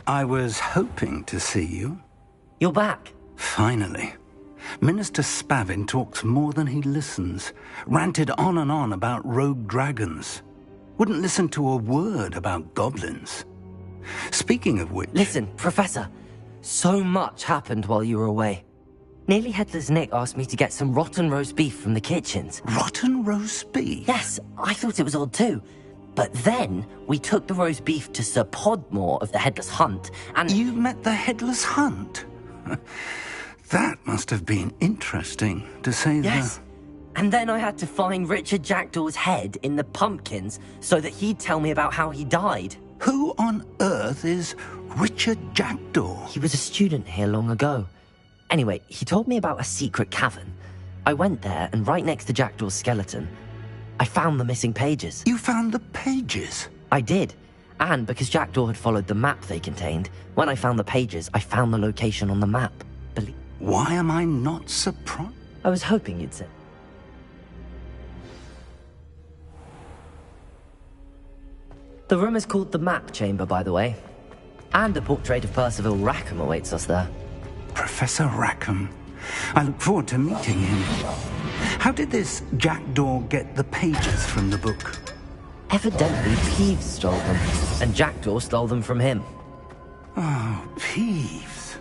I was hoping to see you. You're back. Finally. Minister Spavin talks more than he listens. Ranted on and on about rogue dragons. Wouldn't listen to a word about goblins. Speaking of which... Listen, Professor. So much happened while you were away. Nearly Headless Nick asked me to get some rotten roast beef from the kitchens. Rotten roast beef? Yes, I thought it was odd too. But then, we took the roast beef to Sir Podmore of the Headless Hunt, and... You met the Headless Hunt? That must have been interesting, to say the... Yes. And then I had to find Richard Jackdaw's head in the pumpkins so that he'd tell me about how he died. Who on earth is Richard Jackdaw? He was a student here long ago. Anyway, he told me about a secret cavern. I went there, and right next to Jackdaw's skeleton, I found the missing pages. You found the pages? I did. And because Jackdaw had followed the map they contained, when I found the pages, I found the location on the map. Why am I not surprised? I was hoping you'd say. The room is called the Map Chamber, by the way. And a portrait of Percival Rackham awaits us there. Professor Rackham. I look forward to meeting him. How did this Jackdaw get the pages from the book? Evidently, Peeves stole them, and Jackdaw stole them from him. Oh, Peeves.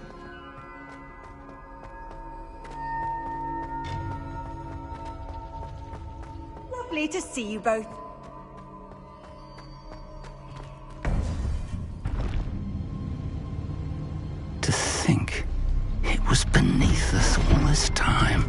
Lovely to see you both. To think it was beneath us all this time.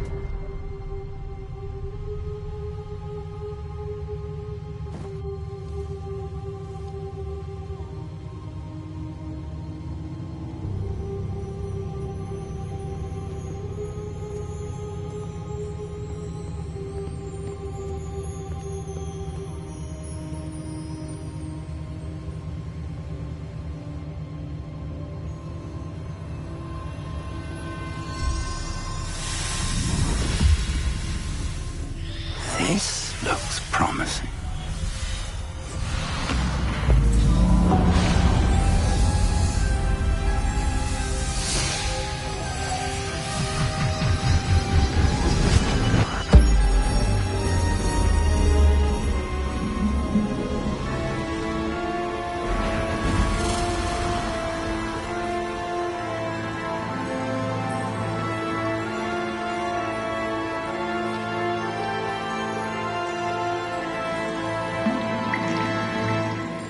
This looks promising.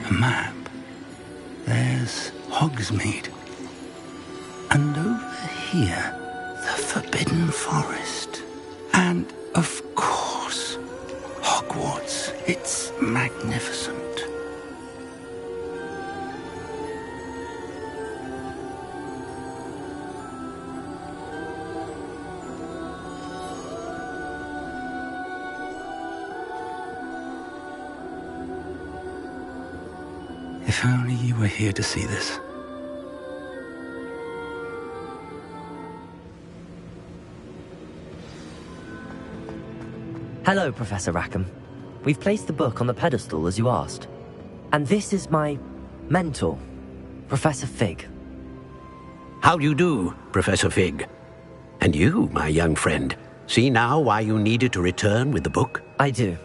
A map. There's Hogsmeade. And over here, the Forbidden Forest. And, of course, Hogwarts. It's magnificent. If only you were here to see this. Hello, Professor Rackham. We've placed the book on the pedestal as you asked. And this is my mentor, Professor Fig. How do you do, Professor Fig? And you, my young friend, see now why you needed to return with the book? I do.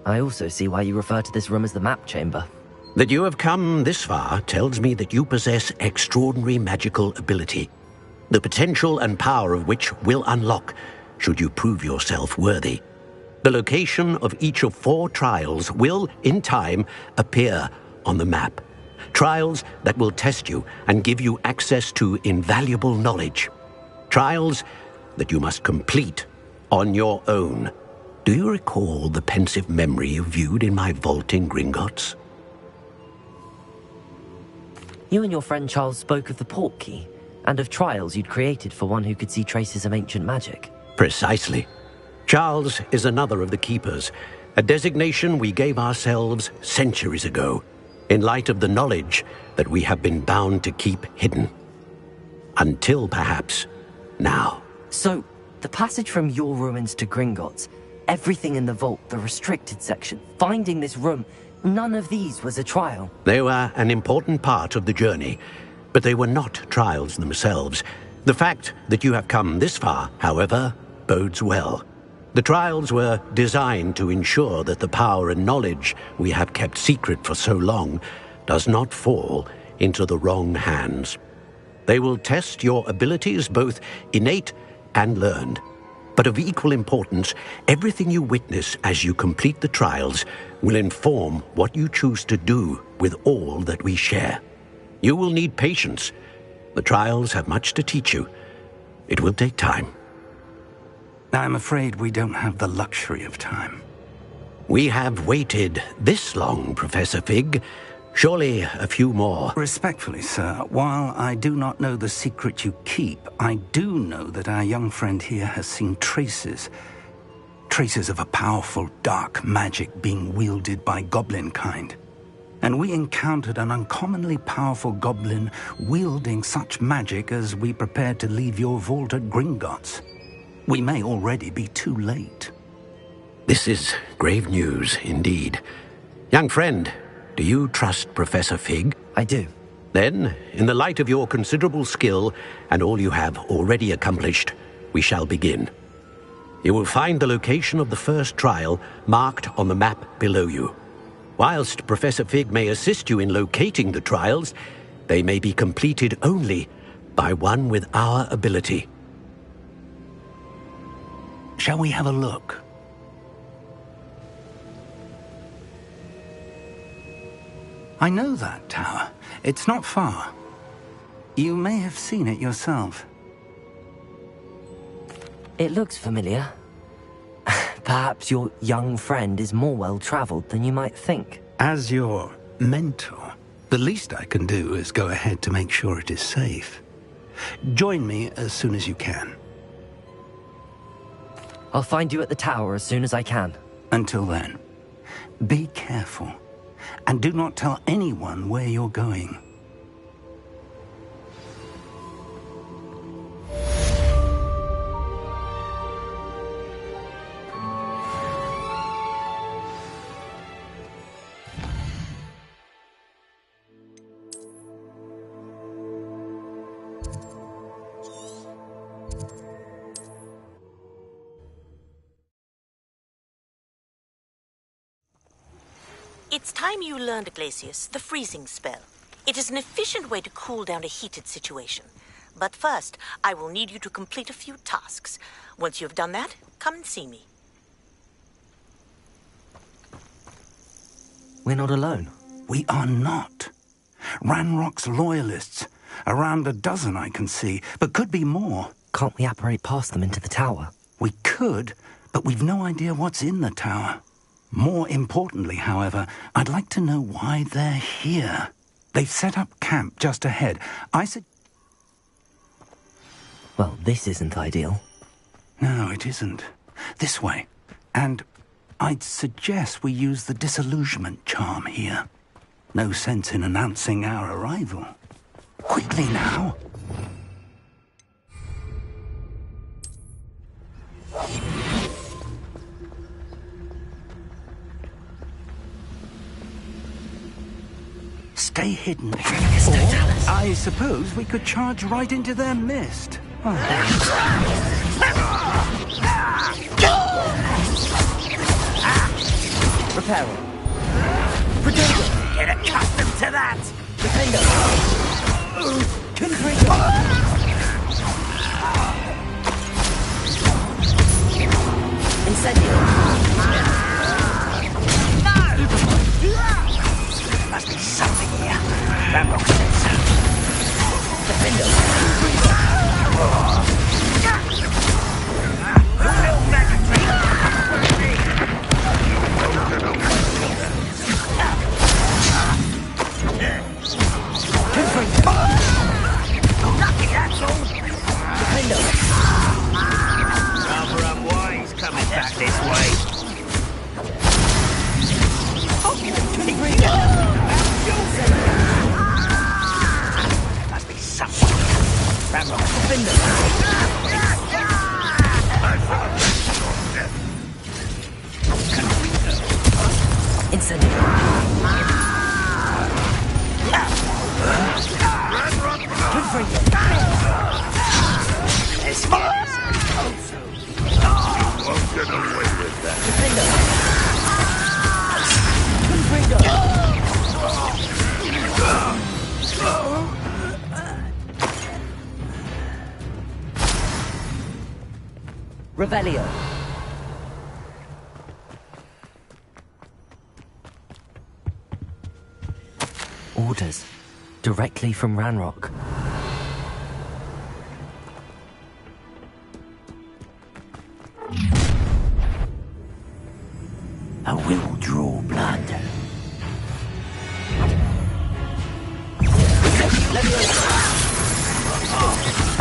I also see why you refer to this room as the Map Chamber. That you have come this far tells me that you possess extraordinary magical ability, the potential and power of which will unlock should you prove yourself worthy. The location of each of 4 trials will, in time, appear on the map. Trials that will test you and give you access to invaluable knowledge. Trials that you must complete on your own. Do you recall the pensive memory you viewed in my vault in Gringotts? You and your friend Charles spoke of the Portkey, and of trials you'd created for one who could see traces of ancient magic. Precisely. Charles is another of the Keepers, a designation we gave ourselves centuries ago, in light of the knowledge that we have been bound to keep hidden. Until, perhaps, now. So, the passage from your ruins to Gringotts, everything in the vault, the restricted section, finding this room, none of these was a trial. They were an important part of the journey, But they were not trials themselves. The fact that you have come this far, however, bodes well. The trials were designed to ensure that the power and knowledge we have kept secret for so long does not fall into the wrong hands. They will test your abilities, both innate and learned. But of equal importance, everything you witness as you complete the trials will inform what you choose to do with all that we share. You will need patience. The trials have much to teach you. It will take time. I'm afraid we don't have the luxury of time. We have waited this long, Professor Fig. Surely a few more. Respectfully, sir, while I do not know the secret you keep, I do know that our young friend here has seen traces of a powerful dark magic being wielded by goblin kind. And we encountered an uncommonly powerful goblin wielding such magic as we prepared to leave your vault at Gringotts. We may already be too late. This is grave news indeed. Young friend, do you trust Professor Fig? I do. Then, in the light of your considerable skill and all you have already accomplished, we shall begin. You will find the location of the first trial marked on the map below you. Whilst Professor Fig may assist you in locating the trials, they may be completed only by one with our ability. Shall we have a look? I know that tower. It's not far. You may have seen it yourself. It looks familiar. Perhaps your young friend is more well-traveled than you might think. As your mentor, the least I can do is go ahead to make sure it is safe. Join me as soon as you can. I'll find you at the tower as soon as I can. Until then, be careful, and do not tell anyone where you're going. It's time you learned, Glacius, the freezing spell. It is an efficient way to cool down a heated situation. But first, I will need you to complete a few tasks. Once you have done that, come and see me. We're not alone. We are not. Ranrock's loyalists. Around a dozen I can see, but could be more. Can't we apparate past them into the tower? We could, but we've no idea what's in the tower. More importantly, however, I'd like to know why they're here. They've set up camp just ahead. Well, this isn't ideal. No, it isn't. This way. And I'd suggest we use the disillusionment charm here. No sense in announcing our arrival. Quickly now. Stay hidden. Or, I suppose we could charge right into their mist. Reparo. Get accustomed to that! Defender. Incendio. Must be something here. Rambo says so. Lucky, that's all. Rather unwise coming back this way. Must be something. Rambo. Incendio. Revelio. Orders. Directly from Ranrock. I will draw blood.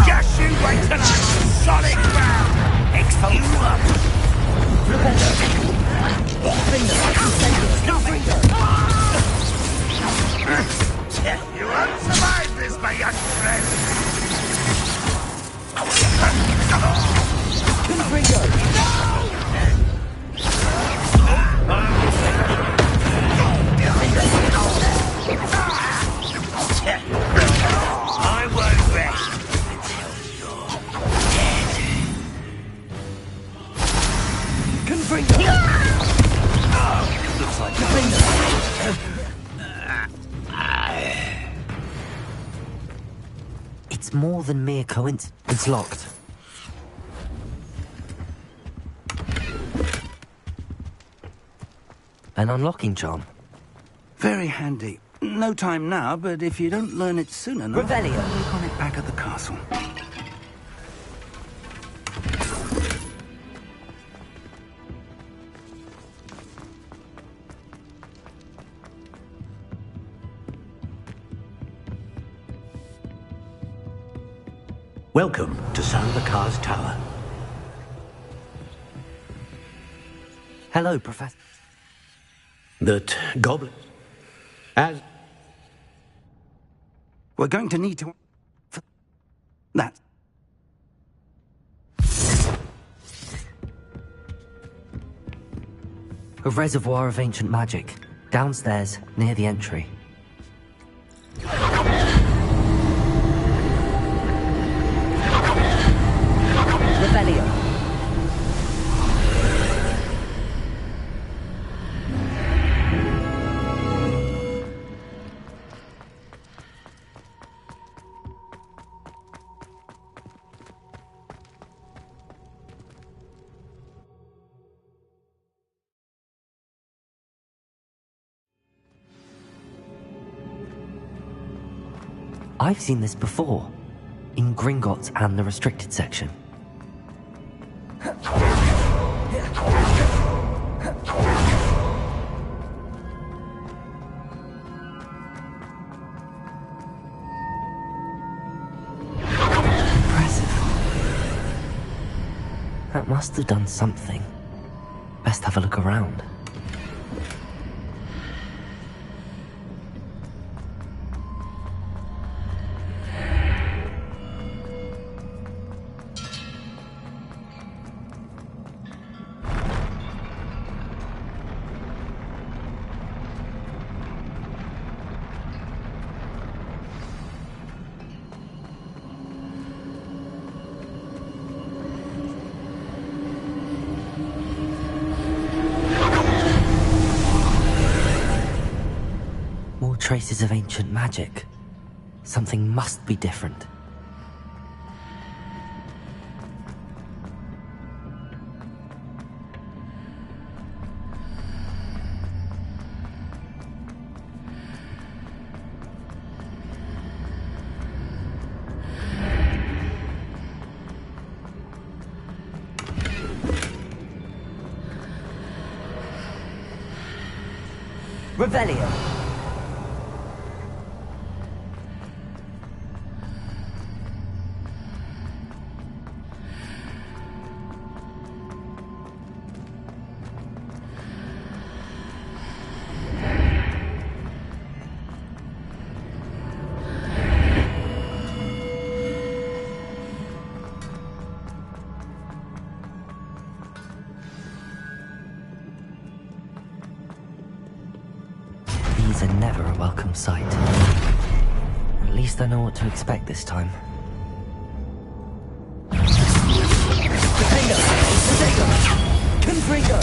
Just you wait till I'm on solid ground! Execute up! You won't survive this, my young friend! I won't rest until you're dead. Confringo! Looks like It's more than mere coincidence. It's locked. An unlocking charm. Very handy. No time now, but if you don't learn it soon enough, Revelio. work on it back at the castle. Welcome to Sanvakar's Tower. Hello, Professor. That goblin... As... We're going to need to... That. A reservoir of ancient magic. Downstairs, near the entry. Revelio. I've seen this before, in Gringotts and the restricted section. Impressive. That must have done something. Best have a look around. Traces of ancient magic. Something must be different. Revelio. These are never a welcome sight. At least I know what to expect this time. Confringo!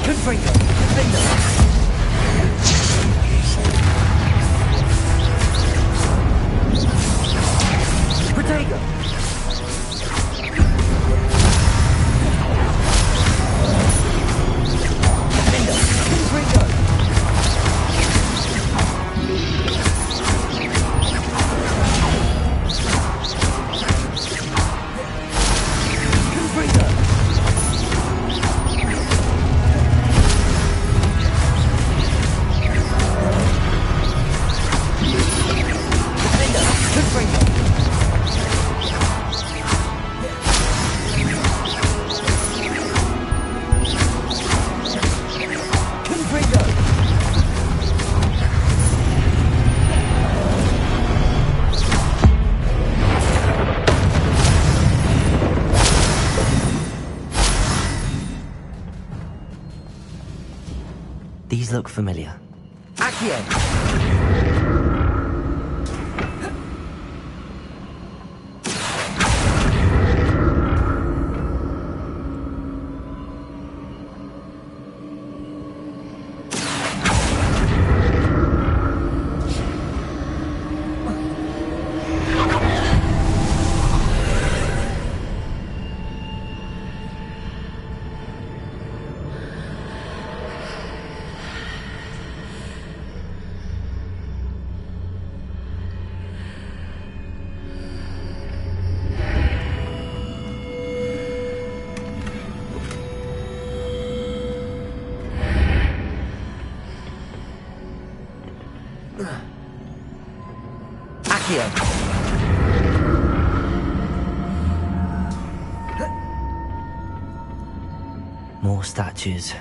Confringo! These look familiar. Accio! More statues.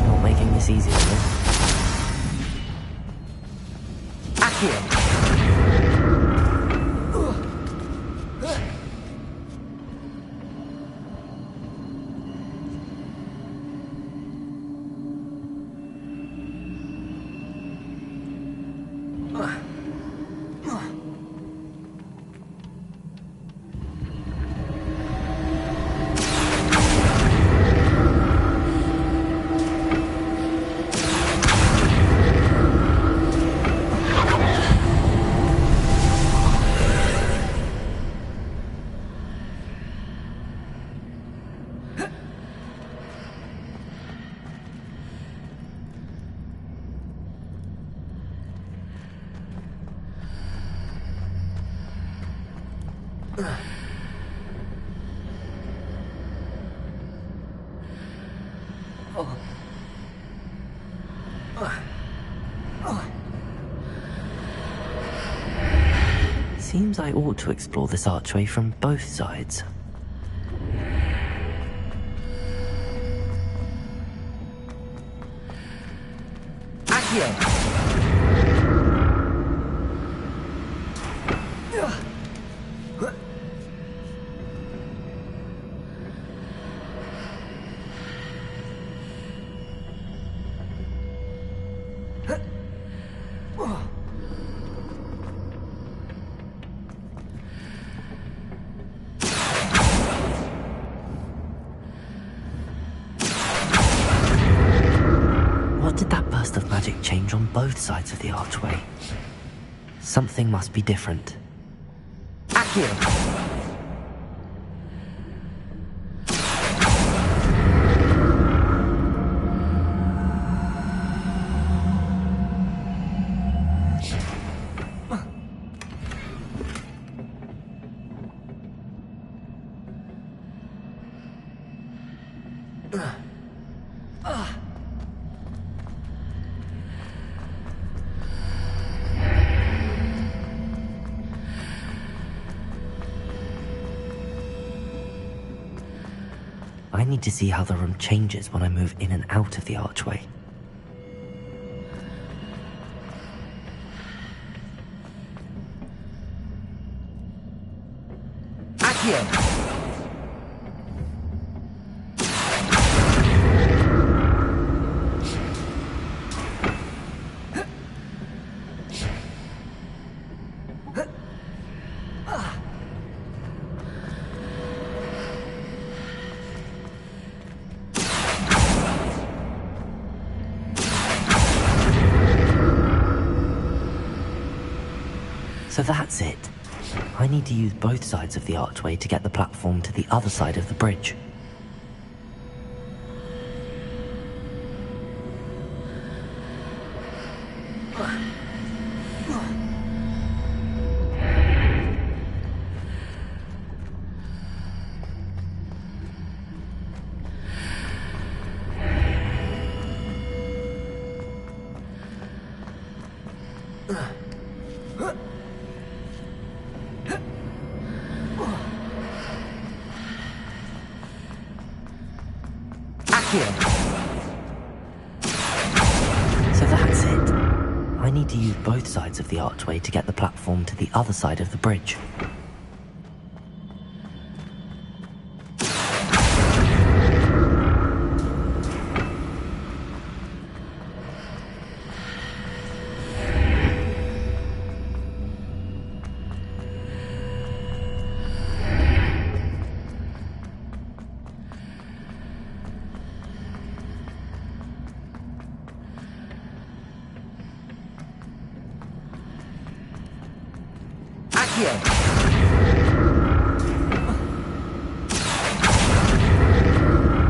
Not making this easy, is it? Seems I ought to explore this archway from both sides. What did that burst of magic change on both sides of the archway? Something must be different. I need to see how the room changes when I move in and out of the archway. So that's it. I need to use both sides of the archway to get the platform to the other side of the bridge. So that's it. I need to use both sides of the archway to get the platform to the other side of the bridge.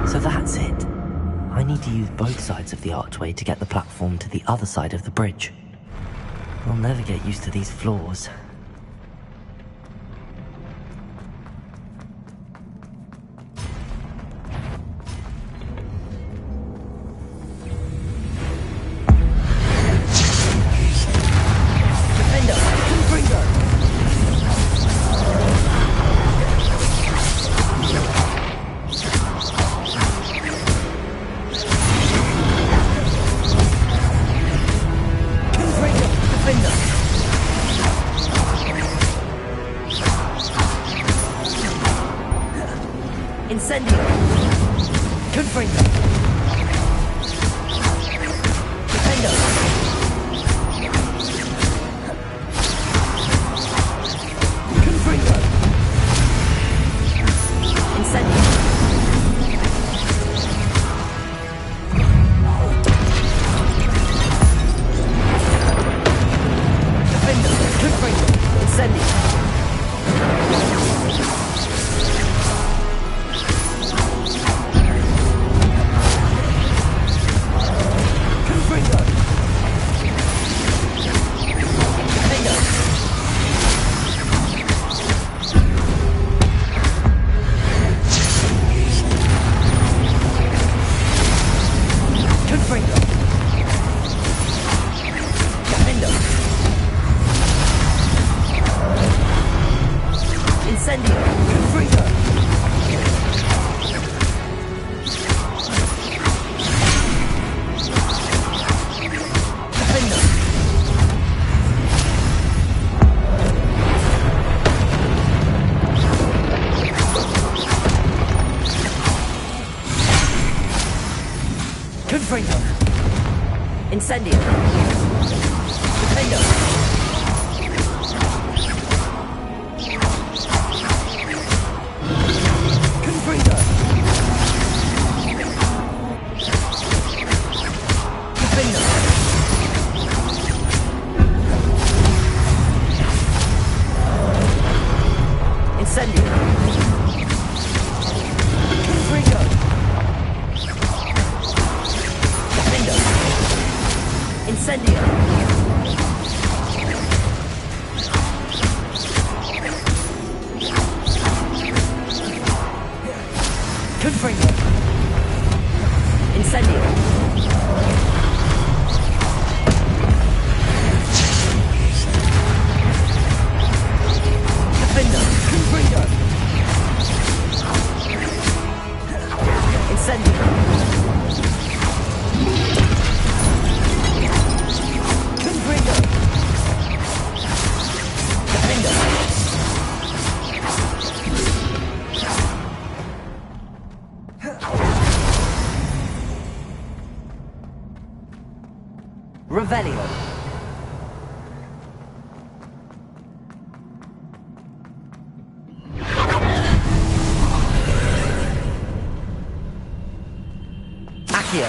So that's it. I need to use both sides of the archway to get the platform to the other side of the bridge. I'll never get used to these floors. Incendio. Defendo. Confringo. Defendo. Incendio. Confringo. Defendo. Incendio. Confringo. Incendio. Defendo. Confringo. Incendio. Confringo. Defendo. Revelio. Accio.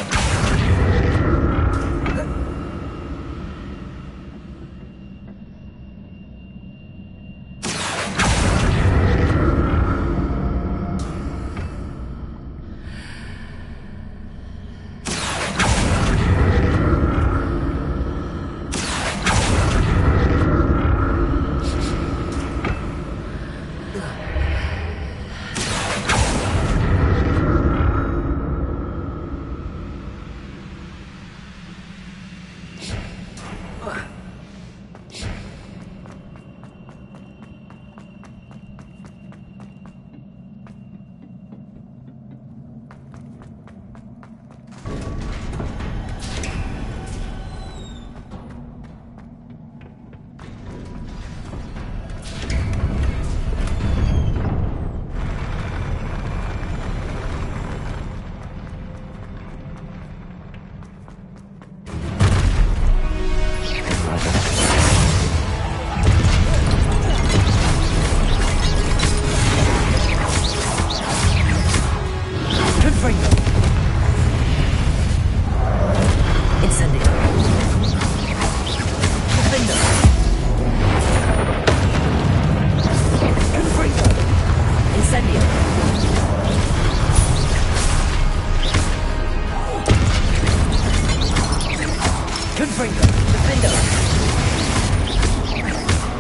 Confringo. Defendo.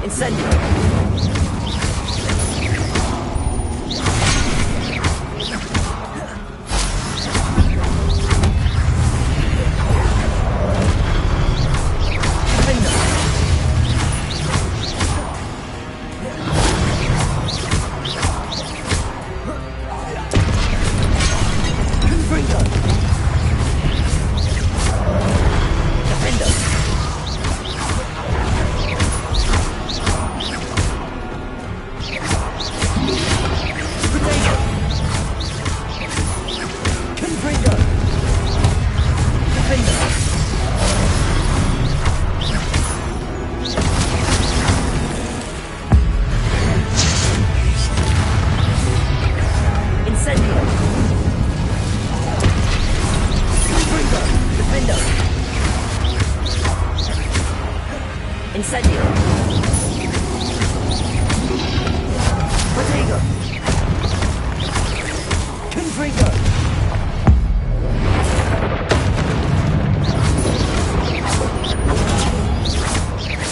Incendio. Incendio. Protego. Confringo.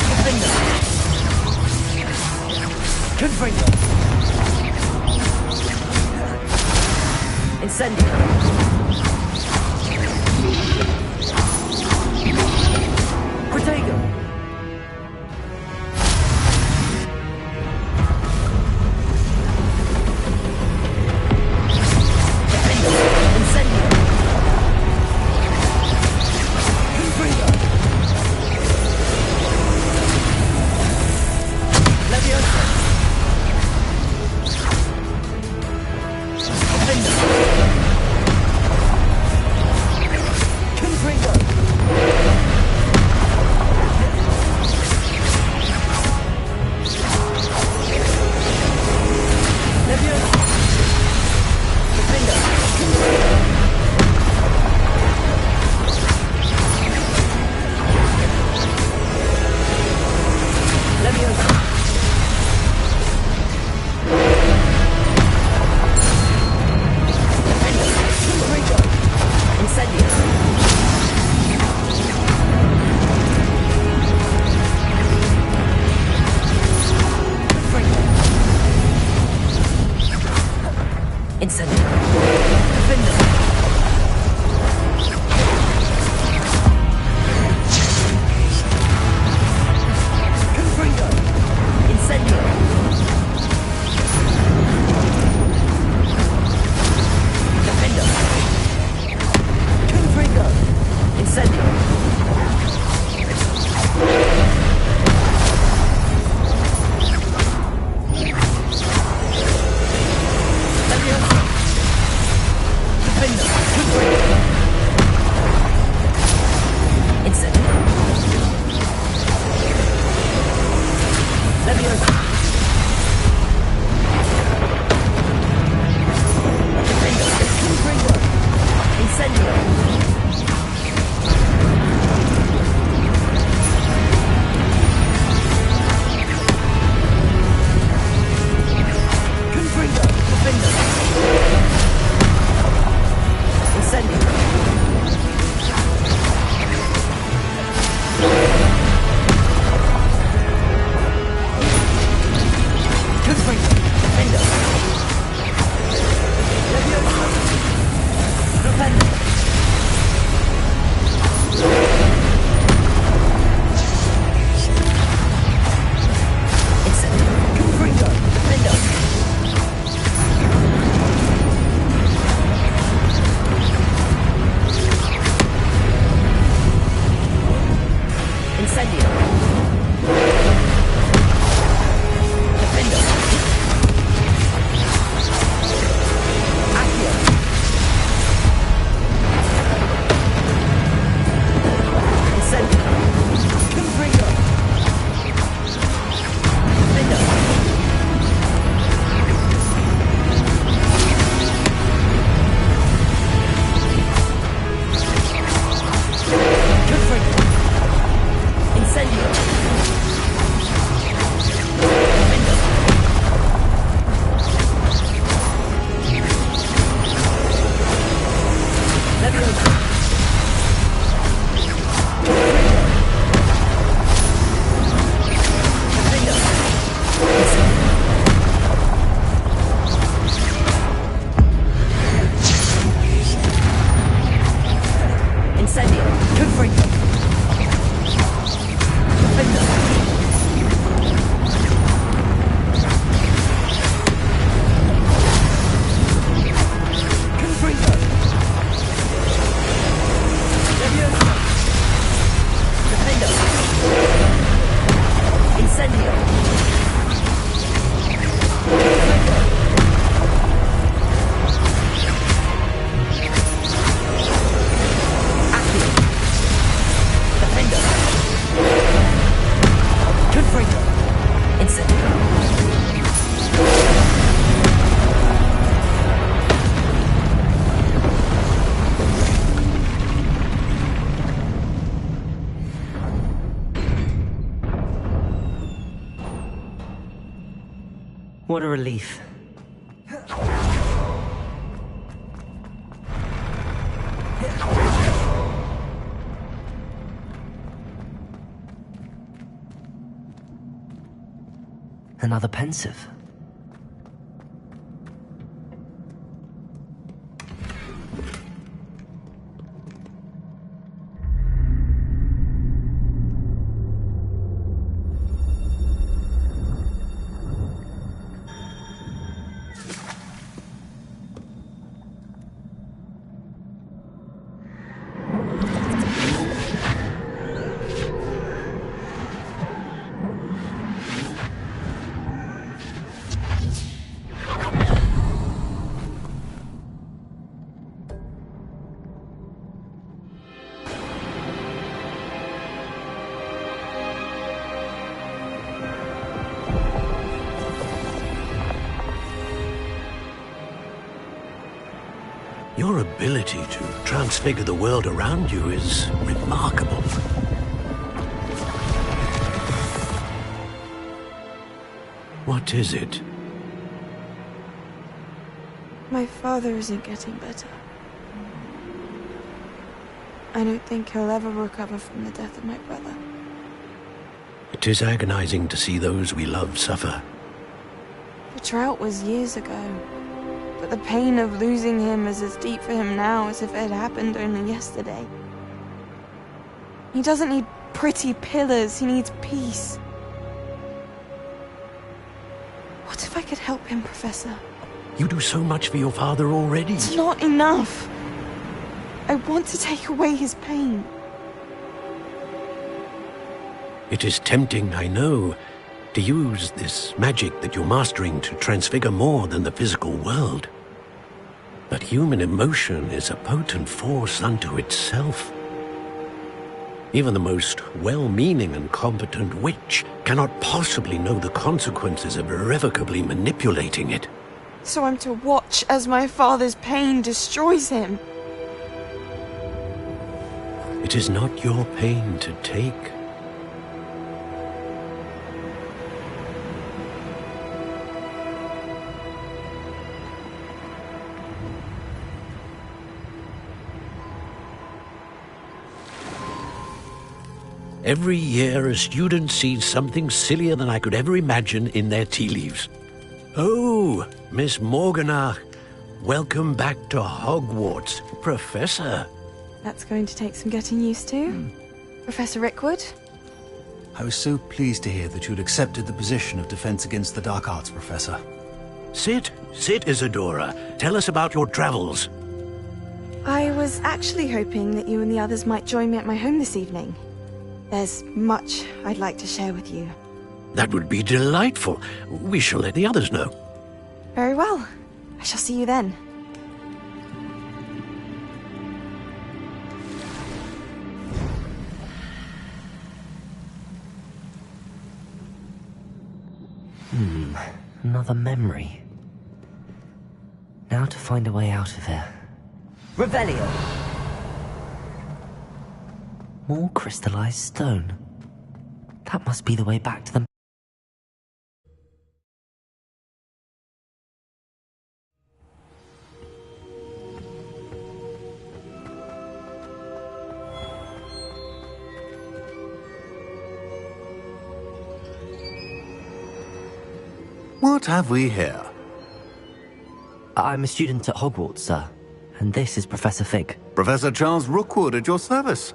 Defendo. Confringo. Incendio. Protego. Incendio. What a relief. Another pensive. Your ability to transfigure the world around you is remarkable. What is it? My father isn't getting better. I don't think he'll ever recover from the death of my brother. It is agonizing to see those we love suffer. The drought was years ago, but the pain of losing him is as deep for him now as if it had happened only yesterday. He doesn't need pretty pillars, he needs peace. What if I could help him, Professor? You do so much for your father already. It's not enough. I want to take away his pain. It is tempting, I know, to use this magic that you're mastering to transfigure more than the physical world. But human emotion is a potent force unto itself. Even the most well-meaning and competent witch cannot possibly know the consequences of irrevocably manipulating it. So I'm to watch as my father's pain destroys him. It is not your pain to take. Every year, a student sees something sillier than I could ever imagine in their tea leaves. Oh, Miss Morganach, welcome back to Hogwarts, Professor. That's going to take some getting used to. Professor Rickwood? I was so pleased to hear that you'd accepted the position of Defense Against the Dark Arts, Professor. Sit, Isadora. Tell us about your travels. I was actually hoping that you and the others might join me at my home this evening. There's much I'd like to share with you. That would be delightful. We shall let the others know. Very well. I shall see you then. Another memory. Now to find a way out of here. Revelio. More crystallized stone. That must be the way back to the... What have we here? I'm a student at Hogwarts, sir. And this is Professor Fig. Professor Charles Rookwood at your service.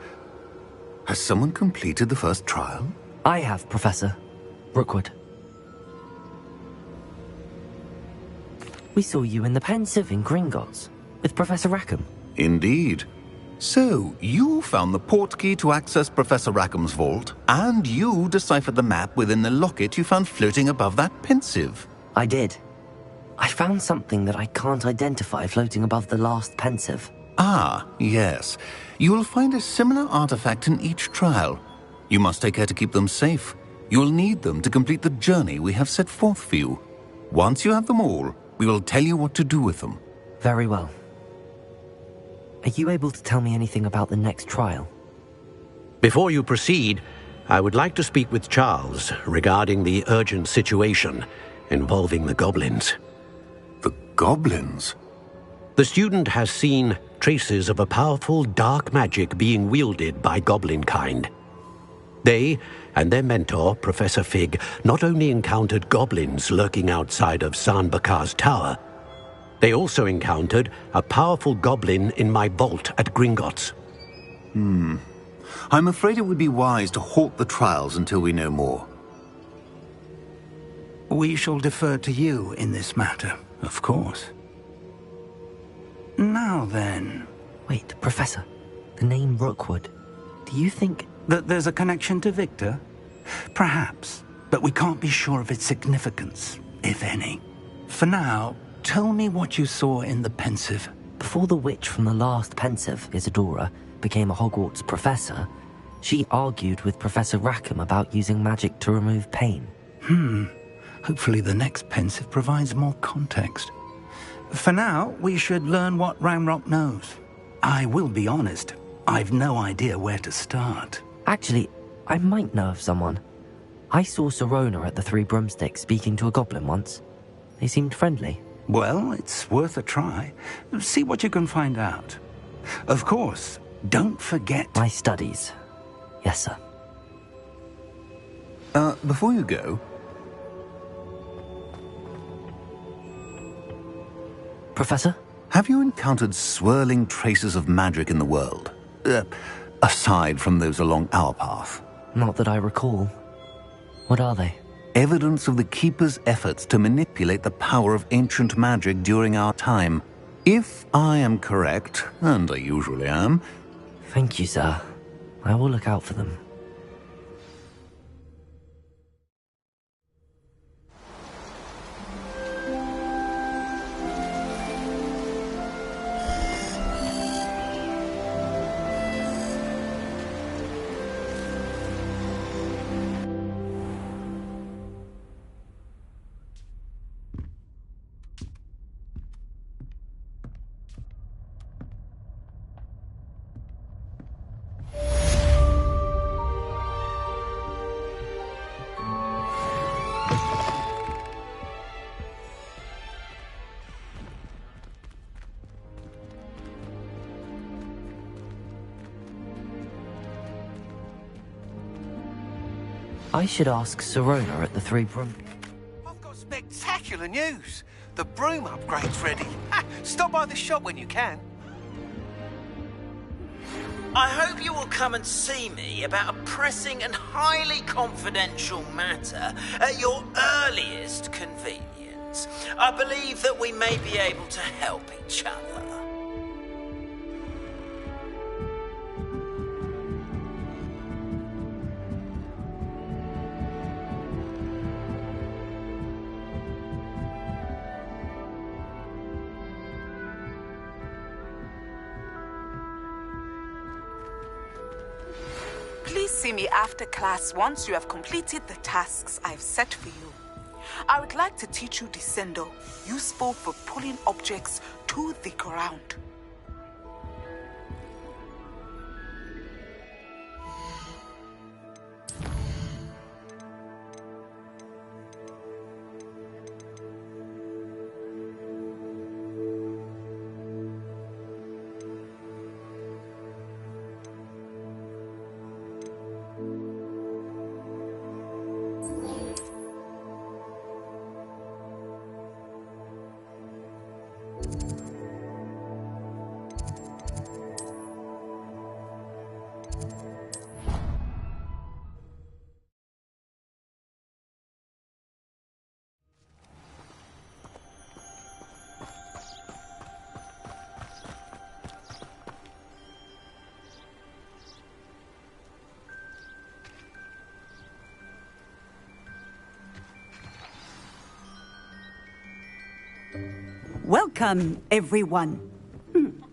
Has someone completed the first trial? I have, Professor. Rookwood. We saw you in the Pensive in Gringotts, with Professor Rackham. Indeed. So, you found the portkey to access Professor Rackham's vault, and you deciphered the map within the locket you found floating above that Pensive. I did. I found something that I can't identify floating above the last Pensive. Ah, yes. You will find a similar artifact in each trial. You must take care to keep them safe. You will need them to complete the journey we have set forth for you. Once you have them all, we will tell you what to do with them. Very well. Are you able to tell me anything about the next trial? Before you proceed, I would like to speak with Charles regarding the urgent situation involving the goblins. The goblins? The student has seen traces of a powerful dark magic being wielded by goblin kind. They and their mentor, Professor Fig, not only encountered goblins lurking outside of Sanbakar's tower, they also encountered a powerful goblin in my vault at Gringotts. I'm afraid it would be wise to halt the trials until we know more. We shall defer to you in this matter, of course. Now then... Wait, Professor. The name Rookwood. Do you think... that there's a connection to Victor? Perhaps, but we can't be sure of its significance, if any. For now, tell me what you saw in the Pensive. Before the witch from the last Pensive, Isadora, became a Hogwarts professor, she argued with Professor Rackham about using magic to remove pain. Hopefully the next Pensive provides more context. For now, we should learn what Ranrock knows. I will be honest, I've no idea where to start. Actually, I might know of someone. I saw Sirona at the Three Broomsticks speaking to a goblin once. They seemed friendly. Well, it's worth a try. See what you can find out. Of course, don't forget... My studies. Yes, sir. Before you go... Professor? Have you encountered swirling traces of magic in the world? Aside from those along our path? Not that I recall. What are they? Evidence of the Keeper's efforts to manipulate the power of ancient magic during our time. If I am correct, and I usually am... Thank you, sir. I will look out for them. I should ask Sirona at the Three Broom... I've got spectacular news. The broom upgrade's ready. Ha, stop by the shop when you can. I hope you will come and see me about a pressing and highly confidential matter at your earliest convenience. I believe that we may be able to help each other. Please see me after class once you have completed the tasks I've set for you. I would like to teach you Descendo, useful for pulling objects to the ground. Welcome, everyone.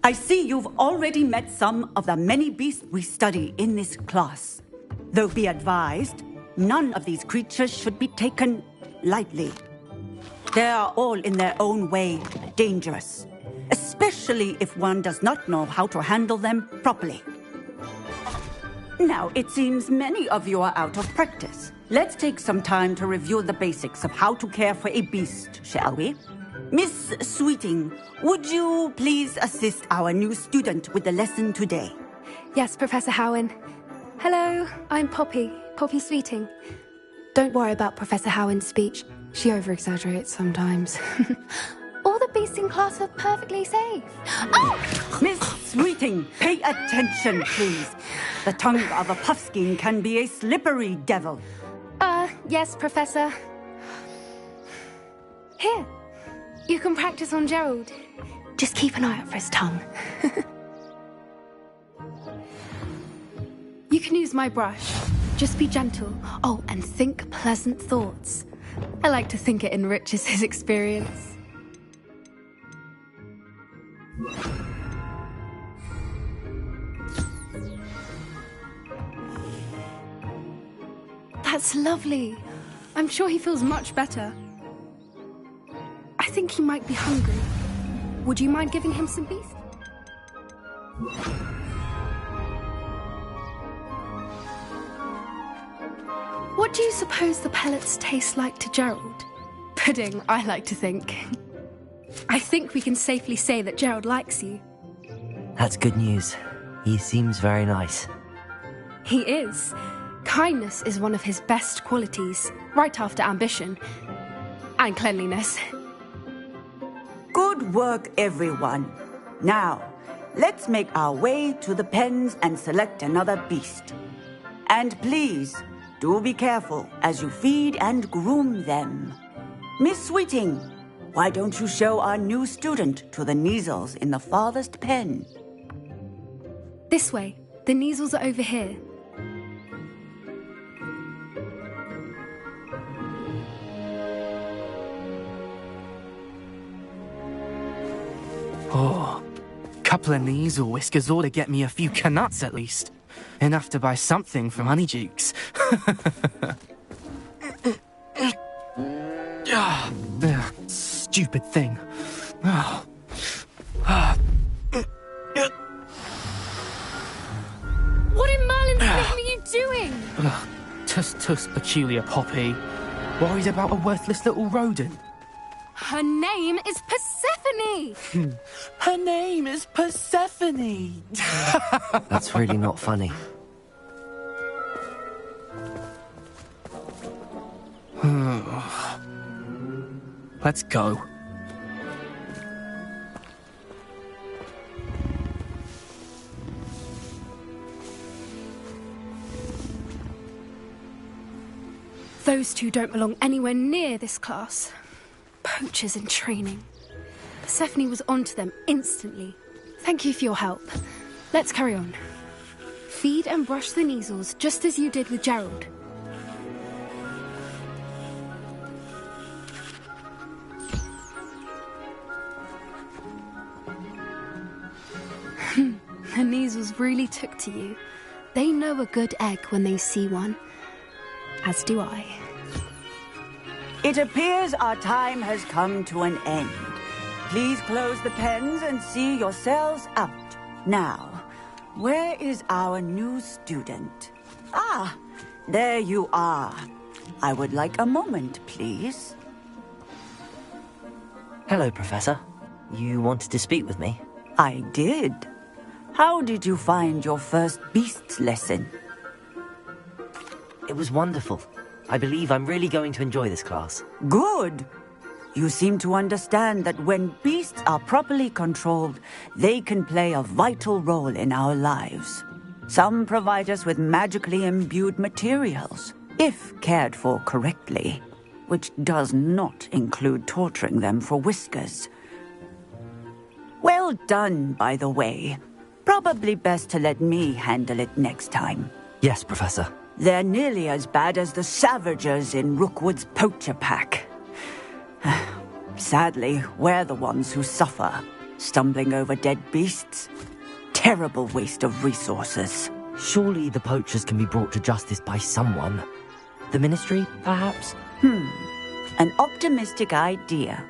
I see you've already met some of the many beasts we study in this class. Though be advised, none of these creatures should be taken lightly. They are all in their own way dangerous, especially if one does not know how to handle them properly. Now, it seems many of you are out of practice. Let's take some time to review the basics of how to care for a beast, shall we? Miss Sweeting, would you please assist our new student with the lesson today? Yes, Professor Howen. Hello, I'm Poppy Sweeting. Don't worry about Professor Howen's speech. She over-exaggerates sometimes. All the beasts in class are perfectly safe. Oh! Miss Sweeting, pay attention, please. The tongue of a puffskein can be a slippery devil. Yes, Professor. Here, you can practice on Gerald. Just keep an eye out for his tongue. You can use my brush. Just be gentle. Oh, and think pleasant thoughts. I like to think it enriches his experience. That's lovely. I'm sure he feels much better. I think he might be hungry. Would you mind giving him some beef? What do you suppose the pellets taste like to Gerald? Pudding, I like to think. I think we can safely say that Gerald likes you. That's good news. He seems very nice. He is. Kindness is one of his best qualities, right after ambition. And cleanliness. Good work, everyone. Now, let's make our way to the pens and select another beast. And please, do be careful as you feed and groom them. Miss Sweeting, why don't you show our new student to the Neasels in the farthest pen? This way. The Neasels are over here. Oh, couple of Neasel whiskers ought to get me a few canuts at least. Enough to buy something from Honeydukes. Stupid thing. What in Merlin's name are you doing? Tuss, peculiar Poppy. Worried about a worthless little rodent. Her name is Persephone! Her name is Persephone! That's really not funny. Let's go. Those two don't belong anywhere near this class. Poachers in training. Persephone was onto them instantly. Thank you for your help. Let's carry on. Feed and brush the Neasels just as you did with Gerald. The Neasels really took to you. They know a good egg when they see one. As do I. It appears our time has come to an end. Please close the pens and see yourselves out. Now, where is our new student? Ah, there you are. I would like a moment, please. Hello, Professor. You wanted to speak with me? I did. How did you find your first beasts lesson? It was wonderful. I believe I'm really going to enjoy this class. Good. You seem to understand that when beasts are properly controlled, they can play a vital role in our lives. Some provide us with magically imbued materials, if cared for correctly, which does not include torturing them for whiskers. Well done, by the way. Probably best to let me handle it next time. Yes, Professor. They're nearly as bad as the Savagers in Rookwood's poacher pack. Sadly, we're the ones who suffer, stumbling over dead beasts. Terrible waste of resources. Surely the poachers can be brought to justice by someone. The Ministry, perhaps? An optimistic idea.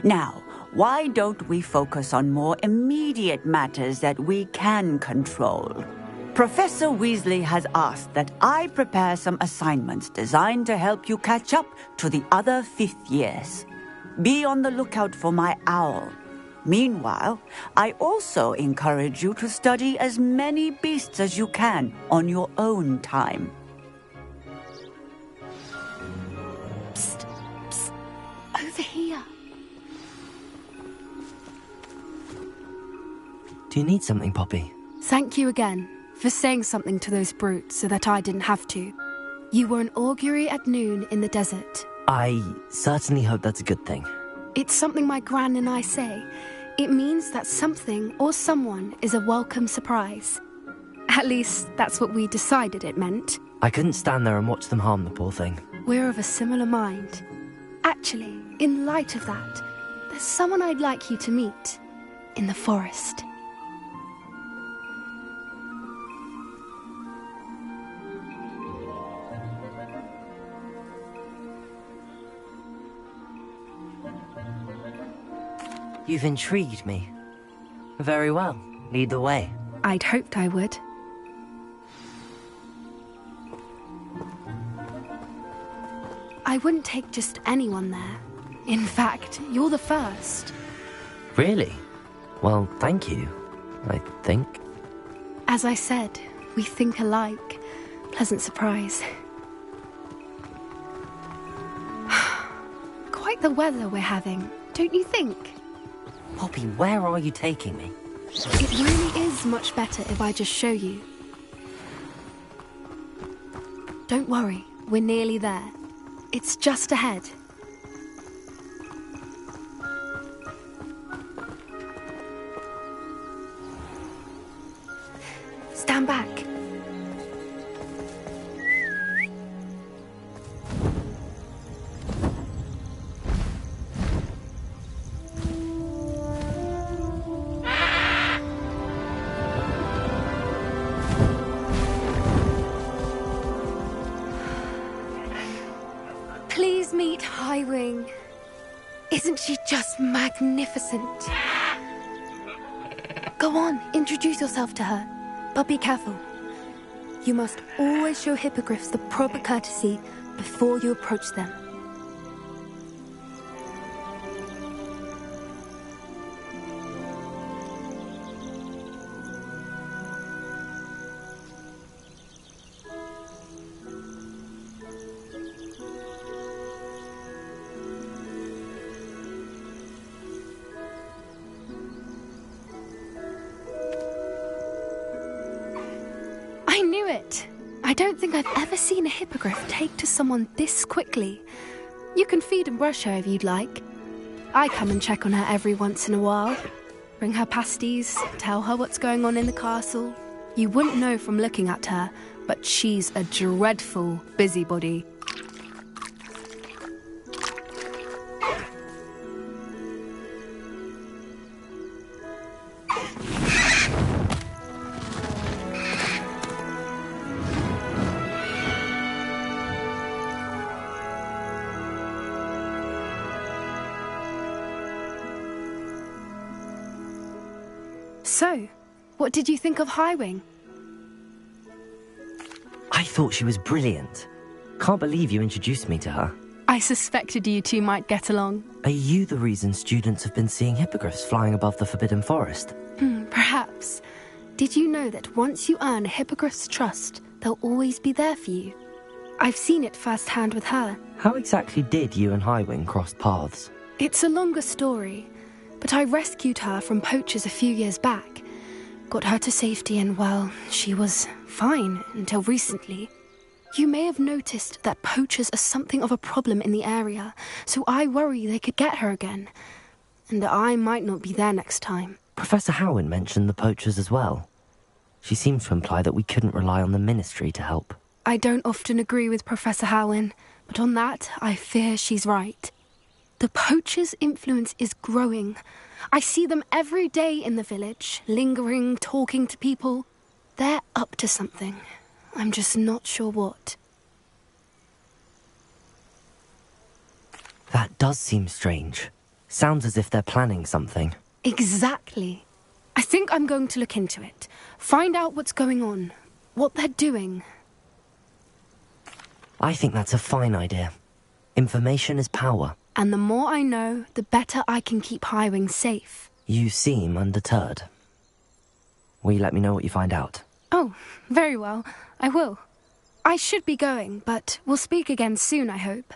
Now, why don't we focus on more immediate matters that we can control? Professor Weasley has asked that I prepare some assignments designed to help you catch up to the other fifth years. Be on the lookout for my owl. Meanwhile, I also encourage you to study as many beasts as you can on your own time. Psst, psst, over here. Do you need something, Poppy? Thank you again for saying something to those brutes so that I didn't have to. You were an augury at noon in the desert. I certainly hope that's a good thing. It's something my gran and I say. It means that something or someone is a welcome surprise. At least, that's what we decided it meant. I couldn't stand there and watch them harm the poor thing. We're of a similar mind. Actually, in light of that, there's someone I'd like you to meet. In the forest. You've intrigued me. Very well. Lead the way. I'd hoped I would. I wouldn't take just anyone there. In fact, you're the first. Really? Well, thank you, I think. As I said, we think alike. Pleasant surprise. Quite the weather we're having, don't you think? Poppy, where are you taking me? It really is much better if I just show you. Don't worry, we're nearly there. It's just ahead. Stand back. Please meet Highwing. Isn't she just magnificent? Go on, introduce yourself to her. But be careful. You must always show hippogriffs the proper courtesy before you approach them. I knew it! I don't think I've ever seen a hippogriff take to someone this quickly. You can feed and brush her if you'd like. I come and check on her every once in a while. Bring her pasties, tell her what's going on in the castle. You wouldn't know from looking at her, but she's a dreadful busybody. So, what did you think of Highwing? I thought she was brilliant. Can't believe you introduced me to her. I suspected you two might get along. Are you the reason students have been seeing hippogriffs flying above the Forbidden Forest? Perhaps. Did you know that once you earn a hippogriff's trust, they'll always be there for you? I've seen it firsthand with her. How exactly did you and Highwing cross paths? It's a longer story, but I rescued her from poachers a few years back. Got her to safety and, well, she was fine until recently. You may have noticed that poachers are something of a problem in the area, so I worry they could get her again. And that I might not be there next time. Professor Howin mentioned the poachers as well. She seemed to imply that we couldn't rely on the Ministry to help. I don't often agree with Professor Howin, but on that, I fear she's right. The poachers' influence is growing. I see them every day in the village, lingering, talking to people. They're up to something. I'm just not sure what. That does seem strange. Sounds as if they're planning something. Exactly. I think I'm going to look into it. Find out what's going on. What they're doing. I think that's a fine idea. Information is power. And the more I know, the better I can keep Highwing safe. You seem undeterred. Will you let me know what you find out? Oh, very well. I will. I should be going, but we'll speak again soon, I hope.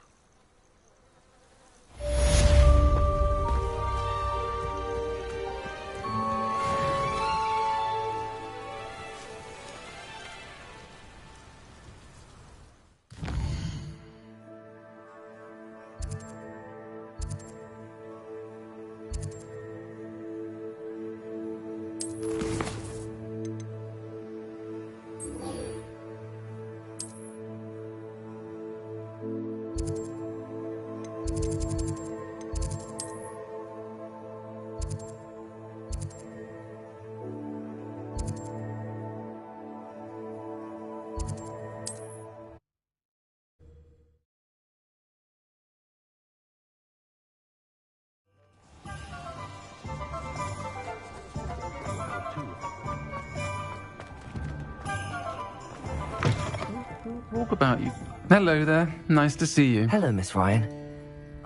Talk about you. Hello there. Nice to see you. Hello, Miss Ryan.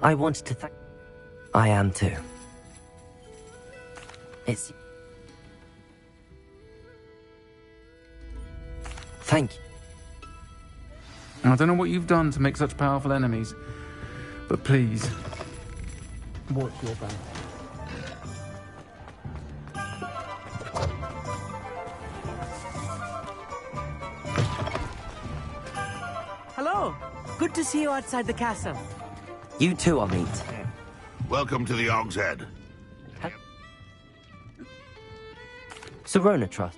I wanted to thank... I am too. It's... Thank you. I don't know what you've done to make such powerful enemies, but please, watch your back. Hello. Good to see you outside the castle. You too, Amit. Welcome to the Og's Head. Serona Trust.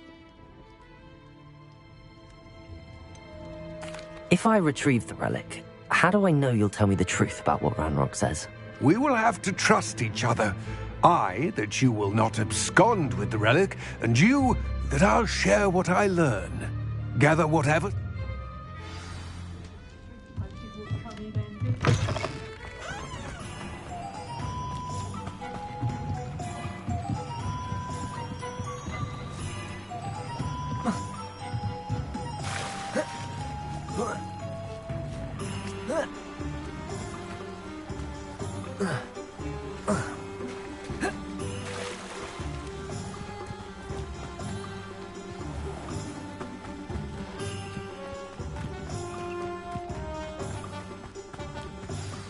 If I retrieve the relic, how do I know you'll tell me the truth about what Ranrock says? We will have to trust each other. I, that you will not abscond with the relic, and you, that I'll share what I learn. Gather whatever...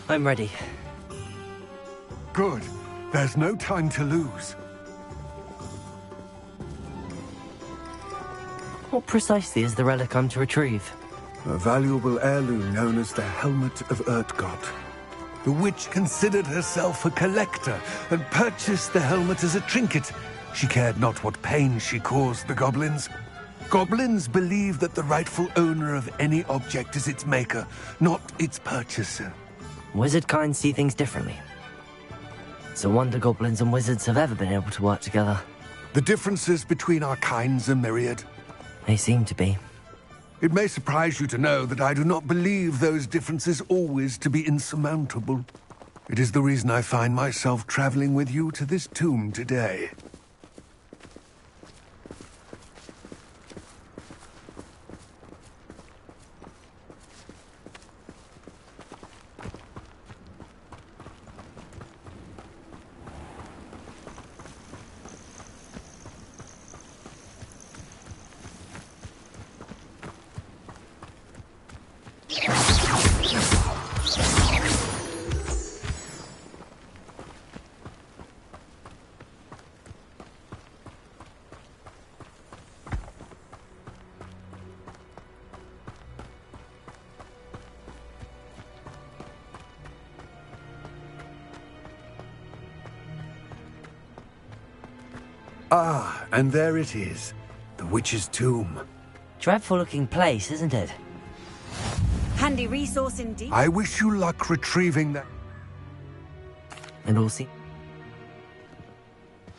I'm ready. Good. There's no time to lose. What precisely is the relic I'm to retrieve? A valuable heirloom known as the Helmet of Urtgott. The witch considered herself a collector and purchased the helmet as a trinket. She cared not what pain she caused the goblins. Goblins believe that the rightful owner of any object is its maker, not its purchaser. Wizard kind see things differently. It's a wonder goblins and wizards have ever been able to work together. The differences between our kinds are myriad. They seem to be. It may surprise you to know that I do not believe those differences always to be insurmountable. It is the reason I find myself traveling with you to this tomb today. Ah, and there it is. The witch's tomb. Dreadful looking place, isn't it? Handy resource indeed. I wish you luck retrieving that. It all seems...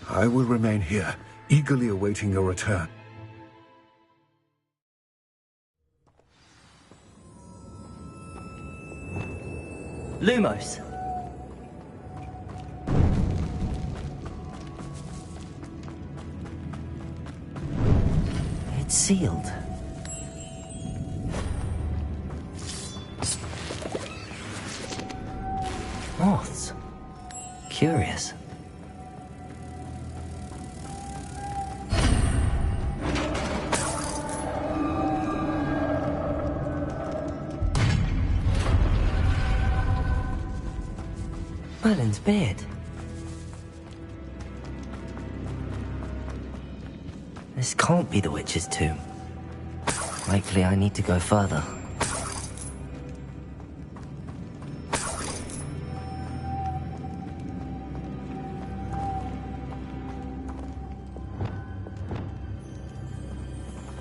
I will remain here, eagerly awaiting your return. Lumos! It's sealed. Moths. Curious. Merlin's beard. This can't be the witch's tomb. Likely I need to go further.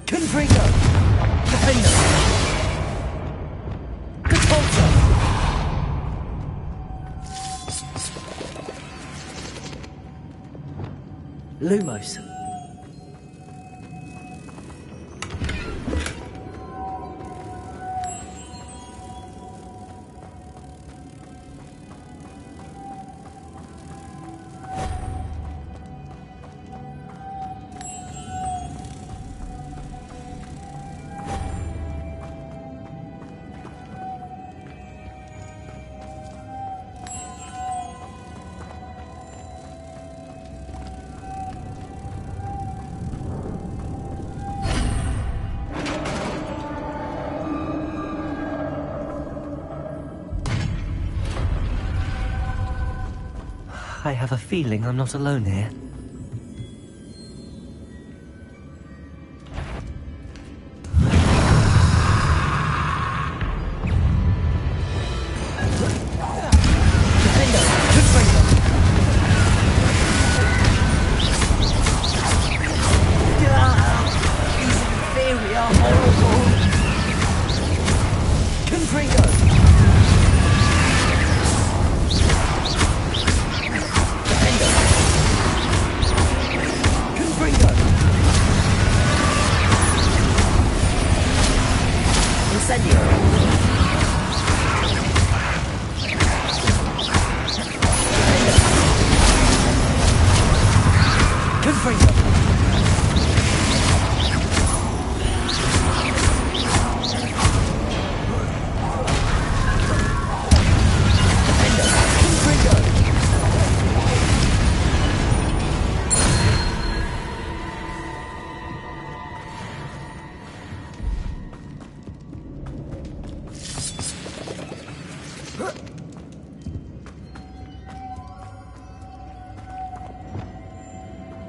Confringo! Defender! Consulta! Lumos. I have a feeling I'm not alone here.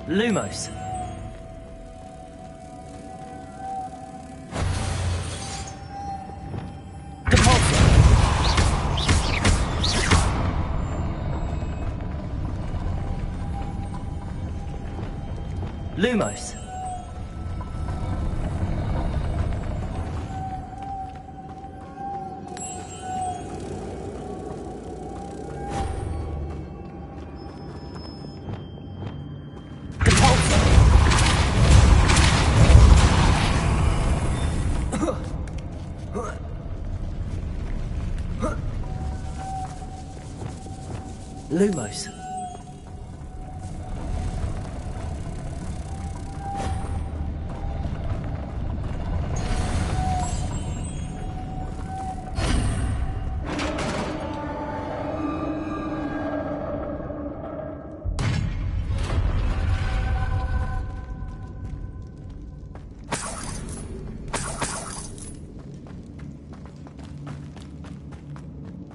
Lumos. Lumos. Lumos.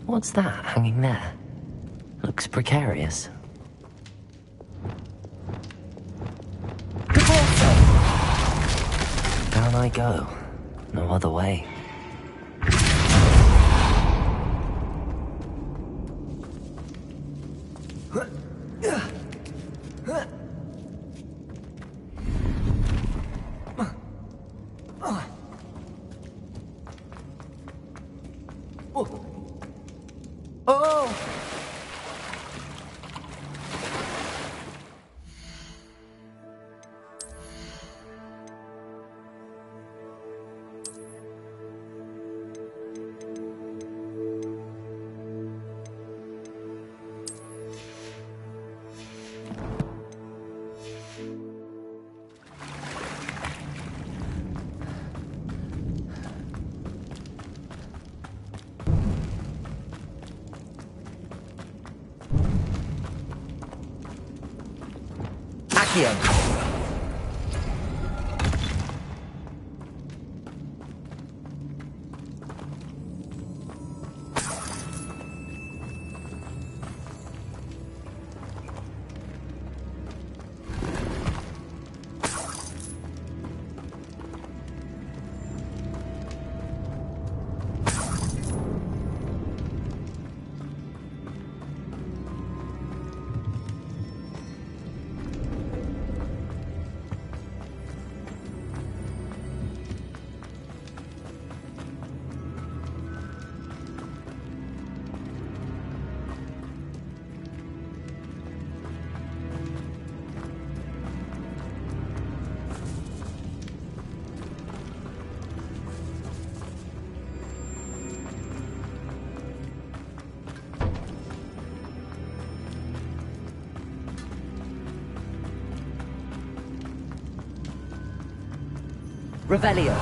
What's that hanging there? Looks precarious. Down I go. No other way. Accio. Revelio.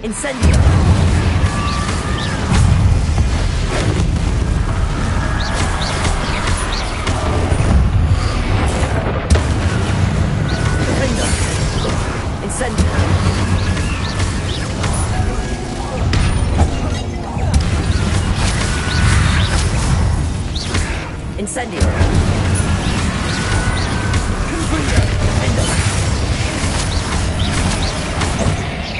Incendio. Incendio.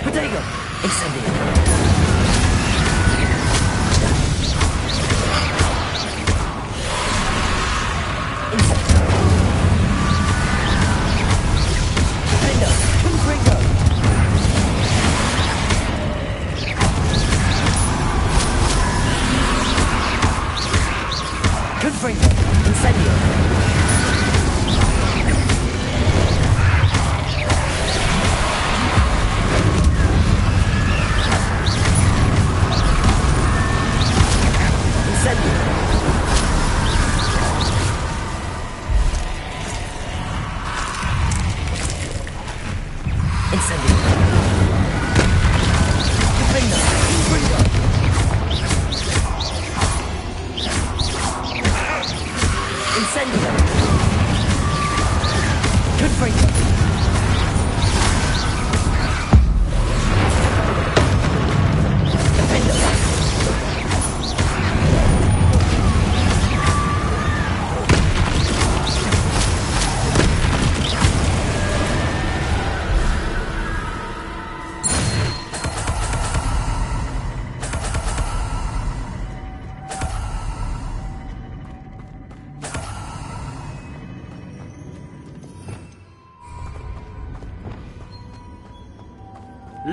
Protego. Incendio.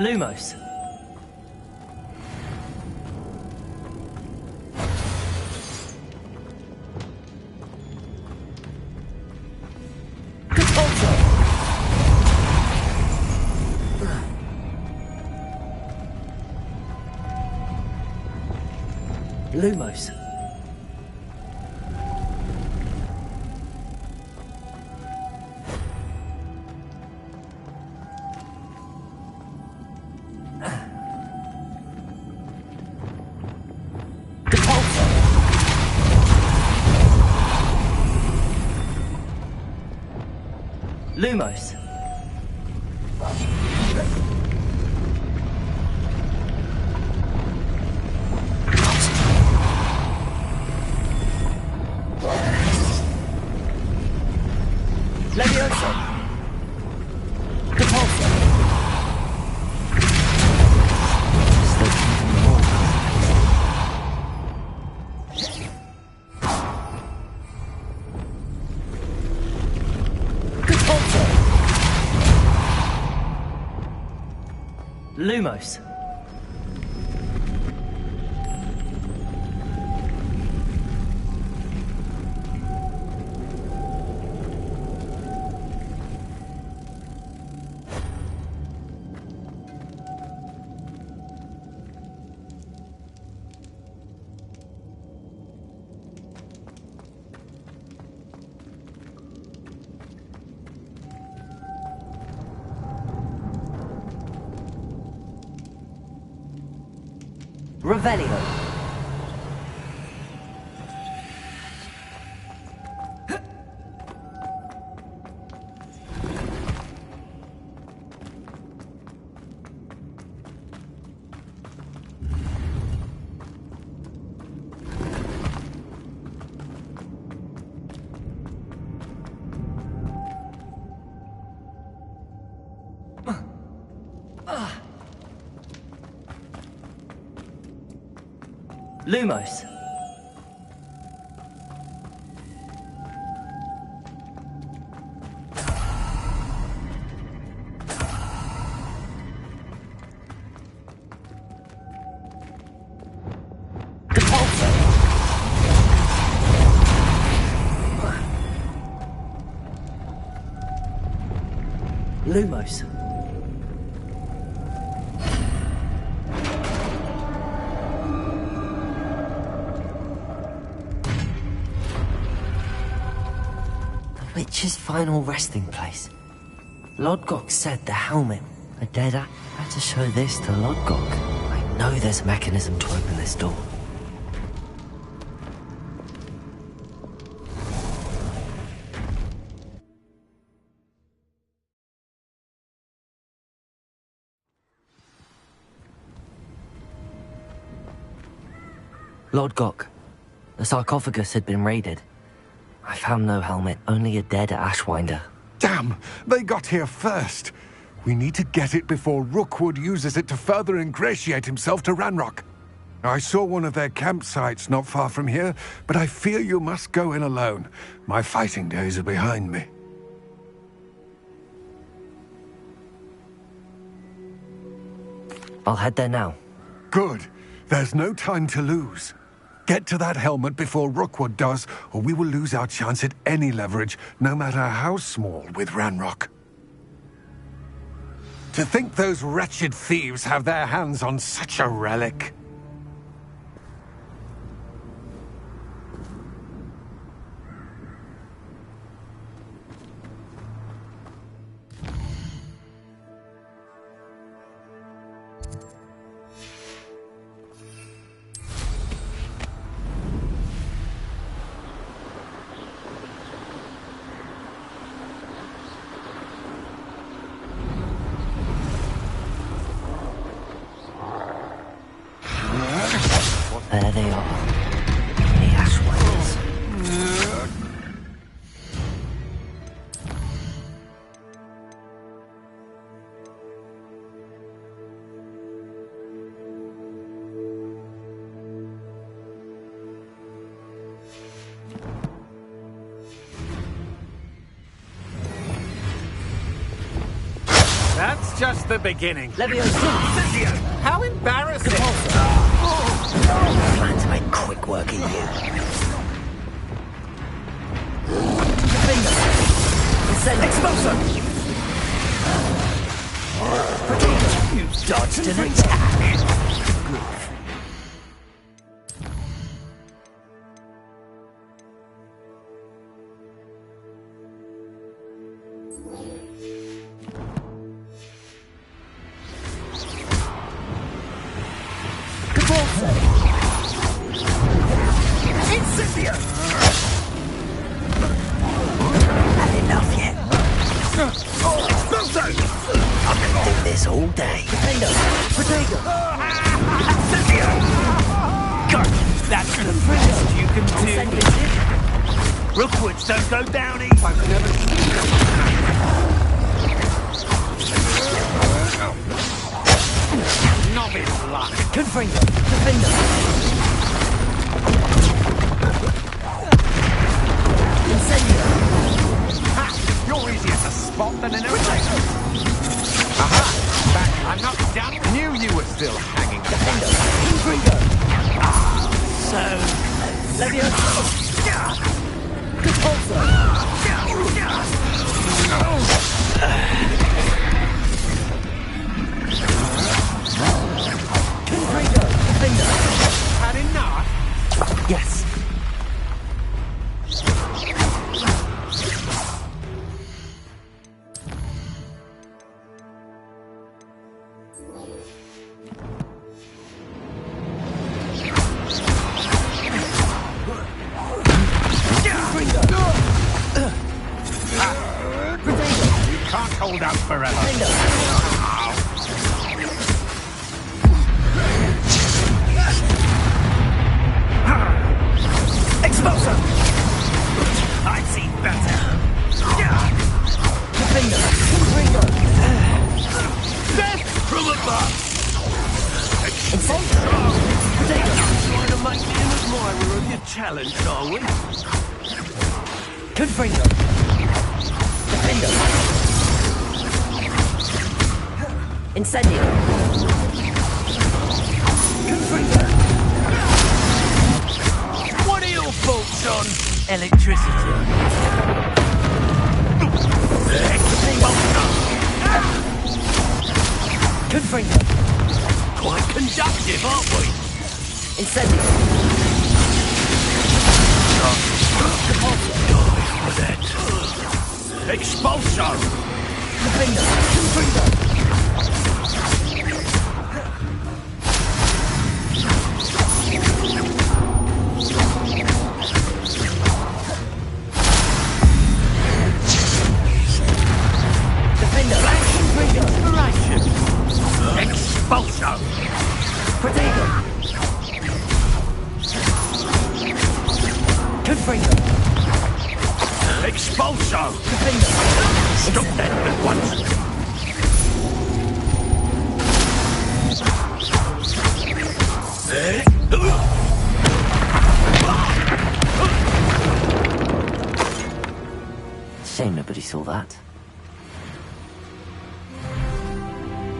Lumos. Lumos. Lumos. Levioso. Repulsor. Lumos. Revelio. Lumos. Lumos. The witch's final resting place. Lodgok said the helmet. A dead act. I had to show this to Lodgok. I know there's a mechanism to open this door. Lodgok, the sarcophagus had been raided. I found no helmet, only a dead Ashwinder. Damn! They got here first! We need to get it before Rookwood uses it to further ingratiate himself to Ranrock. I saw one of their campsites not far from here, but I fear you must go in alone. My fighting days are behind me. I'll head there now. Good. There's no time to lose. Get to that helmet before Rookwood does, or we will lose our chance at any leverage, no matter how small, with Ranrock. To think those wretched thieves have their hands on such a relic. There they are. The Ashwinders. That's just the beginning. Leviosa! How embarrassing! Plan to make quick work of you. Expulsor! You dodged an attack. Had enough yet? I could do this all day. That's the best you can do. Rookwoods don't go down easy. I've never... Novice luck. Confringo! Defender! You're easier to spot than an irritator. Aha! Back, I'm not done. Knew you were still hanging around. Confringo! So... Leviosa! Confringo! Defender! Had enough? Yes. talents, are we? Confringo. Defender. Incendio. Confringo. What are your thoughts on Electricity. Confringo. quite conductive, aren't we? Incendio. Expulso! Confringo. Confringo. Inspiration! Expulso! Protego! Confringo! Expulso! Confringo! Stop that at once! Shame nobody saw that.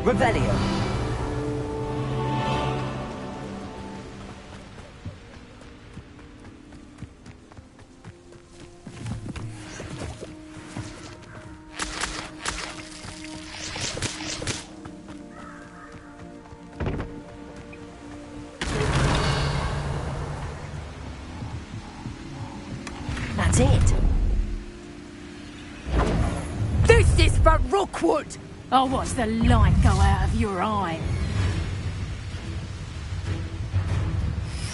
Revelio. That's it. This is for Rookwood! I'll watch the light go out of your eye.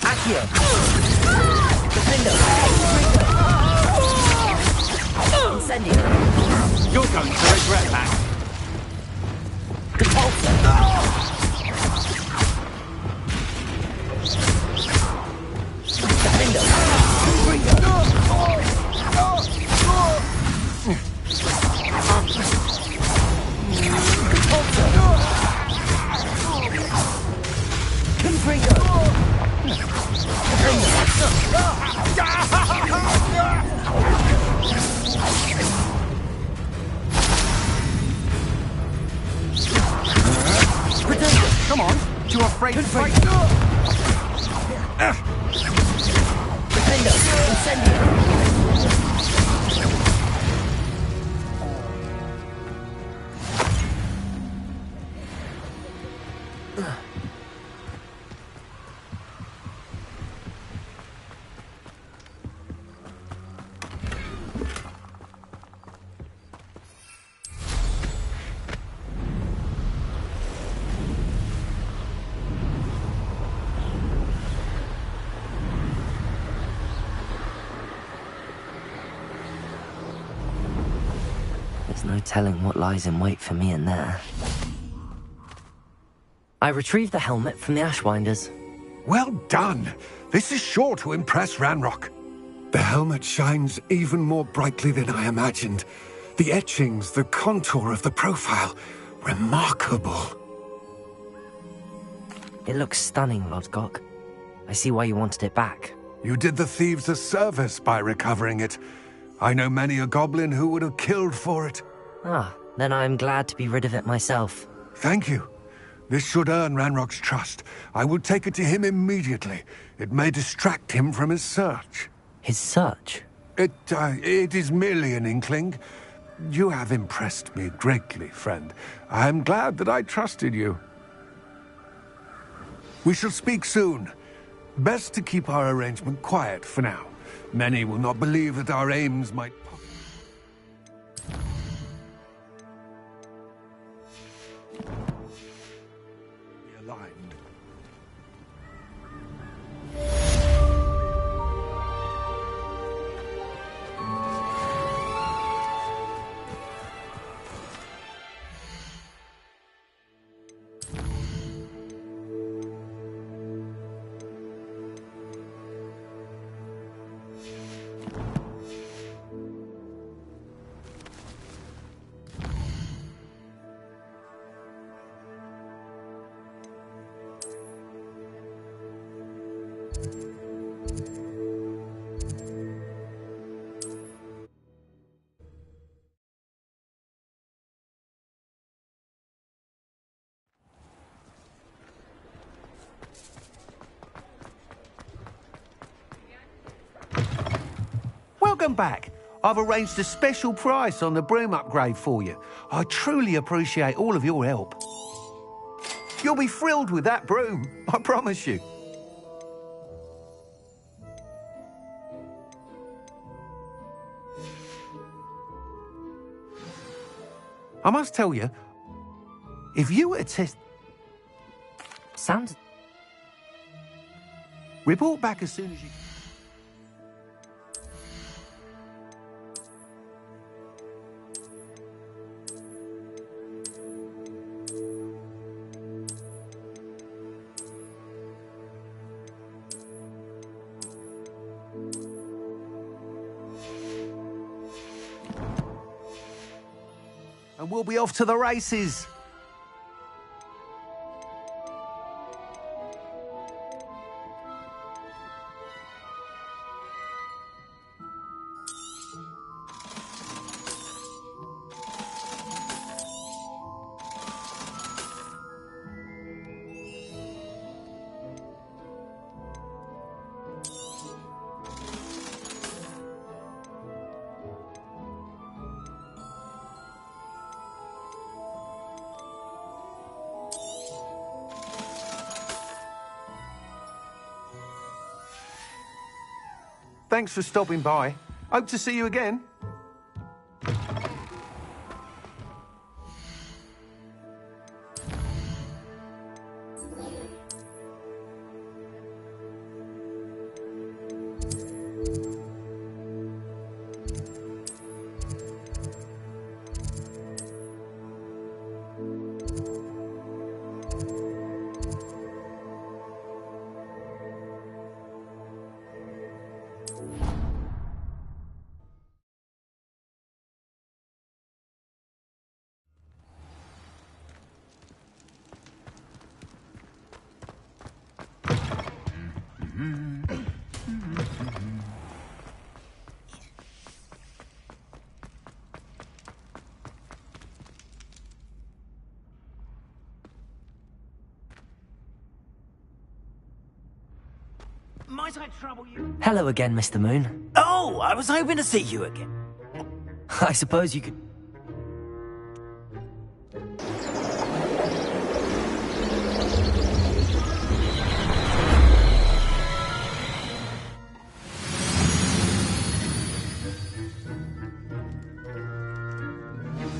Accio. Defender. Incendio. You're going to regret that. Compulsor. Defender. Come on, too afraid to fight? Defender. Incendio. There's no telling what lies in wait for me in there. I retrieved the helmet from the Ashwinders. Well done. This is sure to impress Ranrock. The helmet shines even more brightly than I imagined. The etchings, the contour of the profile. Remarkable. It looks stunning, Lodgok. I see why you wanted it back. You did the thieves a service by recovering it. I know many a goblin who would have killed for it. Ah, then I'm glad to be rid of it myself. Thank you. This should earn Ranrock's trust. I will take it to him immediately. It may distract him from his search. His search? It is merely an inkling. You have impressed me greatly, friend. I am glad that I trusted you. We shall speak soon. Best to keep our arrangement quiet for now. Many will not believe that our aims might be aligned. Welcome back. I've arranged a special price on the broom upgrade for you. I truly appreciate all of your help. You'll be thrilled with that broom, I promise you. I must tell you, if you were to test... Sounds... Report back as soon as you... And we'll be off to the races. Thanks for stopping by. Hope to see you again. Might I trouble you? Hello again, Mr. Moon. Oh, I was hoping to see you again. I suppose you could...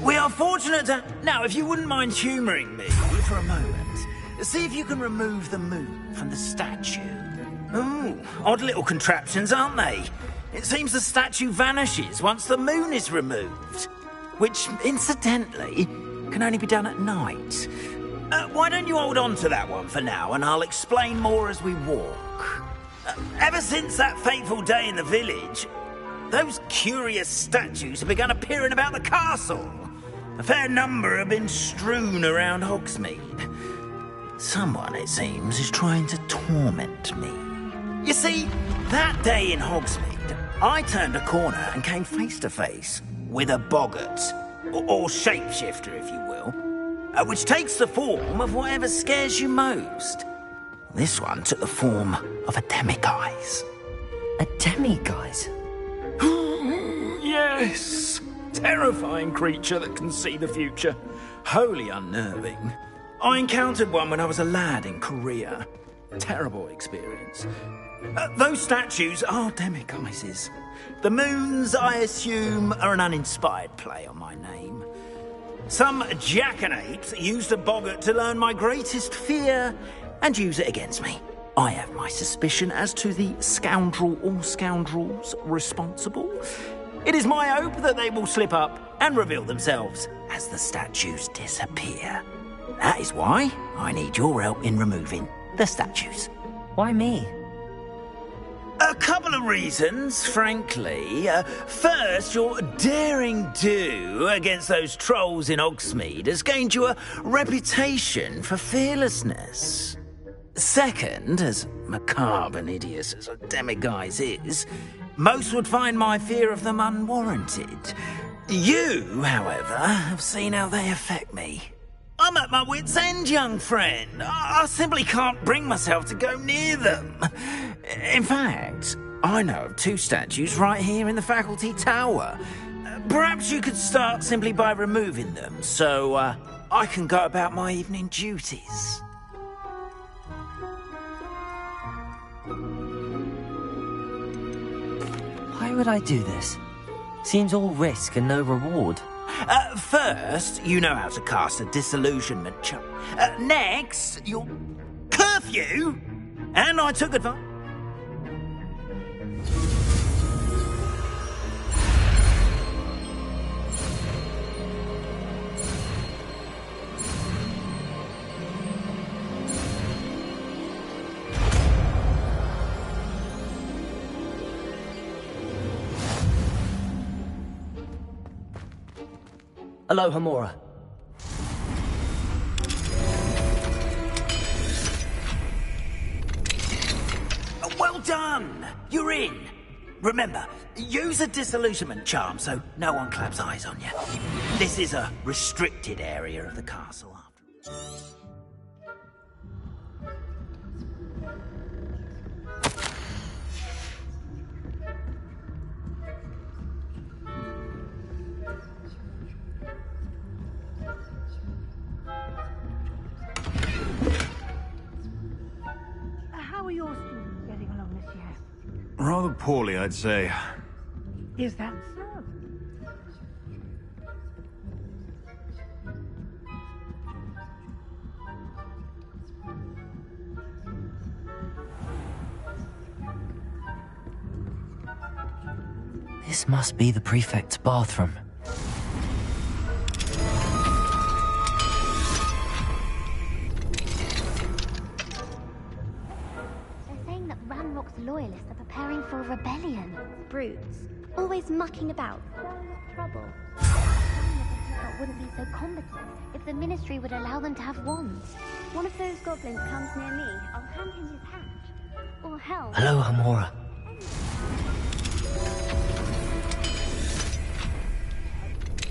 We are fortunate to... Now, if you wouldn't mind humouring me for a moment, see if you can remove the moon from the statue. Ooh, odd little contraptions, aren't they? It seems the statue vanishes once the moon is removed. Which, incidentally, can only be done at night. Why don't you hold on to that one for now, and I'll explain more as we walk. Ever since that fateful day in the village, those curious statues have begun appearing about the castle. A fair number have been strewn around Hogsmeade. Someone, it seems, is trying to torment me. You see, that day in Hogsmeade, I turned a corner and came face to face with a boggart, or shapeshifter, if you will, which takes the form of whatever scares you most. This one took the form of a demiguise. A demiguise? Yes! Terrifying creature that can see the future. Wholly unnerving. I encountered one when I was a lad in Korea. Terrible experience. Those statues are demiguises. The moons, I assume, are an uninspired play on my name. Some jackanapes used a boggart to learn my greatest fear and use it against me. I have my suspicion as to the scoundrel or scoundrels responsible. It is my hope that they will slip up and reveal themselves as the statues disappear. That is why I need your help in removing the statues. Why me? A couple of reasons, frankly. First, your daring do against those trolls in Hogsmeade has gained you a reputation for fearlessness. Second, as macabre and hideous as a demiguise is, most would find my fear of them unwarranted. You, however, have seen how they affect me. I'm at my wit's end, young friend. I simply can't bring myself to go near them. In fact, I know of 2 statues right here in the faculty tower. Perhaps you could start simply by removing them, so I can go about my evening duties. Why would I do this? Seems all risk and no reward. First, you know how to cast a disillusionment charm. Next, you'll curfew, and I took advantage. Hello, Hamura. Well done! You're in. Remember, use a disillusionment charm so no one claps eyes on you. This is a restricted area of the castle. How are your students getting along this year? Rather poorly, I'd say. Is that so? This must be the prefect's bathroom. Loyalists are preparing for a rebellion. Brutes. Always mucking about. Trouble. It wouldn't be so competent if the Ministry would allow them to have wands. One of those goblins comes near me, I'll hand him his hatch. Or hell. Hello, Hamura.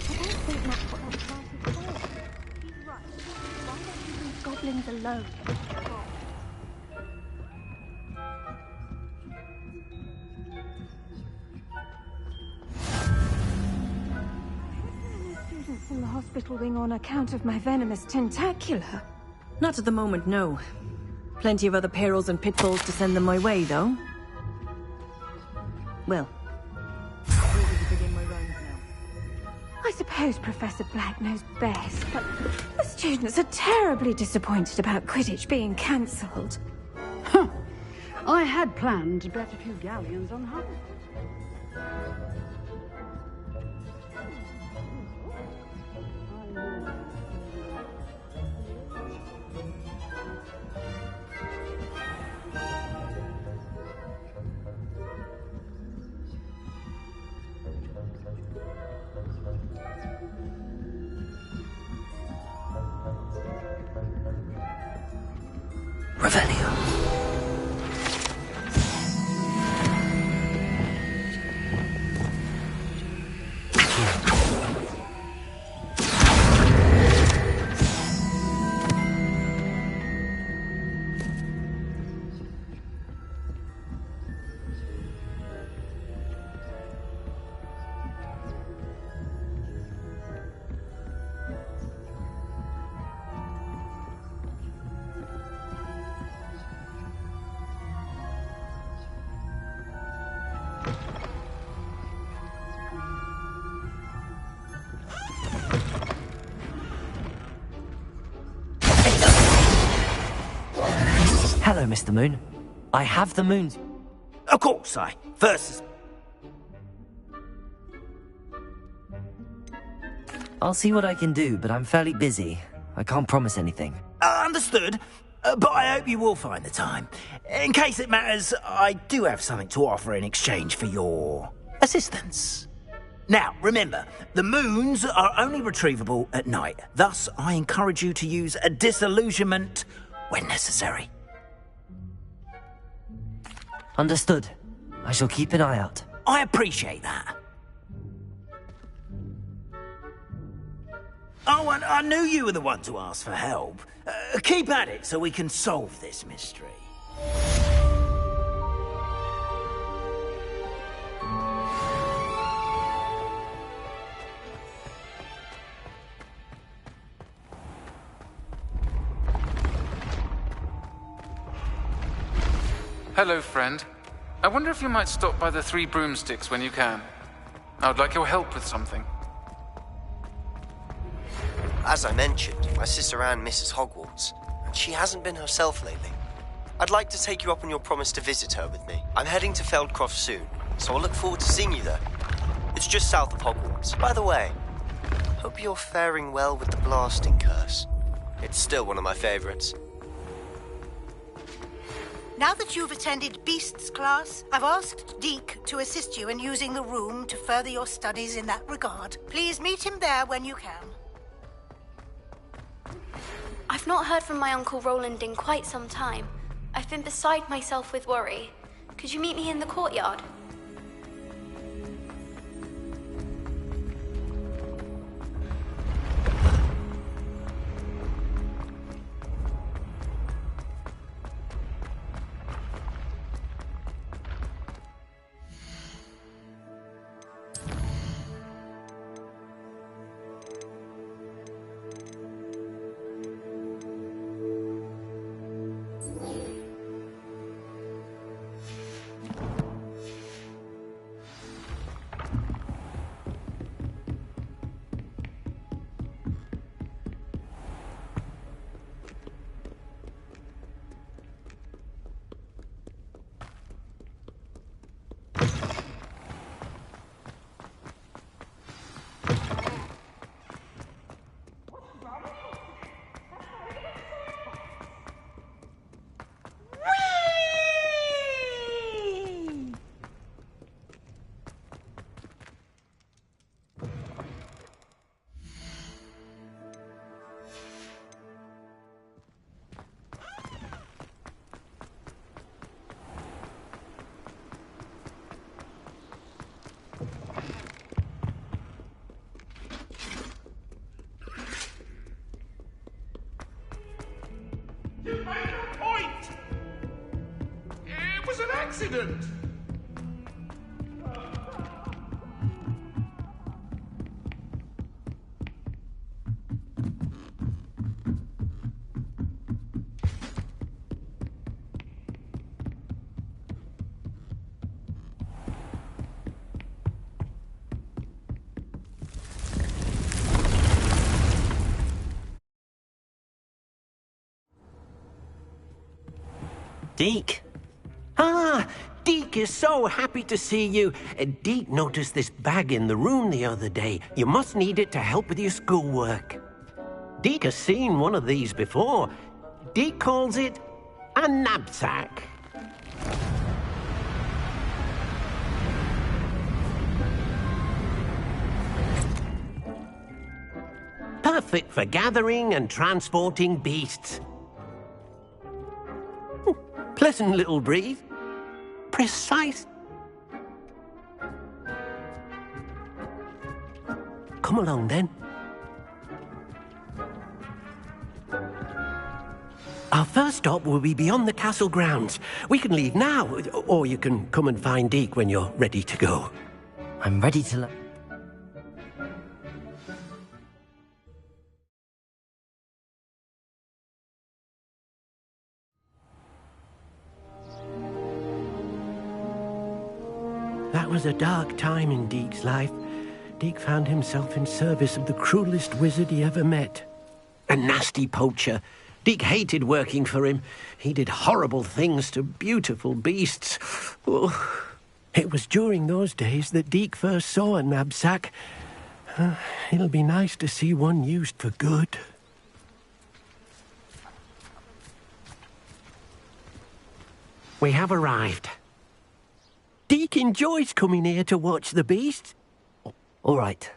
I don't think that's what that class is for. He's right. Why don't you leave goblins alone? In the hospital wing on account of my venomous tentacula. Not at the moment, no. Plenty of other perils and pitfalls to send them my way, though. Well, ready to begin my rounds now. I suppose Professor Black knows best, but the students are terribly disappointed about Quidditch being cancelled. Huh. I had planned to bet a few galleons on Hogwarts. Revelio. Hello, Mr. Moon. I have the moons. Of course, first. I'll see what I can do, but I'm fairly busy. I can't promise anything. Understood. But I hope you will find the time. In case it matters, I do have something to offer in exchange for your assistance. Now, remember, the moons are only retrievable at night. Thus, I encourage you to use a disillusionment when necessary. Understood. I shall keep an eye out. I appreciate that. Oh, and I knew you were the one to ask for help. Keep at it so we can solve this mystery. Hello, friend. I wonder if you might stop by the Three Broomsticks when you can. I would like your help with something. As I mentioned, my sister Anne misses Hogwarts, and she hasn't been herself lately. I'd like to take you up on your promise to visit her with me. I'm heading to Feldcroft soon, so I'll look forward to seeing you there. It's just south of Hogwarts. By the way, hope you're faring well with the blasting curse. It's still one of my favorites. Now that you've attended Beasts class, I've asked Deke to assist you in using the room to further your studies in that regard. Please meet him there when you can. I've not heard from my Uncle Roland in quite some time. I've been beside myself with worry. Could you meet me in the courtyard? It was an accident! Deke? Ah, Deke is so happy to see you. Deke noticed this bag in the room the other day. You must need it to help with your schoolwork. Deke has seen one of these before. Deke calls it a knapsack. Perfect for gathering and transporting beasts. Pleasant little breeze. Precise. Come along, then. Our first stop will be beyond the castle grounds. We can leave now, or you can come and find Deke when you're ready to go. I'm ready to That was a dark time in Deke's life. Deke found himself in service of the cruelest wizard he ever met. A nasty poacher. Deke hated working for him. He did horrible things to beautiful beasts. Oh, it was during those days that Deke first saw a knapsack. It'll be nice to see one used for good. We have arrived. Deke enjoys coming here to watch the beasts. All right.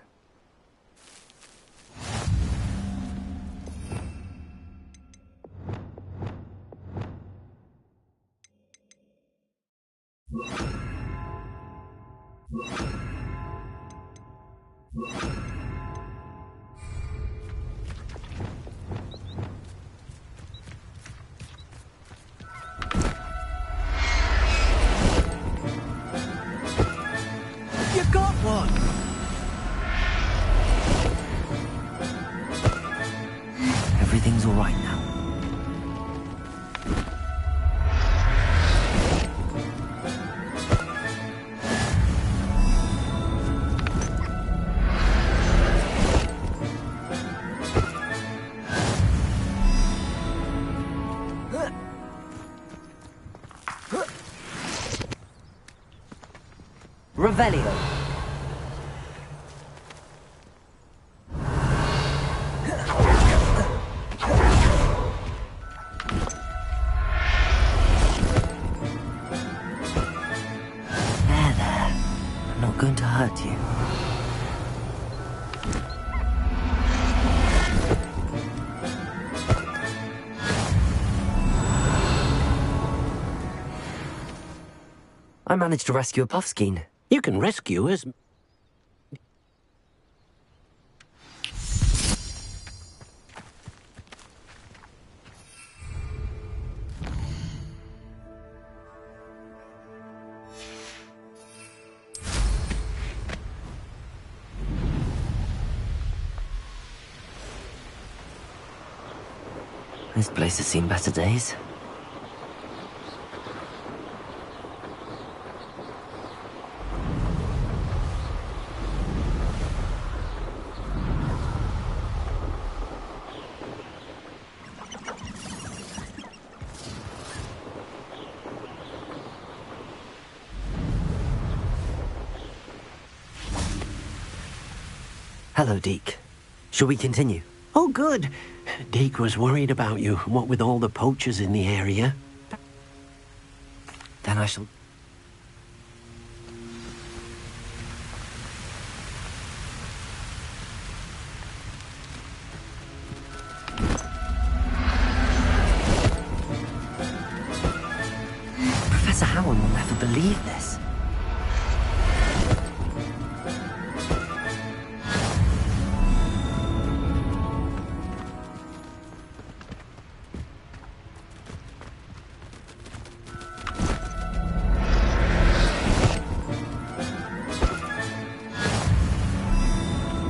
You got one! Everything's all right now. Revelio. There. I'm not going to hurt you. I managed to rescue a puffskein. You can rescue as... This place has seen better days. Hello, Deke. Shall we continue? Oh, good. Deke was worried about you, what with all the poachers in the area. Then I shall... Professor Howard will never believe this.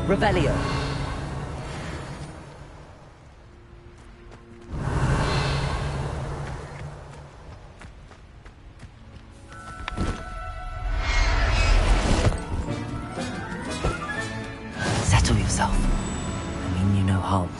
Revelio. Settle yourself. I mean you no harm.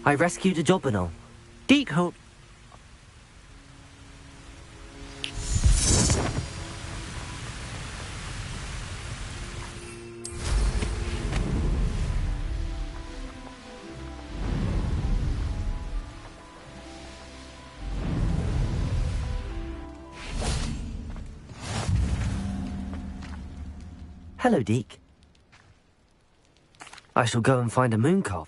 I rescued a Jobberknoll. Deke hoped... Hello, Deke. I shall go and find a mooncalf.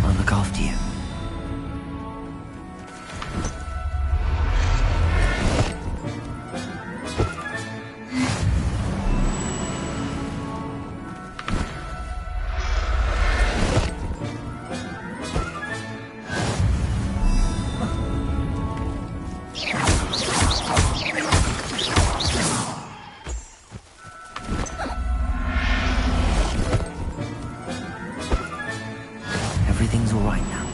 I'll look after you. Everything's all right now.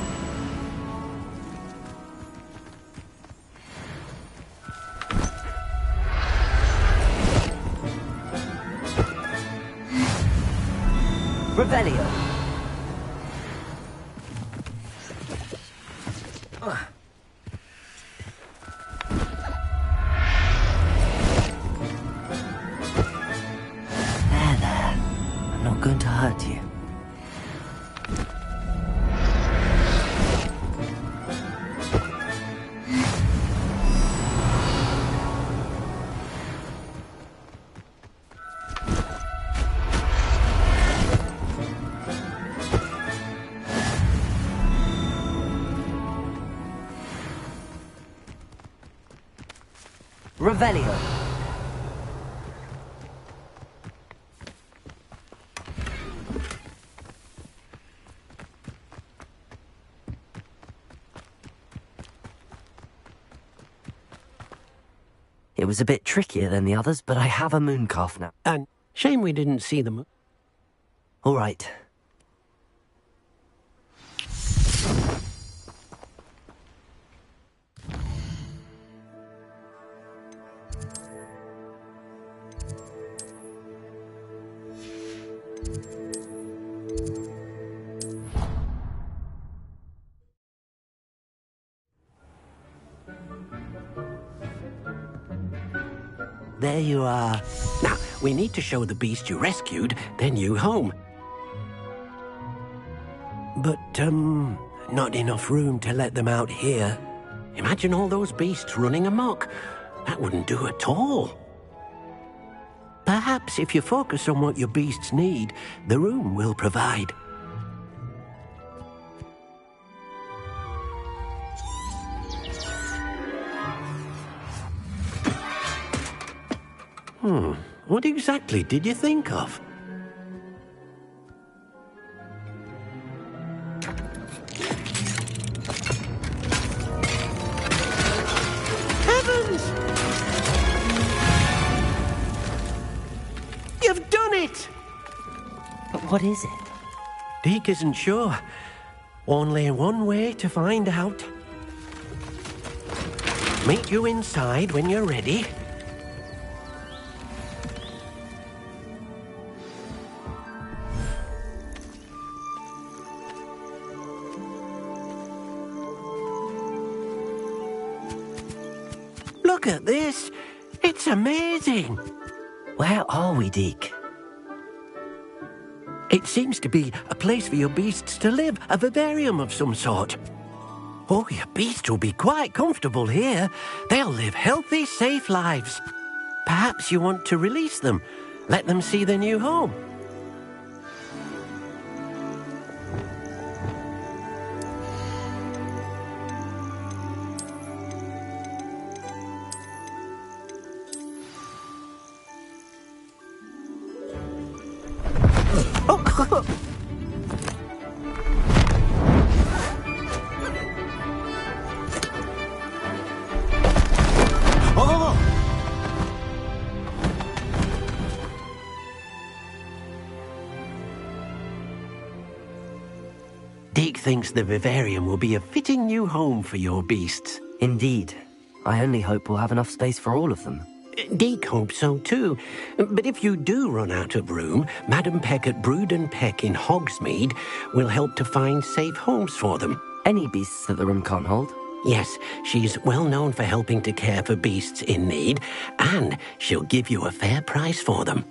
Revelio. There. I'm not going to hurt you. Revelio. It was a bit trickier than the others, but I have a moon calf now. And shame we didn't see them. All right. There you are. Now, we need to show the beast you rescued their new home. But, not enough room to let them out here. Imagine all those beasts running amok. That wouldn't do at all. Perhaps if you focus on what your beasts need, the room will provide. What exactly did you think of? Heavens! You've done it! But what is it? Deke isn't sure. Only one way to find out. Meet you inside when you're ready. Look at this. It's amazing. Where are we, Deke? It seems to be a place for your beasts to live, a vivarium of some sort. Oh, your beasts will be quite comfortable here. They'll live healthy, safe lives. Perhaps you want to release them, let them see their new home. Deke thinks the vivarium will be a fitting new home for your beasts. Indeed. I only hope we'll have enough space for all of them. Deke hopes so too. But if you do run out of room, Madam Peck at Brood and Peck in Hogsmeade will help to find safe homes for them. Any beasts that the room can't hold? Yes, she's well known for helping to care for beasts in need, and she'll give you a fair price for them.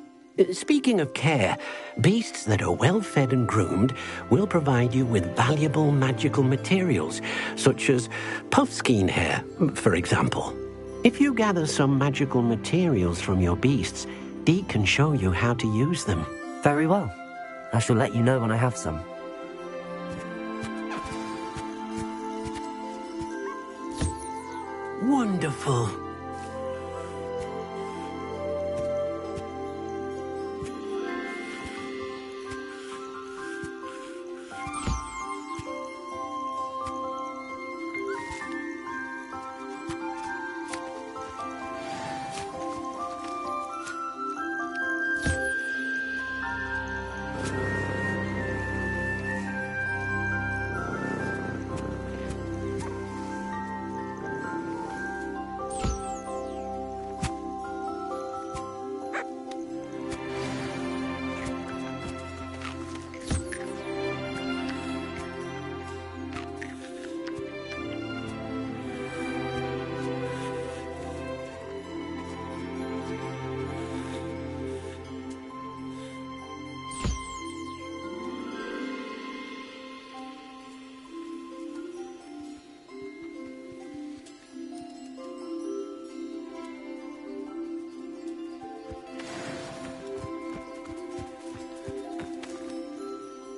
Speaking of care, beasts that are well fed and groomed will provide you with valuable magical materials, such as puffskein hair, for example. If you gather some magical materials from your beasts, Deke can show you how to use them. Very well. I shall let you know when I have some. Wonderful.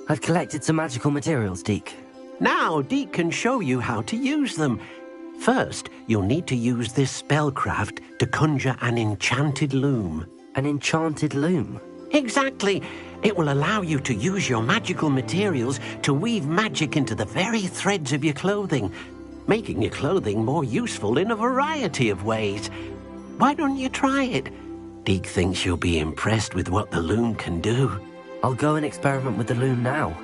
I've collected some magical materials, Deke. Now Deke can show you how to use them. First, you'll need to use this spellcraft to conjure an enchanted loom. An enchanted loom? Exactly. It will allow you to use your magical materials to weave magic into the very threads of your clothing, making your clothing more useful in a variety of ways. Why don't you try it? Deke thinks you'll be impressed with what the loom can do. I'll go and experiment with the loom now.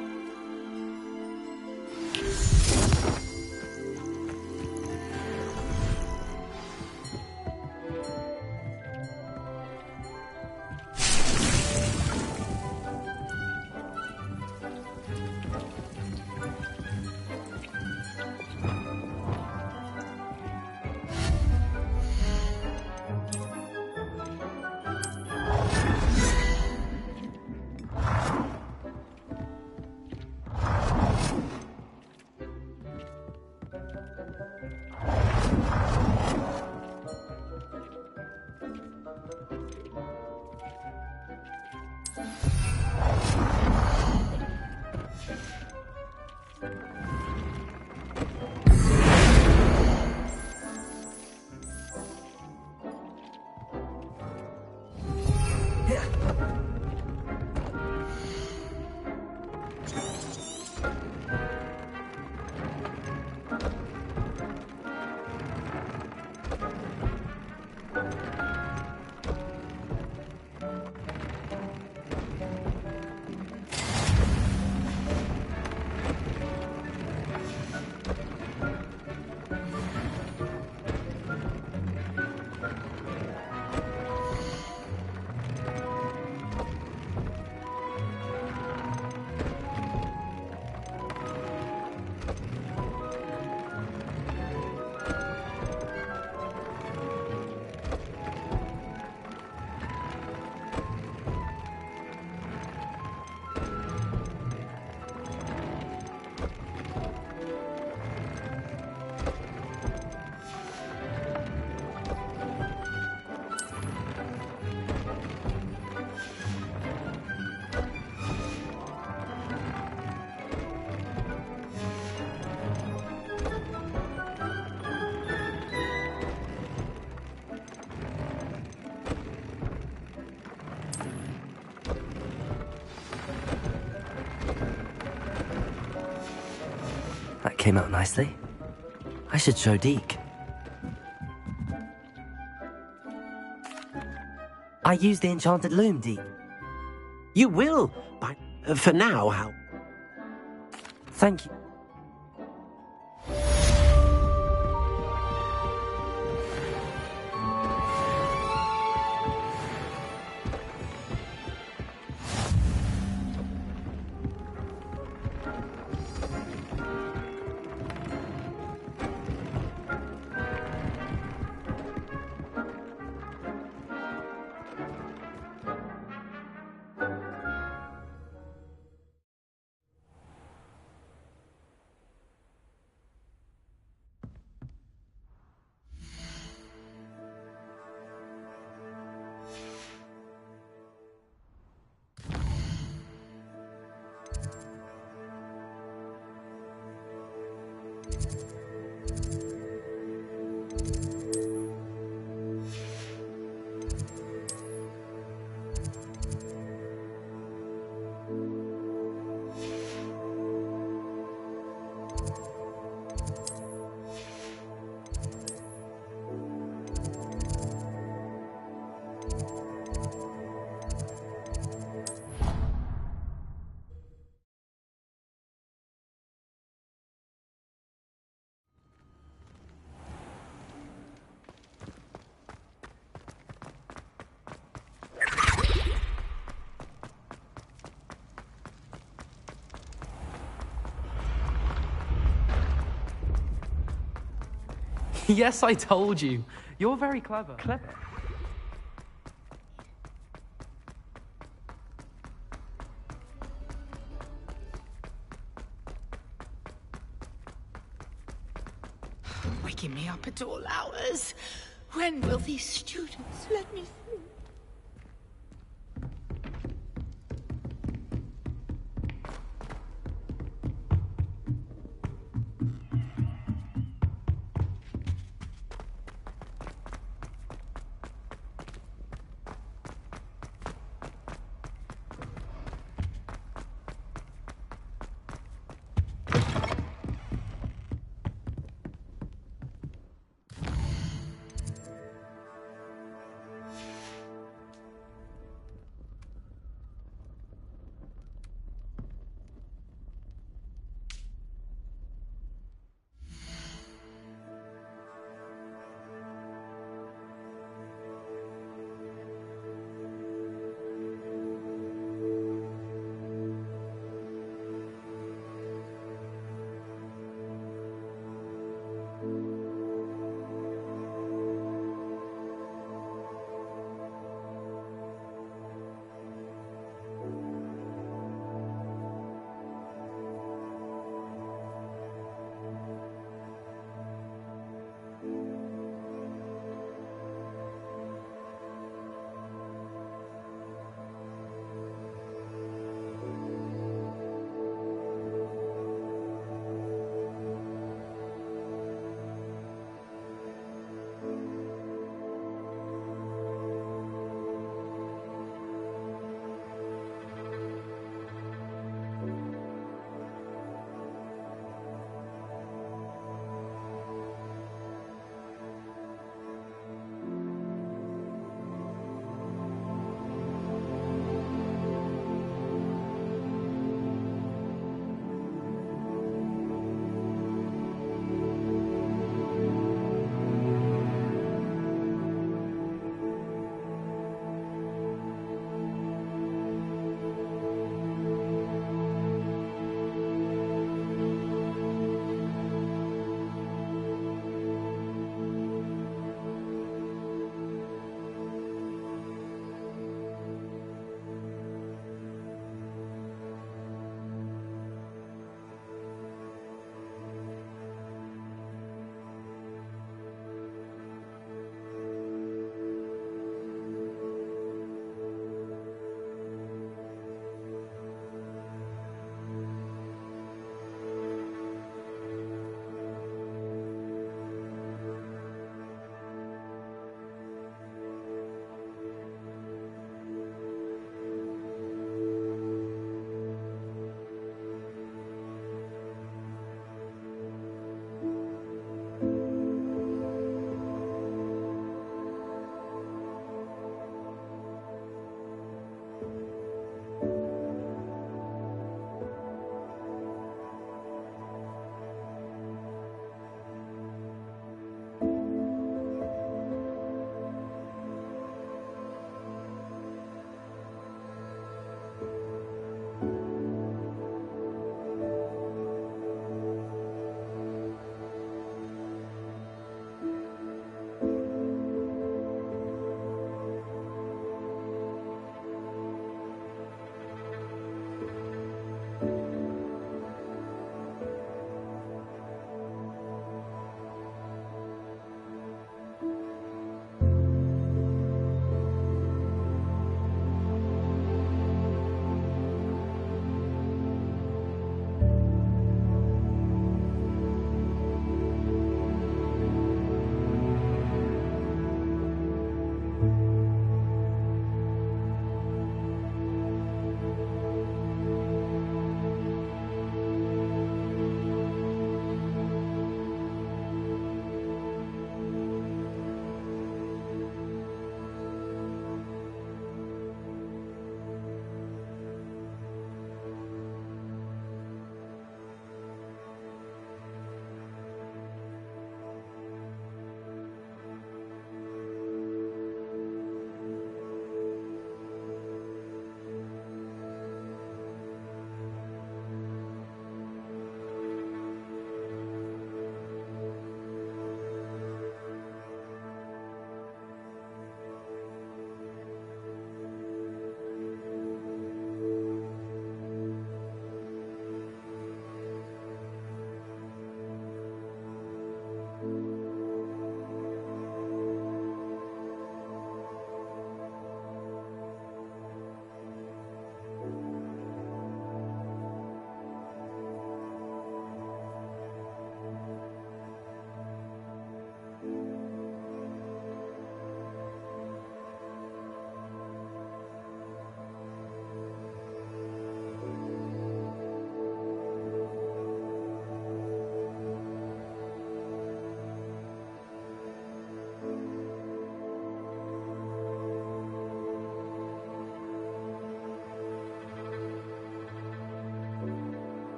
That came out nicely. I should show Deke. I used the enchanted loom, Deke. You will, but for now, Hal. Thank you. Yes, I told you. You're very clever. Clever? Waking me up at all hours. When will these students let me sleep?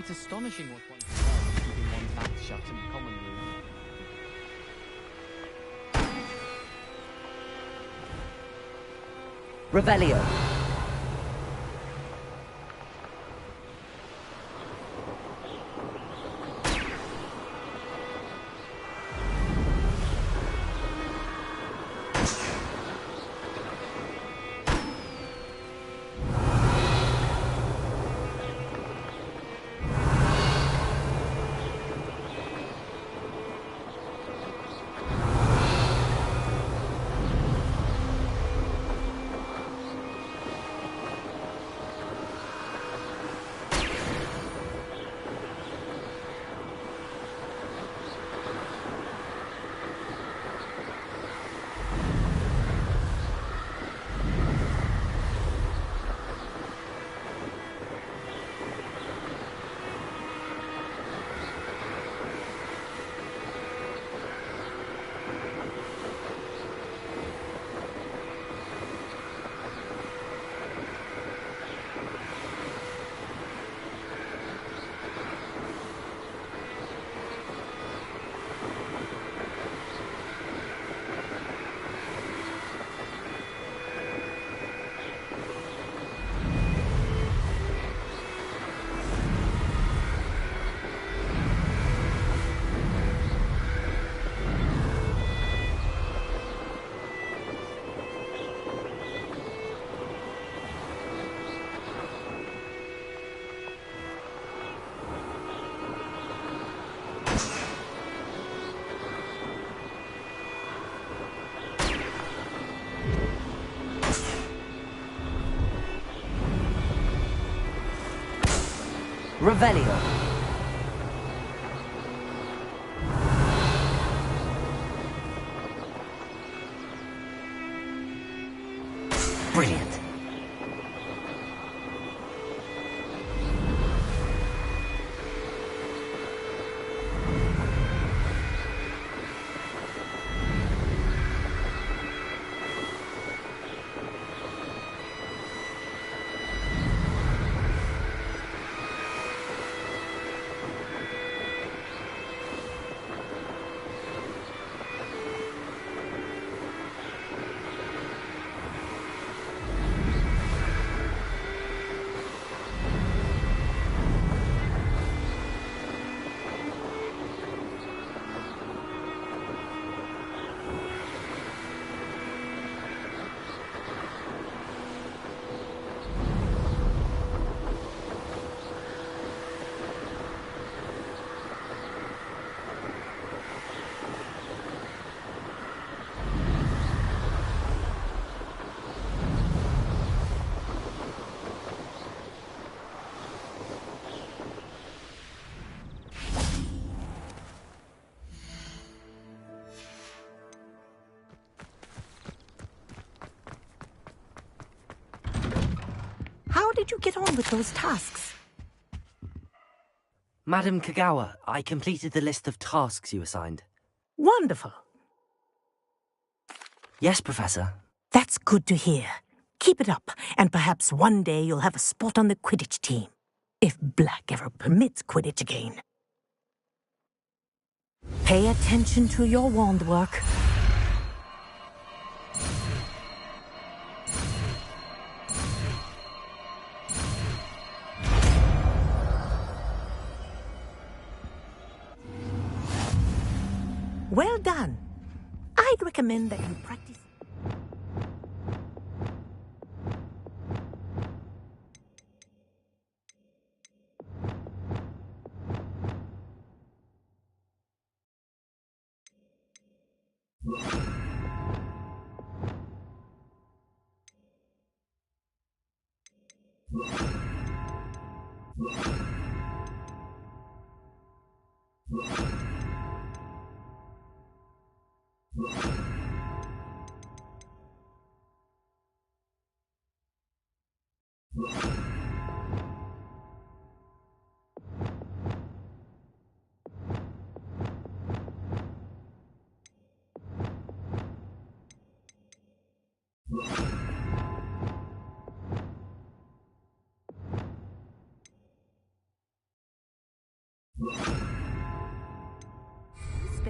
It's astonishing what one can learn keeping one's mouth shut in the common room. Revelio. Revelio. Brilliant. How did you get on with those tasks? Madam Kagawa, I completed the list of tasks you assigned. Wonderful. Yes, Professor. That's good to hear. Keep it up, and perhaps one day you'll have a spot on the Quidditch team. If Black ever permits Quidditch again. Pay attention to your wand work. Well done. I'd recommend that you practice.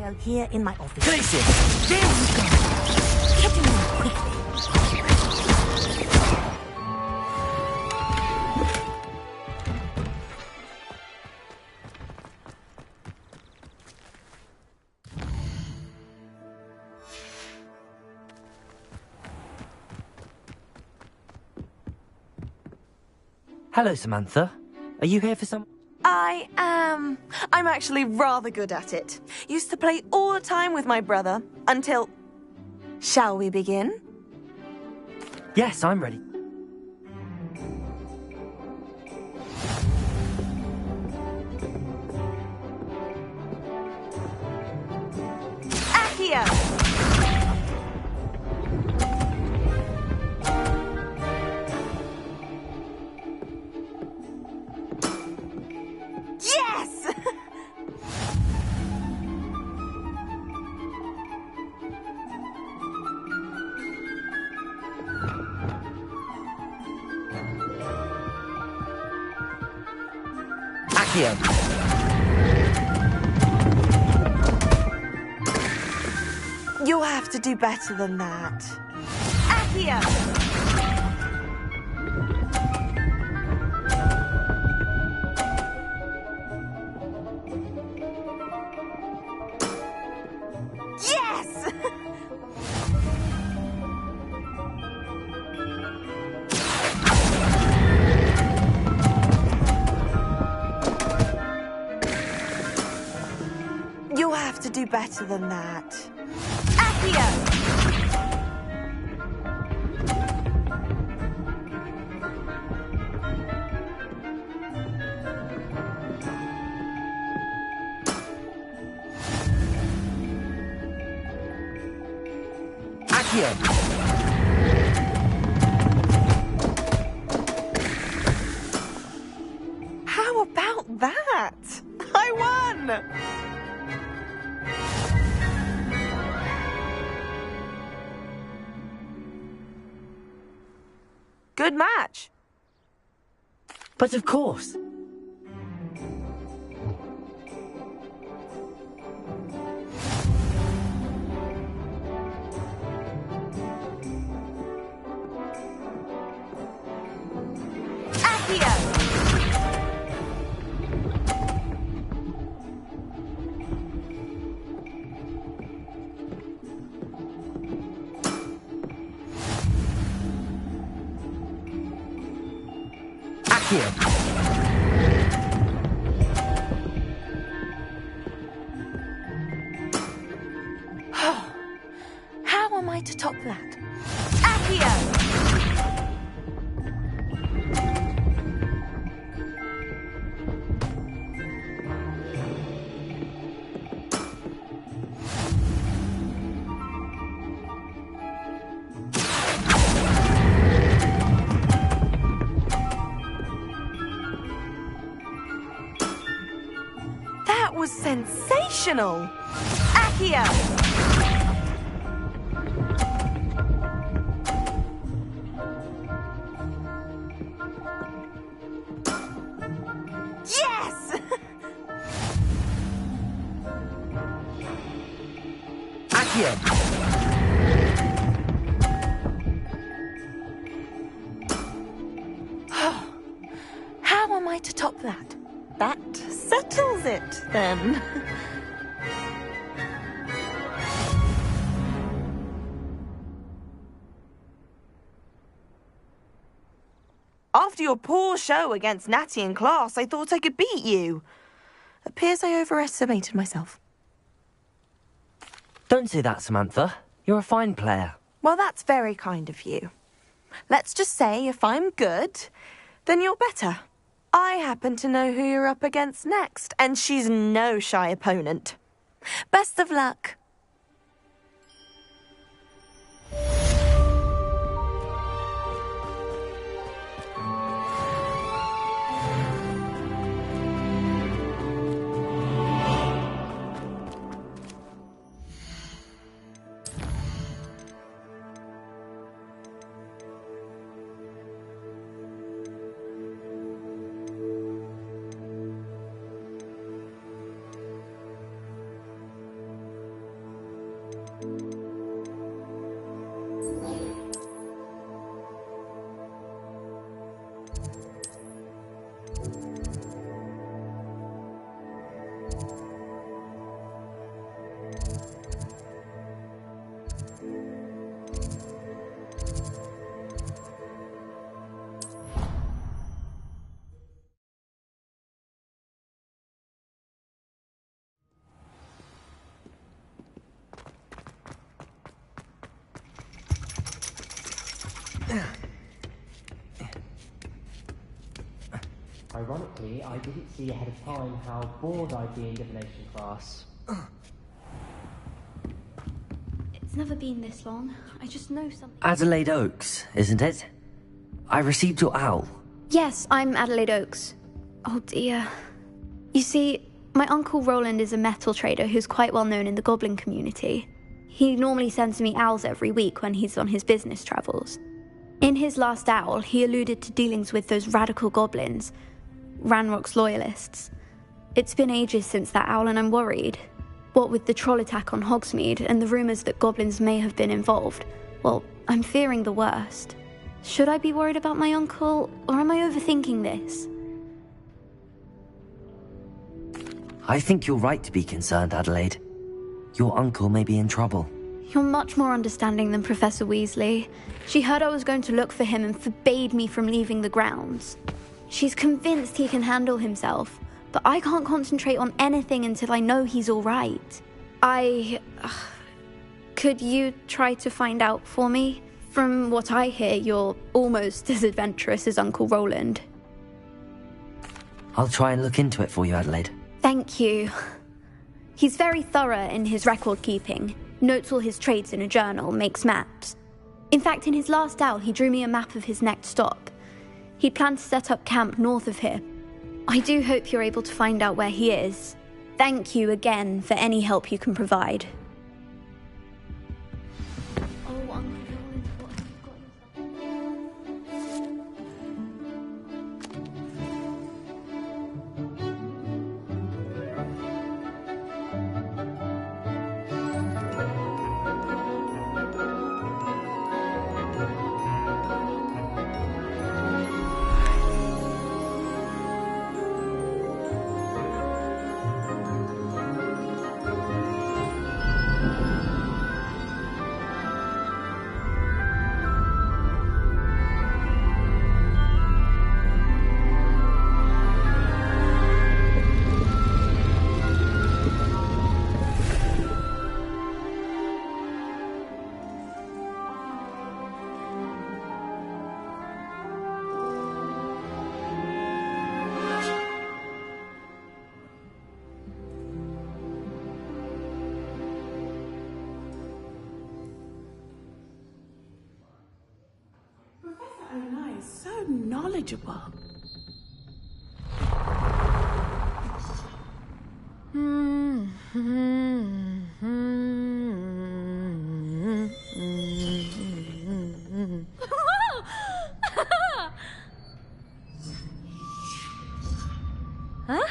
Well, here in my office. Glacier! There you go. Getting on quickly. Hello, Samantha. Are you here for some... I am. I'm actually rather good at it. Used to play all the time with my brother, until... Shall we begin? Yes, I'm ready. Accio! Yes! Accio! You'll have to do better than that. Accio! Yes! You'll have to do better than that. Accio! Accio! How about that? I won! Good match. But of course. Accio! Accio! How am I to top that? Accio! That was sensational! Accio! Yes! Accio! How am I to top that? That settles it, then. After your poor show against Natty in class, I thought I could beat you. Appears I overestimated myself. Don't say that, Samantha. You're a fine player. Well, that's very kind of you. Let's just say if I'm good, then you're better. I happen to know who you're up against next, and she's no shy opponent. Best of luck. Ironically, I didn't see ahead of time how bored I'd be in divination class. It's never been this long. I just know something. Adelaide Oaks, isn't it? I received your owl. Yes, I'm Adelaide Oaks. Oh dear. You see, my uncle Roland is a metal trader who's quite well known in the goblin community. He normally sends me owls every week when he's on his business travels. In his last owl, he alluded to dealings with those radical goblins, Ranrock's loyalists. It's been ages since that owl and I'm worried. What with the troll attack on Hogsmeade and the rumours that goblins may have been involved, well, I'm fearing the worst. Should I be worried about my uncle, or am I overthinking this? I think you're right to be concerned, Adelaide. Your uncle may be in trouble. You're much more understanding than Professor Weasley. She heard I was going to look for him and forbade me from leaving the grounds. She's convinced he can handle himself, but I can't concentrate on anything until I know he's all right. Could you try to find out for me? From what I hear, you're almost as adventurous as Uncle Roland. I'll try and look into it for you, Adelaide. Thank you. He's very thorough in his record keeping, notes all his trades in a journal, makes maps. In fact, in his last owl, he drew me a map of his next stop. He'd planned to set up camp north of here. I do hope you're able to find out where he is. Thank you again for any help you can provide. So knowledgeable. Huh?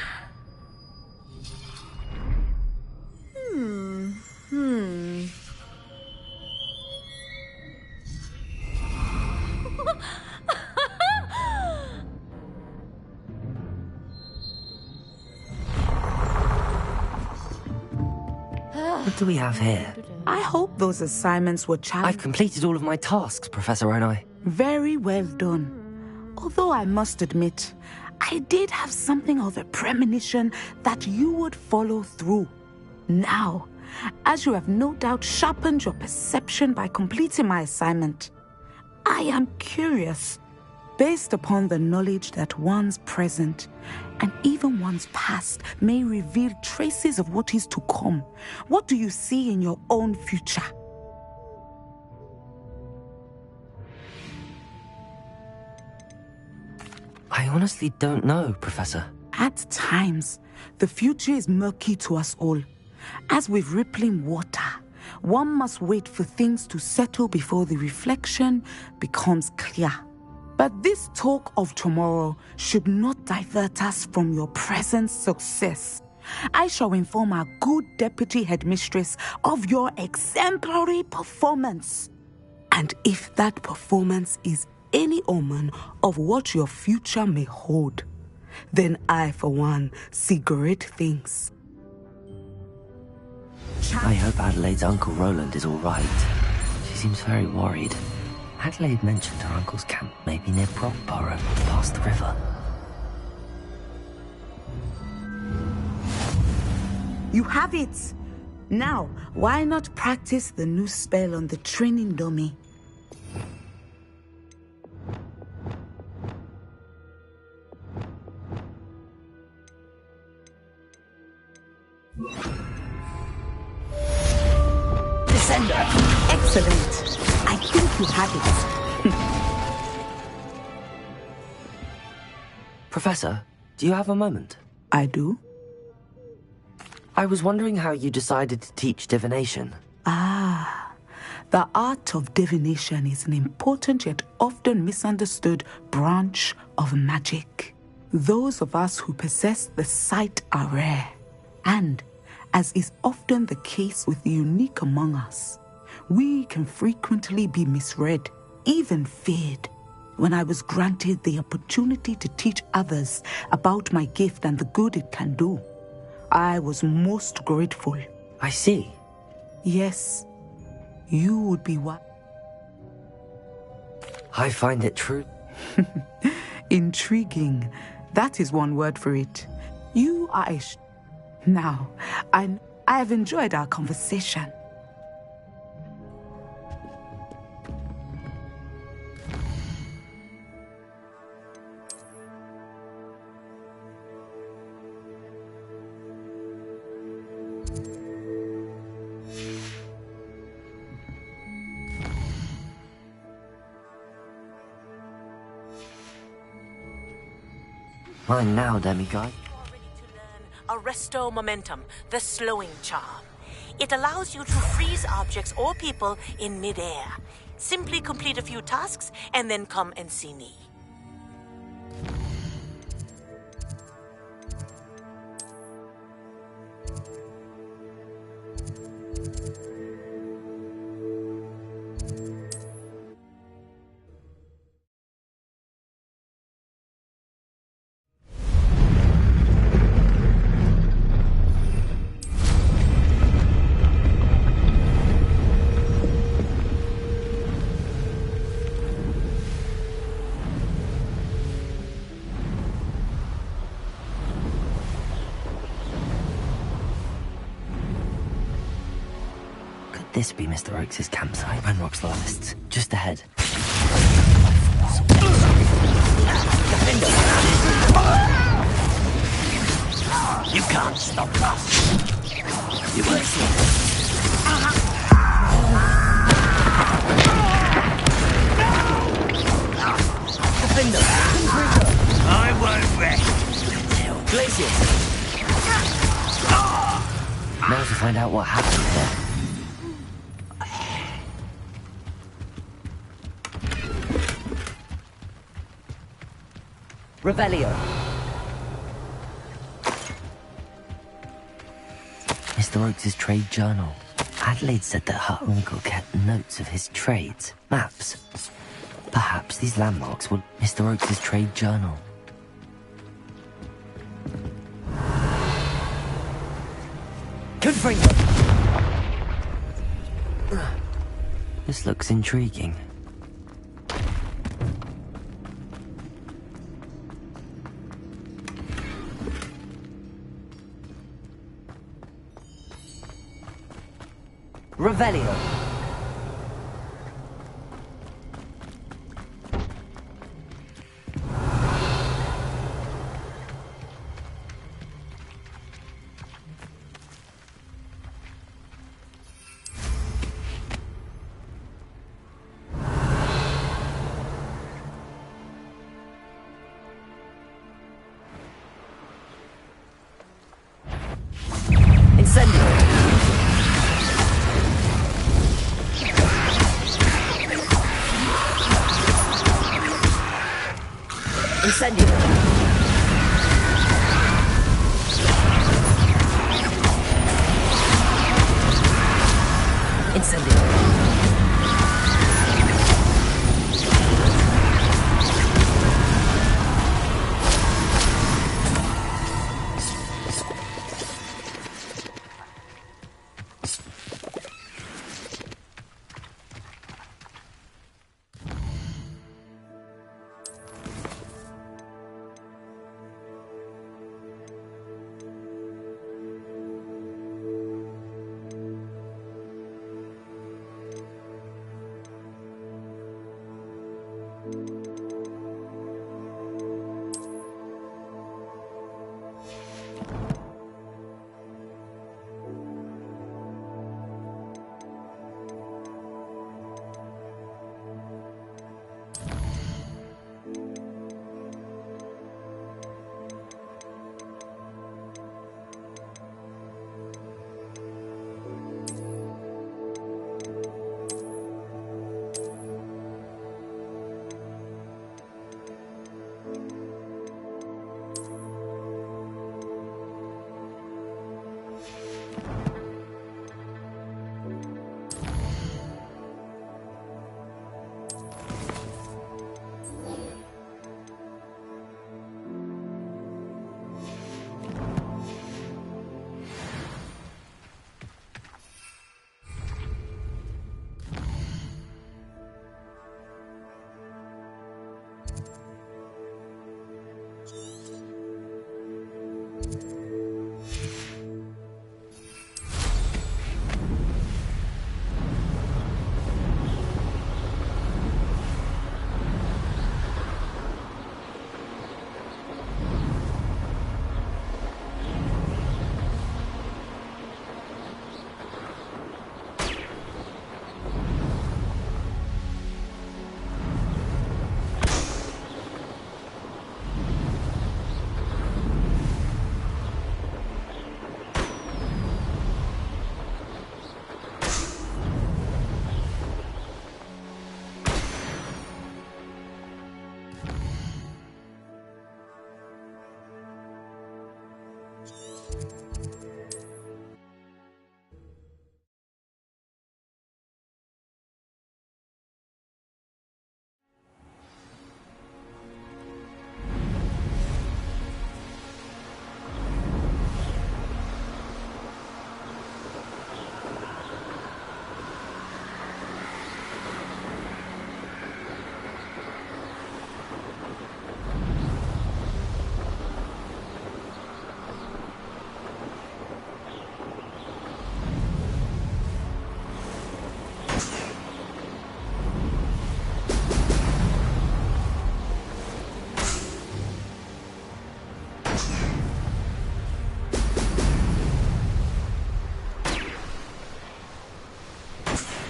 What do we have here? I hope those assignments were challenging. I've completed all of my tasks, Professor Onai. Very well done. Although I must admit, I did have something of a premonition that you would follow through. Now, as you have no doubt sharpened your perception by completing my assignment, I am curious, based upon the knowledge that one's present and even one's past may reveal traces of what is to come. What do you see in your own future? I honestly don't know, Professor. At times, the future is murky to us all. As with rippling water, one must wait for things to settle before the reflection becomes clear. But this talk of tomorrow should not divert us from your present success. I shall inform our good deputy headmistress of your exemplary performance. And if that performance is any omen of what your future may hold, then I, for one, see great things. I hope Adelaide's Uncle Roland is all right. She seems very worried. Adelaide mentioned her uncle's camp may be near Brockborough, past the river. You have it! Now, why not practice the new spell on the training dummy? Descender! Excellent! I think you have it. Professor, do you have a moment? I do. I was wondering how you decided to teach divination. Ah, the art of divination is an important yet often misunderstood branch of magic. Those of us who possess the sight are rare, and, as is often the case with the unique among us, we can frequently be misread, even feared. When I was granted the opportunity to teach others about my gift and the good it can do, I was most grateful. I see. Yes, you would be one. I find it true. Intriguing. That is one word for it. You are a Now, I have enjoyed our conversation. Mine now, demigod. Arresto Momentum, the slowing charm. It allows you to freeze objects or people in midair. Simply complete a few tasks and then come and see me. This be Mr. Oakes' campsite. Ranrock's Loyalists. Just ahead. You can't stop us. You will see. I won't rest. Glaciers. Now to find out what happened here. Revelio. Mr. Oakes' trade journal. Adelaide said that her uncle kept notes of his trades, maps. Perhaps these landmarks were Mr. Oakes' trade journal. Confringo. This looks intriguing. Revelio. Incendio. Incendio.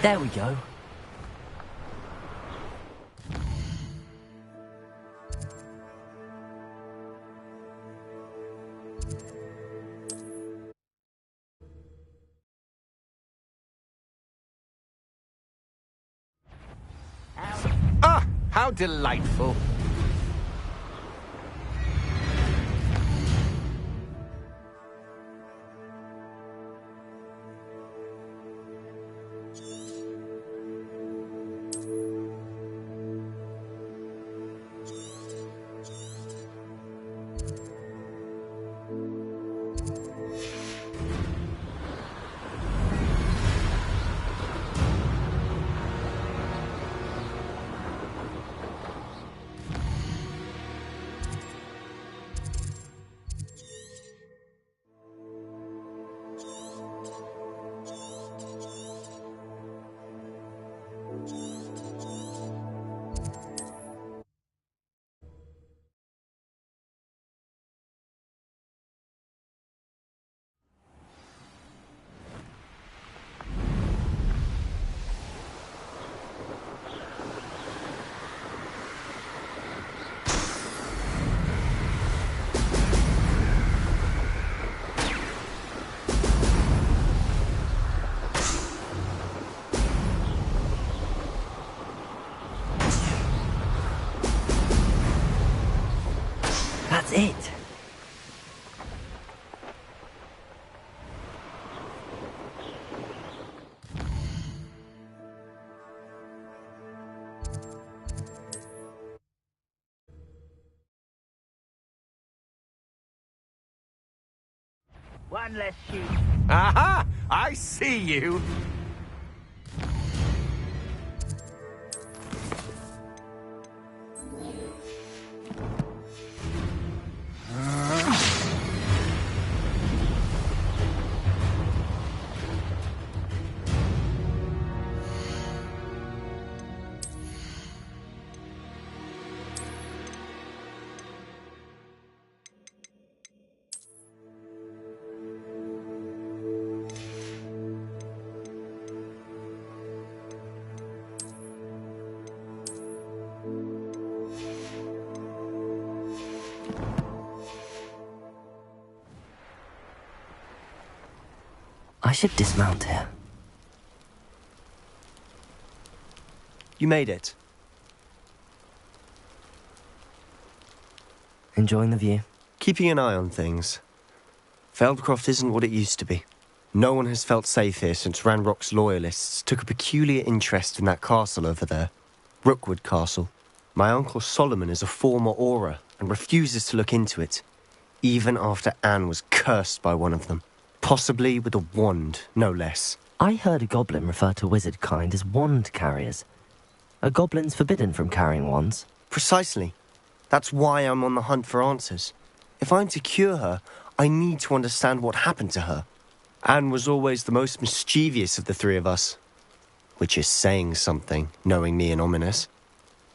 There we go. Ah, how delightful. That's it. One less shoot. Aha! I see you. I should dismount here. You made it. Enjoying the view? Keeping an eye on things. Feldcroft isn't what it used to be. No one has felt safe here since Ranrock's loyalists took a peculiar interest in that castle over there. Rookwood Castle. My uncle Solomon is a former Auror and refuses to look into it, even after Anne was cursed by one of them. Possibly with a wand, no less. I heard a goblin refer to wizard kind as wand carriers. Are goblins forbidden from carrying wands? Precisely. That's why I'm on the hunt for answers. If I'm to cure her, I need to understand what happened to her. Anne was always the most mischievous of the three of us. Which is saying something, knowing me and Ominous.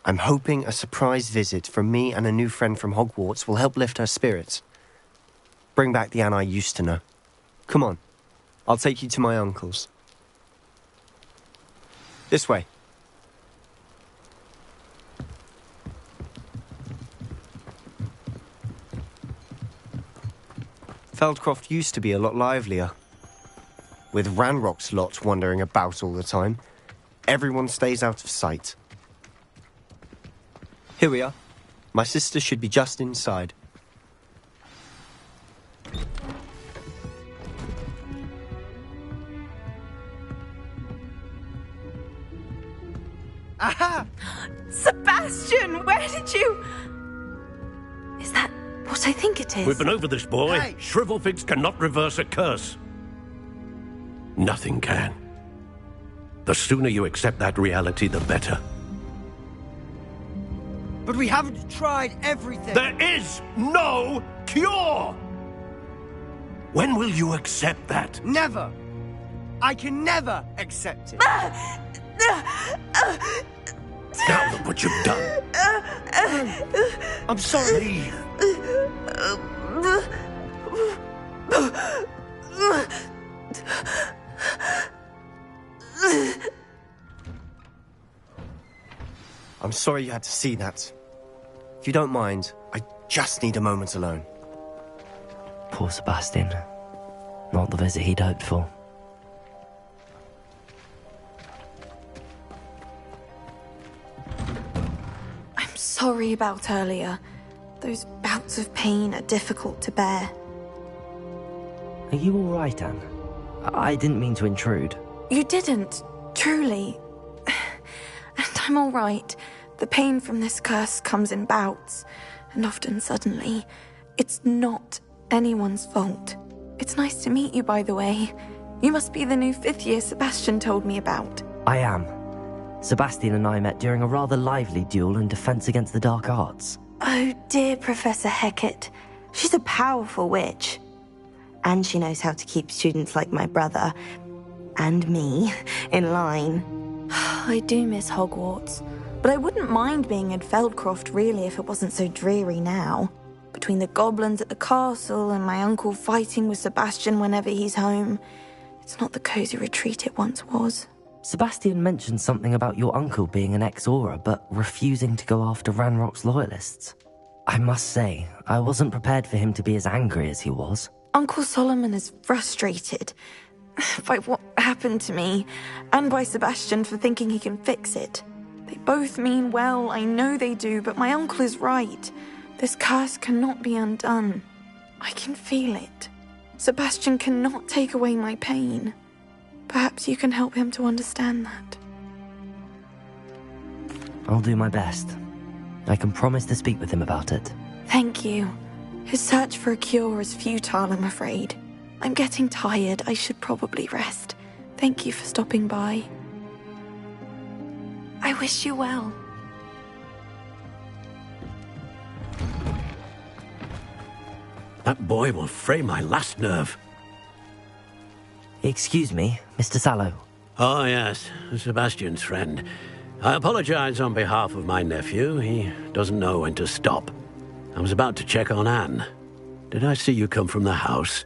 I'm hoping a surprise visit from me and a new friend from Hogwarts will help lift her spirits. Bring back the Anne I used to know. Come on, I'll take you to my uncle's. This way. Feldcroft used to be a lot livelier. With Ranrock's lot wandering about all the time, everyone stays out of sight. Here we are. My sister should be just inside. Sebastian, where did you... Is that what I think it is? We've been over this, boy. Hey. Shrivelfigs cannot reverse a curse. Nothing can. The sooner you accept that reality, the better. But we haven't tried everything. There is no cure! When will you accept that? Never. I can never accept it. Now look what you've done. I'm sorry. I'm sorry you had to see that. If you don't mind, I just need a moment alone. Poor Sebastian. Not the visit he'd hoped for. I'm sorry about earlier. Those bouts of pain are difficult to bear. Are you all right, Anne? I didn't mean to intrude. You didn't, truly. And I'm all right. The pain from this curse comes in bouts, and often suddenly. It's not anyone's fault. It's nice to meet you, by the way. You must be the new 5th year Sebastian told me about. I am. Sebastian and I met during a rather lively duel in Defense Against the Dark Arts. Oh, dear Professor Hecat. She's a powerful witch. And she knows how to keep students like my brother, and me, in line. I do miss Hogwarts, but I wouldn't mind being in Feldcroft, really, if it wasn't so dreary now. Between the goblins at the castle and my uncle fighting with Sebastian whenever he's home, it's not the cozy retreat it once was. Sebastian mentioned something about your uncle being an ex-Auror, but refusing to go after Ranrock's loyalists. I must say, I wasn't prepared for him to be as angry as he was. Uncle Solomon is frustrated by what happened to me, and by Sebastian for thinking he can fix it. They both mean well, I know they do, but my uncle is right. This curse cannot be undone. I can feel it. Sebastian cannot take away my pain. Perhaps you can help him to understand that. I'll do my best. I can promise to speak with him about it. Thank you. His search for a cure is futile, I'm afraid. I'm getting tired. I should probably rest. Thank you for stopping by. I wish you well. That boy will fray my last nerve. Excuse me, Mr. Sallow. Oh, yes, Sebastian's friend. I apologize on behalf of my nephew. He doesn't know when to stop. I was about to check on Anne. Did I see you come from the house?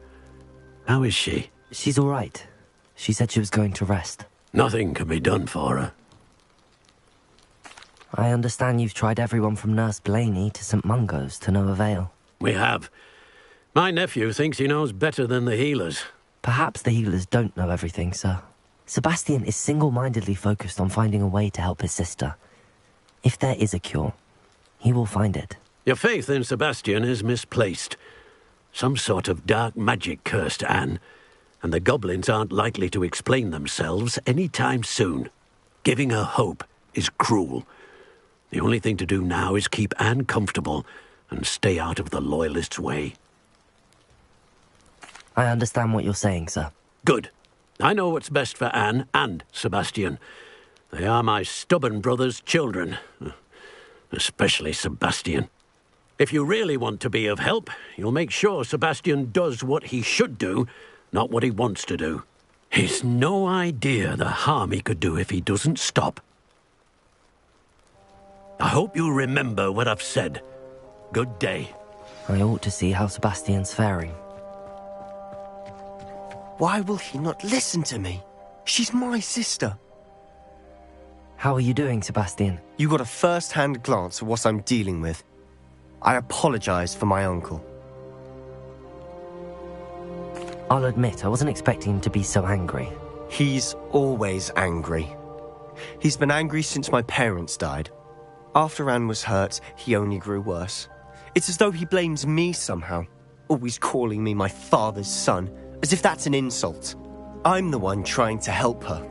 How is she? She's all right. She said she was going to rest. Nothing can be done for her. I understand you've tried everyone from Nurse Blaney to St. Mungo's to no avail. We have. My nephew thinks he knows better than the healers. Perhaps the healers don't know everything, sir. Sebastian is single-mindedly focused on finding a way to help his sister. If there is a cure, he will find it. Your faith in Sebastian is misplaced. Some sort of dark magic cursed Anne, and the goblins aren't likely to explain themselves any time soon. Giving her hope is cruel. The only thing to do now is keep Anne comfortable and stay out of the Loyalists' way. I understand what you're saying, sir. Good. I know what's best for Anne and Sebastian. They are my stubborn brother's children. Especially Sebastian. If you really want to be of help, you'll make sure Sebastian does what he should do, not what he wants to do. He's no idea the harm he could do if he doesn't stop. I hope you'll remember what I've said. Good day. I ought to see how Sebastian's faring. Why will he not listen to me? She's my sister. How are you doing, Sebastian? You got a first-hand glance at what I'm dealing with. I apologize for my uncle. I'll admit, I wasn't expecting him to be so angry. He's always angry. He's been angry since my parents died. After Anne was hurt, he only grew worse. It's as though he blames me somehow, always calling me my father's son, as if that's an insult. I'm the one trying to help her.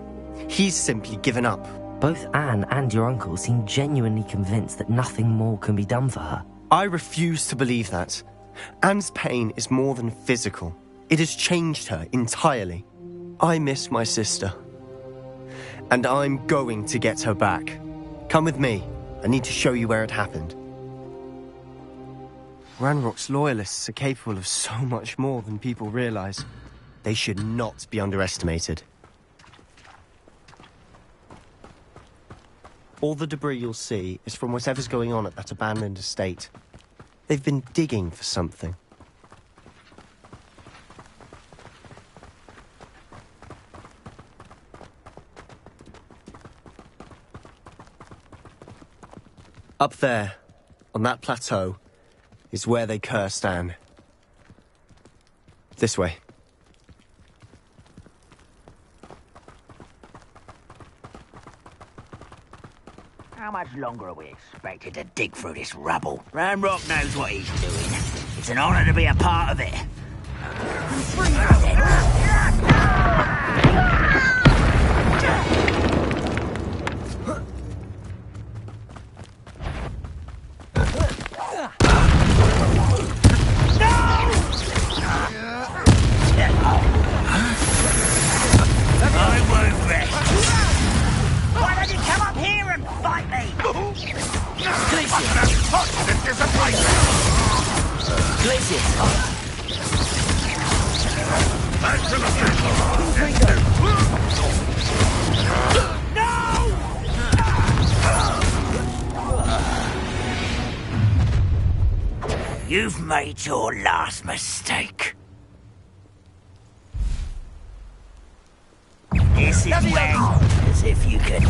He's simply given up. Both Anne and your uncle seem genuinely convinced that nothing more can be done for her. I refuse to believe that. Anne's pain is more than physical. It has changed her entirely. I miss my sister. And I'm going to get her back. Come with me. I need to show you where it happened. Ranrock's loyalists are capable of so much more than people realize. They should not be underestimated. All the debris you'll see is from whatever's going on at that abandoned estate. They've been digging for something. Up there, on that plateau, is where they cursed Anne. This way. How much longer are we expected to dig through this rubble? Ranrock knows what he's doing. It's an honor to be a part of it. You've made your last mistake. This is where, as if you could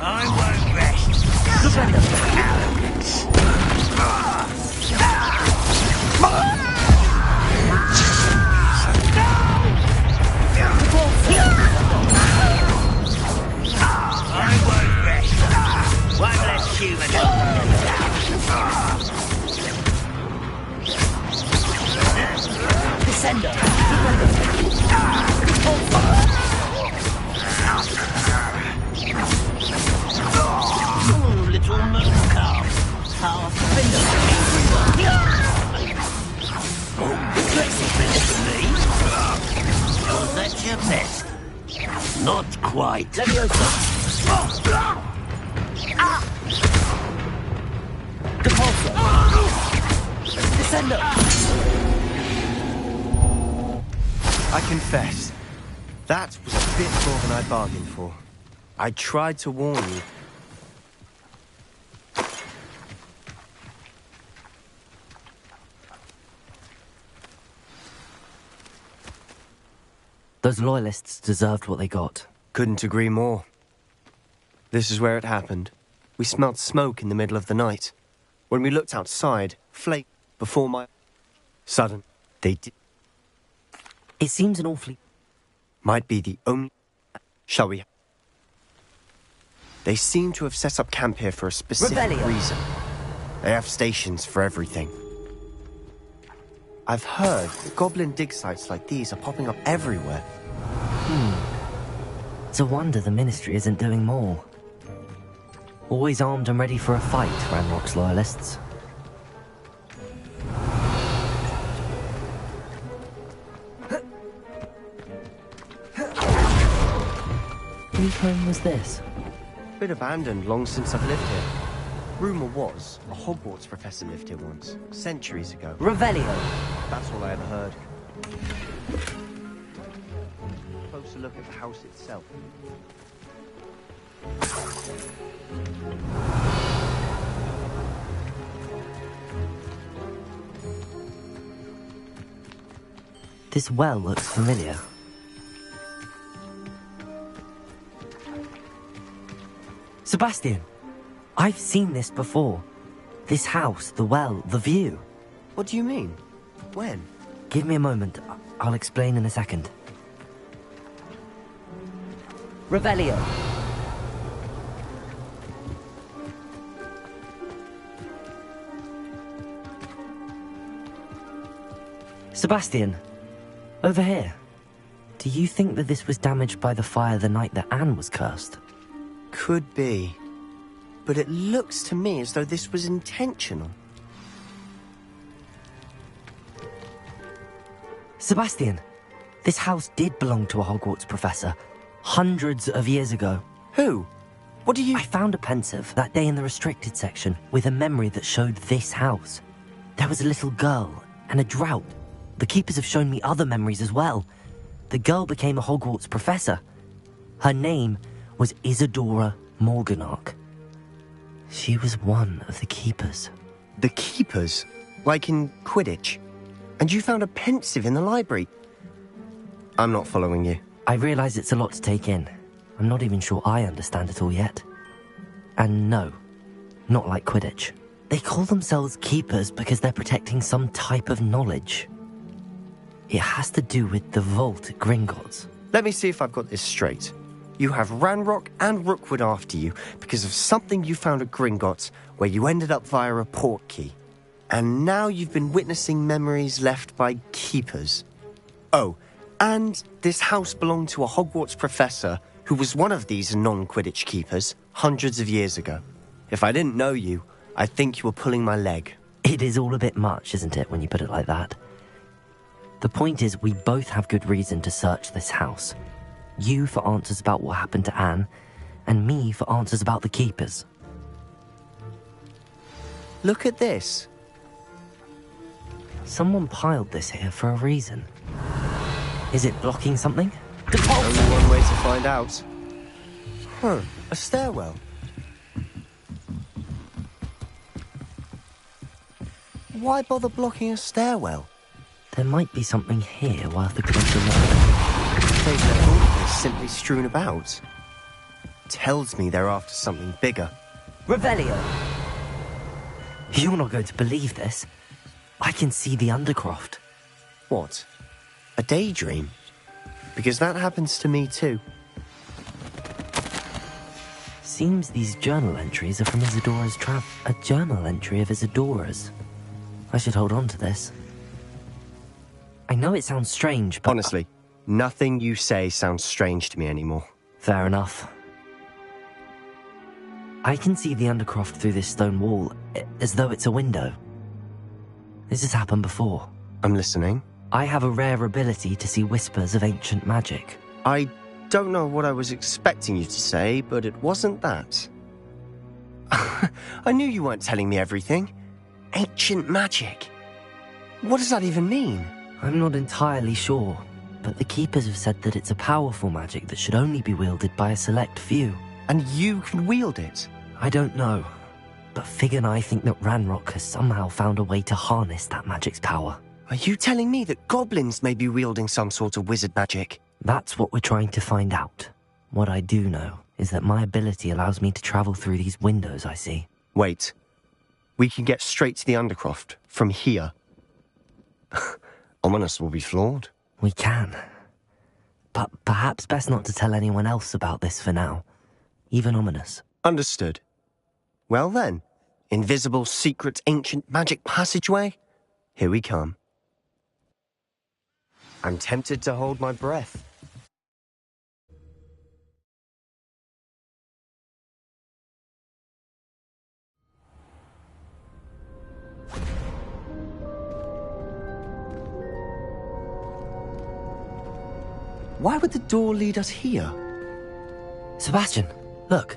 I won't rest. Arrogance. I won't rest. One less human. Descender. Little moon calf. Half finger. Aggressive for me. Was that your best? Not quite. Descender. I confess, that was a bit more than I bargained for. I tried to warn you. Those loyalists deserved what they got. Couldn't agree more. This is where it happened. We smelled smoke in the middle of the night. When we looked outside, flake before my... Sudden, they did... It seems an awfully... Might be the only... Shall we... They seem to have set up camp here for a specific reason. They have stations for everything. I've heard that goblin dig sites like these are popping up everywhere. It's a wonder the Ministry isn't doing more. Always armed and ready for a fight, Ranrock's loyalists. Whose home was this? Been abandoned long since I've lived here. Rumour was, a Hogwarts professor lived here once, centuries ago. Revelio! That's all I ever heard. Closer look at the house itself. This well looks familiar. Sebastian! I've seen this before. This house, the well, the view. What do you mean? When? Give me a moment. I'll explain in a second. Revelio. Sebastian, over here. Do you think that this was damaged by the fire the night that Anne was cursed? Could be. But it looks to me as though this was intentional. Sebastian, this house did belong to a Hogwarts professor, hundreds of years ago. Who? What do you... I found a pensive that day in the restricted section with a memory that showed this house. There was a little girl and a drought. The keepers have shown me other memories as well. The girl became a Hogwarts professor. Her name was Isadora Morganach. She was one of the keepers. The keepers? Like in Quidditch? And you found a pensive in the library? I'm not following you. I realize it's a lot to take in. I'm not even sure I understand it all yet. And no, not like Quidditch. They call themselves keepers because they're protecting some type of knowledge. It has to do with the vault at Gringotts. Let me see if I've got this straight. You have Ranrock and Rookwood after you because of something you found at Gringotts where you ended up via a portkey. And now you've been witnessing memories left by keepers. Oh, and this house belonged to a Hogwarts professor who was one of these non-Quidditch keepers hundreds of years ago. If I didn't know you, I think you were pulling my leg. It is all a bit much, isn't it, when you put it like that? The point is, we both have good reason to search this house. You for answers about what happened to Anne, and me for answers about the keepers. Look at this. Someone piled this here for a reason. Is it blocking something? Only one way to find out. A stairwell. Why bother blocking a stairwell? There might be something here worth a closer look. They're simply strewn about. Tells me they're after something bigger. Revelio! You're not going to believe this. I can see the Undercroft. What? A daydream? Because that happens to me too. Seems these journal entries are from Isadora's A journal entry of Isadora's. I should hold on to this. I know it sounds strange, but... Honestly, nothing you say sounds strange to me anymore. Fair enough. I can see the Undercroft through this stone wall, as though it's a window. This has happened before. I'm listening. I have a rare ability to see whispers of ancient magic. I don't know what I was expecting you to say, but it wasn't that. I knew you weren't telling me everything. Ancient magic. What does that even mean? I'm not entirely sure, but the Keepers have said that it's a powerful magic that should only be wielded by a select few. And you can wield it? I don't know, but Fig and I think that Ranrock has somehow found a way to harness that magic's power. Are you telling me that goblins may be wielding some sort of wizard magic? That's what we're trying to find out. What I do know is that my ability allows me to travel through these windows I see. Wait. We can get straight to the Undercroft from here. Ominous will be floored. We can. But perhaps best not to tell anyone else about this for now. Even Ominous. Understood. Well then, invisible, secret, ancient magic passageway? Here we come. I'm tempted to hold my breath. Why would the door lead us here? Sebastian, look.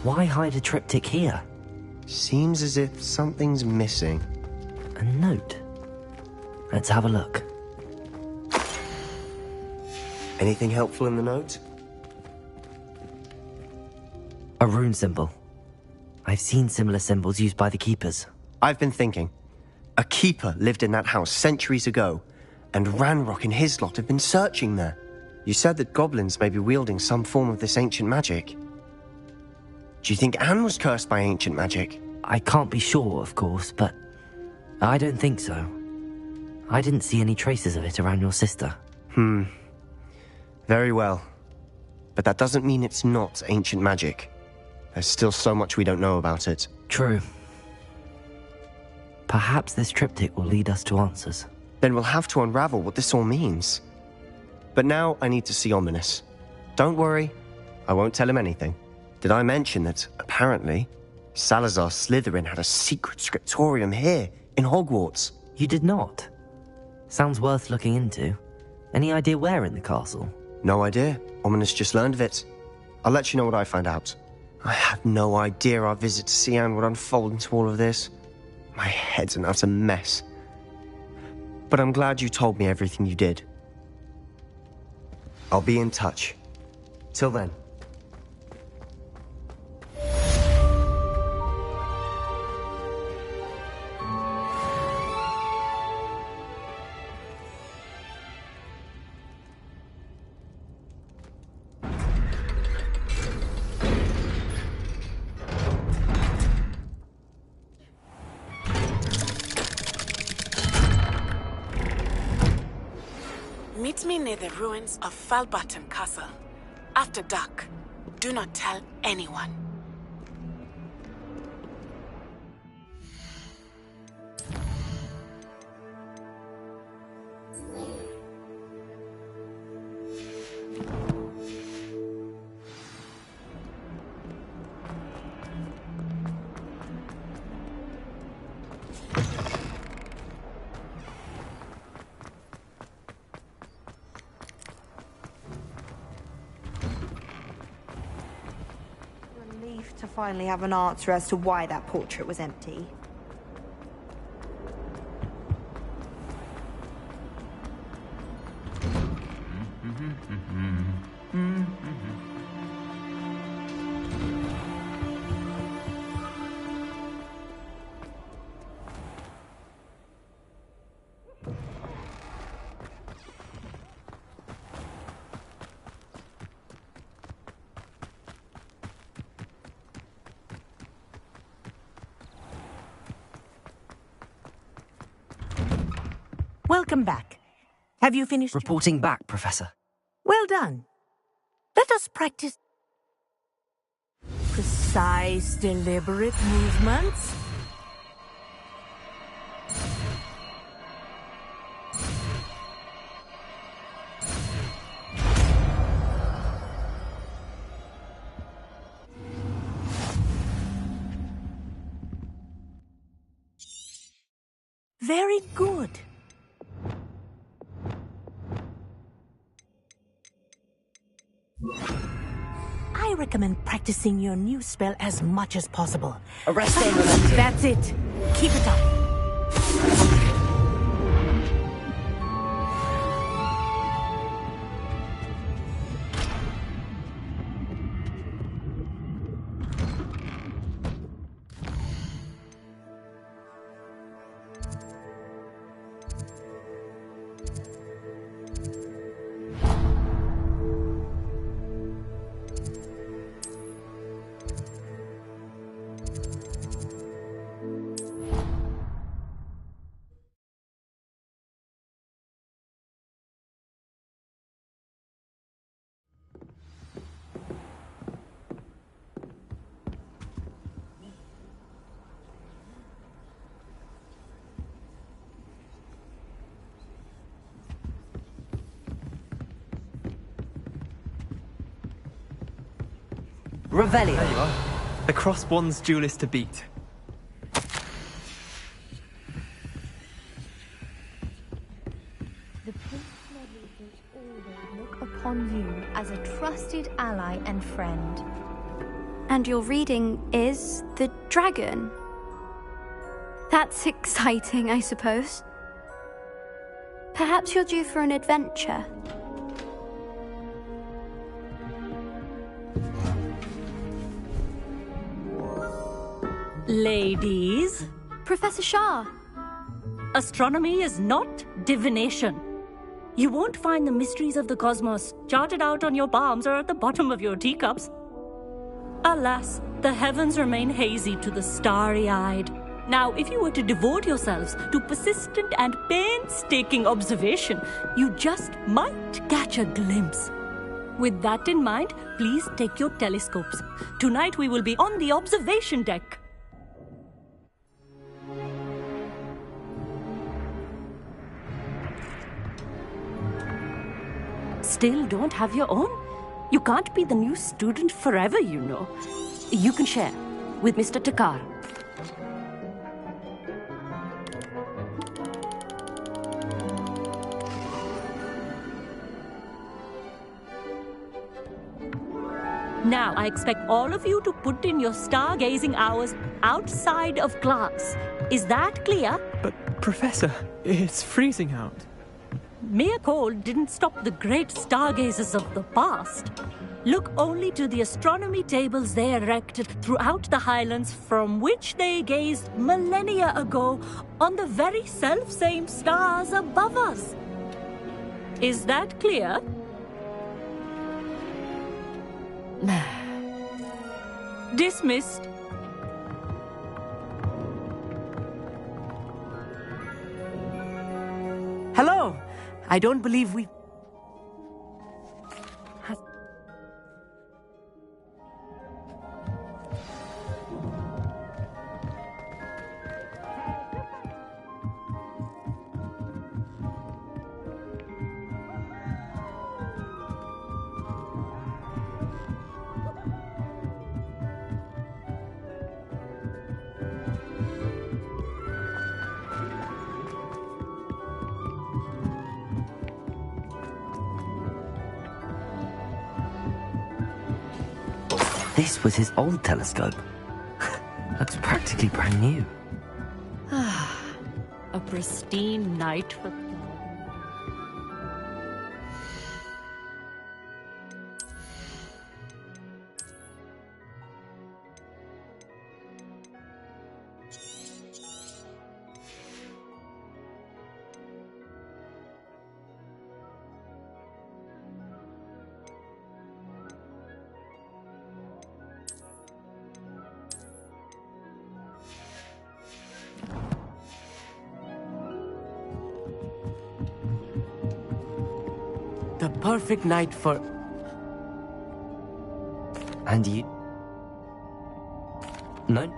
Why hide a triptych here? Seems as if something's missing. A note? Let's have a look. Anything helpful in the note? A rune symbol. I've seen similar symbols used by the Keepers. I've been thinking. A Keeper lived in that house centuries ago, and Ranrock and his lot have been searching there. You said that goblins may be wielding some form of this ancient magic. Do you think Anne was cursed by ancient magic? I can't be sure, of course, but I don't think so. I didn't see any traces of it around your sister. Very well. But that doesn't mean it's not ancient magic. There's still so much we don't know about it. True. Perhaps this triptych will lead us to answers. Then we'll have to unravel what this all means. But now I need to see Ominous. Don't worry, I won't tell him anything. Did I mention that, apparently, Salazar Slytherin had a secret scriptorium here, in Hogwarts? You did not? Sounds worth looking into. Any idea where in the castle? No idea. Ominous just learned of it. I'll let you know what I find out. I had no idea our visit to see Anne would unfold into all of this. My head's an utter mess. But I'm glad you told me everything you did. I'll be in touch. Till then. Meet me near the ruins of Falbutton Castle. After dark. Do not tell anyone. To finally have an answer as to why that portrait was empty. Welcome back. Have you finished? Reporting back, Professor. Well done. Let us practice precise, deliberate movements. Very good. I recommend practicing your new spell as much as possible. Arrest them. That's it. Keep it up. Revelio. There you are. The crossbond's duelist to beat. The Prince Medley will always look upon you as a trusted ally and friend. And your reading is The Dragon. That's exciting, I suppose. Perhaps you're due for an adventure. Ladies. Professor Shah. Astronomy is not divination. You won't find the mysteries of the cosmos charted out on your palms or at the bottom of your teacups. Alas, the heavens remain hazy to the starry-eyed. Now, if you were to devote yourselves to persistent and painstaking observation, you just might catch a glimpse. With that in mind, please take your telescopes. Tonight we will be on the observation deck. Still don't have your own? You can't be the new student forever, you know. You can share with Mr. Takar. Now, I expect all of you to put in your stargazing hours outside of class. Is that clear? But, Professor, it's freezing out. Mere cold didn't stop the great stargazers of the past. Look only to the astronomy tables they erected throughout the highlands from which they gazed millennia ago on the very self-same stars above us. Is that clear? Dismissed. Hello! I don't believe we... This was his old telescope. Looks practically brand new. A pristine night for... The perfect night for... And you... No?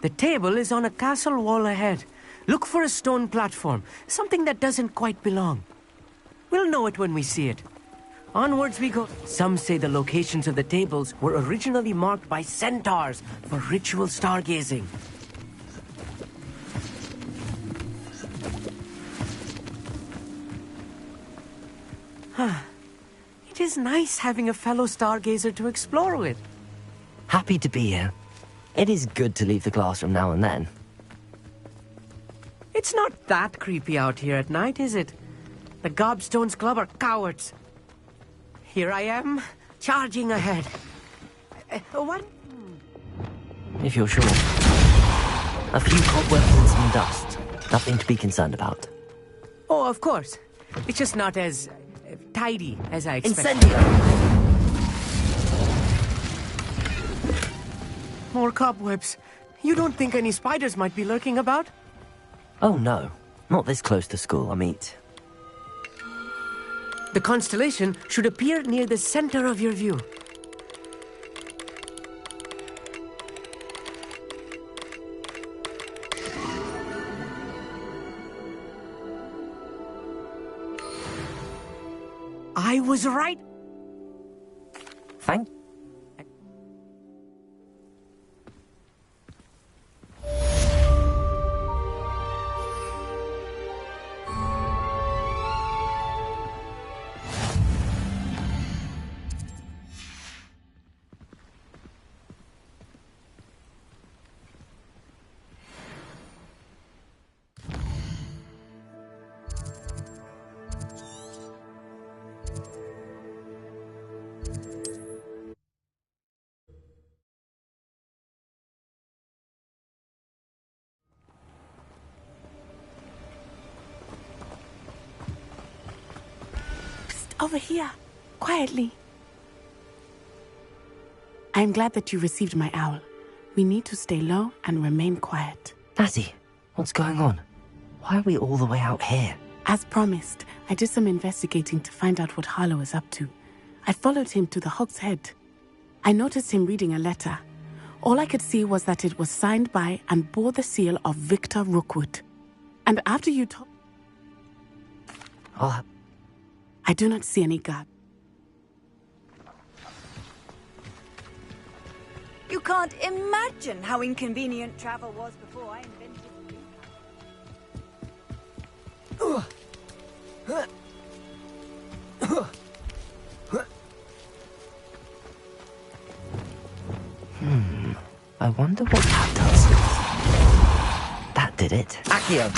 The table is on a castle wall ahead. Look for a stone platform, something that doesn't quite belong. We'll know it when we see it. Onwards we go. Some say the locations of the tables were originally marked by centaurs for ritual stargazing. It is nice having a fellow stargazer to explore with. Happy to be here. It is good to leave the classroom now and then. It's not that creepy out here at night, is it? The Gobstones Club are cowards. Here I am, charging ahead. What? If you're sure. A few cobwebs and some dust. Nothing to be concerned about. Oh, of course. It's just not as tidy as I expected. Incendio! More cobwebs. You don't think any spiders might be lurking about? Oh no, not this close to school, I mean. The constellation should appear near the center of your view. I was right. Thank over here, quietly. I'm glad that you received my owl. We need to stay low and remain quiet. Natty, what's going on? Why are we all the way out here? As promised, I did some investigating to find out what Harlow is up to. I followed him to the Hog's Head. I noticed him reading a letter. All I could see was that it was signed by and bore the seal of Victor Rookwood. And after you told... I do not see any guard. You can't imagine how inconvenient travel was before I invented I wonder what that does. That did it. Accio!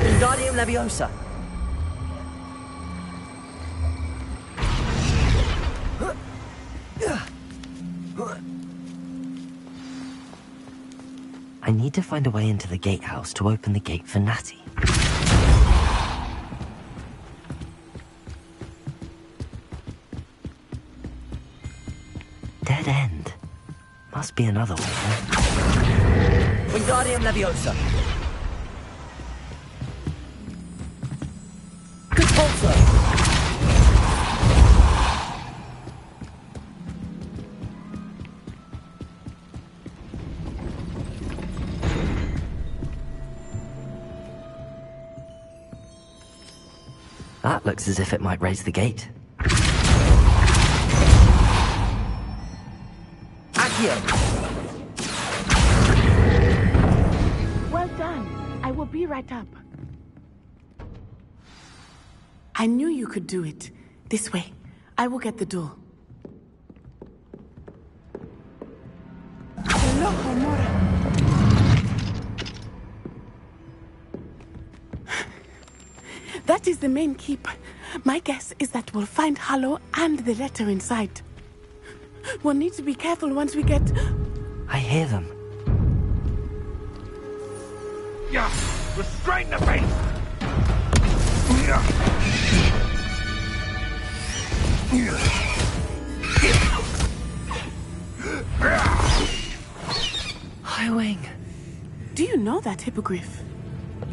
Wingardium Leviosa! I need to find a way into the gatehouse to open the gate for Natty. Dead end. Must be another way, huh? Wingardium Leviosa! Repulsor! That looks as if it might raise the gate. Accio! Well done. I will be right up. I knew you could do it. This way. I will get the door. Hello, Homura. That is the main keep. My guess is that we'll find Harlow and the letter inside. We'll need to be careful once we get... I hear them. Yeah, restrain the beast! High Wing. Do you know that hippogriff?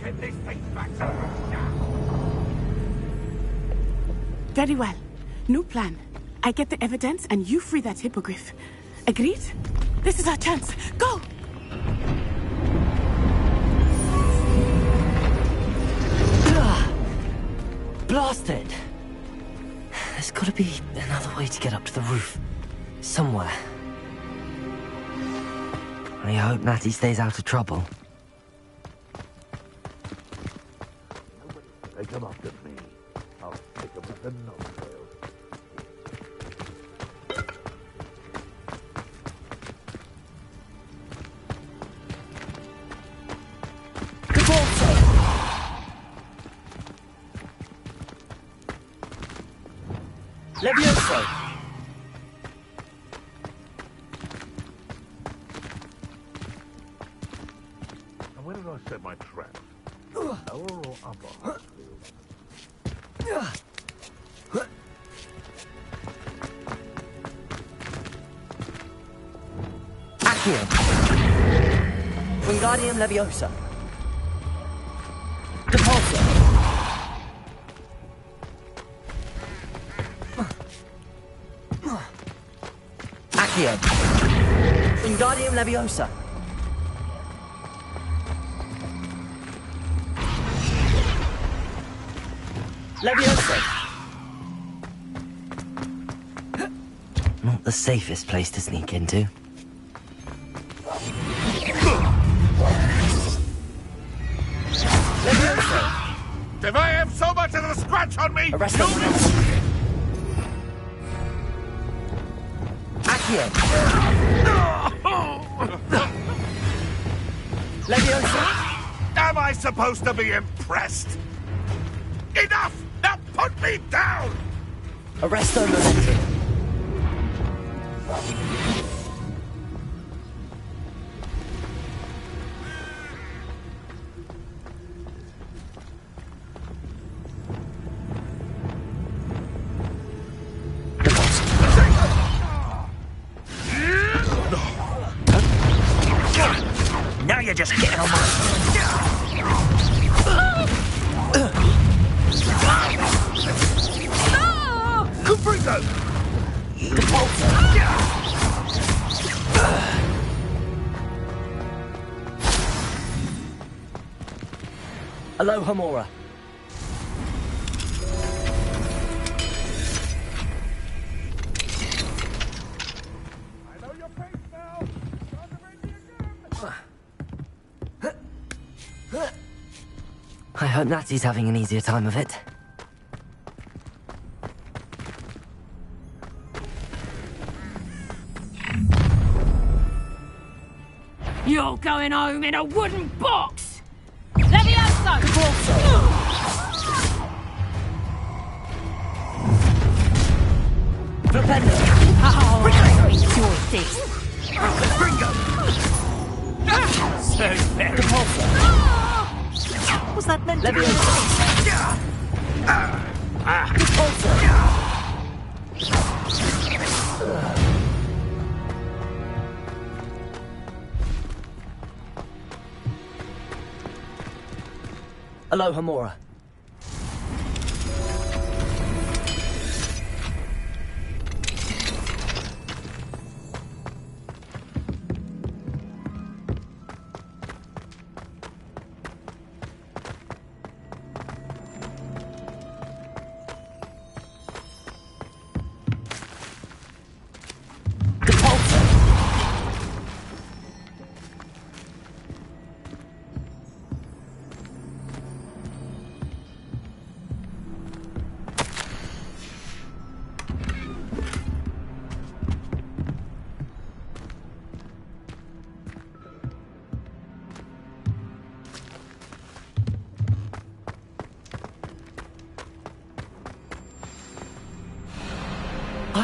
Get this thing back to us now! Very well. New plan. I get the evidence and you free that hippogriff. Agreed? This is our chance. Go! Blasted! There's gotta be another way to get up to the roof. Somewhere. I hope Natty stays out of trouble. Take them up to me. I'll take them with the nose trail. Levioso! And where did I set my traps? Lower or upper? Accio! Wingardium Leviosa! Repulsor! Accio! Wingardium Leviosa! Leviosa! Not the safest place to sneak into. Leviosa! If I have so much as a scratch on me, Arrest you... Accio! Leviosa! Am I supposed to be impressed? Enough! Now put me down! Arresto Momentum! just getting on my... Confringo! Aloha Mora. I hope Natty's having an easier time of it. You're going home in a wooden box! Levioso! Flipendo! Oh, enjoy this! So very. Was that meant to be? Aloha Mora.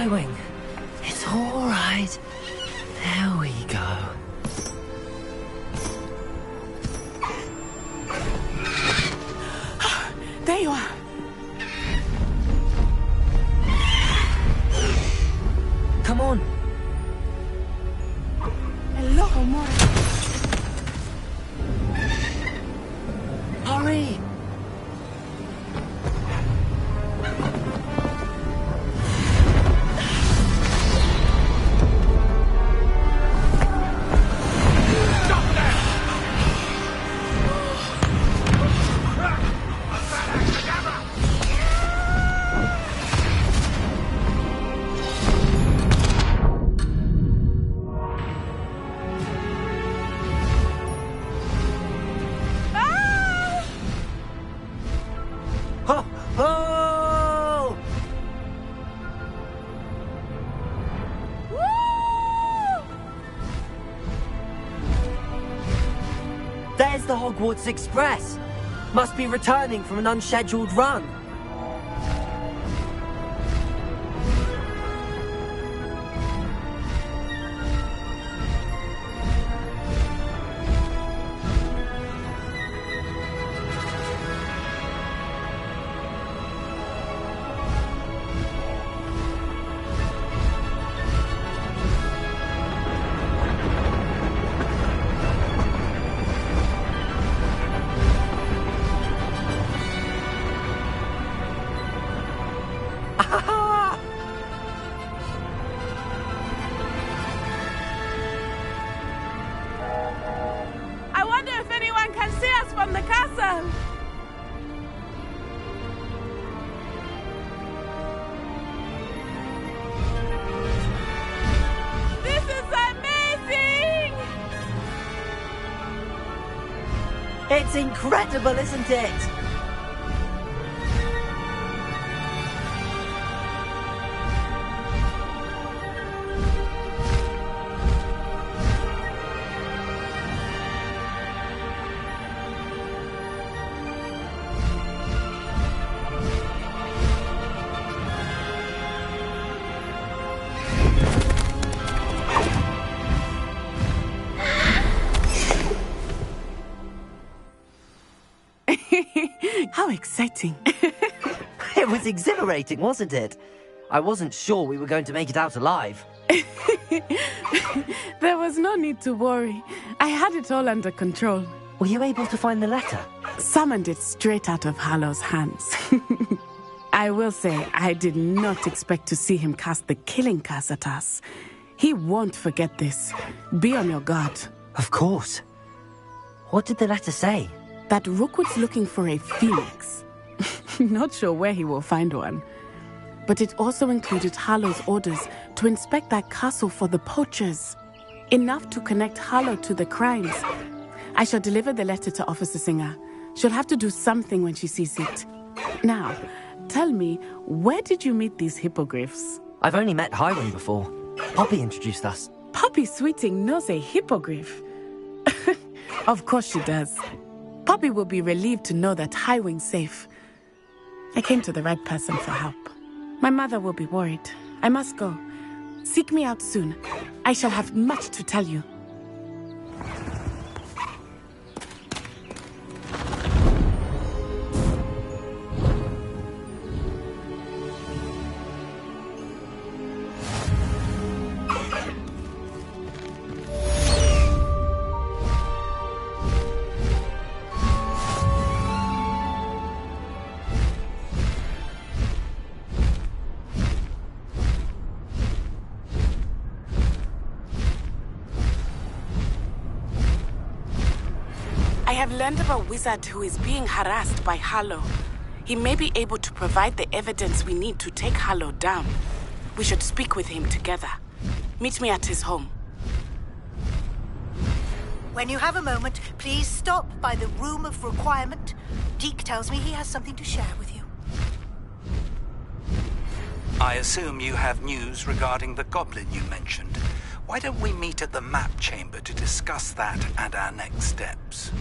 Wing. It's all right. There we go. There you are. Come on. Hello, Mora. Hurry. There's the Hogwarts Express. Must be returning from an unscheduled run. I wonder if anyone can see us from the castle. This is amazing! It's incredible, isn't it? How exciting. It was exhilarating, wasn't it? I wasn't sure we were going to make it out alive. There was no need to worry. I had it all under control. Were you able to find the letter? Summoned it straight out of Hallow's hands. I will say, I did not expect to see him cast the killing curse at us. He won't forget this. Be on your guard. Of course. What did the letter say? That Rookwood's looking for a phoenix. Not sure where he will find one. But it also included Hallow's orders to inspect that castle for the poachers. Enough to connect Hallow to the crimes. I shall deliver the letter to Officer Singer. She'll have to do something when she sees it. Now, tell me, where did you meet these hippogriffs? I've only met Highwing before. Poppy introduced us. Poppy Sweeting knows a hippogriff. Of course she does. Poppy will be relieved to know that Highwing's safe. I came to the right person for help. My mother will be worried. I must go. Seek me out soon. I shall have much to tell you. I have learned of a wizard who is being harassed by Hallow. He may be able to provide the evidence we need to take Hallow down. We should speak with him together. Meet me at his home. When you have a moment, please stop by the Room of Requirement. Deke tells me he has something to share with you. I assume you have news regarding the goblin you mentioned. Why don't we meet at the map chamber to discuss that and our next steps?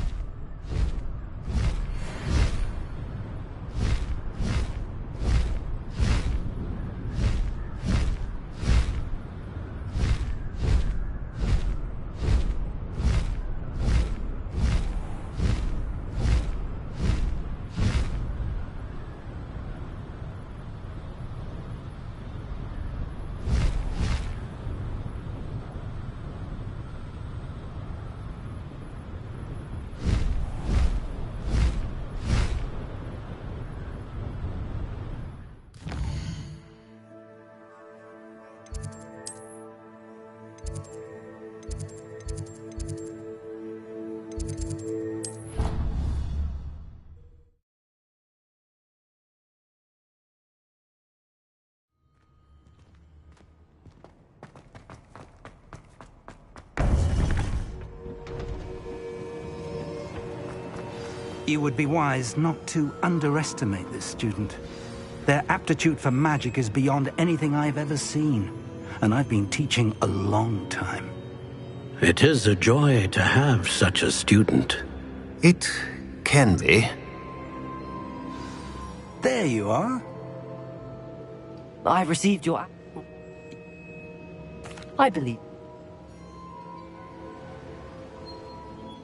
You would be wise not to underestimate this student. Their aptitude for magic is beyond anything I've ever seen, and I've been teaching a long time. It is a joy to have such a student. It can be. There you are. I received your... I believe...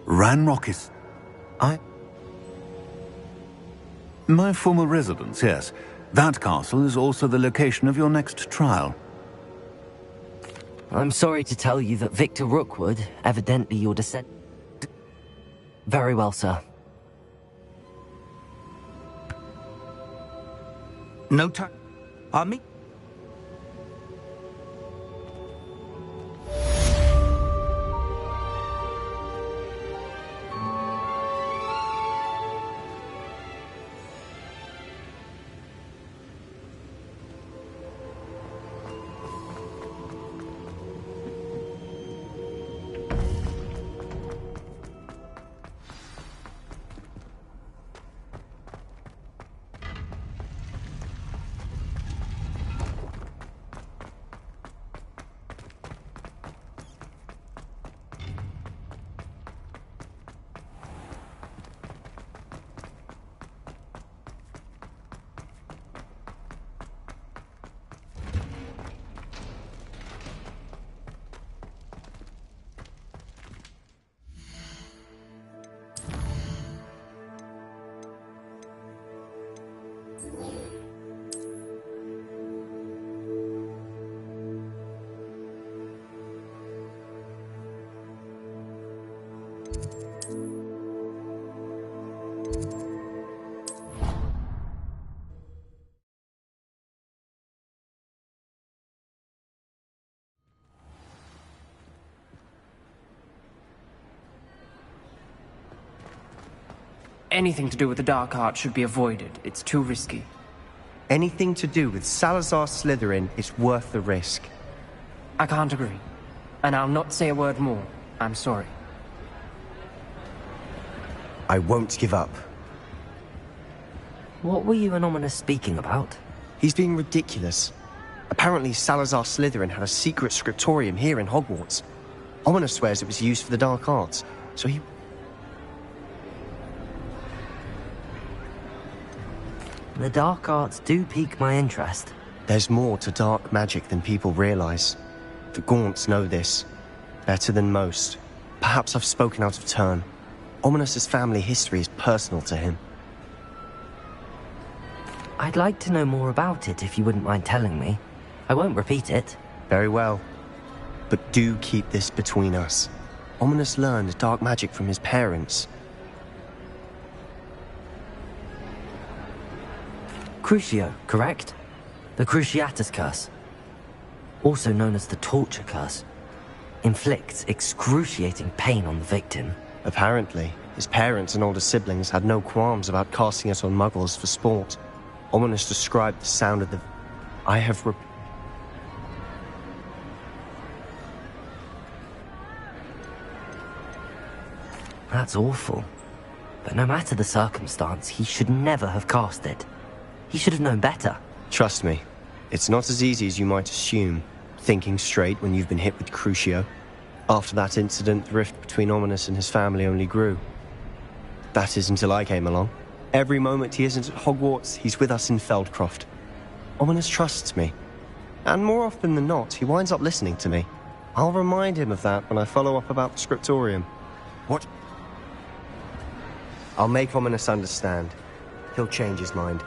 Ranrock is... My former residence, yes. That castle is also the location of your next trial. I'm sorry to tell you that Victor Rookwood, evidently your descendant... Very well, sir. No time. I'll meet... Anything to do with the dark art should be avoided. It's too risky. Anything to do with Salazar Slytherin is worth the risk. I can't agree. And I'll not say a word more. I'm sorry. I won't give up. What were you and Ominous speaking about? He's being ridiculous. Apparently Salazar Slytherin had a secret scriptorium here in Hogwarts. Ominous swears it was used for the dark arts, so he... The dark arts do pique my interest. There's more to dark magic than people realize. The Gaunts know this. Better than most. Perhaps I've spoken out of turn. Ominous's family history is personal to him. I'd like to know more about it if you wouldn't mind telling me. I won't repeat it. Very well. But do keep this between us. Ominous learned dark magic from his parents. Crucio, correct? The Cruciatus Curse. Also known as the Torture Curse. Inflicts excruciating pain on the victim. Apparently, his parents and older siblings had no qualms about casting it on muggles for sport. Ominous described the sound of the... That's awful. But no matter the circumstance, he should never have cast it. He should have known better. Trust me, it's not as easy as you might assume, thinking straight when you've been hit with Crucio. After that incident, the rift between Ominous and his family only grew. That is until I came along. Every moment he isn't at Hogwarts, he's with us in Feldcroft. Ominous trusts me. And more often than not, he winds up listening to me. I'll remind him of that when I follow up about the scriptorium. What? I'll make Ominous understand. He'll change his mind.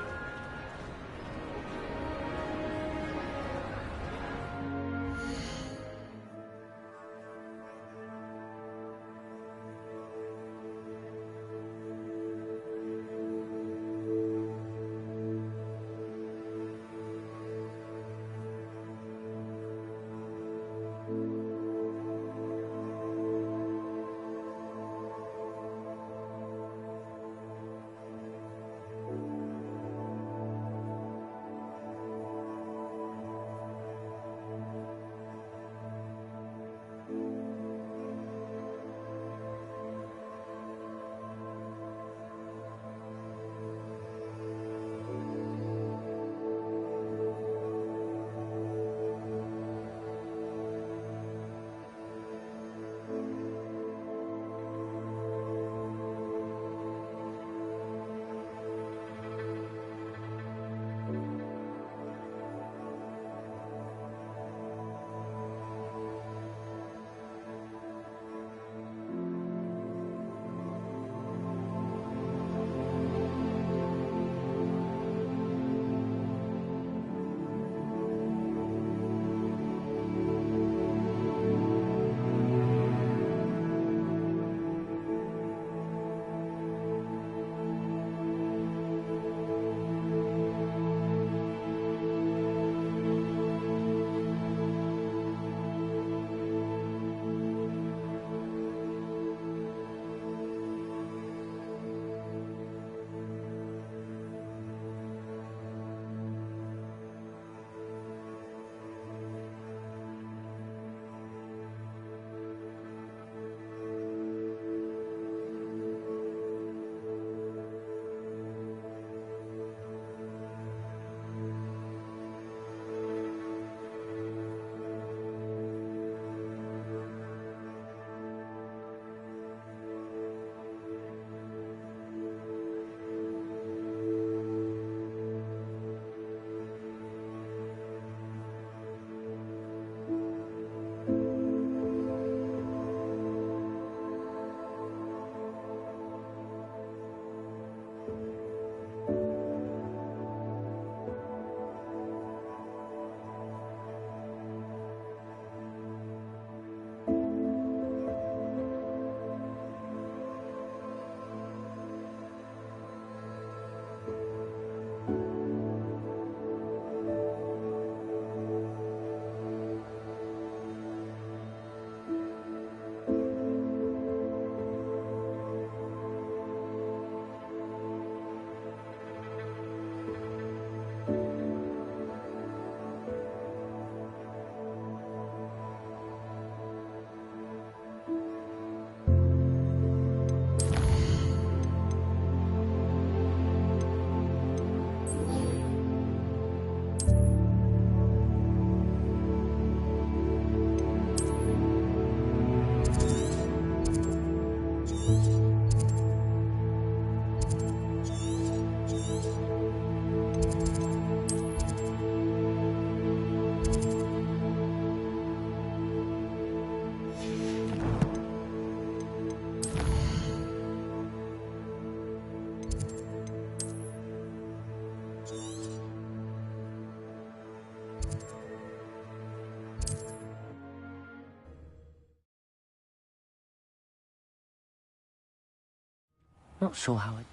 Not sure how it...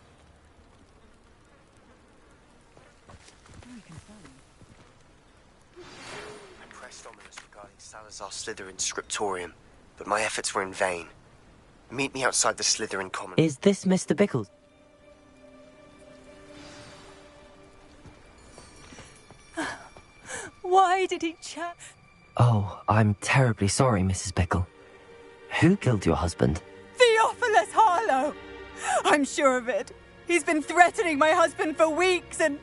I pressed Ominous regarding Salazar Slytherin's scriptorium, but my efforts were in vain. Meet me outside the Slytherin Common. Is this Mr. Bickles? Why did he chat? Oh, I'm terribly sorry, Mrs. Bickle. Who killed your husband? Theophilus Harlow! I'm sure of it. He's been threatening my husband for weeks and...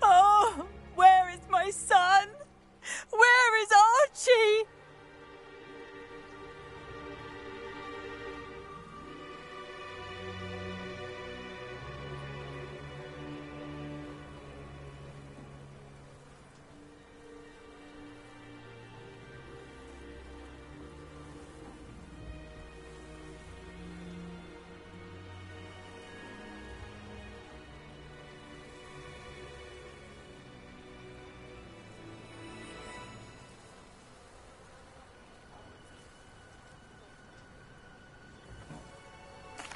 Oh, where is my son? Where is Archie?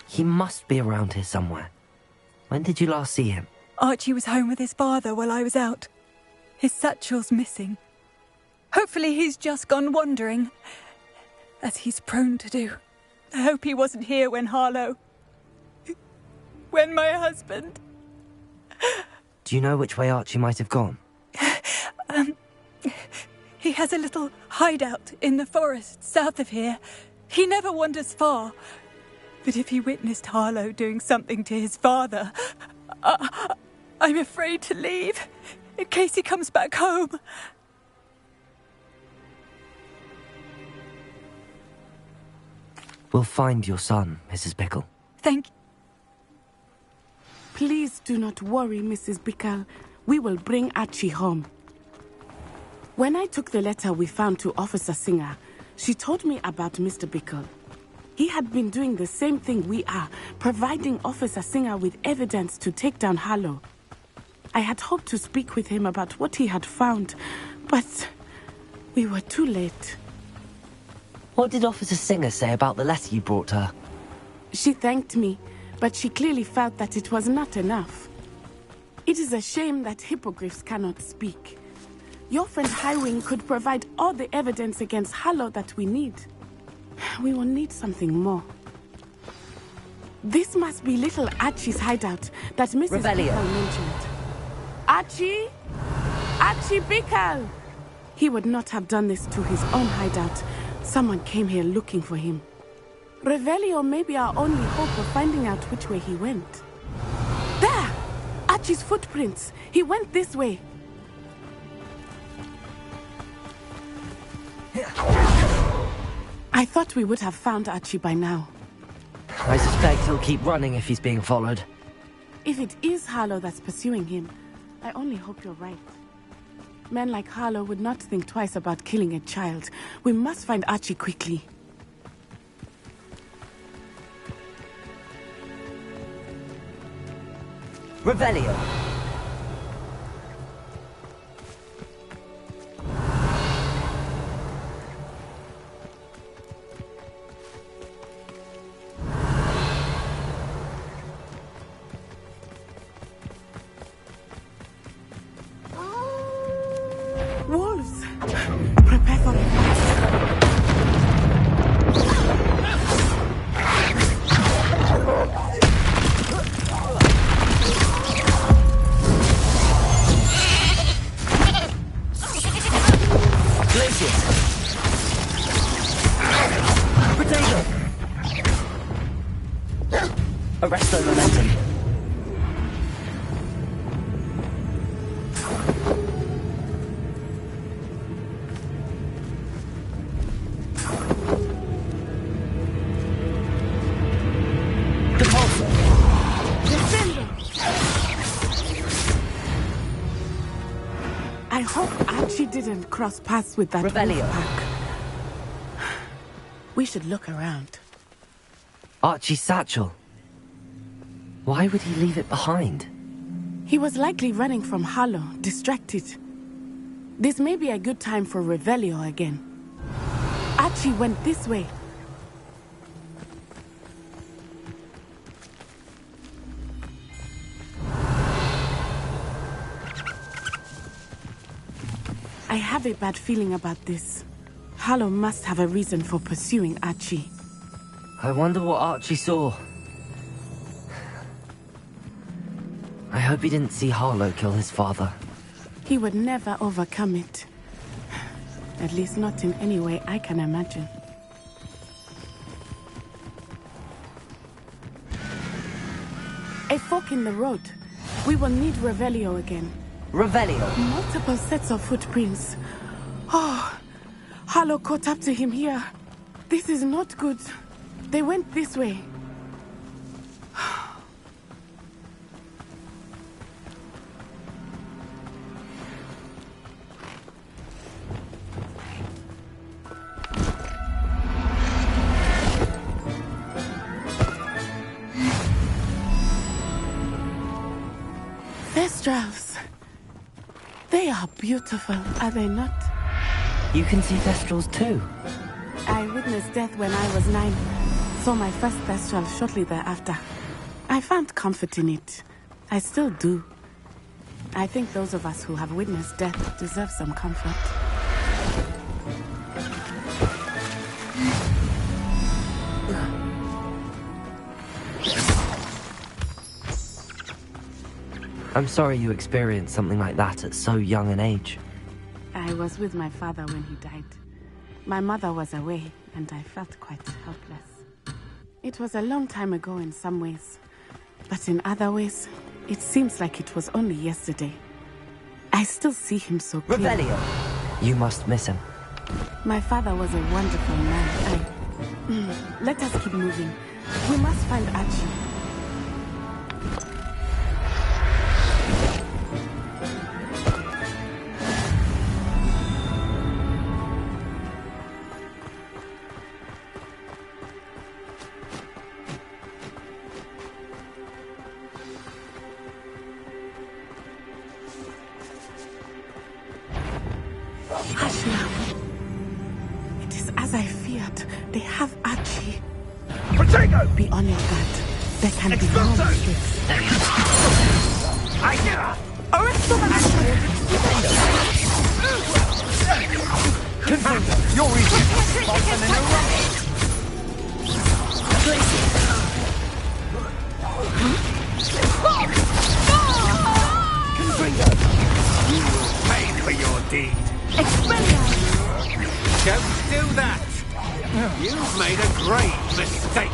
He must be around here somewhere. When did you last see him? Archie was home with his father while I was out. His satchel's missing. Hopefully he's just gone wandering, as he's prone to do. I hope he wasn't here when Harlow... when my husband... Do you know which way Archie might have gone? He has a little hideout in the forest south of here. He never wanders far. But if he witnessed Harlow doing something to his father, I'm afraid to leave, in case he comes back home. We'll find your son, Mrs. Bickle. Thank you. Please do not worry, Mrs. Bickle. We will bring Archie home. When I took the letter we found to Officer Singer, she told me about Mr. Bickle. He had been doing the same thing we are, providing Officer Singer with evidence to take down Harlow. I had hoped to speak with him about what he had found, but we were too late. What did Officer Singer say about the letter you brought her? She thanked me, but she clearly felt that it was not enough. It is a shame that hippogriffs cannot speak. Your friend Highwing could provide all the evidence against Harlow that we need. We will need something more. This must be little Archie's hideout that Mrs. Bickle mentioned. Archie? Archie Bickle! He would not have done this to his own hideout. Someone came here looking for him. Revelio may be our only hope of finding out which way he went. There! Archie's footprints. He went this way. I thought we would have found Archie by now. I suspect he'll keep running if he's being followed. If it is Harlow that's pursuing him, I only hope you're right. Men like Harlow would not think twice about killing a child. We must find Archie quickly. Revelio! Wolves! Prepare for the fight. Glacius! Potato! Arresto momentum. I hope Archie didn't cross paths with that wolf pack. We should look around. Archie's satchel. Why would he leave it behind? He was likely running from Harlow, distracted. This may be a good time for Revelio again. Archie went this way. I have a bad feeling about this. Harlow must have a reason for pursuing Archie. I wonder what Archie saw. I hope he didn't see Harlow kill his father. He would never overcome it. At least not in any way I can imagine. A fork in the road. We will need Revelio again. Revelio? Multiple sets of footprints. Oh, Harlow caught up to him here. This is not good. They went this way. Thestrals. They are beautiful, are they not? You can see Thestrals too? I witnessed death when I was 9. Saw my first Thestral shortly thereafter. I found comfort in it. I still do. I think those of us who have witnessed death deserve some comfort. I'm sorry you experienced something like that at so young an age. I was with my father when he died. My mother was away, and I felt quite helpless. It was a long time ago in some ways, but in other ways, it seems like it was only yesterday. I still see him so clearly. Revelio! You must miss him. My father was a wonderful man. Let us keep moving. We must find Archie. Hush now. It is as I feared. They have Archie. Protego! Be on your guard. There can be no mistakes. I hear her! You're easy. Faster than a rocket. Pay for your deed. Don't do that. You've made a great mistake.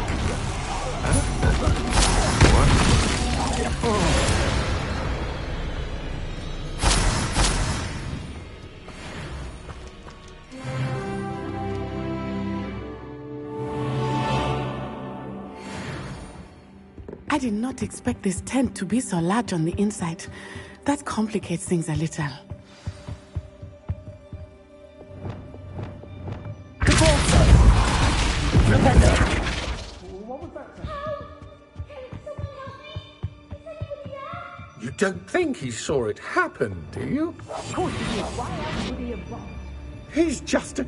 I did not expect this tent to be so large on the inside. That complicates things a little. You don't think he saw it happen, do you? Of course he did. Why else would he have gone? He's just a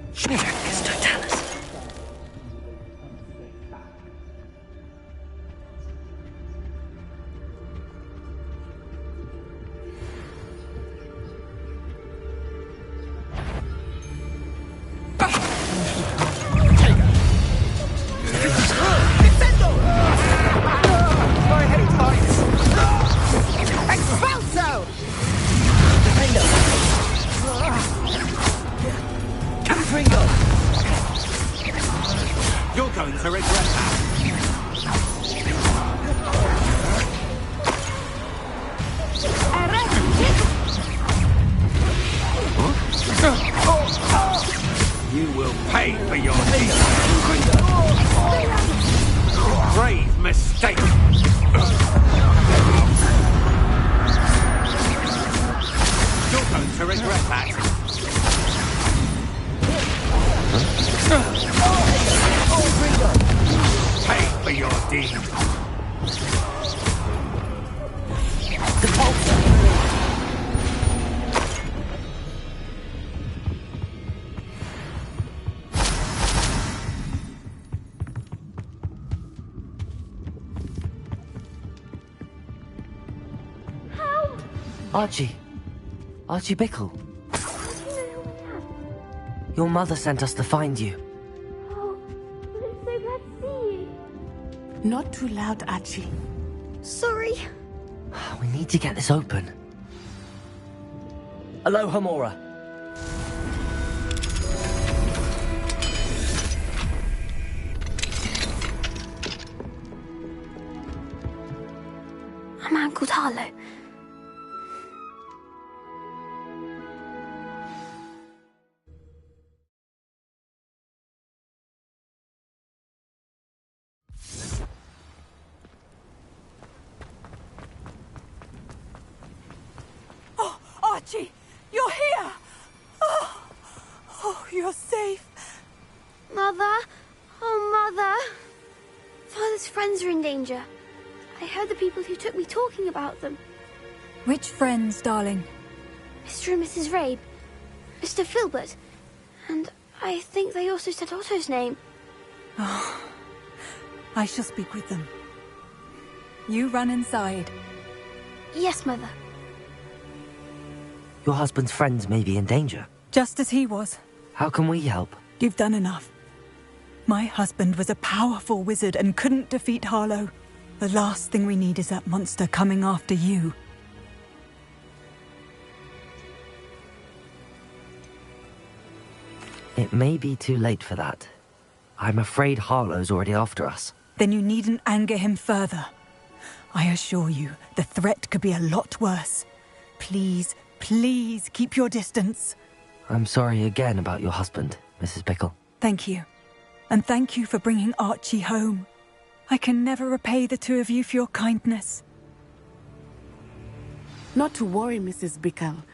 mistake! You're going to regret that. Pay for your deed. The pulse! Archie Bickle. Your mother sent us to find you. Oh, I'm so glad to see you. Not too loud, Archie. Sorry. We need to get this open. Aloha, Mora. A man called Harlow. Archie, you're here! Oh, you're safe. Mother? Oh, Mother. Father's friends are in danger. I heard the people who took me talking about them. Which friends, darling? Mr. and Mrs. Rabe. Mr. Filbert. And I think they also said Otto's name. Oh, I shall speak with them. You run inside. Yes, Mother. Your husband's friends may be in danger. Just as he was. How can we help? You've done enough. My husband was a powerful wizard and couldn't defeat Harlow. The last thing we need is that monster coming after you. It may be too late for that. I'm afraid Harlow's already after us. Then you needn't anger him further. I assure you, the threat could be a lot worse. Please, please keep your distance. I'm sorry again about your husband, Mrs. Bickle. Thank you. And thank you for bringing Archie home. I can never repay the two of you for your kindness. Not to worry, Mrs. Bickle.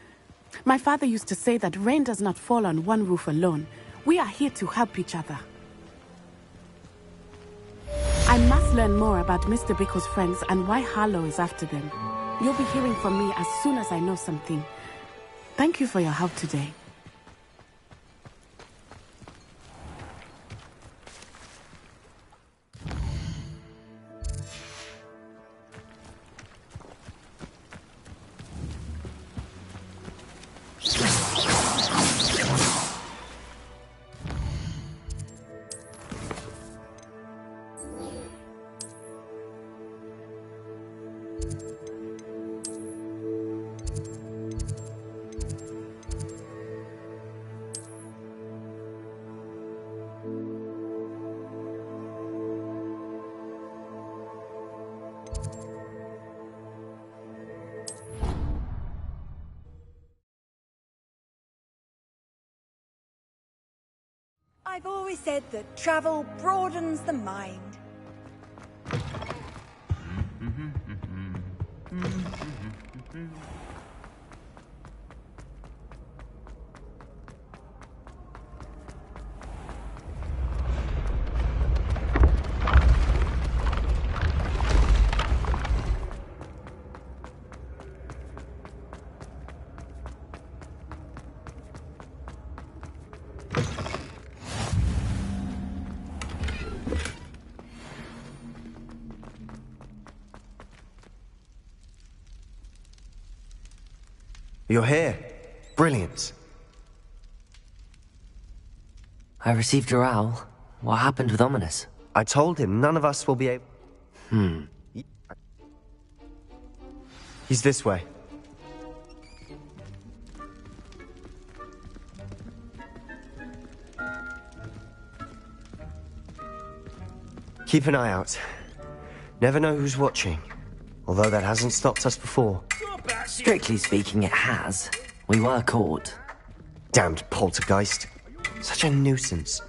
My father used to say that rain does not fall on one roof alone. We are here to help each other. I must learn more about Mr. Bickle's friends and why Harlow is after them. You'll be hearing from me as soon as I know something. Thank you for your help today. I've always said that travel broadens the mind. You're here. Brilliant. I received your owl. What happened with Ominous? I told him none of us will be able... He's this way. Keep an eye out. Never know who's watching. Although that hasn't stopped us before. Strictly speaking, it has. We were caught. Damned poltergeist. Such a nuisance.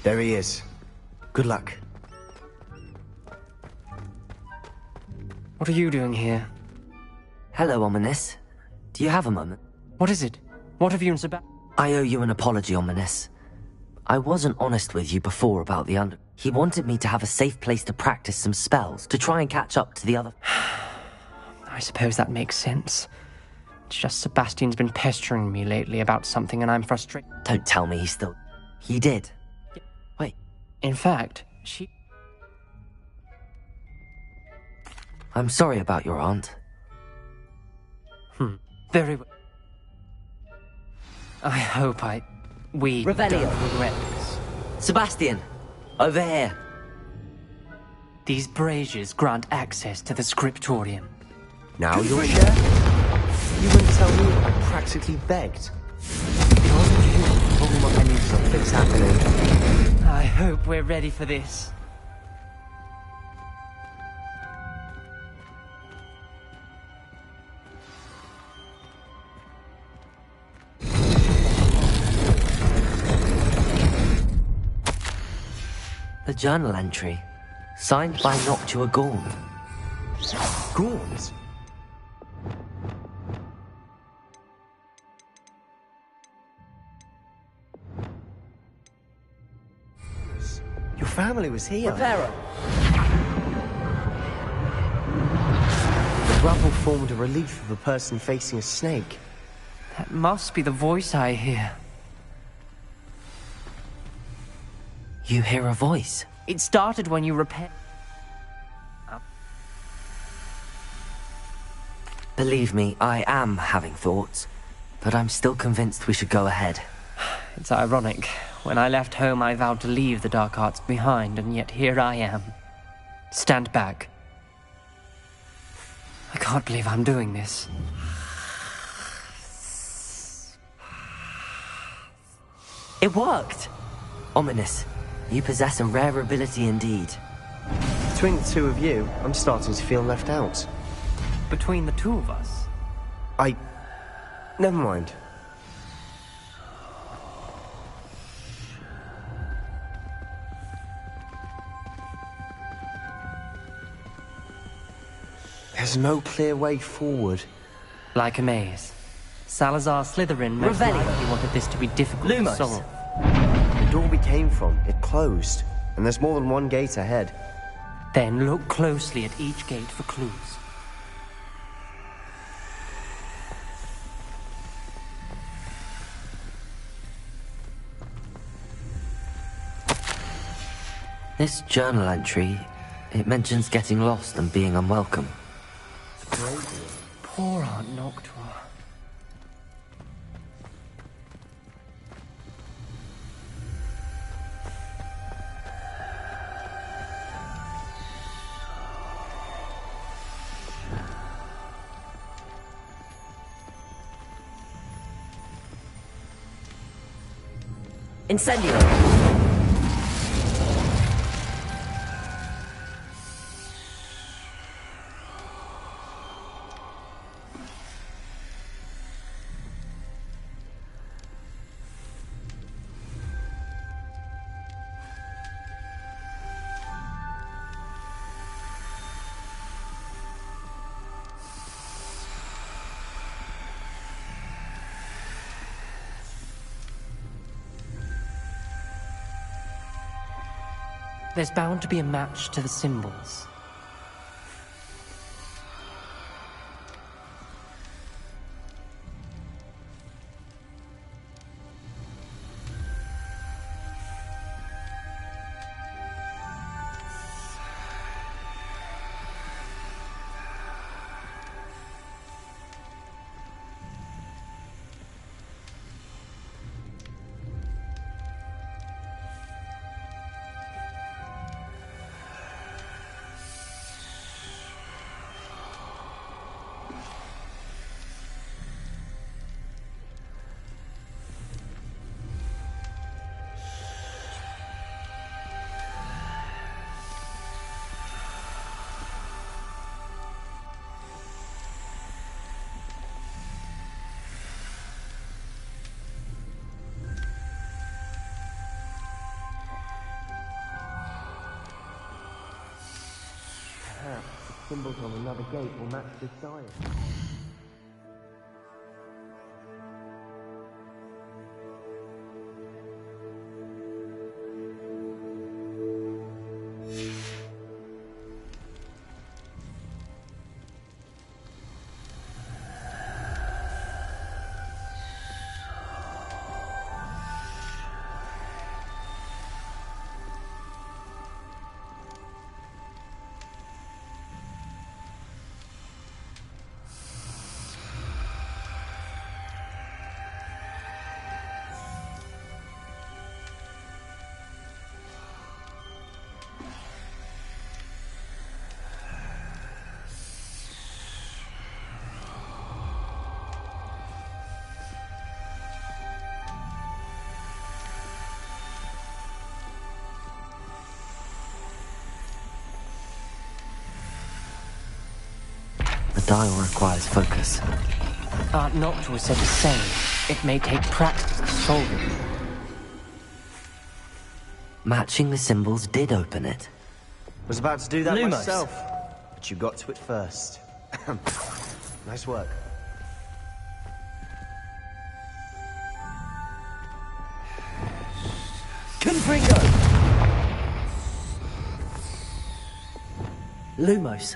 There he is. Good luck. What are you doing here? Hello, Ominous. Do you have a moment? What is it? What have you and Sebastian? I owe you an apology, Ominous. I wasn't honest with you before about the under... He wanted me to have a safe place to practice some spells, to try and catch up to the other... I suppose that makes sense. It's just Sebastian's been pestering me lately about something and I'm frustrated. Don't tell me he's still... He did. Wait. In fact, she... I'm sorry about your aunt. Very well. I hope we Revelio. don't regret this. Sebastian! Over here! These braziers grant access to the scriptorium. Now you're share? You wouldn't tell me I practically begged. It wasn't you talking about any something's happening. I hope we're ready for this. The journal entry, signed by Noctua Gaunt. Gaunt? Your family was here. Reparo. The rubble formed a relief of a person facing a snake. That must be the voice I hear. You hear a voice? It started when you repaired... Believe me, I am having thoughts, but I'm still convinced we should go ahead. It's ironic. When I left home, I vowed to leave the dark arts behind, and yet here I am. Stand back. I can't believe I'm doing this. It worked! Ominous, you possess a rare ability indeed. Between the two of you, I'm starting to feel left out. Between the two of us? Never mind. There's no clear way forward. Like a maze. Salazar Slytherin most likely wanted this to be difficult to solve. The door we came from, it closed. And there's more than one gate ahead. Then look closely at each gate for clues. This journal entry, it mentions getting lost and being unwelcome. Poor Aunt Noctua. Incendio! There's bound to be a match to the symbols. Symbols on another gate will match this dial. The dial requires focus. Art Noctua said the same. It may take practice to solve it. Matching the symbols did open it. Was about to do that Lumos. myself, but you got to it first. Nice work. Confringo! Lumos.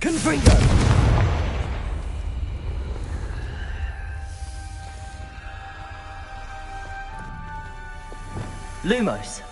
Confringo! Lumos.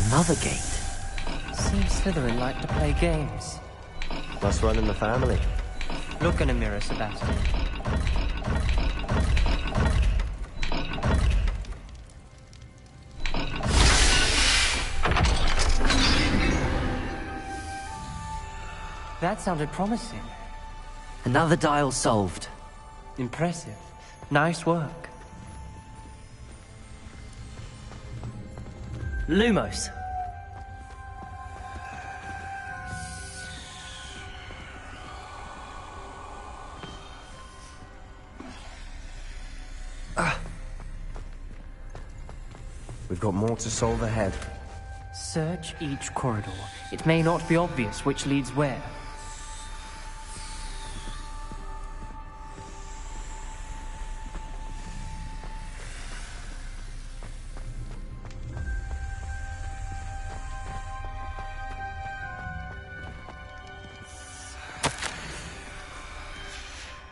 Another gate. Seems Slytherin like to play games. Must run in the family. Look in a mirror, Sebastian. That sounded promising. Another dial solved. Impressive. Nice work. Lumos. We've got more to solve ahead. Search each corridor. It may not be obvious which leads where.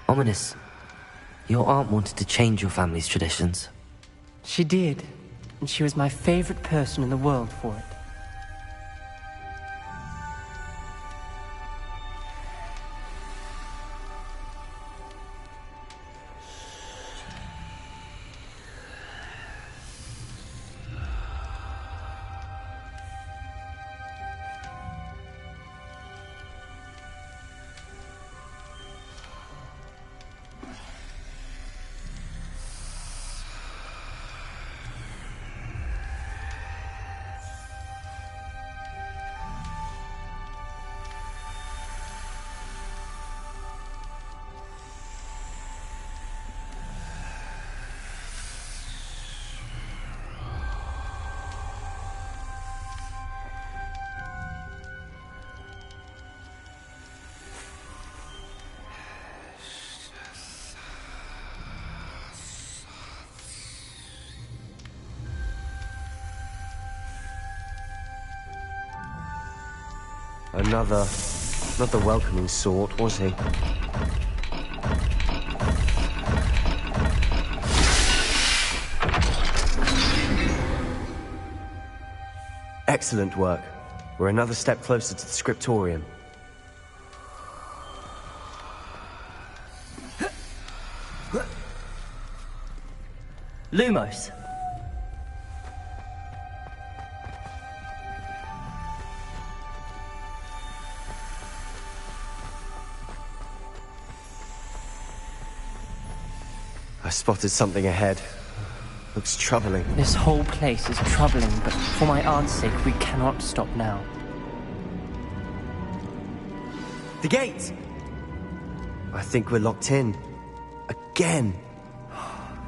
Ominous. Your aunt wanted to change your family's traditions. She did, and she was my favorite person in the world for it. Another... not the welcoming sort, was he? Excellent work. We're another step closer to the scriptorium. Lumos. I spotted something ahead. Looks troubling. This whole place is troubling, but for my aunt's sake, we cannot stop now. The gate! I think we're locked in. Again.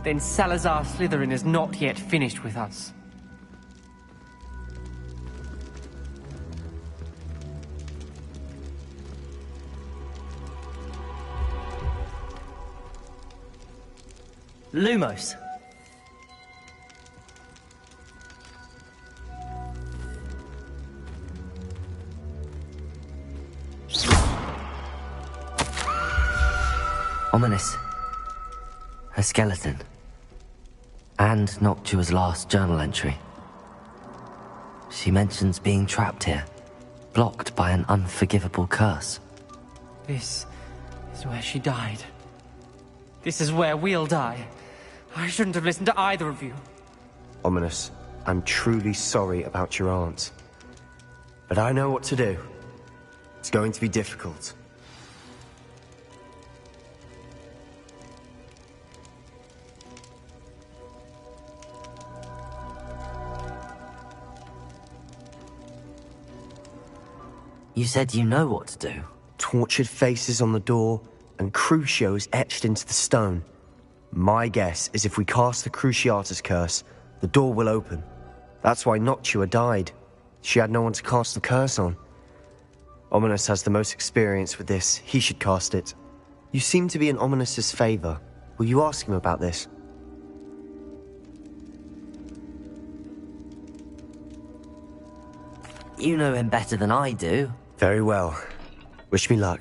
Then Salazar Slytherin is not yet finished with us. Lumos. Ominous. A skeleton. And Noctua's last journal entry. She mentions being trapped here, blocked by an unforgivable curse. This is where she died. This is where we'll die. I shouldn't have listened to either of you. Ominous, I'm truly sorry about your aunt. But I know what to do. It's going to be difficult. You said you know what to do. Tortured faces on the door, and Crucios etched into the stone. My guess is if we cast the Cruciatus curse, the door will open. That's why Noctua died. She had no one to cast the curse on. Ominous has the most experience with this. He should cast it. You seem to be in Ominous's favor. Will you ask him about this? You know him better than I do. Very well. Wish me luck.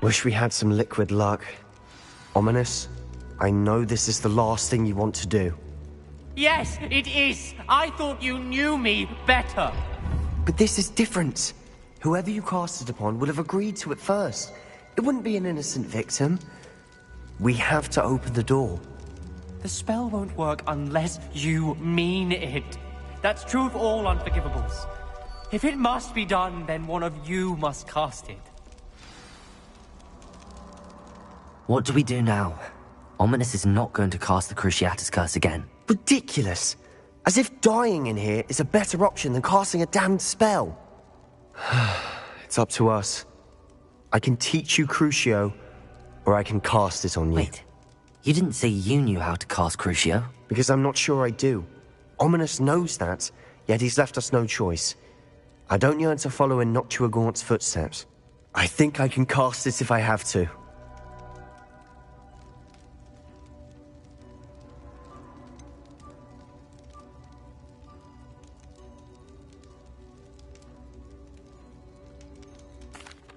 Wish we had some liquid luck. Ominous, I know this is the last thing you want to do. Yes, it is. I thought you knew me better. But this is different. Whoever you cast it upon would have agreed to it first. It wouldn't be an innocent victim. We have to open the door. The spell won't work unless you mean it. That's true of all unforgivables. If it must be done, then one of you must cast it. What do we do now? Ominous is not going to cast the Cruciatus curse again. Ridiculous. As if dying in here is a better option than casting a damned spell. It's up to us. I can teach you Crucio, or I can cast it on you. Wait, you didn't say you knew how to cast Crucio? Because I'm not sure I do. Ominous knows that, yet he's left us no choice. I don't yearn to follow in Noctua Gaunt's footsteps. I think I can cast it if I have to.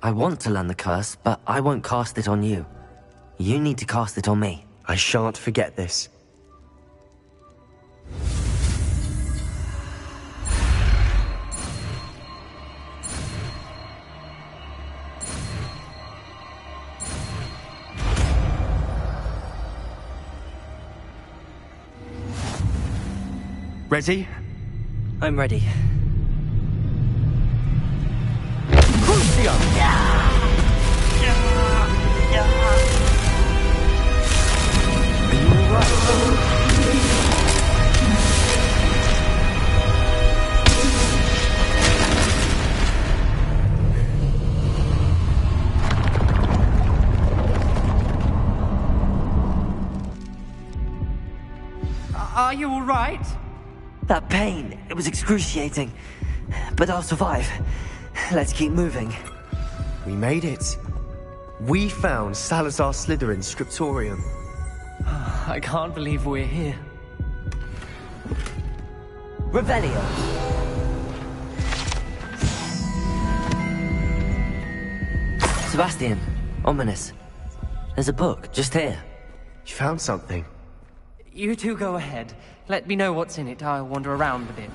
I want to learn the curse, but I won't cast it on you. You need to cast it on me. I shan't forget this. Ready? I'm ready. Are you all right? That pain, it was excruciating. But I'll survive. Let's keep moving. We made it. We found Salazar Slytherin's scriptorium. I can't believe we're here. Revelio. Sebastian, ominous. There's a book just here. You found something? You two go ahead. Let me know what's in it. I'll wander around a bit.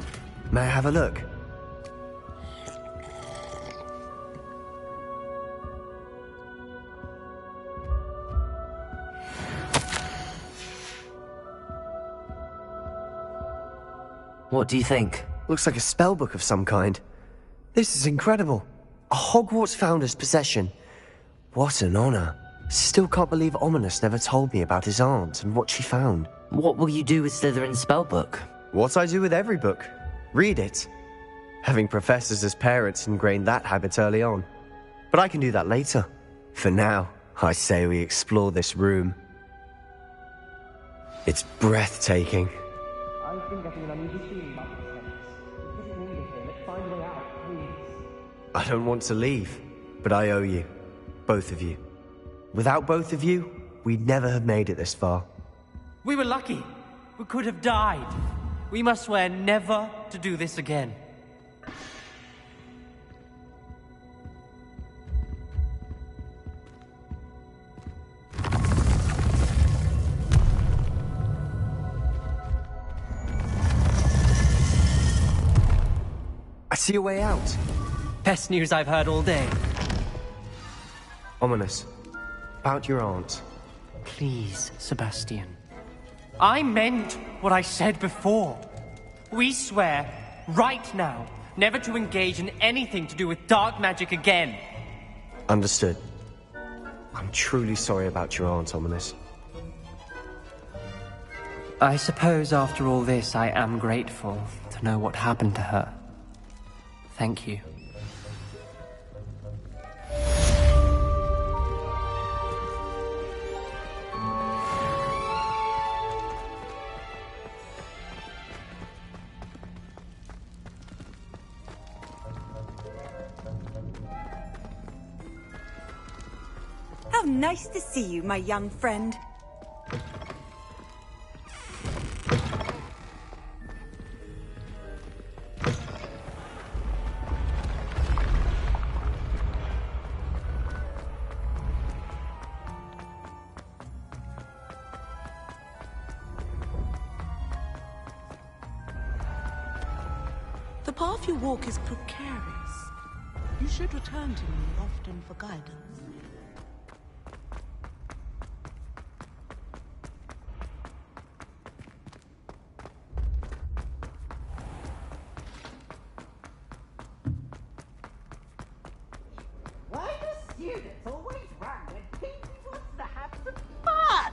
May I have a look? What do you think? Looks like a spellbook of some kind. This is incredible. A Hogwarts founder's possession. What an honor. Still can't believe Ominous never told me about his aunt and what she found. What will you do with Slytherin's spellbook? What I do with every book. Read it. Having professors as parents ingrained that habit early on. But I can do that later. For now, I say we explore this room. It's breathtaking. I've been getting an unusual feeling about this place. It doesn't need it here. Let's find a way out, please. I don't want to leave, but I owe you. Both of you. Without both of you, we'd never have made it this far. We were lucky. We could have died. We must swear never to do this again. I see a way out. Best news I've heard all day. Ominous. About your aunt. Please, Sebastian. I meant what I said before. We swear, right now, never to engage in anything to do with dark magic again. Understood. I'm truly sorry about your aunt, Ominous. I suppose after all this, I am grateful to know what happened to her. Thank you. How nice to see you, my young friend. The path you walk is precarious. You should return to me often for guidance. Why do students always run when people want to have some fun?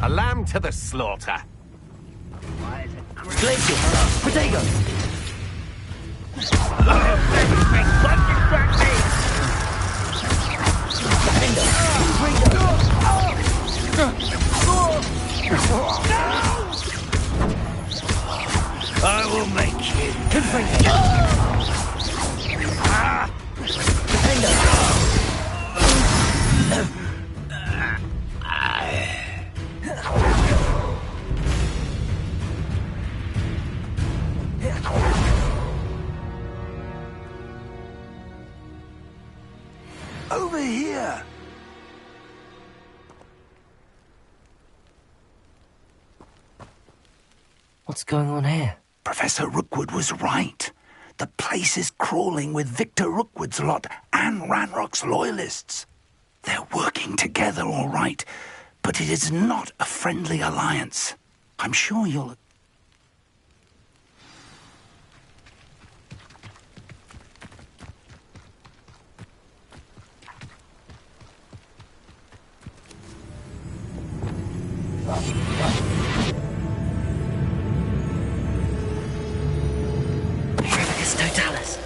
A lamb to the slaughter. Glacier! Potato! I will make you. What's going on here? Professor Rookwood was right. The place is crawling with Victor Rookwood's lot and Ranrock's loyalists. They're working together all right, but it is not a friendly alliance. I'm sure you'll... It's Totalis.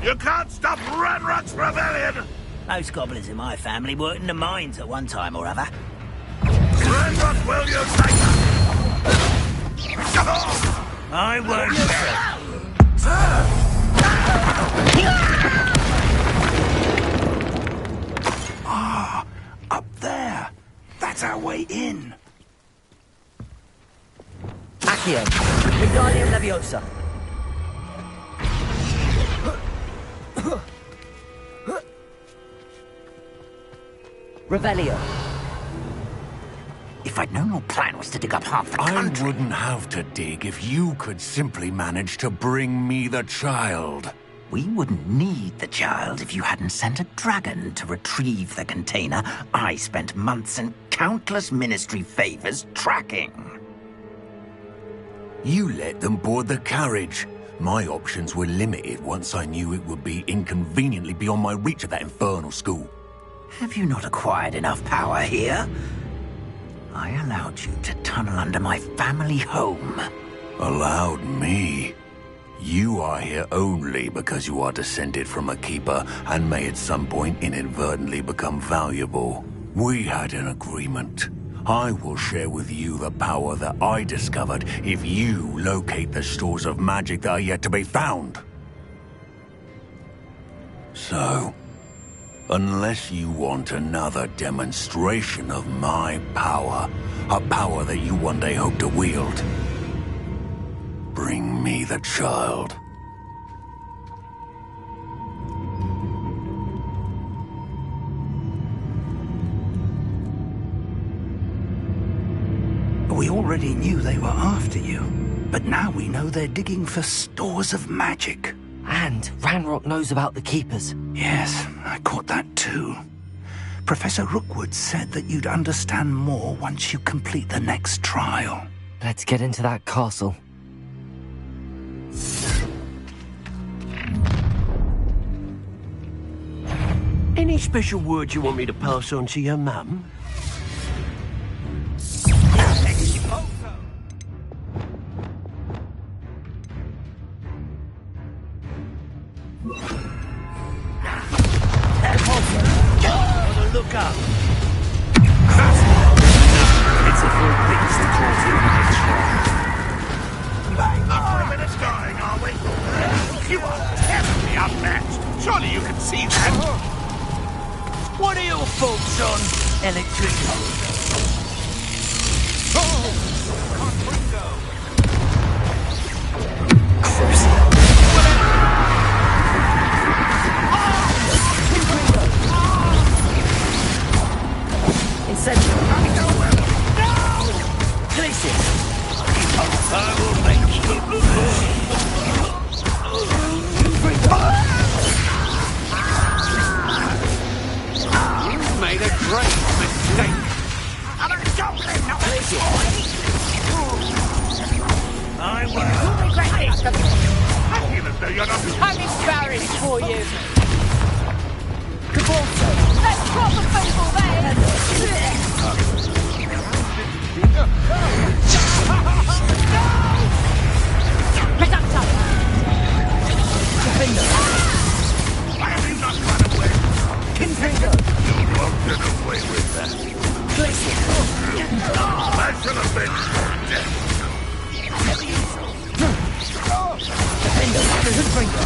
You can't stop Ranrock's rebellion! Those goblins in my family worked in the mines at one time or other. Ranrock will unite us! I won't. Ah, up there. That's our way in. Accio, Wingardium Leviosa. Revelio. If I'd known your plan was to dig up half the country... I wouldn't have to dig if you could simply manage to bring me the child. We wouldn't need the child if you hadn't sent a dragon to retrieve the container I spent months and countless ministry favors tracking. You let them board the carriage. My options were limited once I knew it would be inconveniently beyond my reach at that infernal school. Have you not acquired enough power here? I allowed you to tunnel under my family home. Allowed me? You are here only because you are descended from a keeper and may at some point inadvertently become valuable. We had an agreement. I will share with you the power that I discovered if you locate the stores of magic that are yet to be found. So, unless you want another demonstration of my power, a power that you one day hope to wield, bring me the child. We already knew they were after you, but now we know they're digging for stores of magic. And Ranrock knows about the Keepers. Yes, I caught that too. Professor Rookwood said that you'd understand more once you complete the next trial. Let's get into that castle. Any special words you want me to pass on to your mum? Look up. It's a full beast caught in the minutes going, are we? You are terribly outmatched. Surely you can see that. What are your thoughts on electricity? Incendio. No! Glacier. I will make you. You've made a great mistake. I'm a goblin, not a I will. You'll regret it. I feel as though you're not... I'm embarrassed for you. Cabalto. Let's drop the football there. Reductor. Defender. Why have you not run away? Kinfinger. You won't get away with that. Glacier. That should have been death. Defender. Hoodbringer.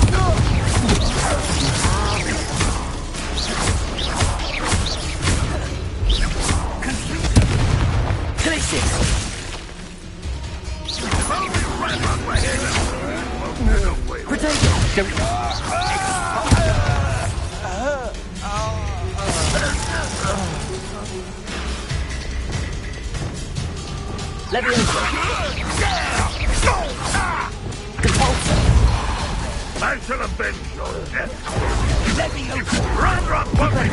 I shall avenge your death. Let me open. Run, what we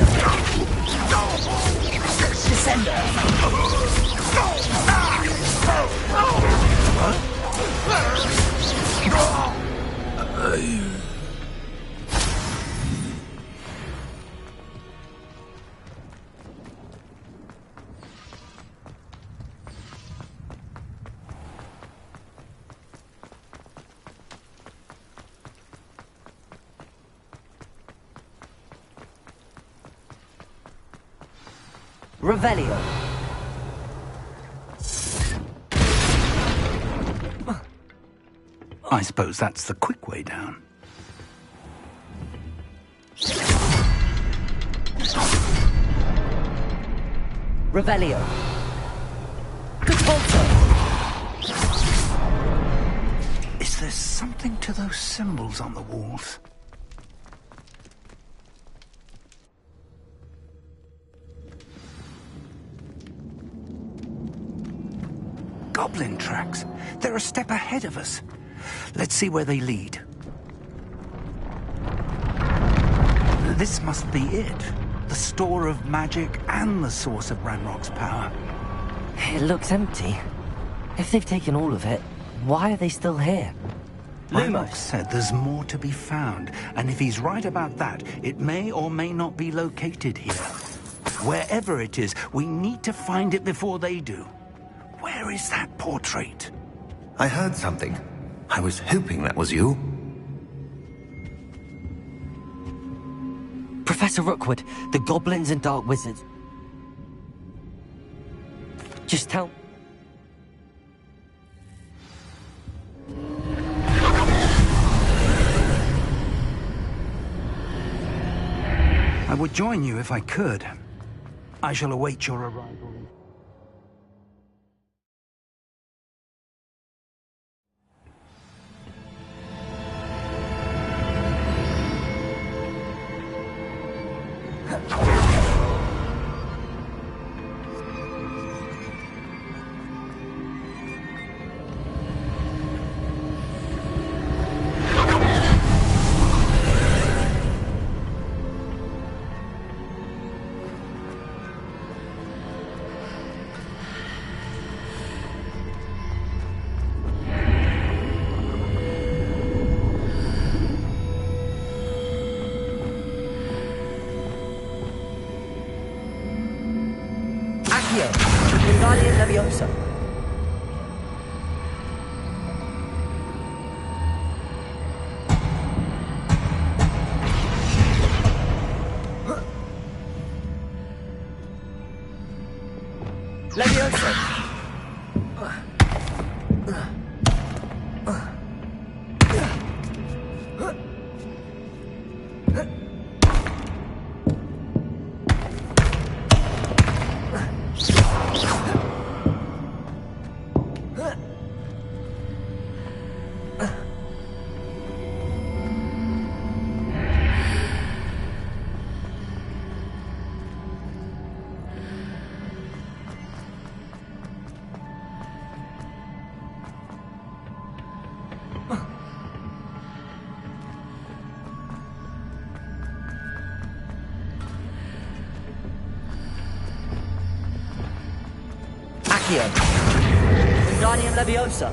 Revelio. I suppose that's the quick way down. Revelio. Is there something to those symbols on the walls? Goblin tracks. They're a step ahead of us. Let's see where they lead. This must be it. The store of magic and the source of Ranrock's power. It looks empty. If they've taken all of it, why are they still here? Ranrock said there's more to be found, and if he's right about that, it may or may not be located here. Wherever it is, we need to find it before they do. Where is that portrait? I heard something. I was hoping that was you. Professor Rookwood, the goblins and dark wizards. Just tell... I would join you if I could. I shall await your arrival. Leviosa. Leviosa. Guardian Leviosa.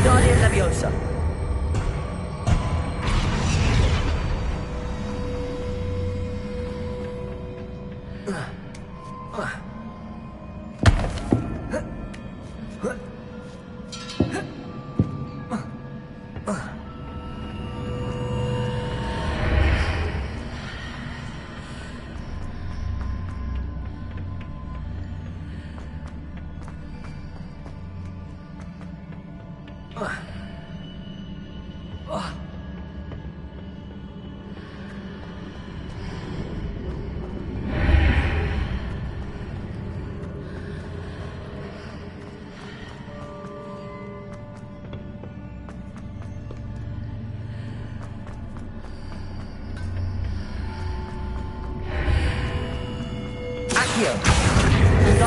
Guardian Leviosa.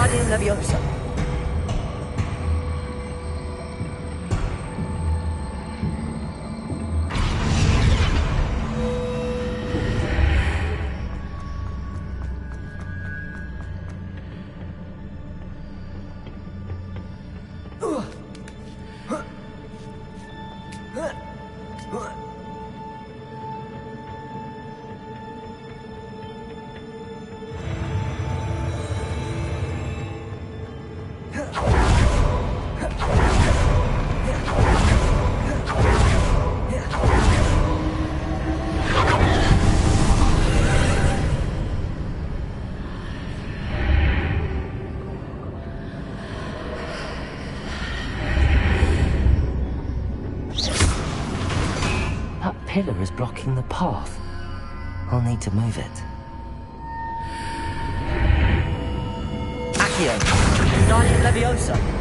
Wingardium Leviosa. Pillar is blocking the path. I'll need to move it. Accio. Wingardium Leviosa.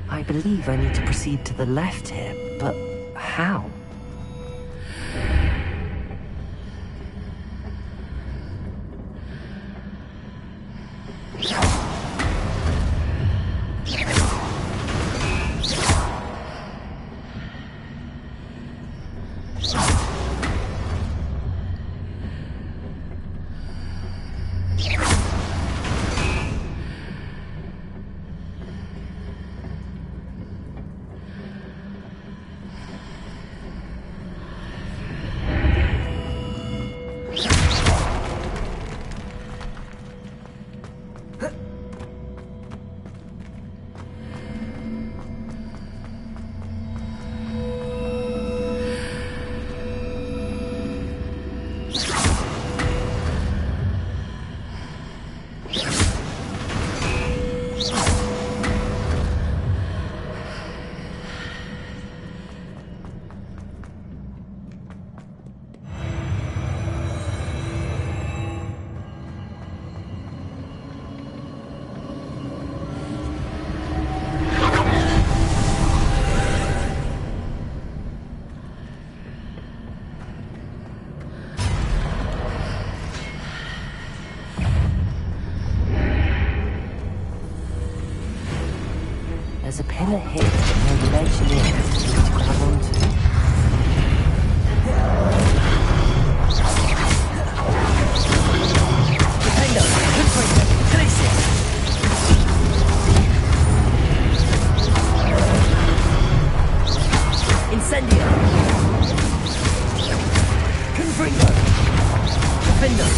I believe I need to proceed to the left here, but how? There's a pillar here and a ledge near to grab onto. Defender, good point, Glacier. Incendio. Confringo. Defender.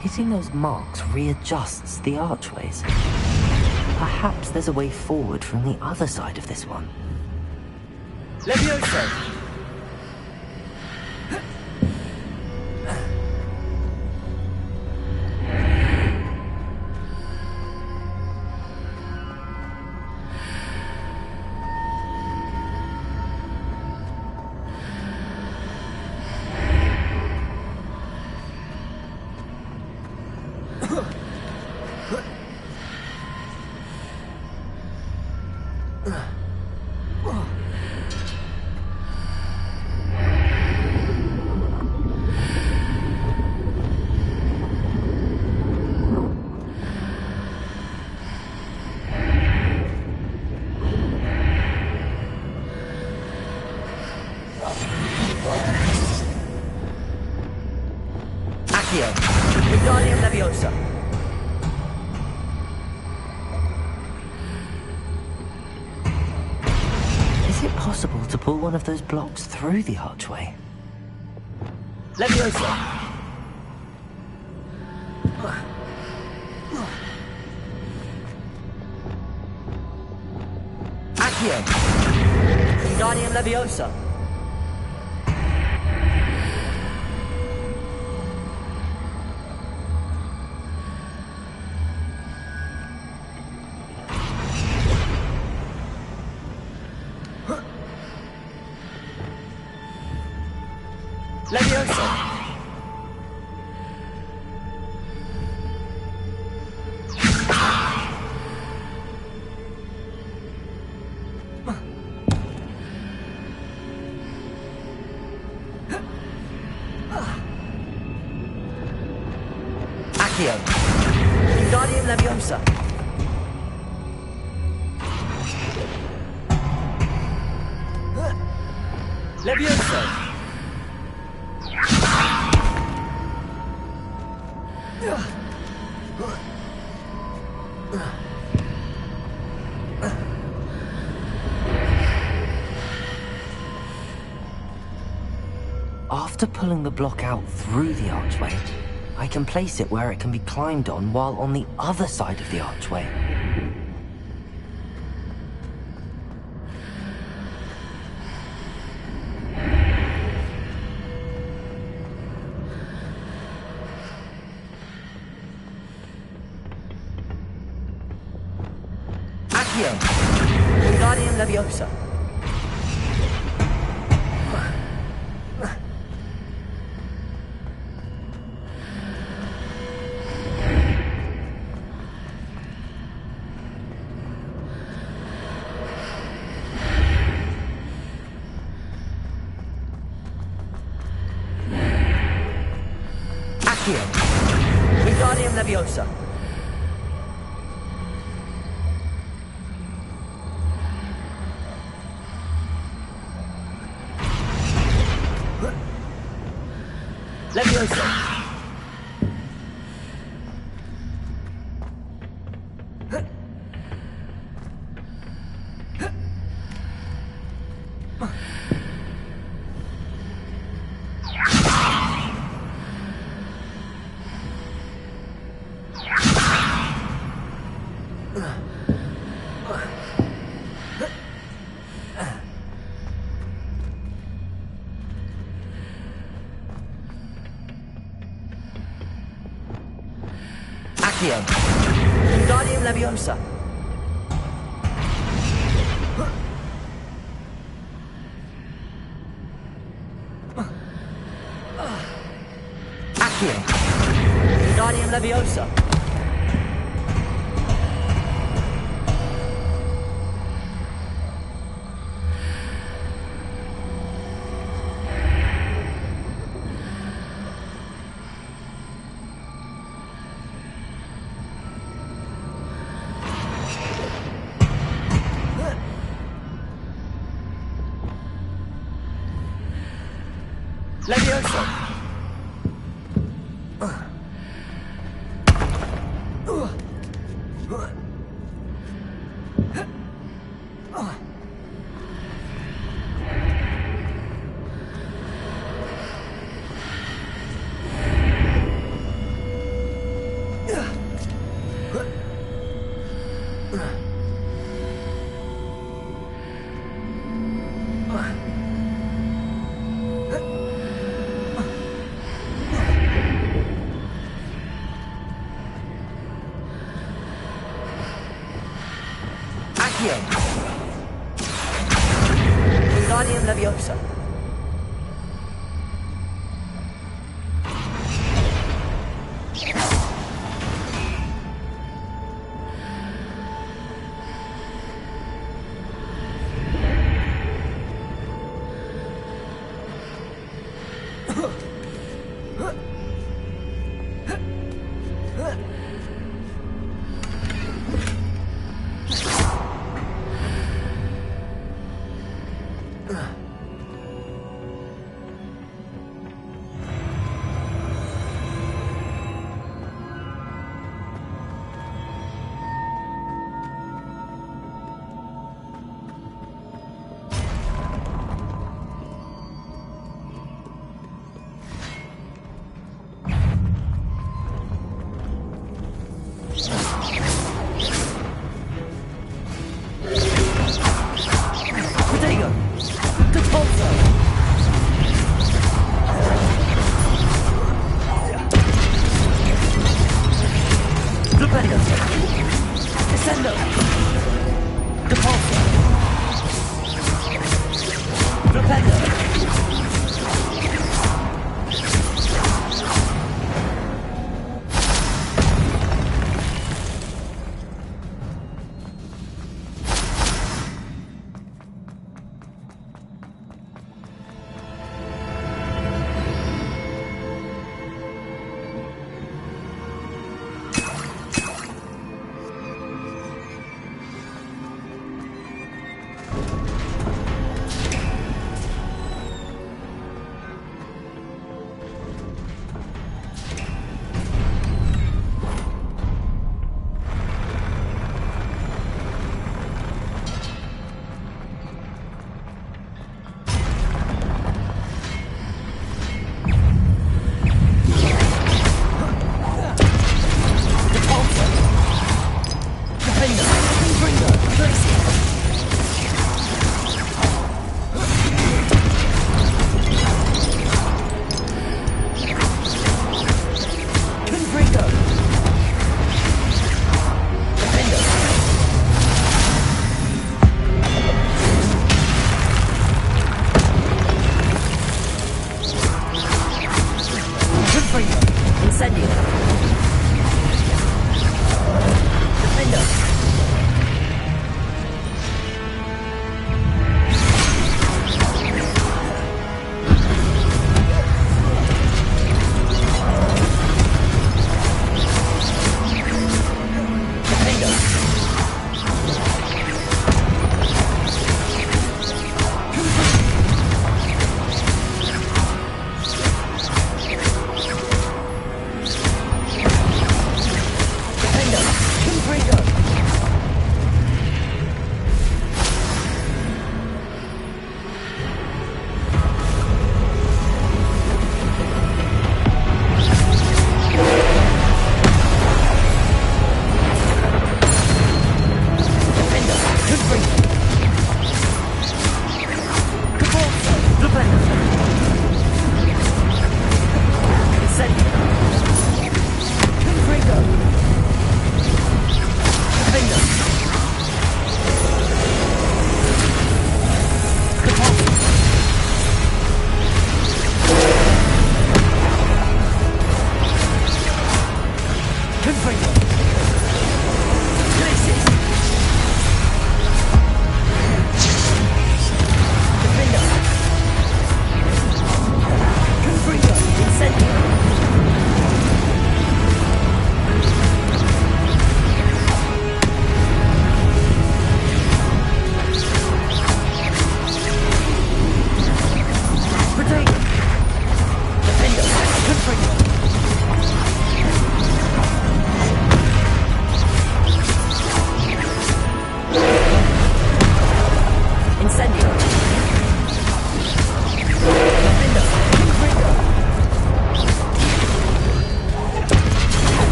Hitting those marks readjusts the archways. Perhaps there's a way forward from the other side of this one. Levioso! Is it possible to pull one of those blocks through the archway? Leviosa! Accio! Wingardium Leviosa! Leviosa! Accio! Wingardium Leviosa! Leviosa! After pulling the block out through the archway, I can place it where it can be climbed on while on the other side of the archway. Accio! Wingardium Leviosa! Accio! Wingardium Leviosa! Leviosa! Accio! Wingardium Leviosa! Accio. Wingardium Leviosa. Leviosa. Wingardium Leviosa.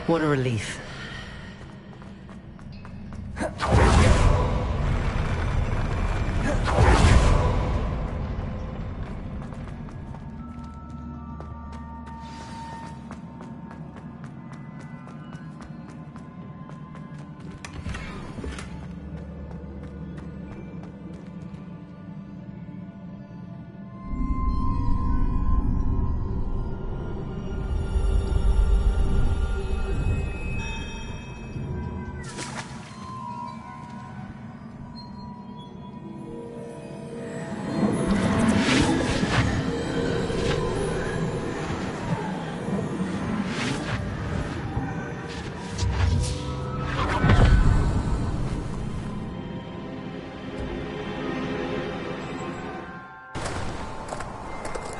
What a relief.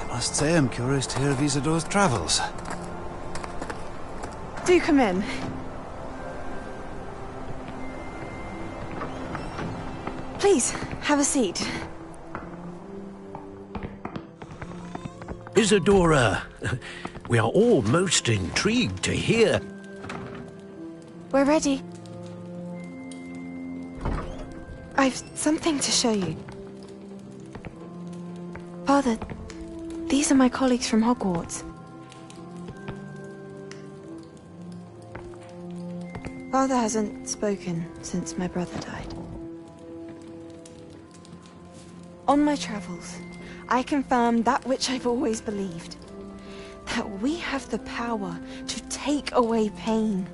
I must say I'm curious to hear of Isidore's travels. Do come in. Please, have a seat. Isadora, we are all most intrigued to hear. We're ready. I've something to show you. Father, these are my colleagues from Hogwarts. Father hasn't spoken since my brother died. On my travels, I confirmed that which I've always believed. That we have the power to take away pain.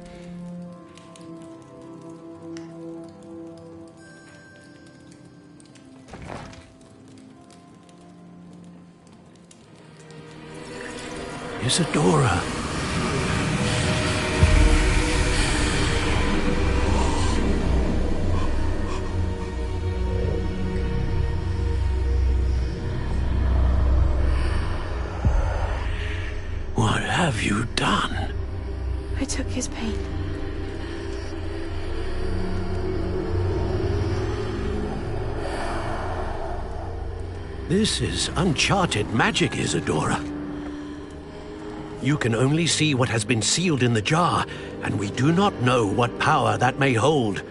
Isadora. What have you done? I took his pain. This is uncharted magic, Isadora. You can only see what has been sealed in the jar, and we do not know what power that may hold.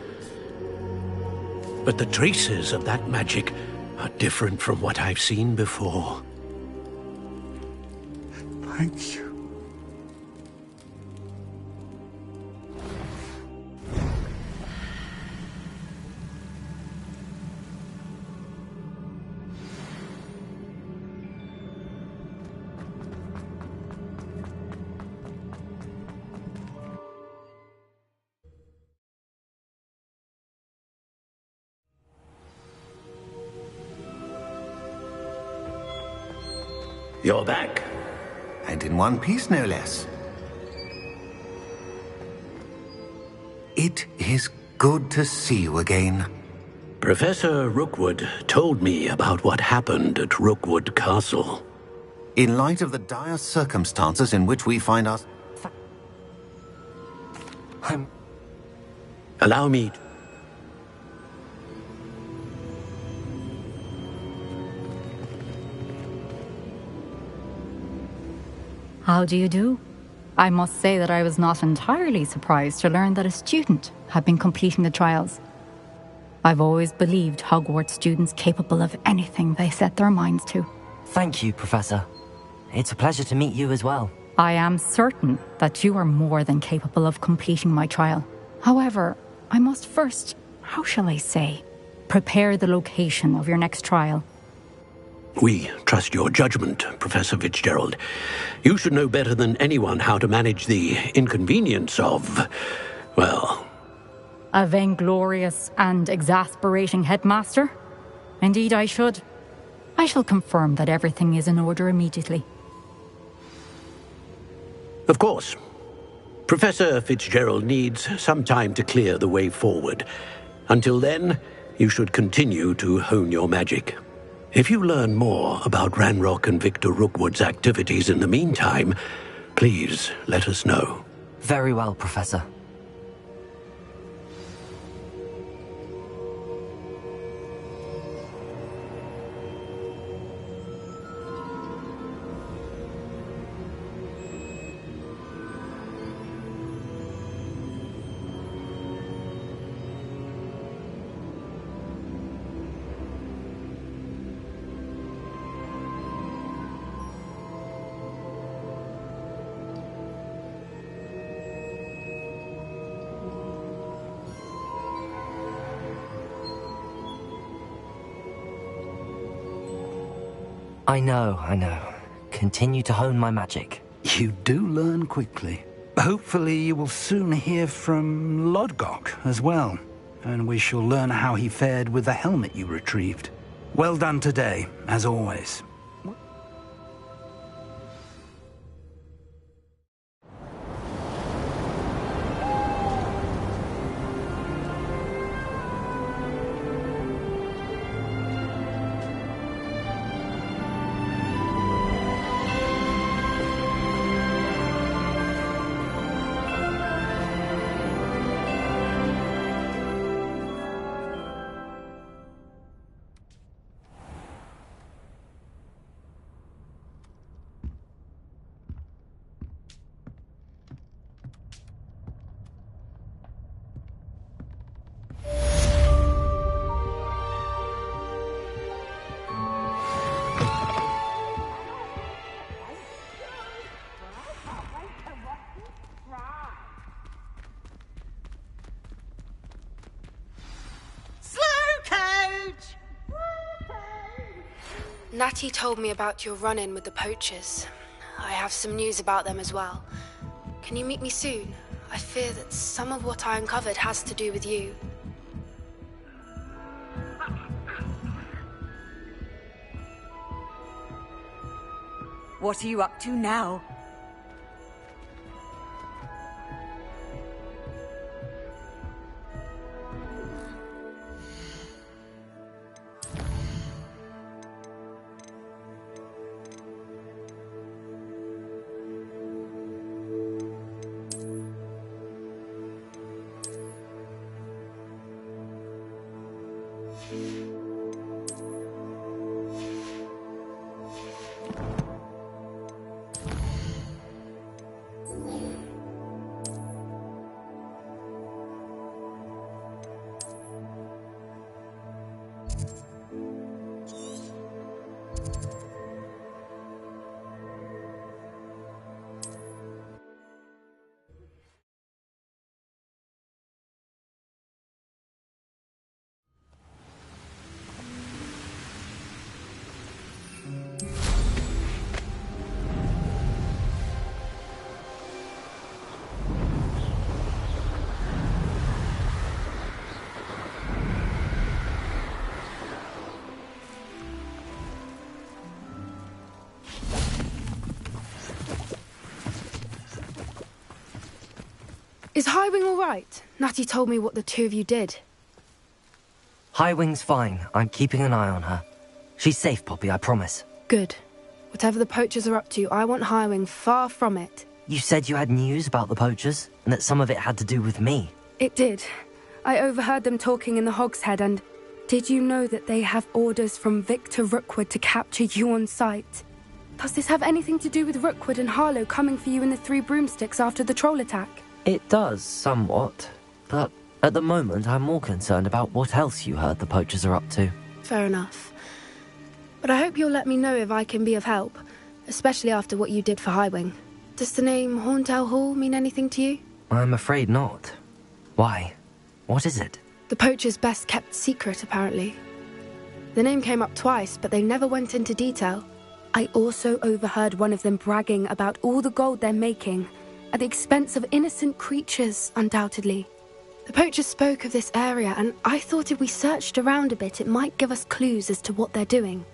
But the traces of that magic are different from what I've seen before. Thank you. You're back. And in one piece, no less. It is good to see you again. Professor Rookwood told me about what happened at Rookwood Castle. In light of the dire circumstances in which we find us... Allow me... How do you do? I must say that I was not entirely surprised to learn that a student had been completing the trials. I've always believed Hogwarts students capable of anything they set their minds to. Thank you, Professor. It's a pleasure to meet you as well. I am certain that you are more than capable of completing my trial. However, I must first, how shall I say, prepare the location of your next trial. We trust your judgment, Professor Fitzgerald. You should know better than anyone how to manage the inconvenience of, well... A vainglorious and exasperating headmaster? Indeed I should. I shall confirm that everything is in order immediately. Of course. Professor Fitzgerald needs some time to clear the way forward. Until then, you should continue to hone your magic. If you learn more about Ranrock and Victor Rookwood's activities in the meantime, please let us know. Very well, Professor. I know. Continue to hone my magic. You do learn quickly. Hopefully you will soon hear from Lodgok as well, and we shall learn how he fared with the helmet you retrieved. Well done today, as always. Natty told me about your run-in with the poachers. I have some news about them as well. Can you meet me soon? I fear that some of what I uncovered has to do with you. What are you up to now? Is Highwing all right? Natty told me what the two of you did. Highwing's fine. I'm keeping an eye on her. She's safe, Poppy, I promise. Good. Whatever the poachers are up to, I want Highwing far from it. You said you had news about the poachers, and that some of it had to do with me. It did. I overheard them talking in the Hogshead, and did you know that they have orders from Victor Rookwood to capture you on sight? Does this have anything to do with Rookwood and Harlow coming for you in the Three Broomsticks after the troll attack? It does, somewhat. But at the moment, I'm more concerned about what else you heard the poachers are up to. Fair enough. But I hope you'll let me know if I can be of help, especially after what you did for Highwing. Does the name Horntail Hall mean anything to you? I'm afraid not. Why? What is it? The poachers' best-kept secret, apparently. The name came up twice, but they never went into detail. I also overheard one of them bragging about all the gold they're making, at the expense of innocent creatures, undoubtedly. The poachers spoke of this area, and I thought if we searched around a bit, it might give us clues as to what they're doing.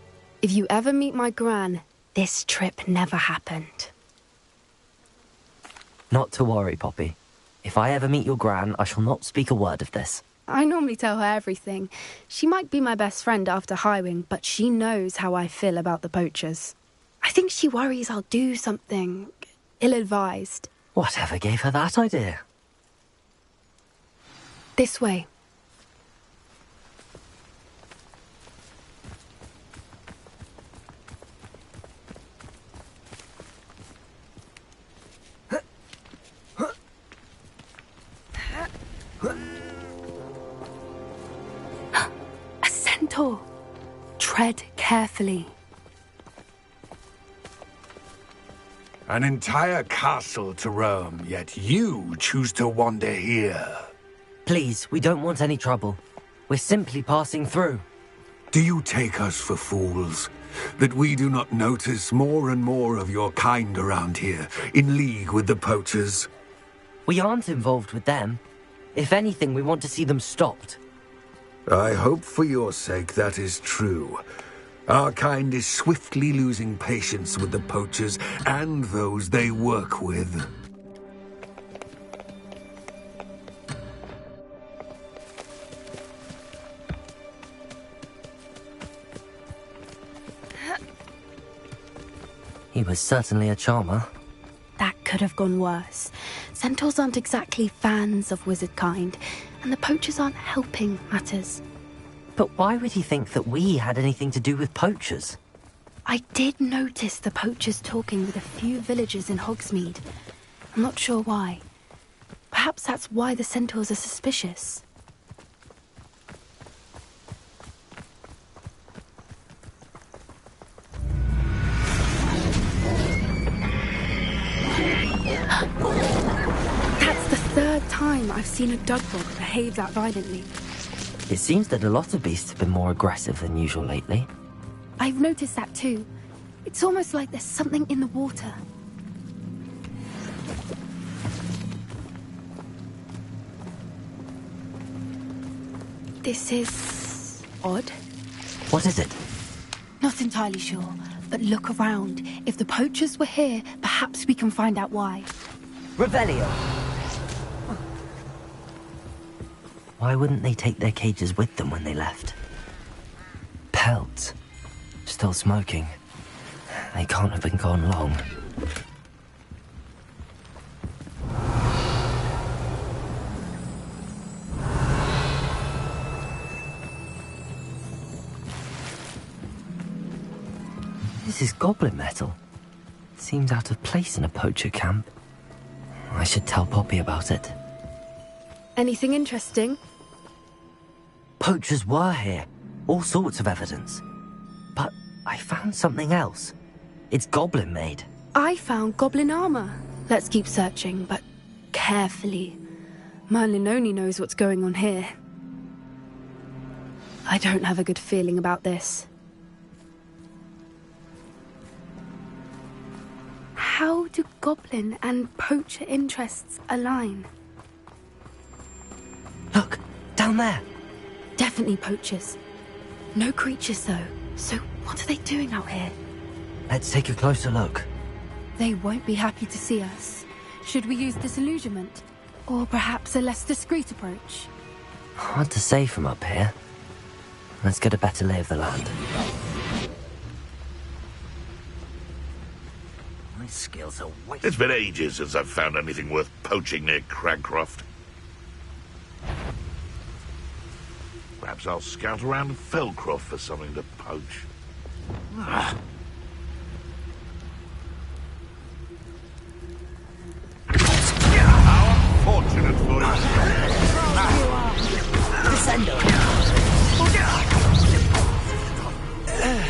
If you ever meet my gran, this trip never happened. Not to worry, Poppy. If I ever meet your gran, I shall not speak a word of this. I normally tell her everything. She might be my best friend after Highwing, but she knows how I feel about the poachers. I think she worries I'll do something ill-advised. Whatever gave her that idea? This way. A centaur. Tread carefully. An entire castle to roam, yet you choose to wander here. Please, we don't want any trouble. We're simply passing through. Do you take us for fools? That we do not notice more and more of your kind around here, in league with the poachers? We aren't involved with them. If anything, we want to see them stopped. I hope for your sake that is true. Our kind is swiftly losing patience with the poachers and those they work with. He was certainly a charmer. That could have gone worse. Centaurs aren't exactly fans of wizard kind, and the poachers aren't helping matters. But why would he think that we had anything to do with poachers? I did notice the poachers talking with a few villagers in Hogsmeade. I'm not sure why. Perhaps that's why the centaurs are suspicious. That's the third time I've seen a dugbog behave that violently. It seems that a lot of beasts have been more aggressive than usual lately. I've noticed that too. It's almost like there's something in the water. This is odd. What is it? Not entirely sure, but look around. If the poachers were here, perhaps we can find out why. Revelio! Why wouldn't they take their cages with them when they left? Pelts. Still smoking. They can't have been gone long. This is goblin metal. Seems out of place in a poacher camp. I should tell Poppy about it. Anything interesting? Poachers were here. All sorts of evidence. But I found something else. It's goblin made. I found goblin armor. Let's keep searching, but carefully. Merlin only knows what's going on here. I don't have a good feeling about this. How do goblin and poacher interests align? Look, down there. Definitely poachers. No creatures, though. So what are they doing out here? Let's take a closer look. They won't be happy to see us. Should we use disillusionment? Or perhaps a less discreet approach? Hard to say from up here. Let's get a better lay of the land. My skills are wasted. It's been ages since I've found anything worth poaching near Cragcroft. Perhaps I'll scout around Felcroft for something to poach. Ah. How unfortunate for you. Descendo.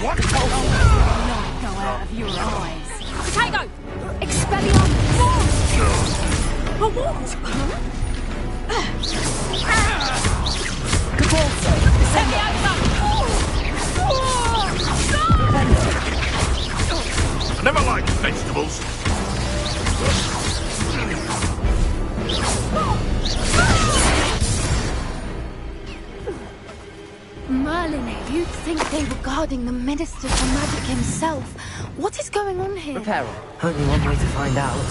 What? Not go out of your eyes. Potato! Expelliarmus! A what? I never liked vegetables. Merlin, you'd think they were guarding the Minister for Magic himself. What is going on here? Peril. Only one way to find out.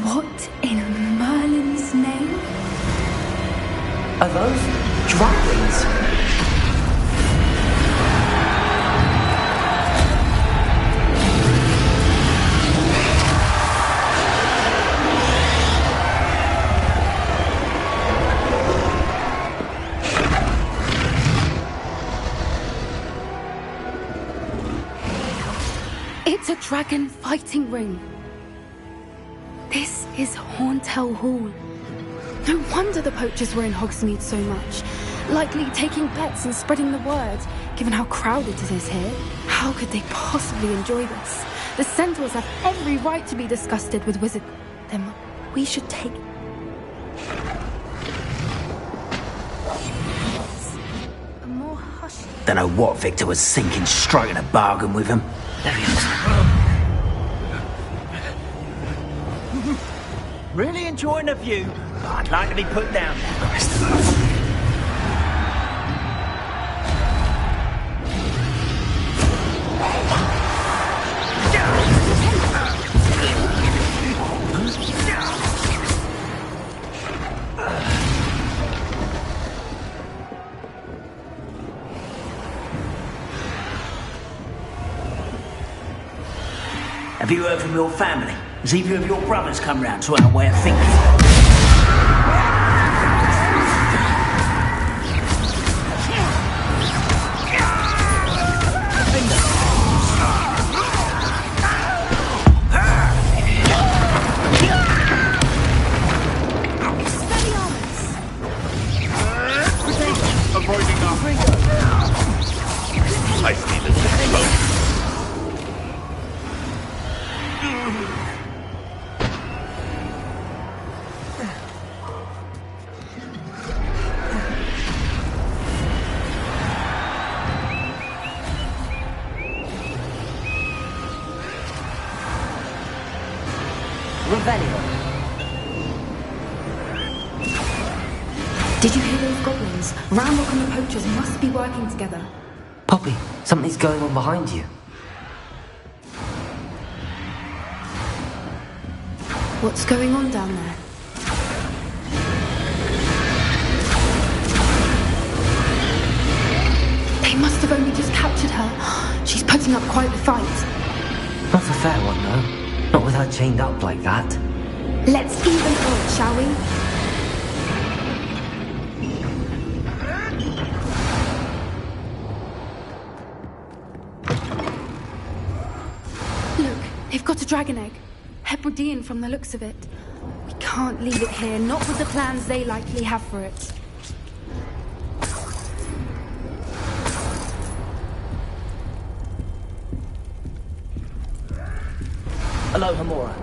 What in Merlin's name? Are those dragons? It's a dragon fighting ring. This is Horntail Hall. No wonder the poachers were in Hogsmeade so much. Likely taking bets and spreading the word, given how crowded it is here. How could they possibly enjoy this? The centaurs have every right to be disgusted with wizard... Then we should take... A more hushed... Don't know what Victor was thinking, striking a bargain with him. There he is. Really enjoying the view. I'd like to be put down. Have you heard from your family? Has either of your brothers come round to our way of thinking? Avoiding our I feel it. Did you hear those goblins? Ramrock and the poachers must be working together. Poppy, something's going on behind you. What's going on down there? They must have only just captured her. She's putting up quite the fight. Not a fair one, though. Not with her chained up like that. Let's even her, shall we? Look, they've got a dragon egg. Hebridean from the looks of it. We can't leave it here, not with the plans they likely have for it. Hello, Hamora.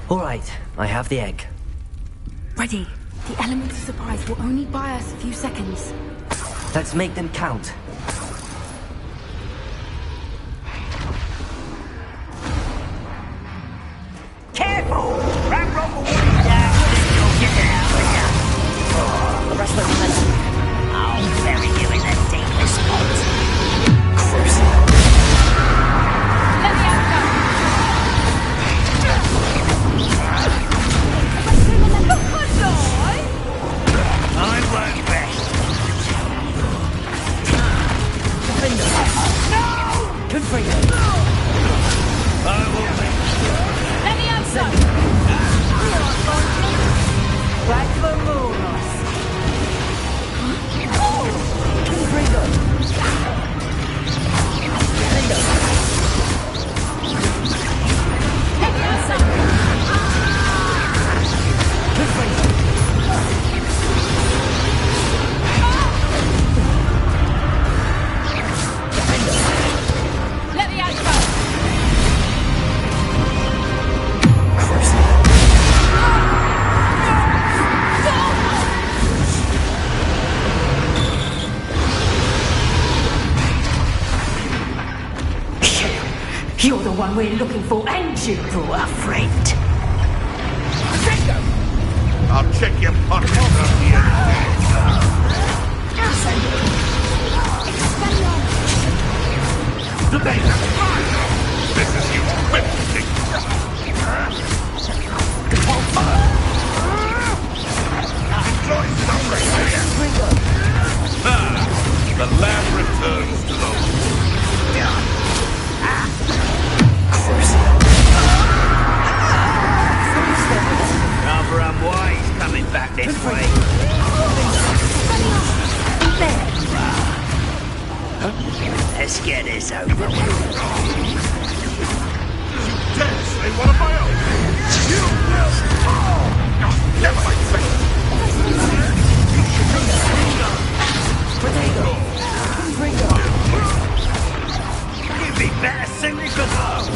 All right, I have the egg. Ready. The element of surprise will only buy us a few seconds. Let's make them count. Careful! Ramrock will want you down. You'll get down, will ya? The rest of them, I'll bury you in that dangerous spot. Let me out, go! I work best. No! Good for you. I will be. Let me have some. Back the moonlight. Good for Let me have some. Good for you. Let me out go. You're the one we're looking for, and you, poor friend. I'll check your pockets up here. This is you whipping. Enjoy suffering here. The lamb returns to the... Cover up. dare slay one of my own! You will fall! Never mind, You'd be better suited for that!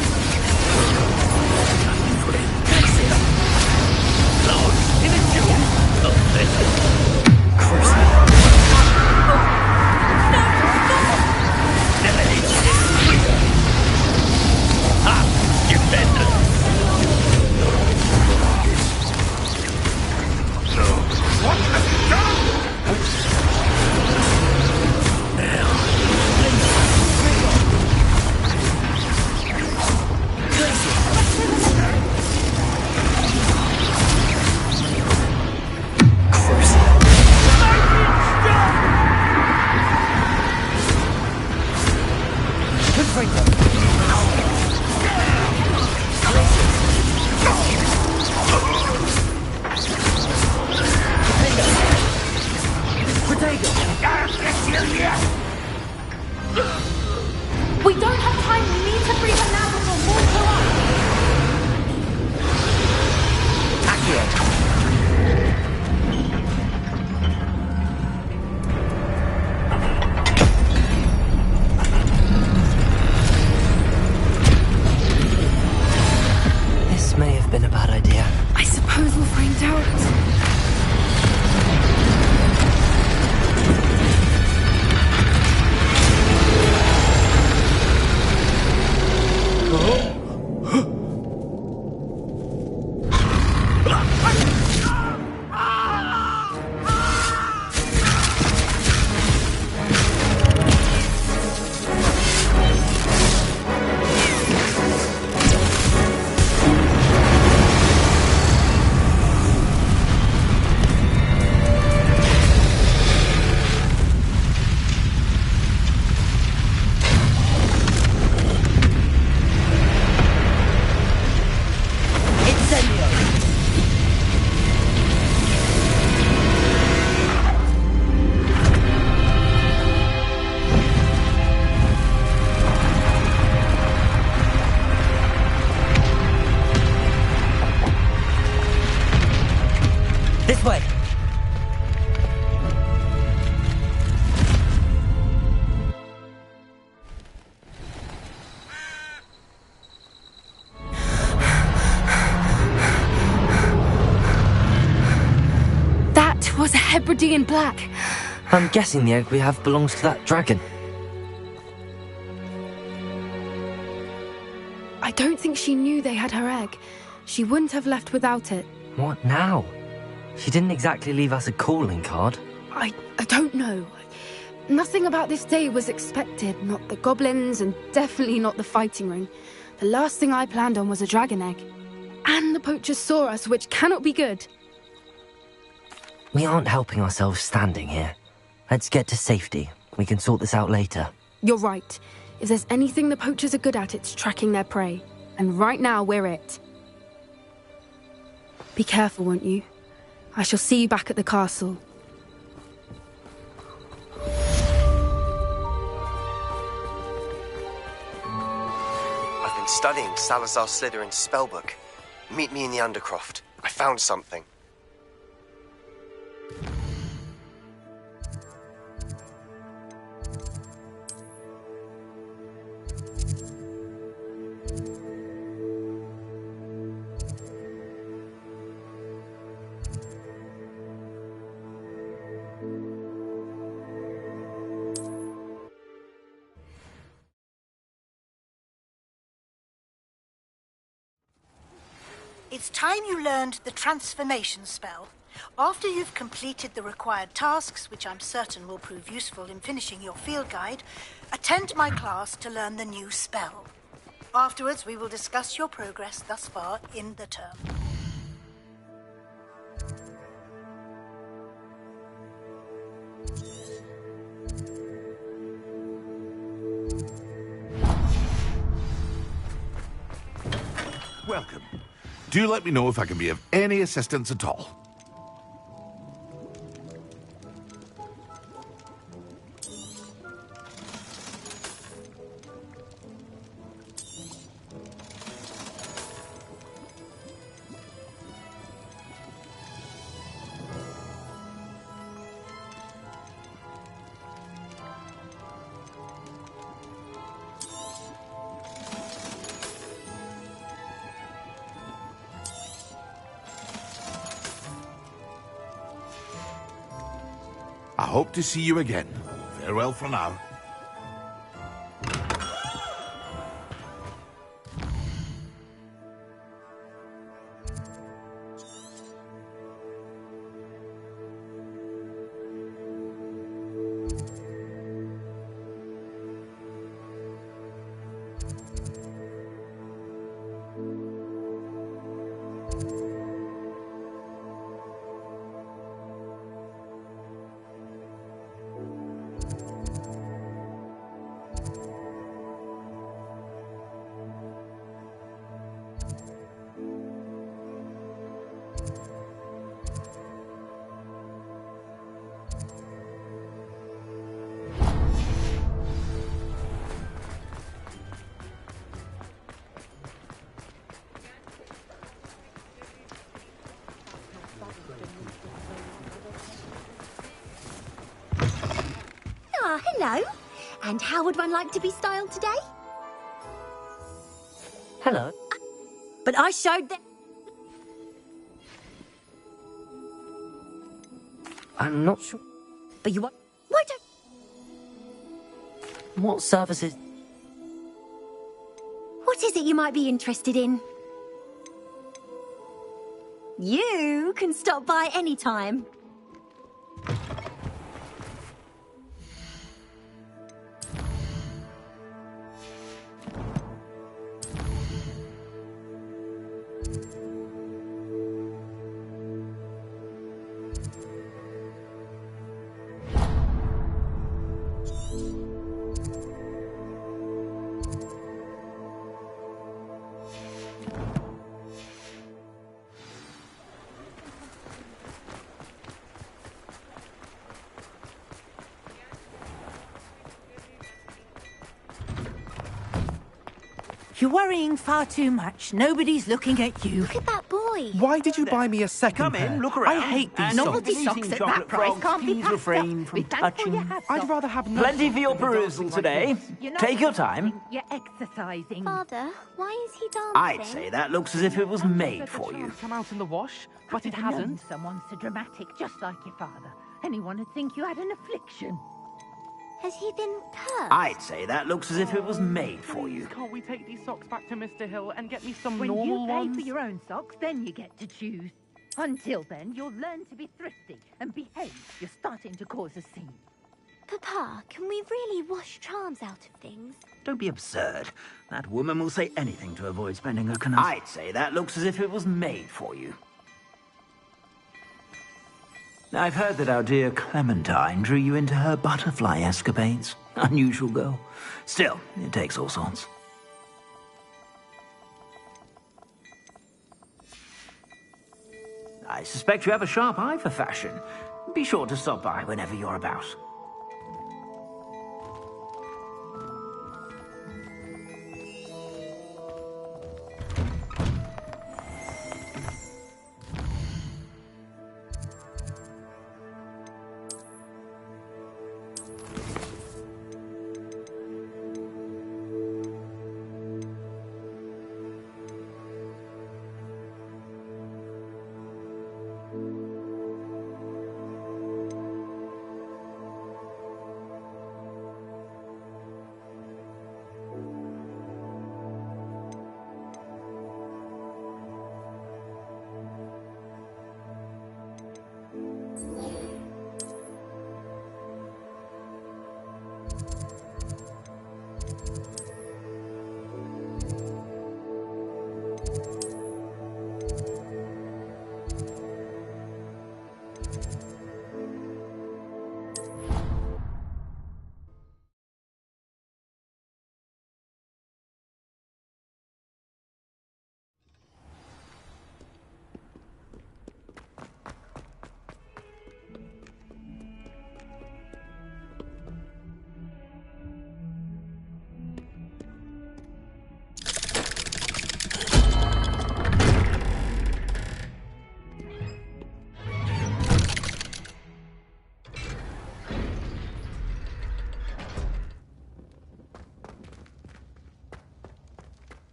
In a duel? Never hit Ha! Defender! What have you done? We don't have time. We need to free her now before more show up. This may have been a bad idea. I suppose we'll find out. This way! That was a Hebridean black. I'm guessing the egg we have belongs to that dragon. I don't think she knew they had her egg. She wouldn't have left without it. What now? She didn't exactly leave us a calling card. I don't know. Nothing about this day was expected. Not the goblins, and definitely not the fighting ring. The last thing I planned on was a dragon egg. And the poachers saw us, which cannot be good. We aren't helping ourselves standing here. Let's get to safety. We can sort this out later. You're right. If there's anything the poachers are good at, it's tracking their prey. And right now, we're it. Be careful, won't you? I shall see you back at the castle. I've been studying Salazar Slytherin's spellbook. Meet me in the Undercroft. I found something. It's time you learned the transformation spell. After you've completed the required tasks, which I'm certain will prove useful in finishing your field guide, attend my class to learn the new spell. Afterwards, we will discuss your progress thus far in the term. Welcome. Do let me know if I can be of any assistance at all. I hope to see you again. Farewell for now. Ah, hello. And how would one like to be styled today? Hello. But I showed them. I'm not sure. But you want? Why don't? What services? What is it you might be interested in? You can stop by any time. You're worrying far too much. Nobody's looking at you. Look at that boy. Why did you buy me a second pair? Come in, look around. I hate these socks. Novelty socks at that price can't be refrain from touching. I'd rather have no Plenty for your perusal today. Take your time. You're exercising. Father, why is he dancing? I'd say that looks as if it was made for you. Come out in the wash, but it I've known hasn't. Someone so dramatic, just like your father. Anyone would think you had an affliction. Has he been cursed? I'd say that looks as if it was made for you. Can't we take these socks back to Mr. Hill and get me some When normal you pay ones? for your own socks, then you get to choose. Until then, you'll learn to be thrifty and behave. You're starting to cause a scene. Papa, can we really wash charms out of things? Don't be absurd. That woman will say anything to avoid spending her canal. I'd say that looks as if it was made for you. I've heard that our dear Clementine drew you into her butterfly escapades. Unusual girl. Still, it takes all sorts. I suspect you have a sharp eye for fashion. Be sure to stop by whenever you're about.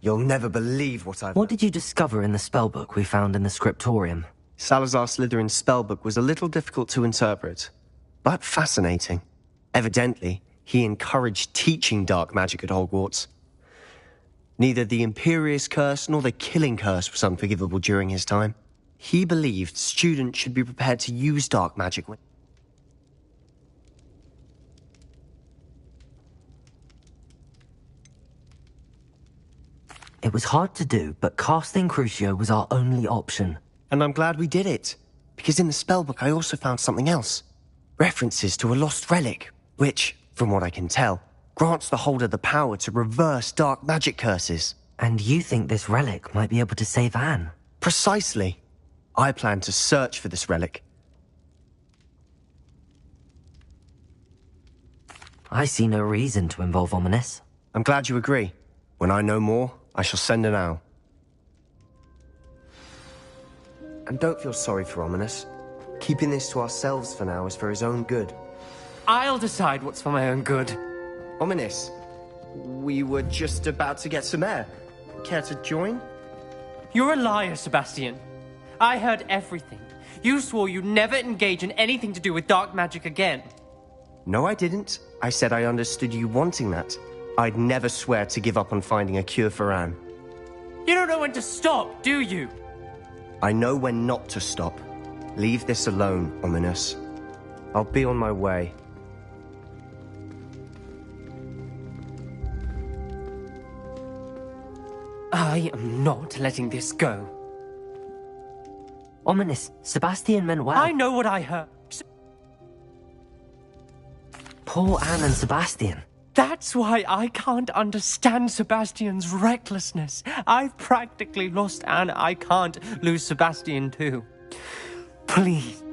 You'll never believe what I've... What did you discover in the spellbook we found in the scriptorium? Salazar Slytherin's spellbook was a little difficult to interpret. but fascinating. Evidently, he encouraged teaching dark magic at Hogwarts. Neither the Imperious Curse nor the Killing Curse was unforgivable during his time. He believed students should be prepared to use dark magic when... It was hard to do, but casting Crucio was our only option. And I'm glad we did it, because in the spellbook I also found something else. References to a lost relic, which, from what I can tell, grants the holder the power to reverse dark magic curses. And you think this relic might be able to save Anne? Precisely. I plan to search for this relic. I see no reason to involve Ominous. I'm glad you agree. When I know more, I shall send an owl. And don't feel sorry for Ominous. Keeping this to ourselves for now is for his own good. I'll decide what's for my own good. Ominous, we were just about to get some air. Care to join? You're a liar, Sebastian. I heard everything. You swore you'd never engage in anything to do with dark magic again. No, I didn't. I said I understood you wanting that. I'd never swear to give up on finding a cure for Anne. You don't know when to stop, do you? I know when not to stop. Leave this alone, Ominous. I'll be on my way. I am not letting this go. Ominous, Sebastian meant well. I know what I heard. Poor Anne and Sebastian. That's why I can't understand Sebastian's recklessness. I've practically lost Anne. I can't lose Sebastian too. Please.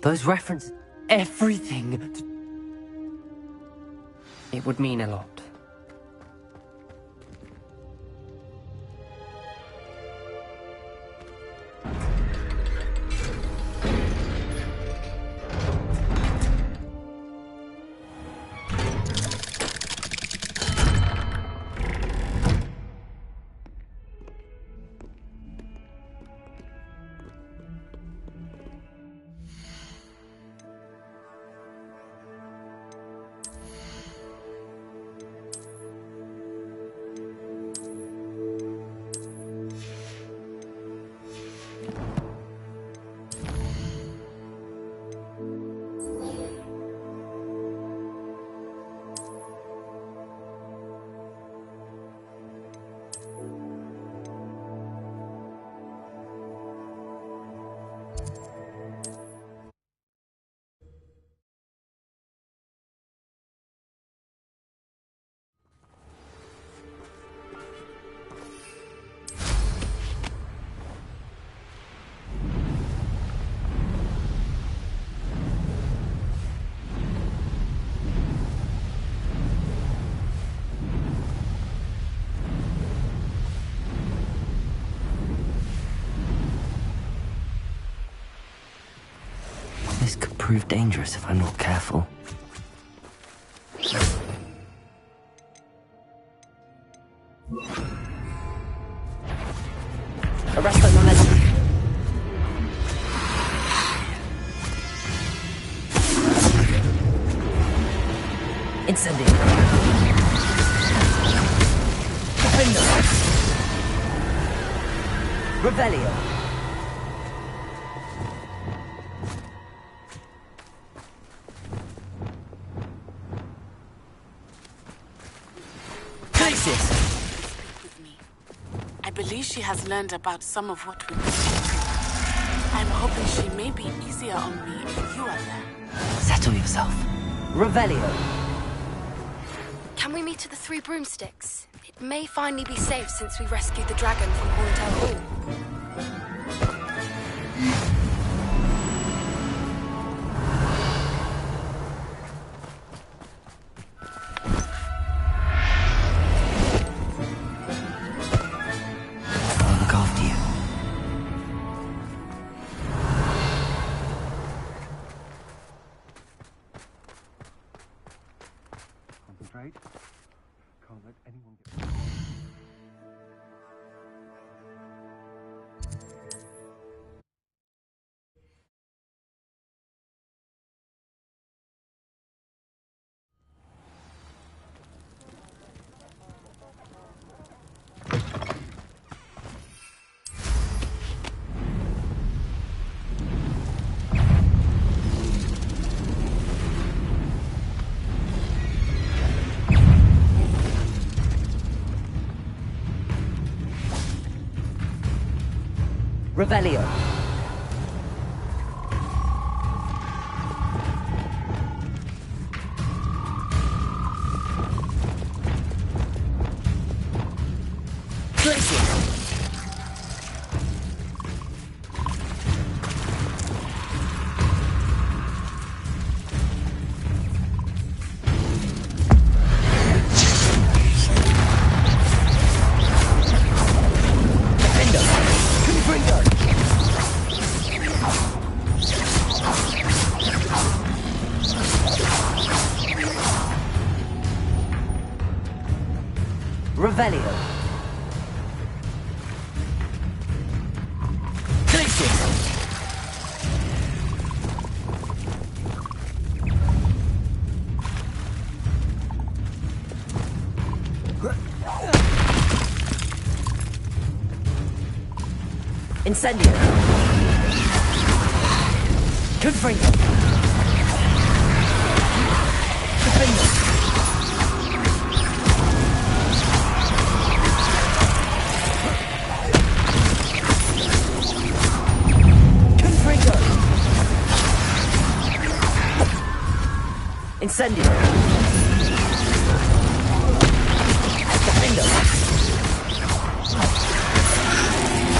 Those references... Everything. It would mean a lot. This could prove dangerous if I'm not careful. Arrest them on this. Incendio. Revelio. I believe she has learned about some of what we did. I'm hoping she may be easier on me if you are there. Settle yourself. Revelio. Can we meet at the Three Broomsticks? It may finally be safe since we rescued the dragon from Horntail Hall. I'll look after you. Concentrate. Can't let anyone get... Revelio. Revelio. Incendio. Confringo. Defendo. Confringo. Incendio. Defendo.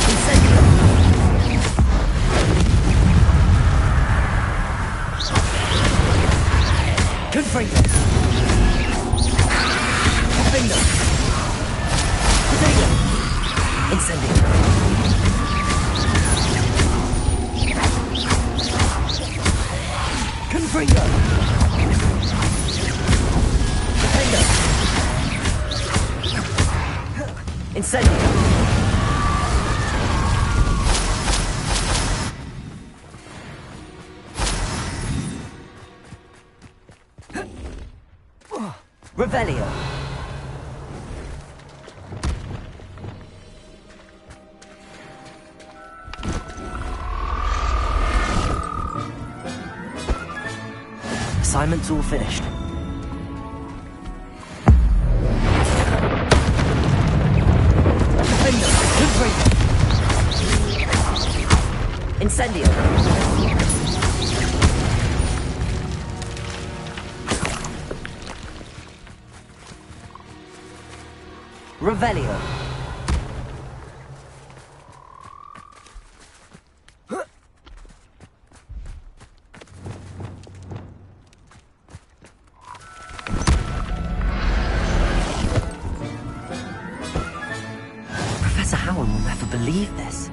Incendio. Confringo. Defendo. Potato. Incendio. Confringo. Defendo. Incendio. Revelio. Assignment's all finished. Defendo. Confringo. Incendio. Revelio. Professor Howard will never believe this.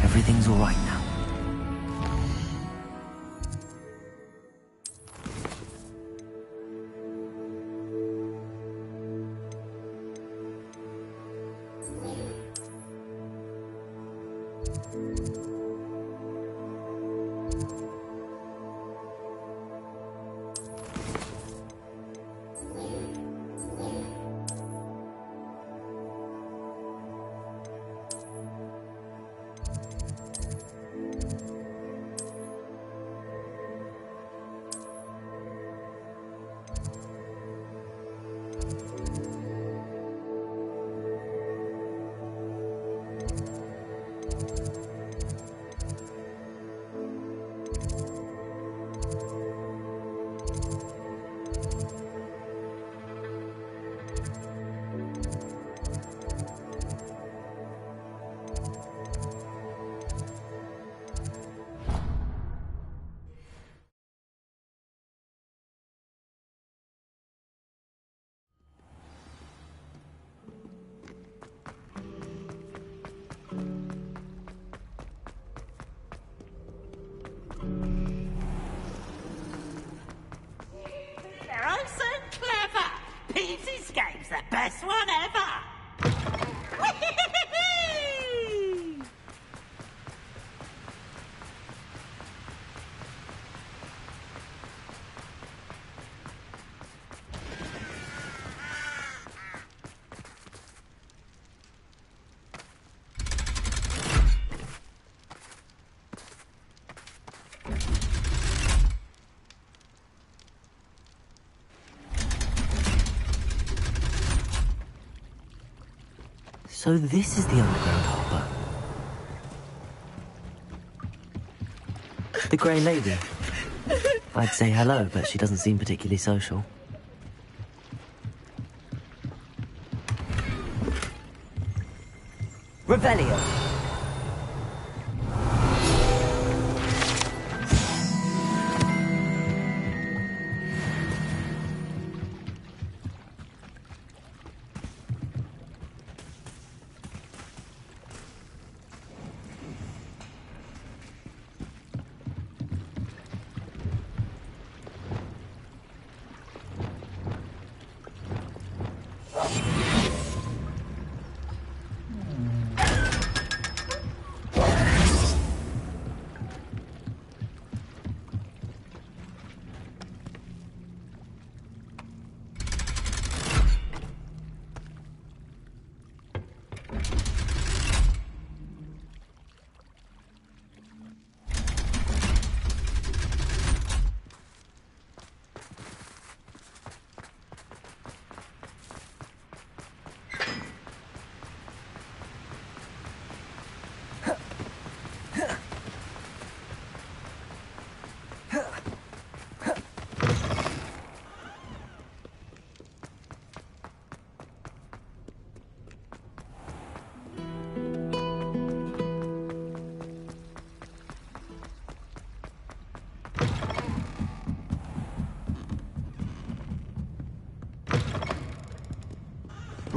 Everything's all right now. So this is the underground harbour. The Grey Lady. I'd say hello, but she doesn't seem particularly social. Revelio.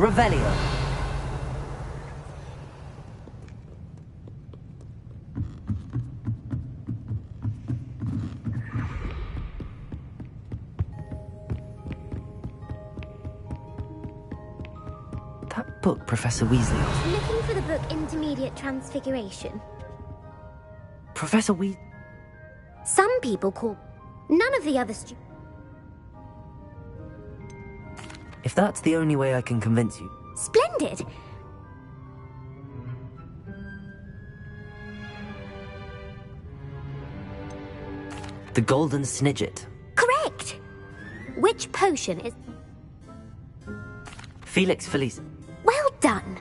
Revelio. That book Professor Weasley... Looking for the book Intermediate Transfiguration. Professor Weasley... Some people call... None of the other If that's the only way I can convince you... Splendid! The Golden Snidget. Correct! Which potion is... Felix Felice. Well done!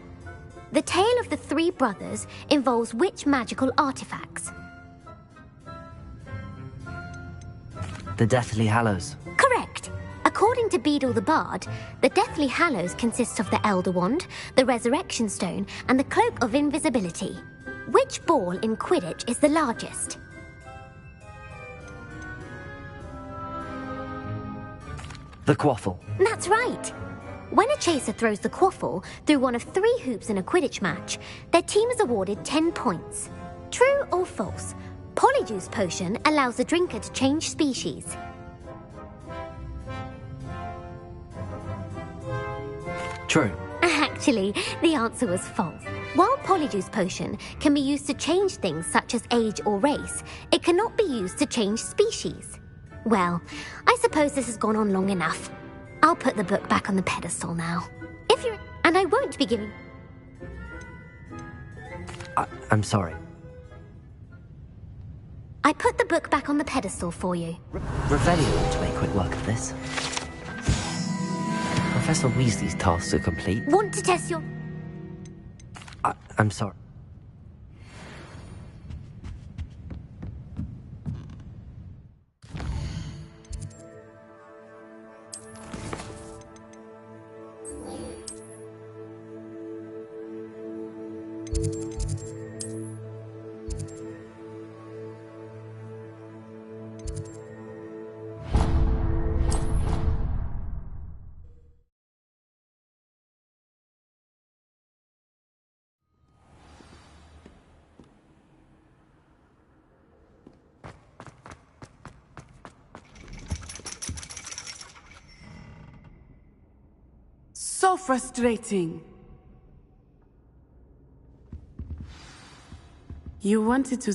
The tale of the three brothers involves which magical artifacts? The Deathly Hallows. Correct! According to Beedle the Bard, the Deathly Hallows consist of the Elder Wand, the Resurrection Stone, and the Cloak of Invisibility. Which ball in Quidditch is the largest? The Quaffle. That's right! When a chaser throws the quaffle through one of 3 hoops in a Quidditch match, their team is awarded 10 points. True or false? Polyjuice Potion allows the drinker to change species. True. Actually, the answer was false. While Polyjuice Potion can be used to change things such as age or race, it cannot be used to change species. Well, I suppose this has gone on long enough. I'll put the book back on the pedestal now. If you're... And I won't be giving... I'm sorry. I put the book back on the pedestal for you. Revelio ought to make quick work of this. Professor Weasley's tasks are complete. Want to test your... I'm sorry. So frustrating. You wanted to...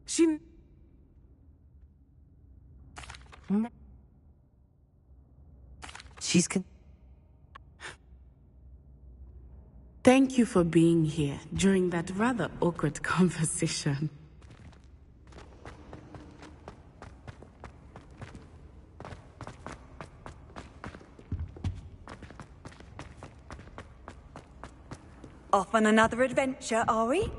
She... She's Thank you for being here during that rather awkward conversation. Off on another adventure, are we?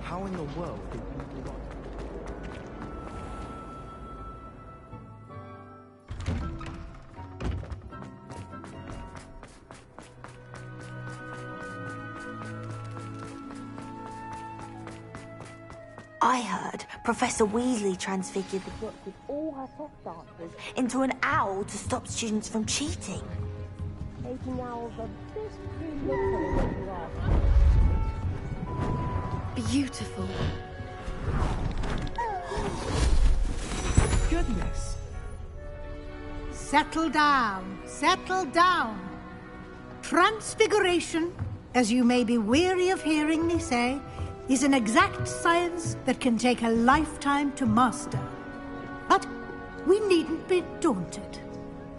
How in the world did you do that? I heard Professor Weasley transfigured the book with all her test answers into an owl to stop students from cheating. Making owls a bit too literal if you ask. Beautiful. Goodness. Settle down. Settle down. Transfiguration, as you may be weary of hearing me say, is an exact science that can take a lifetime to master. But we needn't be daunted.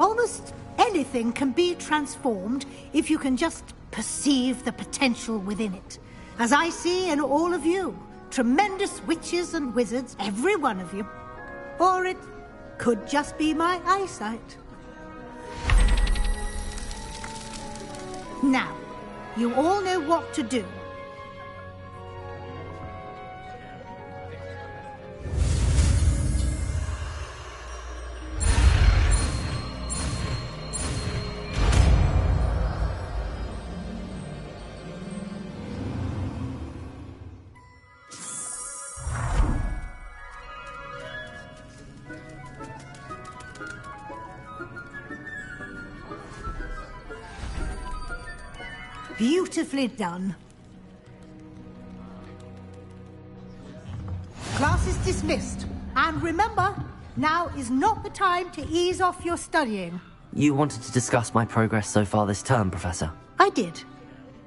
Almost anything can be transformed if you can just perceive the potential within it. As I see in all of you, tremendous witches and wizards, every one of you. Or it could just be my eyesight. Now, you all know what to do. Beautifully done. Class is dismissed. And remember, now is not the time to ease off your studying. You wanted to discuss my progress so far this term, Professor. I did.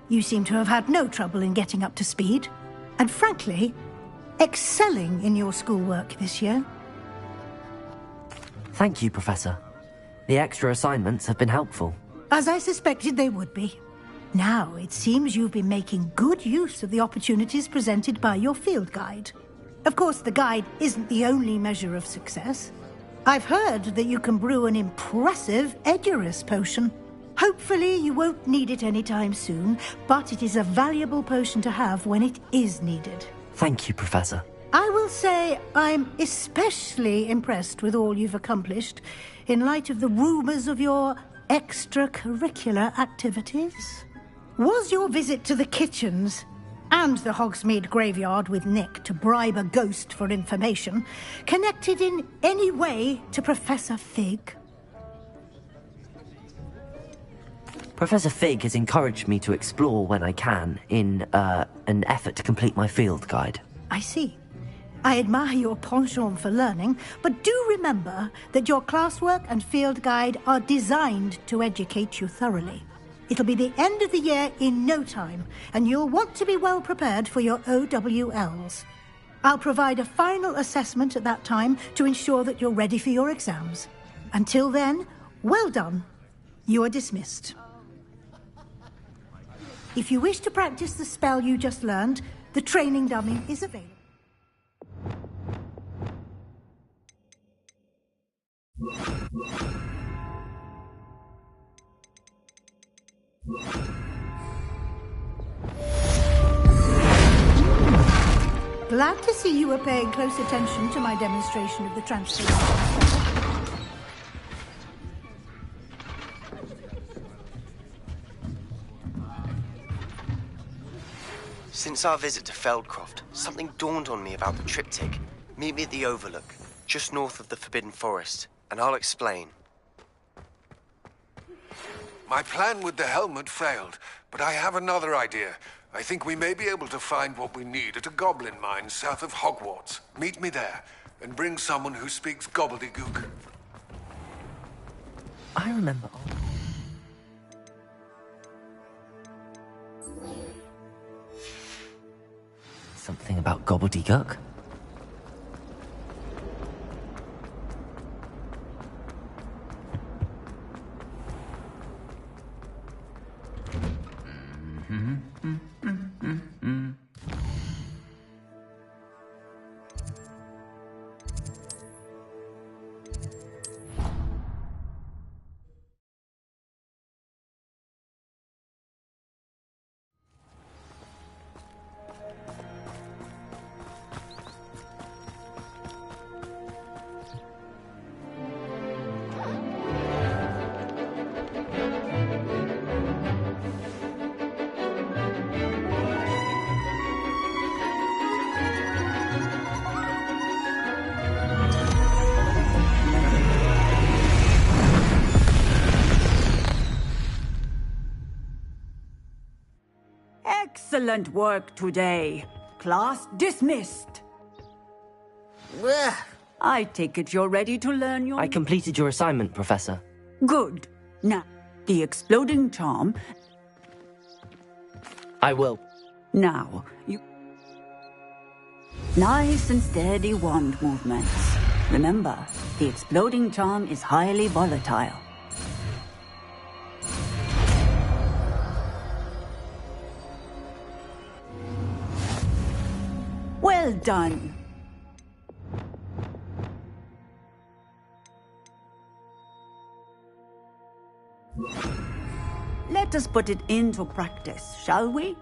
You seem to have had no trouble in getting up to speed. And frankly, excelling in your schoolwork this year. Thank you, Professor. The extra assignments have been helpful. As I suspected they would be. Now, it seems you've been making good use of the opportunities presented by your field guide. Of course, the guide isn't the only measure of success. I've heard that you can brew an impressive Edurus potion. Hopefully, you won't need it anytime soon, but it is a valuable potion to have when it is needed. Thank you, Professor. I will say I'm especially impressed with all you've accomplished in light of the rumors of your extracurricular activities. Was your visit to the kitchens and the Hogsmeade graveyard with Nick to bribe a ghost for information connected in any way to Professor Fig? Professor Fig has encouraged me to explore when I can in an effort to complete my field guide. I see. I admire your penchant for learning, but do remember that your classwork and field guide are designed to educate you thoroughly. It'll be the end of the year in no time, and you'll want to be well prepared for your OWLs. I'll provide a final assessment at that time to ensure that you're ready for your exams. Until then, well done. You are dismissed. If you wish to practice the spell you just learned, the training dummy is available. Glad to see you were paying close attention to my demonstration of the transformation. Since our visit to Feldcroft, something dawned on me about the triptych. Meet me at the Overlook, just north of the Forbidden Forest, and I'll explain. My plan with the helmet failed, but I have another idea. I think we may be able to find what we need at a goblin mine south of Hogwarts. Meet me there, and bring someone who speaks gobbledygook. I remember. Something about gobbledygook? Excellent work today. Class dismissed. I take it you're ready to learn your... I completed your assignment, Professor. Good. Now, the exploding charm... I will. Now, you... Nice and steady wand movements. Remember, the exploding charm is highly volatile. Well done. Let us put it into practice, shall we?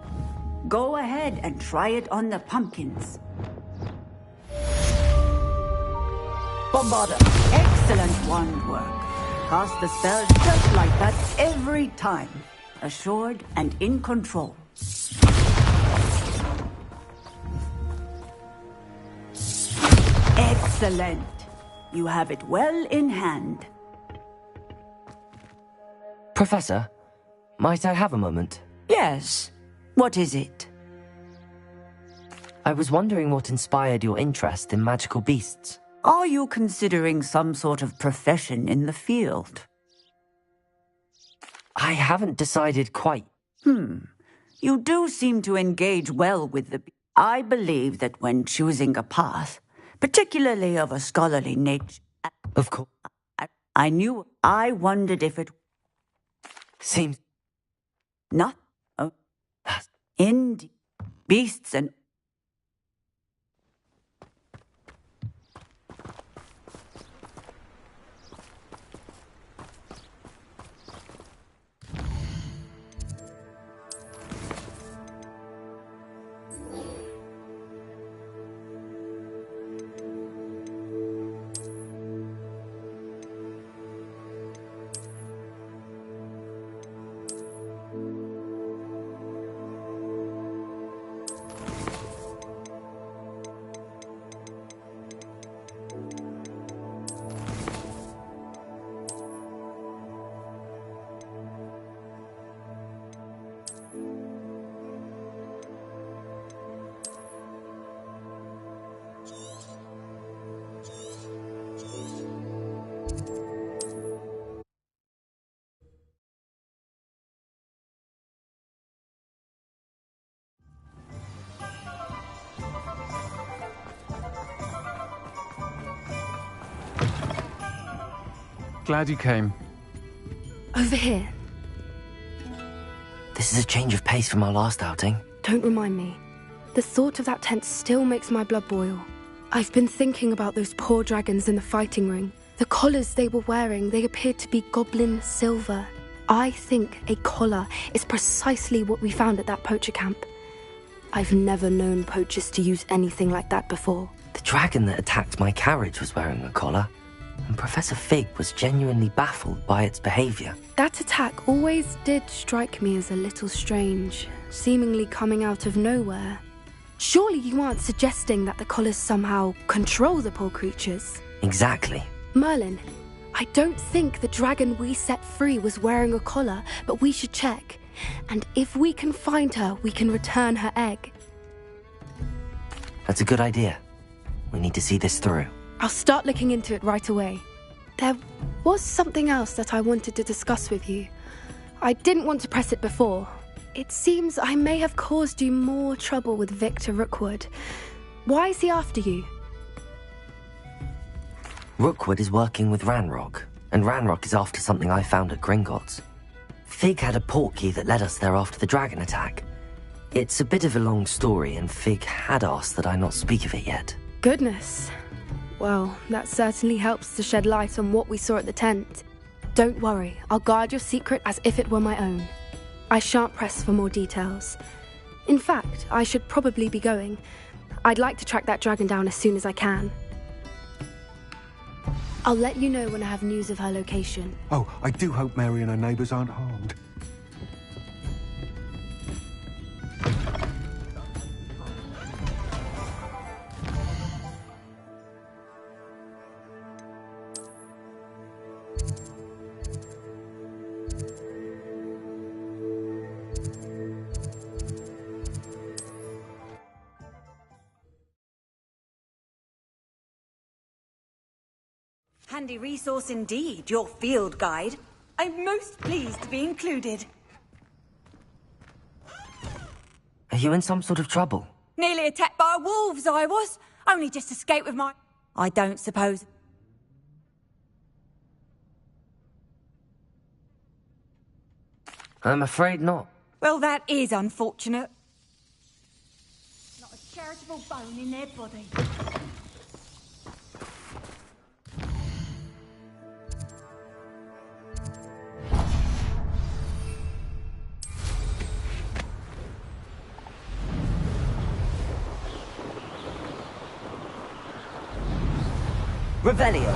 Go ahead and try it on the pumpkins. Bombarda. Excellent wand work. Cast the spell just like that every time. Assured and in control. Excellent. You have it well in hand. Professor, might I have a moment? Yes. What is it? I was wondering what inspired your interest in magical beasts. Are you considering some sort of profession in the field? I haven't decided quite. You do seem to engage well with the... I believe that when choosing a path, particularly of a scholarly nature... Of course. I wondered if it... Seems... Not... Indeed. Beasts and... Glad you came. Over here. This is a change of pace from our last outing. Don't remind me. The thought of that tent still makes my blood boil. I've been thinking about those poor dragons in the fighting ring. The collars they were wearing, they appeared to be goblin silver. I think a collar is precisely what we found at that poacher camp. I've never known poachers to use anything like that before. The dragon that attacked my carriage was wearing a collar, and Professor Fig was genuinely baffled by its behavior. That attack always did strike me as a little strange, seemingly coming out of nowhere. Surely you aren't suggesting that the collars somehow control the poor creatures? Exactly. Merlin, I don't think the dragon we set free was wearing a collar, but we should check. And if we can find her, we can return her egg. That's a good idea. We need to see this through. I'll start looking into it right away. There was something else that I wanted to discuss with you. I didn't want to press it before. It seems I may have caused you more trouble with Victor Rookwood. Why is he after you? Rookwood is working with Ranrock, and Ranrock is after something I found at Gringotts. Fig had a portkey that led us there after the dragon attack. It's a bit of a long story, and Fig had asked that I not speak of it yet. Goodness. Well, that certainly helps to shed light on what we saw at the tent. Don't worry, I'll guard your secret as if it were my own. I shan't press for more details. In fact, I should probably be going. I'd like to track that dragon down as soon as I can. I'll let you know when I have news of her location. Oh, I do hope Mary and her neighbours aren't harmed. Handy resource indeed, your field guide. I'm most pleased to be included. Are you in some sort of trouble? Nearly attacked by wolves, I was. Only just escaped with my... I don't suppose... I'm afraid not. Well, that is unfortunate. Not a charitable bone in their body. Revelio.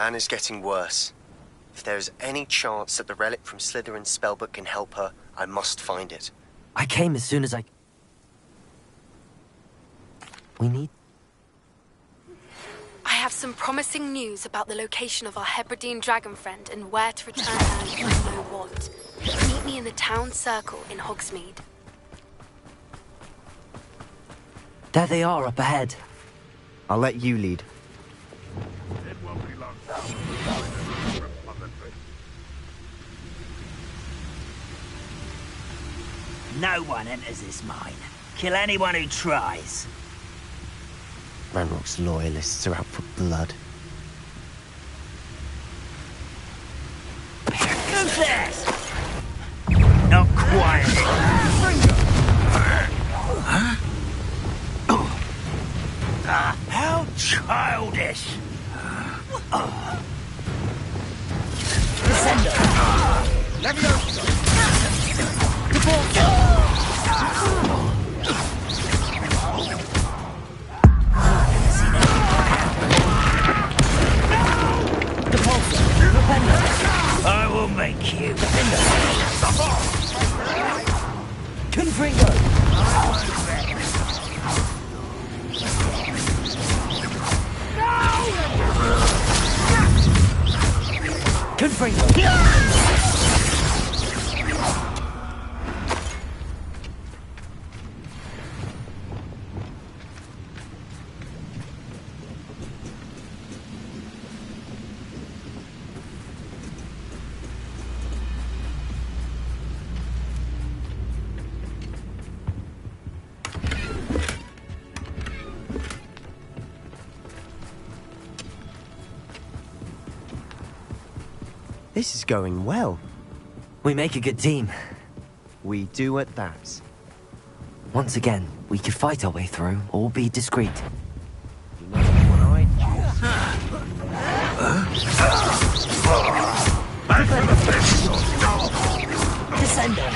Anne is getting worse. If there is any chance that the relic from Slytherin's spellbook can help her, I must find it. I came as soon as I... We need... I have some promising news about the location of our Hebridean dragon friend and where to return her if you know what. Meet me in the town circle in Hogsmeade. There they are up ahead. I'll let you lead. It won't be long. No one enters this mine. Kill anyone who tries. Ranrock's loyalists are out for blood. Who's this? Not quiet. How childish. I will make you. Confringo! Confringo! This is going well. We make a good team. We do at that. Once again, we could fight our way through, or be discreet. You know what I Descender!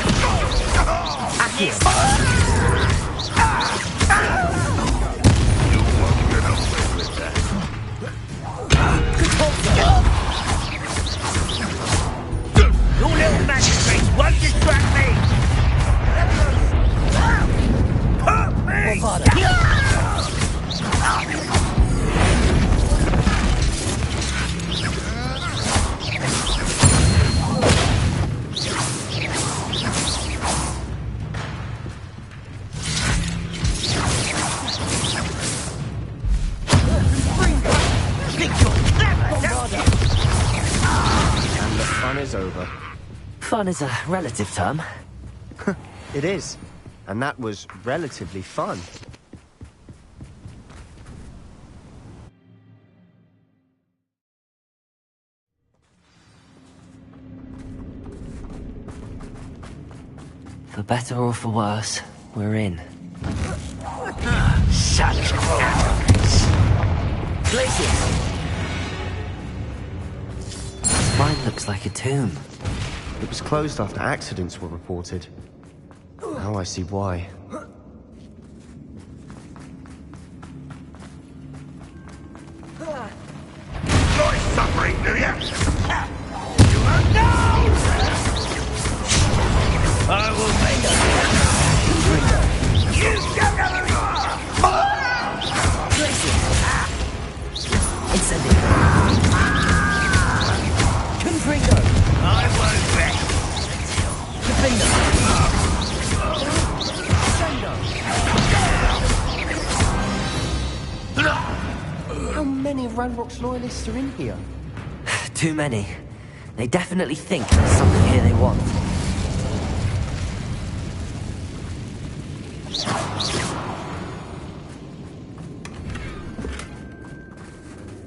fun is over. Fun is a relative term. It is. And that was relatively fun. For better or for worse, we're in. Such arrogance. Glacius! Mine looks like a tomb. It was closed after accidents were reported. Now I see why. Enjoy suffering, do you? You are now! I will make it. You don't know who you are! Incendiary! Confringo! I won't rest. Confringo! How many Ranrock's loyalists are in here? Too many. They definitely think there's something here they want.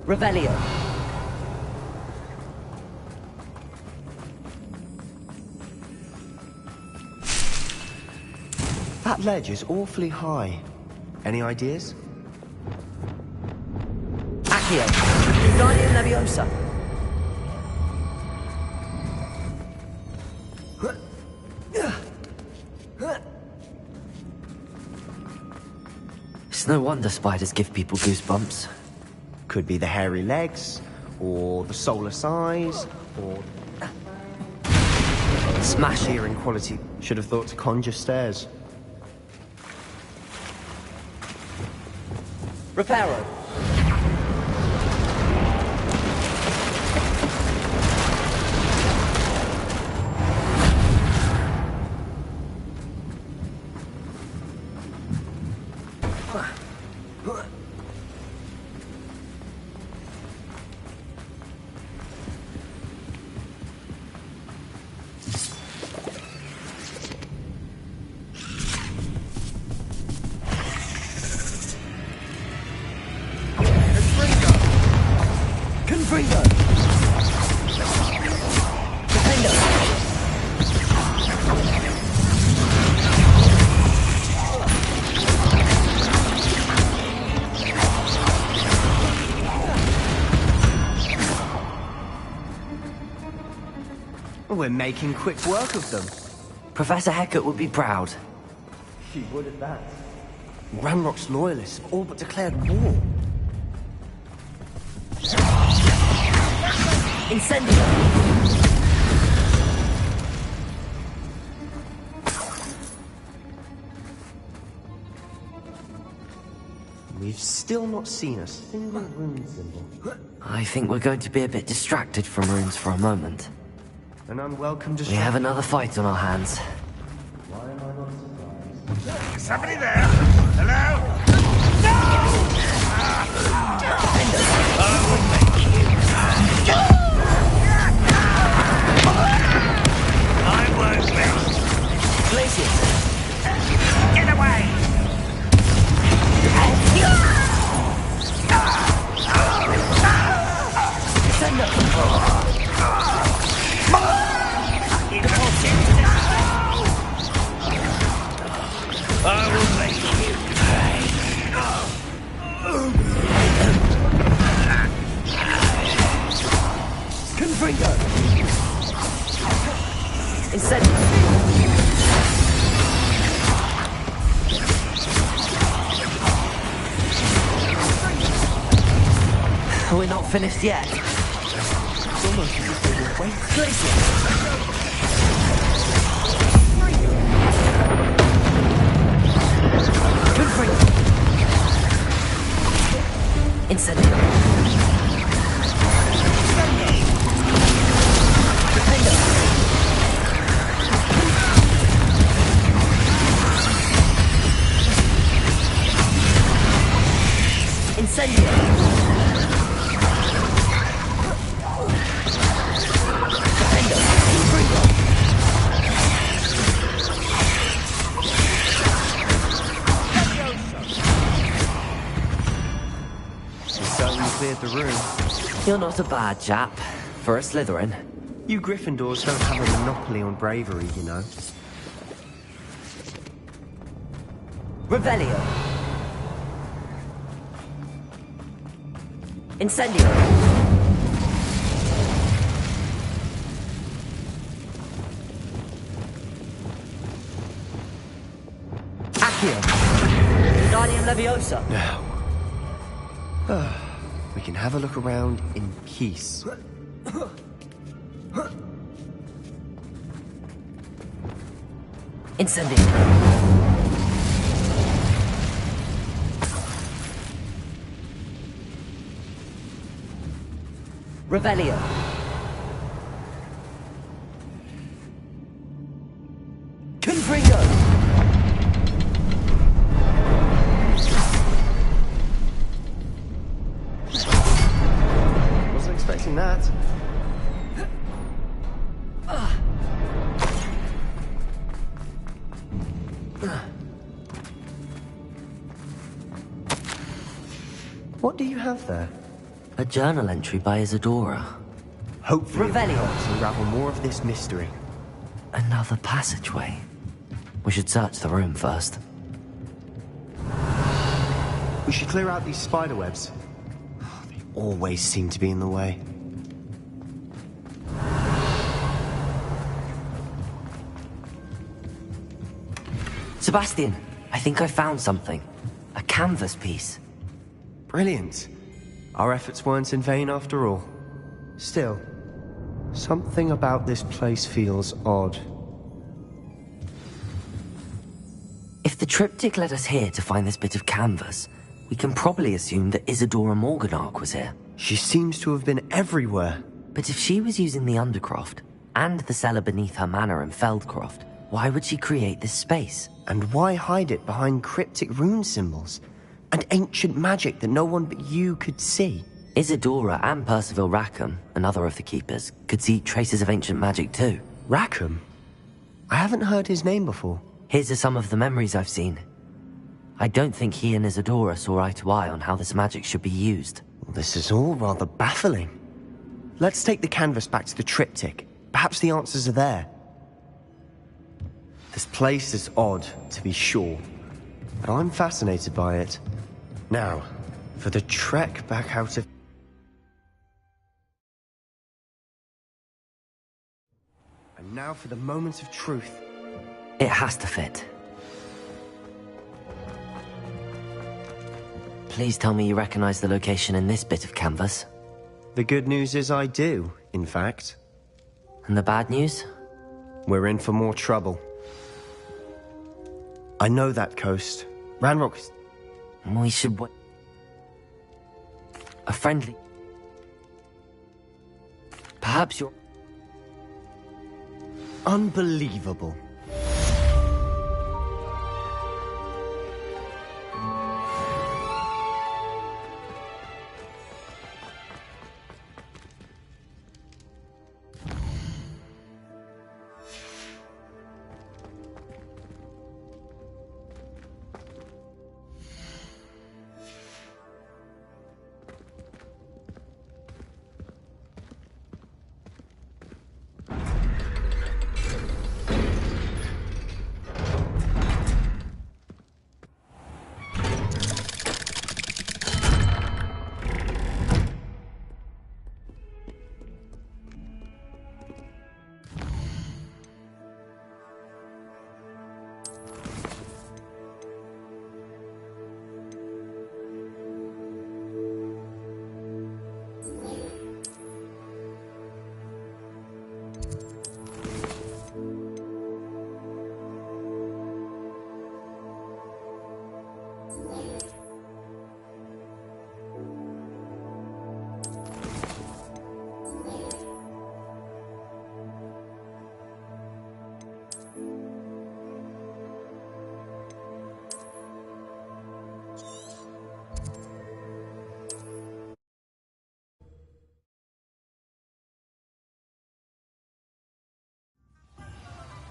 Revelio. That ledge is awfully high. Any ideas? Accio. Guardian Leviosa. It's no wonder spiders give people goosebumps. Could be the hairy legs, or the soulless eyes, or... Smash it. Hearing quality. Should have thought to conjure stairs. Reparo. Confringo! Defender! We're making quick work of them. Professor Hecat would be proud. She would at that. Ranrock's loyalists have all but declared war. Incendio! We've still not seen a single rune symbol. I think we're going to be a bit distracted from runes for a moment. An unwelcome We distraction. have another fight on our hands. Why am I not surprised? Is somebody there? Hello? I won't rest. Glacius! Get away! Send up! I will make you pay. Confringo! Incendio! We're not finished yet. It's almost as if they were waiting. Glacius! Confringo! Incendio! Defender! Incendio! Defender! certainly cleared the room. You're not a bad chap. For a Slytherin. You Gryffindors don't have a monopoly on bravery, you know. Revelio. Incendio. Accio. Wingardium Leviosa. Now. We can have a look around in peace. Incendio. Revelio. Confringo. Wasn't expecting that. What do you have there? A journal entry by Isadora. Hopefully Revelio. it'll help us unravel more of this mystery. Another passageway. We should search the room first. We should clear out these spider webs. They always seem to be in the way. Sebastian, I think I found something. A canvas piece. Brilliant. Our efforts weren't in vain after all. Still, something about this place feels odd. If the triptych led us here to find this bit of canvas, we can probably assume that Isadora Morganach was here. She seems to have been everywhere. But if she was using the Undercroft, and the cellar beneath her manor in Feldcroft, why would she create this space? And why hide it behind cryptic rune symbols? And ancient magic that no one but you could see? Isadora and Percival Rackham, another of the Keepers, could see traces of ancient magic too. Rackham? I haven't heard his name before. His are some of the memories I've seen. I don't think he and Isadora saw eye to eye on how this magic should be used. This is all rather baffling. Let's take the canvas back to the triptych. Perhaps the answers are there. This place is odd, to be sure, but I'm fascinated by it. Now, for the trek back out of... And now for the moment of truth. It has to fit. Please tell me you recognize the location in this bit of canvas. The good news is I do, in fact. And the bad news? We're in for more trouble. I know that coast. Ranrock is... We should wait. A friendly... Perhaps you're... Unbelievable.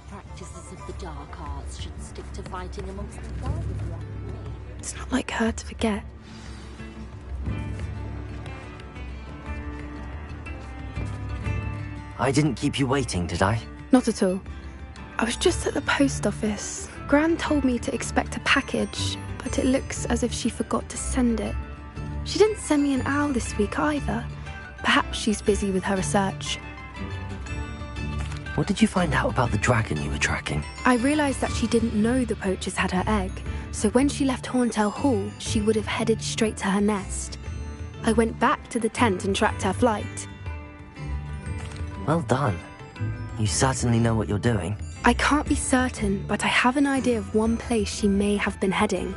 Practices of the dark arts should stick to fighting amongst the gods. It's not like her to forget. I didn't keep you waiting, did I? Not at all. I was just at the post office. Gran told me to expect a package, but it looks as if she forgot to send it. She didn't send me an owl this week either. Perhaps she's busy with her research. What did you find out about the dragon you were tracking? I realised that she didn't know the poachers had her egg, so when she left Horntail Hall, she would have headed straight to her nest. I went back to the tent and tracked her flight. Well done. You certainly know what you're doing. I can't be certain, but I have an idea of one place she may have been heading.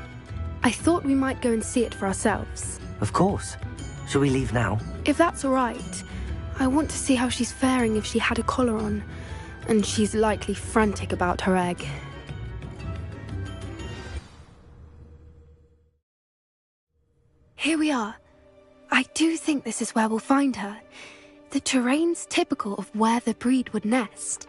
I thought we might go and see it for ourselves. Of course. Shall we leave now? If that's all right. I want to see how she's faring if she had a collar on. And she's likely frantic about her egg. Here we are. I do think this is where we'll find her. The terrain's typical of where the breed would nest.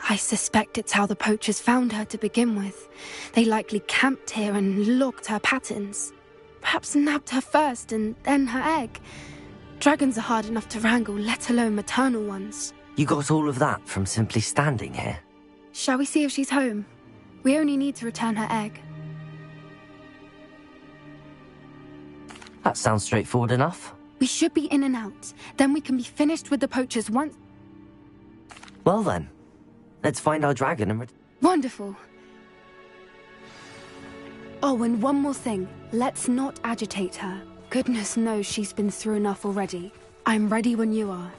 I suspect it's how the poachers found her to begin with. They likely camped here and logged her patterns. Perhaps nabbed her first and then her egg. Dragons are hard enough to wrangle, let alone maternal ones. You got all of that from simply standing here? Shall we see if she's home? We only need to return her egg. That sounds straightforward enough. We should be in and out. Then we can be finished with the poachers once... Well then, let's find our dragon and... Wonderful. Oh, and one more thing. Let's not agitate her. Goodness knows she's been through enough already. I'm ready when you are.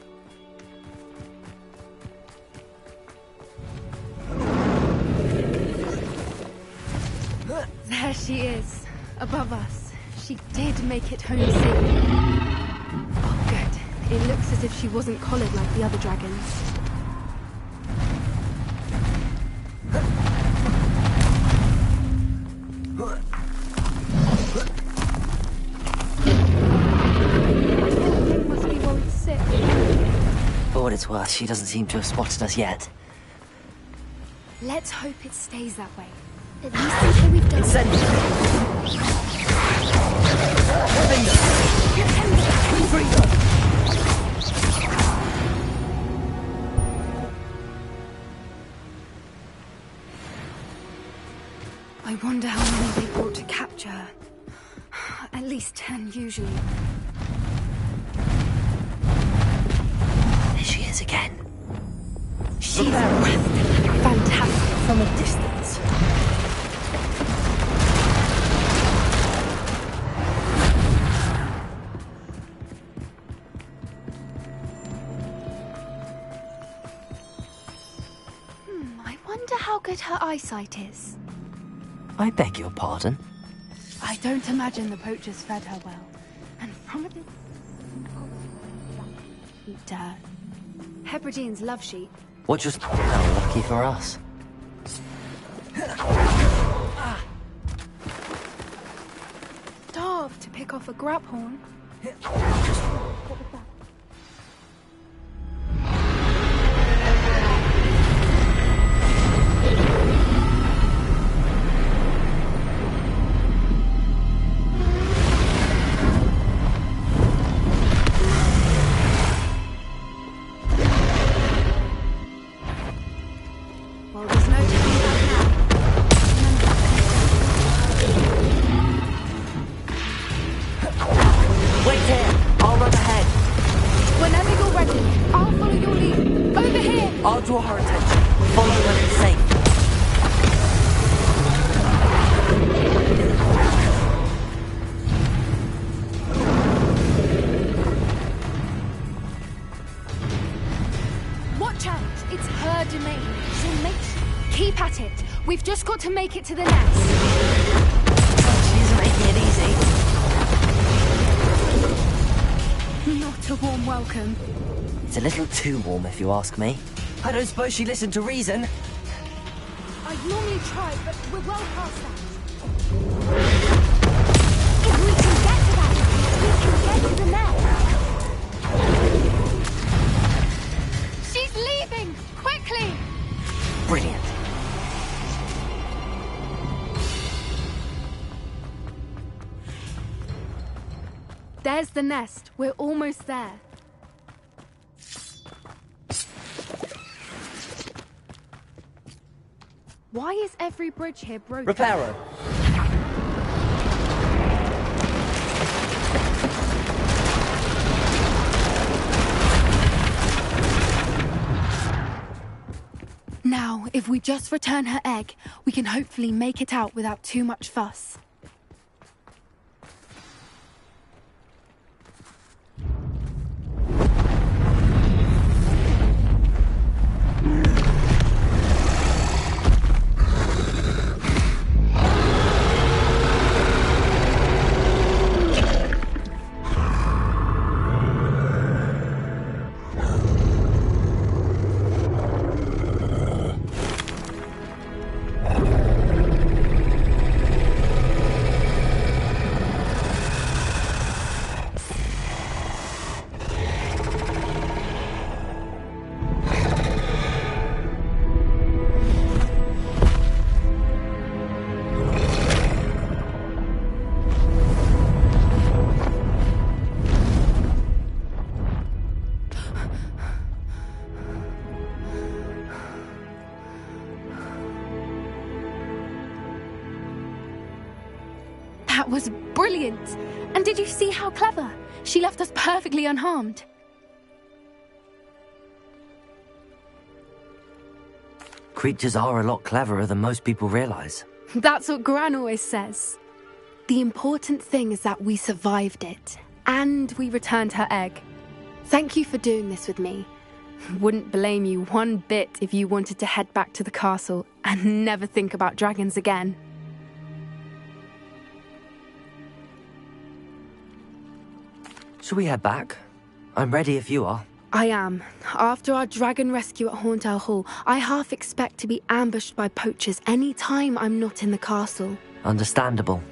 There she is, above us. She did make it home safely. Oh, good. It looks as if she wasn't collared like the other dragons. Must be worried sick. For what it's worth, she doesn't seem to have spotted us yet. Let's hope it stays that way. At least until we've done... Send it! I wonder how many they brought to capture her. At least 10 usually. There she is again. She's fantastic from a distance. I wonder how good her eyesight is. I beg your pardon? I don't imagine the poachers fed her well. And from a distance... to her. Hebrideans love sheep. What just... How lucky for us. Starved to pick off a grabhorn. Well, there's no turning back now. Wait here! I'll run ahead. Whenever you're ready, I'll follow your lead. Over here! I'll draw her attention. Follow when it's safe. Watch out! It's her domain. She'll make... Keep at it. We've just got to make it to the nest. She's making it easy. Not a warm welcome. It's a little too warm, if you ask me. I don't suppose she listened to reason. I'd normally try, but we're well past that. If we can get to that, we can get to the nest. She's leaving! Quickly! Brilliant. There's the nest. We're almost there. Why is every bridge here broken? Reparo. Now, if we just return her egg, we can hopefully make it out without too much fuss. That was brilliant! And did you see how clever? She left us perfectly unharmed. Creatures are a lot cleverer than most people realize. That's what Gran always says. The important thing is that we survived it, and we returned her egg. Thank you for doing this with me. Wouldn't blame you one bit if you wanted to head back to the castle and never think about dragons again. Shall we head back? I'm ready if you are. I am. After our dragon rescue at Hauntel Hall, I half expect to be ambushed by poachers any time I'm not in the castle. Understandable.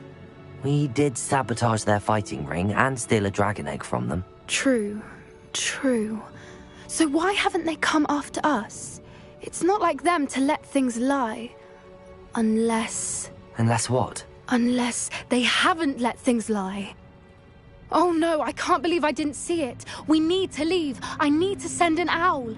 We did sabotage their fighting ring and steal a dragon egg from them. True. So why haven't they come after us? It's not like them to let things lie. Unless what? Unless they haven't let things lie. Oh no, I can't believe I didn't see it. We need to leave. I need to send an owl.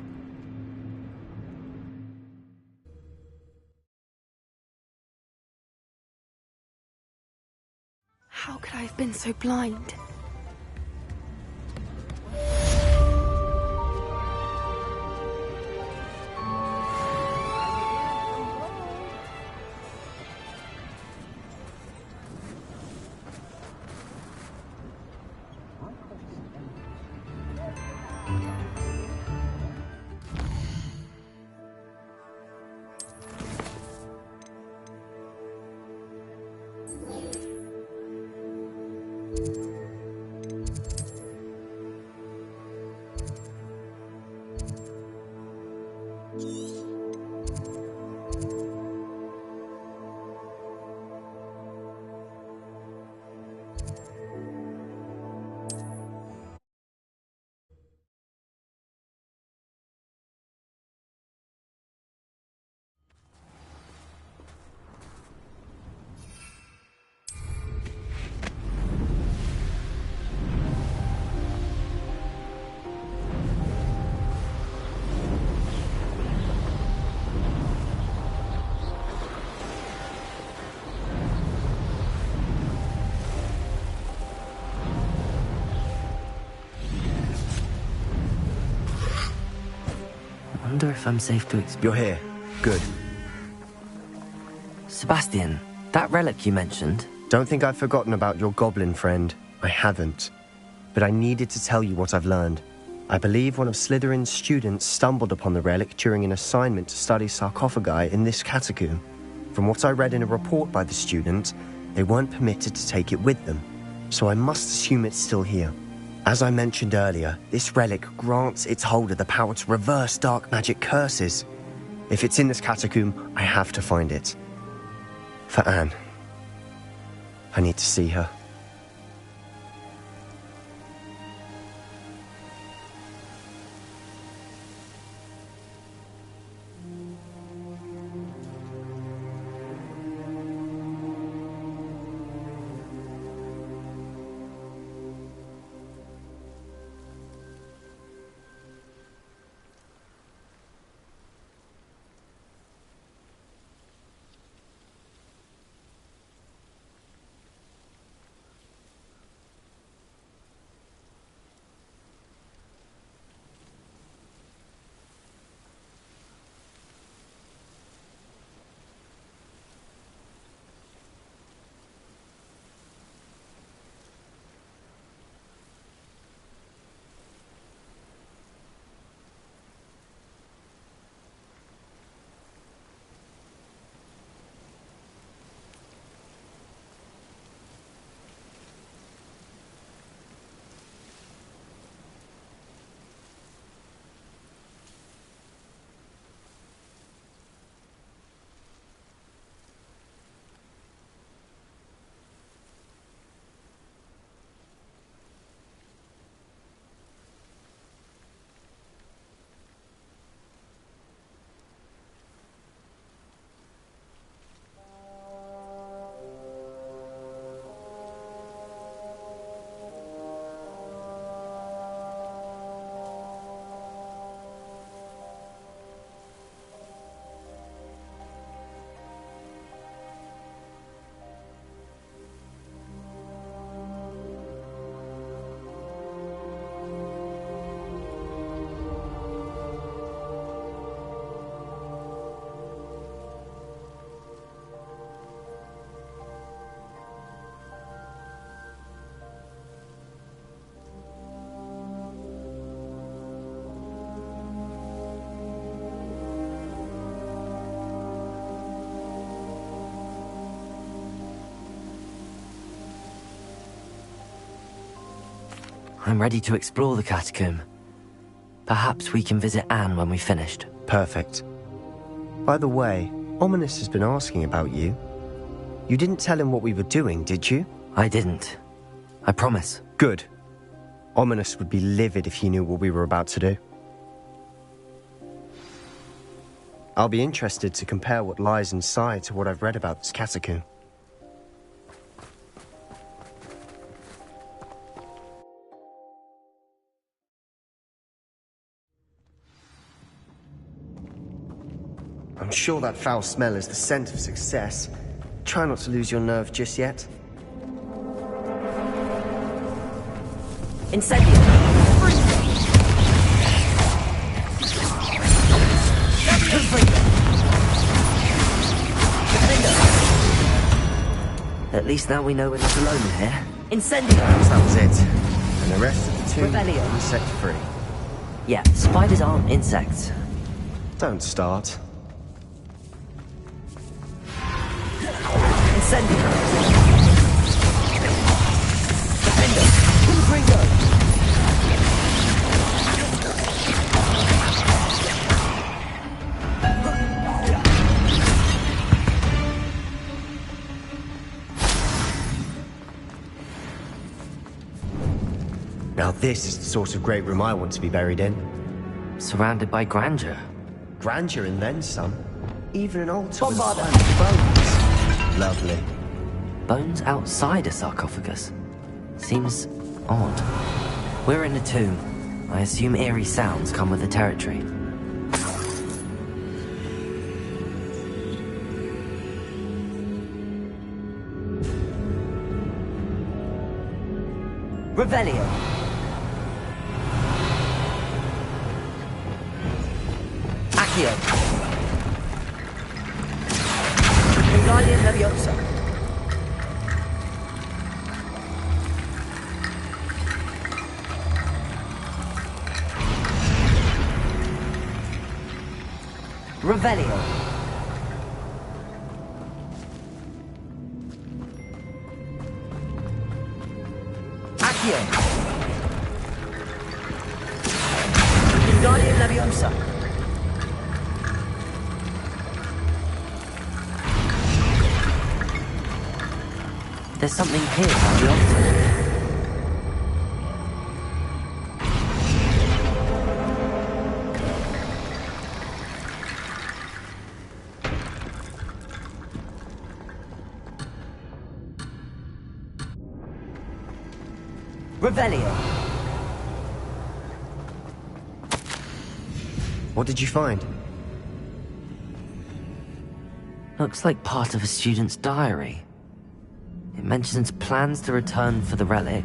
How could I have been so blind? I wonder if I'm safe to explore. You're here. Good. Sebastian, that relic you mentioned. Don't think I've forgotten about your goblin friend. I haven't. But I needed to tell you what I've learned. I believe one of Slytherin's students stumbled upon the relic during an assignment to study sarcophagi in this catacomb. From what I read in a report by the student, they weren't permitted to take it with them, so I must assume it's still here. As I mentioned earlier, this relic grants its holder the power to reverse dark magic curses. If it's in this catacomb, I have to find it. For Anne. I need to see her. I'm ready to explore the catacomb. Perhaps we can visit Anne when we've finished. Perfect. By the way, Ominous has been asking about you. You didn't tell him what we were doing, did you? I didn't. I promise. Good. Ominous would be livid if he knew what we were about to do. I'll be interested to compare what lies inside to what I've read about this catacomb. I'm sure that foul smell is the scent of success. Try not to lose your nerve just yet. Incendio! At least now we know we're not alone in here. Incendio! That was it. And the rest of the tomb Revelio. is insect-free. Yeah, spiders aren't insects. Don't start. Incendio! Defender! Confringo! Now this is the sort of great room I want to be buried in. Surrounded by grandeur. Grandeur and then some. Even an altar with Bombarda. bones. Lovely. Bones outside a sarcophagus. Seems odd. We're in a tomb. I assume eerie sounds come with the territory. Revelio! Accio! Wingardium Leviosa! Revelio! Accio! Wingardium Leviosa! There's something here on the altar. Revelio! What did you find? Looks like part of a student's diary. It mentions plans to return for the relic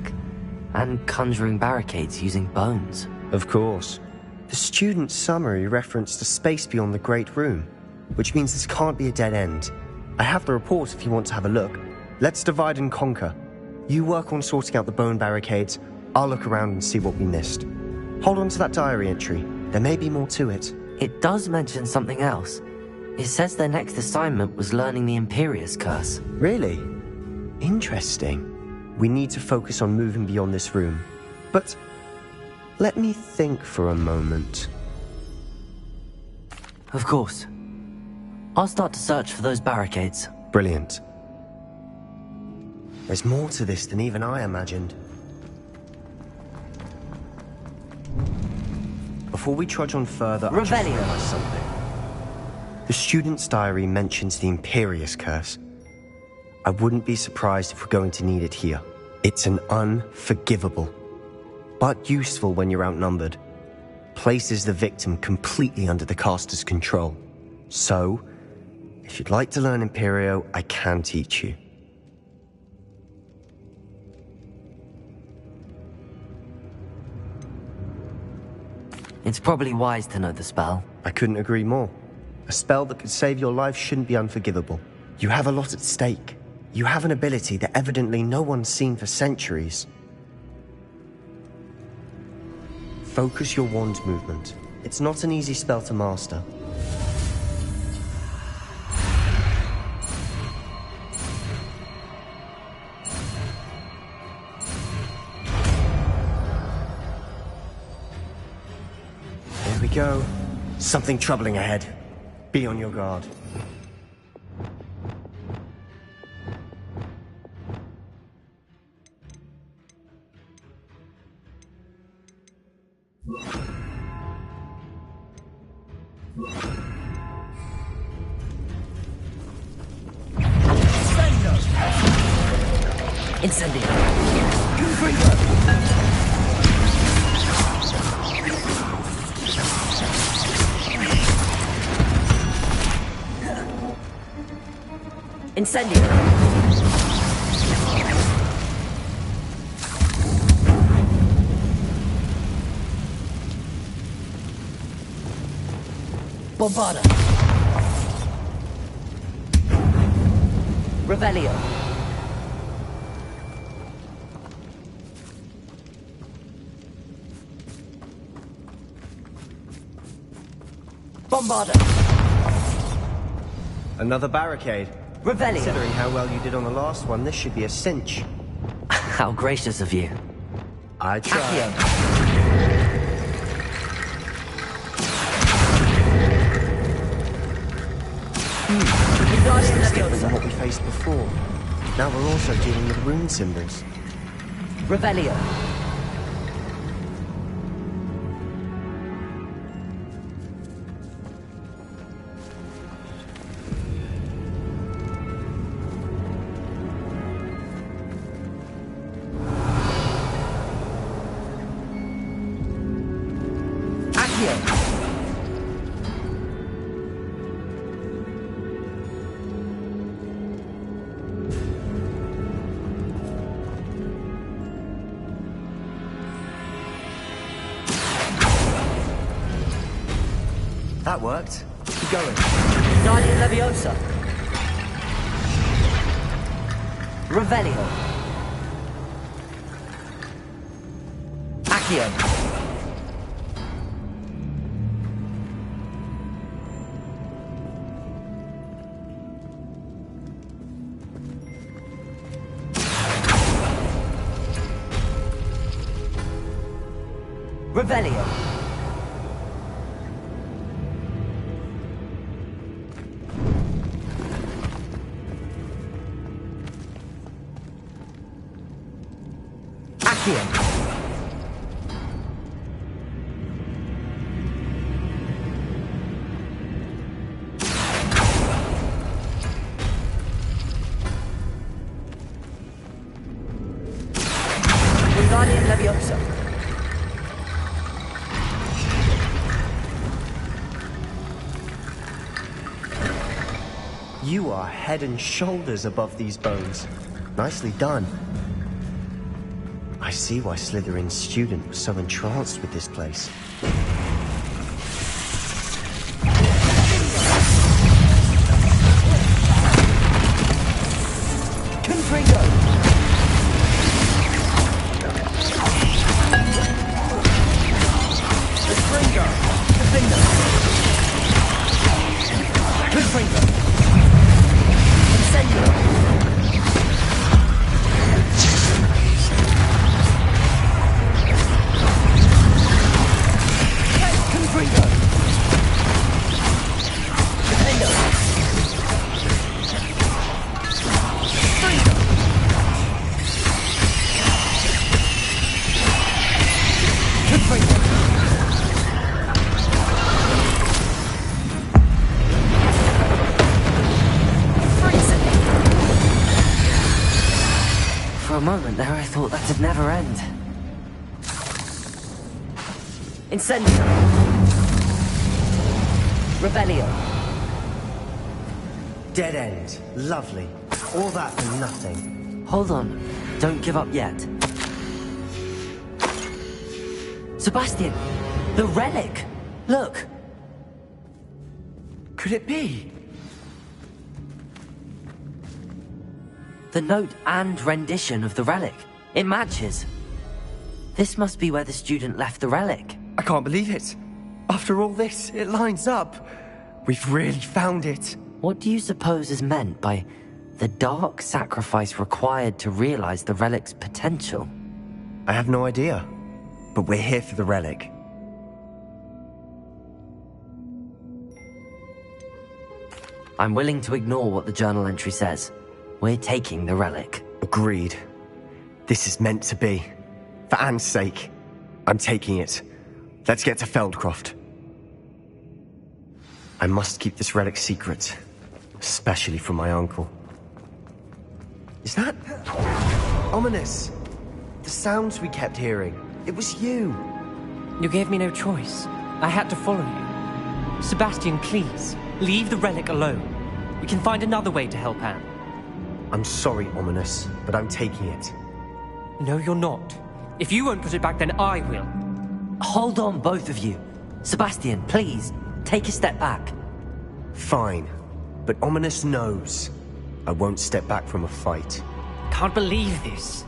and conjuring barricades using bones. Of course. The student's summary referenced a space beyond the Great Room, which means this can't be a dead end. I have the report if you want to have a look. Let's divide and conquer. You work on sorting out the bone barricades. I'll look around and see what we missed. Hold on to that diary entry. There may be more to it. It does mention something else. It says their next assignment was learning the Imperious Curse. Really? Interesting. We need to focus on moving beyond this room. But let me think for a moment. Of course. I'll start to search for those barricades. Brilliant. There's more to this than even I imagined. Before we trudge on further, I just Revelio. realized something. The student's diary mentions the Imperious Curse. I wouldn't be surprised if we're going to need it here. It's an unforgivable, but useful when you're outnumbered. Places the victim completely under the caster's control. So, if you'd like to learn Imperio, I can teach you. It's probably wise to know the spell. I couldn't agree more. A spell that could save your life shouldn't be unforgivable. You have a lot at stake. You have an ability that evidently no one's seen for centuries. Focus your wand movement. It's not an easy spell to master. go. Something troubling ahead. Be on your guard. Incendio. Incendio. Bombarda. Revelio. Bombarda. Another barricade. Revelio. Considering how well you did on the last one, this should be a cinch. How gracious of you. I tried. Accio. This is different than what we faced before. Now we're also dealing with rune symbols. Revelio. That worked. Keep going. Guardian Leviosa. Revelio. Accio. Revelio. Accio. Guardian Leviosa. You are head and shoulders above these bones. Nicely done. I see why Slytherin's student was so entranced with this place. Confringo. Confringo. Confringo. Confringo. Incendio. For a moment there, I thought that'd never end. Incendio. Revelio. Dead end. Lovely. All that for nothing. Hold on. Don't give up yet. Sebastian! The relic! Look! Could it be? The note and rendition of the relic. It matches. This must be where the student left the relic. I can't believe it. After all this, it lines up. We've really found it. What do you suppose is meant by the dark sacrifice required to realize the relic's potential? I have no idea. But we're here for the relic. I'm willing to ignore what the journal entry says. We're taking the relic. Agreed. This is meant to be. For Anne's sake, I'm taking it. Let's get to Feldcroft. I must keep this relic secret, especially from my uncle. Is that... ominous? The sounds we kept hearing. It was you. You gave me no choice. I had to follow you. Sebastian, please, leave the relic alone. We can find another way to help Anne. I'm sorry, Ominous, but I'm taking it. No, you're not. If you won't put it back, then I will. Hold on, both of you. Sebastian, please, take a step back. Fine, but Ominous knows I won't step back from a fight. Can't believe this.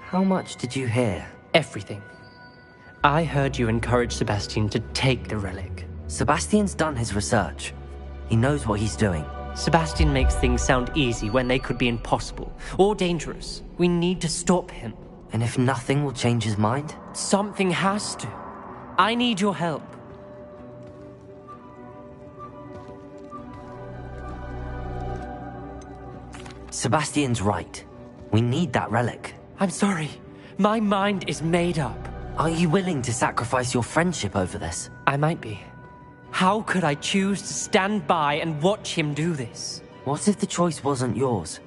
How much did you hear? Everything. I heard you encourage Sebastian to take the relic. Sebastian's done his research. He knows what he's doing. Sebastian makes things sound easy when they could be impossible or dangerous. We need to stop him. And if nothing will change his mind? Something has to. I need your help. Sebastian's right. We need that relic. I'm sorry. My mind is made up. Are you willing to sacrifice your friendship over this? I might be. How could I choose to stand by and watch him do this? What if the choice wasn't yours?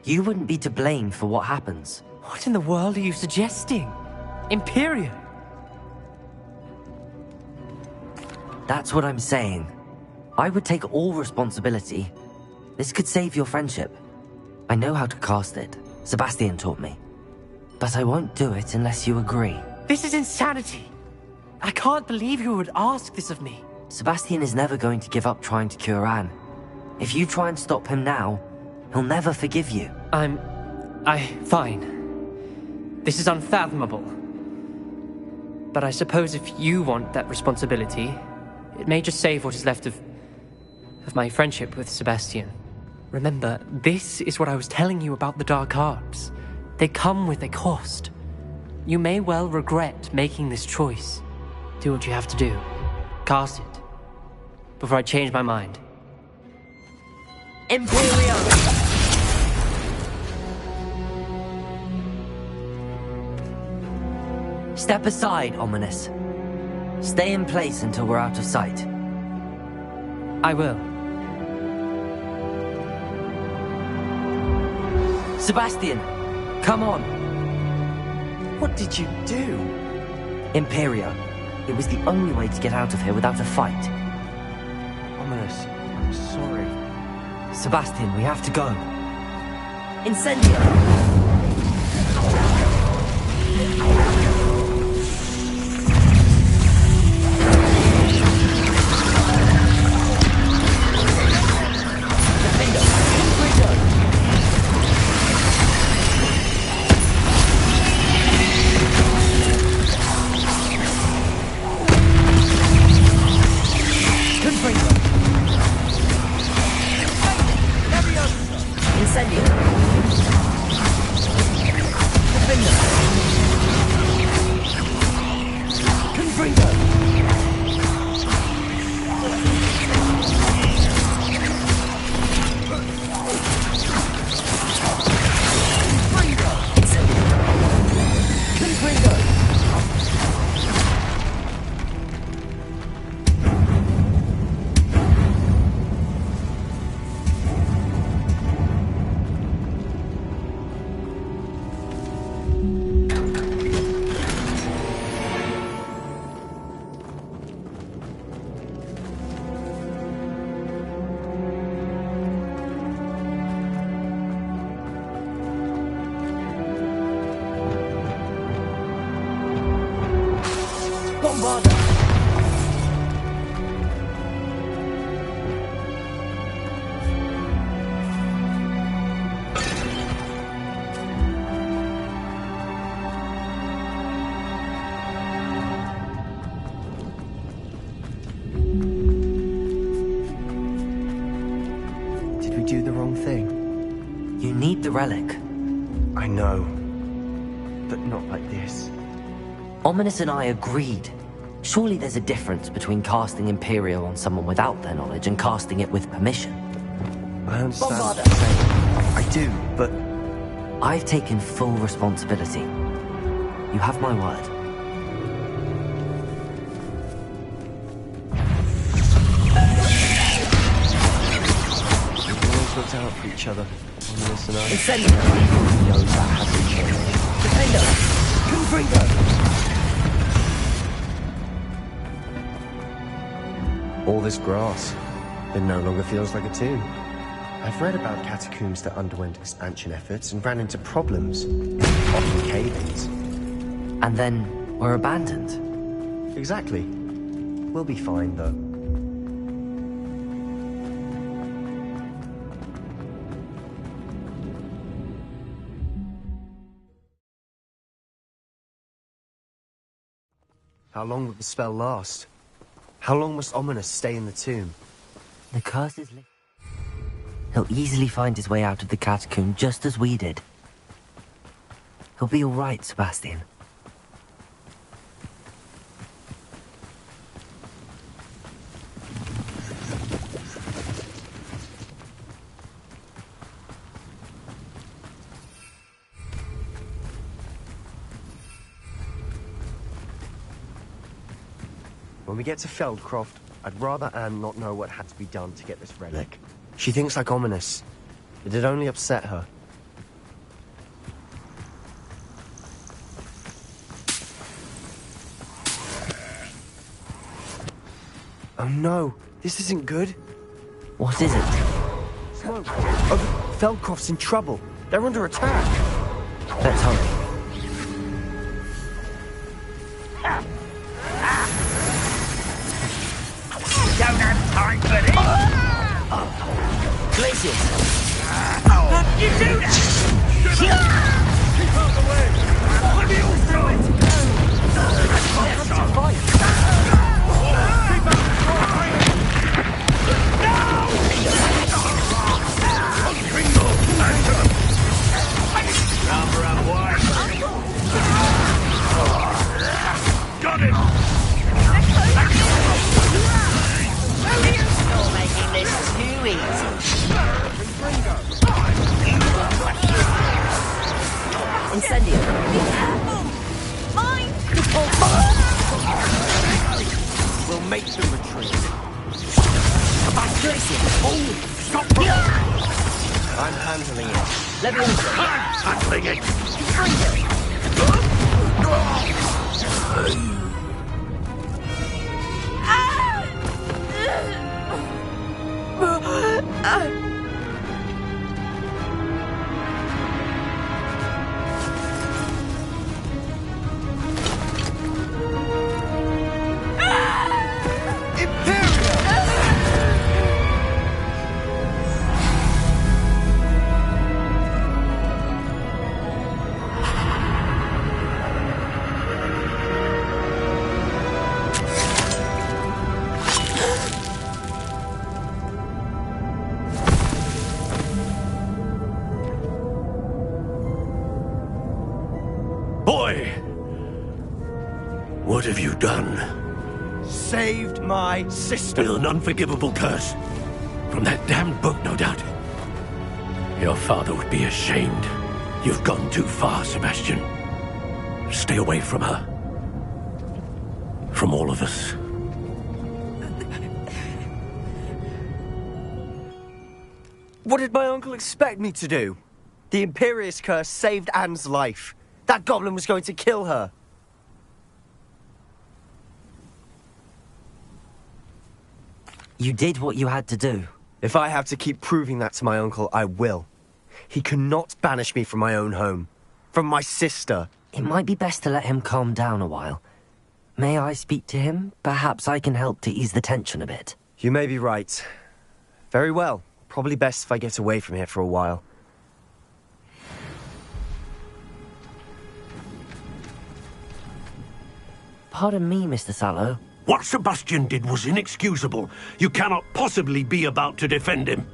You wouldn't be to blame for what happens. What in the world are you suggesting? Imperium? That's what I'm saying. I would take all responsibility. This could save your friendship. I know how to cast it. Sebastian taught me. But I won't do it unless you agree. This is insanity. I can't believe you would ask this of me. Sebastian is never going to give up trying to cure Anne. If you try and stop him now, he'll never forgive you. Fine. This is unfathomable. But I suppose if you want that responsibility, it may just save what is left of my friendship with Sebastian. Remember, this is what I was telling you about the dark arts. They come with a cost. You may well regret making this choice. Do what you have to do. Cast it. Before I change my mind. Imperium! Step aside, Ominous. Stay in place until we're out of sight. I will. Sebastian, come on. What did you do? Imperio. It was the only way to get out of here without a fight. Ominous, I'm sorry. Sebastian, we have to go. Incendio! Do the wrong thing. You need the relic. I know, but not like this. Ominous and I agreed. Surely there's a difference between casting Imperial on someone without their knowledge and casting it with permission. I understand what you're saying. I do, but... I've taken full responsibility. You have my word. We've always looked out for each other. Ominous and I. Incendio! Knows that hasn't changed. Defender! All this grass, it no longer feels like a tomb. I've read about catacombs that underwent expansion efforts and ran into problems, often cave-ins. And then were abandoned. Exactly. We'll be fine, though. How long will the spell last? How long must Ominous stay in the tomb? The curse is lit. He'll easily find his way out of the catacomb just as we did. He'll be all right, Sebastian. When we get to Feldcroft, I'd rather Anne not know what had to be done to get this relic. She thinks like Ominous. It'd only upset her. Oh no, this isn't good. What is it? Smoke. Oh, Feldcroft's in trouble. They're under attack. Let's hurry. Don't have time for this! Glacius! How do you do that? Keep out the way! Let me all through it! Let's fight! Keep out the way! No! Rubber and wire! Got him! You're making this too easy. Incendio! Mine! We'll make them retreat. Stop! I'm handling it. Let me also. I'm handling it! Boy! What have you done? Saved my sister. With an unforgivable curse. From that damned book, no doubt. Your father would be ashamed. You've gone too far, Sebastian. Stay away from her. From all of us. What did my uncle expect me to do? The Imperious curse saved Anne's life. That goblin was going to kill her. You did what you had to do. If I have to keep proving that to my uncle, I will. He cannot banish me from my own home. From my sister. It might be best to let him calm down a while. May I speak to him? Perhaps I can help to ease the tension a bit. You may be right. Very well. Probably best if I get away from here for a while. Pardon me, Mr. Sallow. What Sebastian did was inexcusable. You cannot possibly be about to defend him.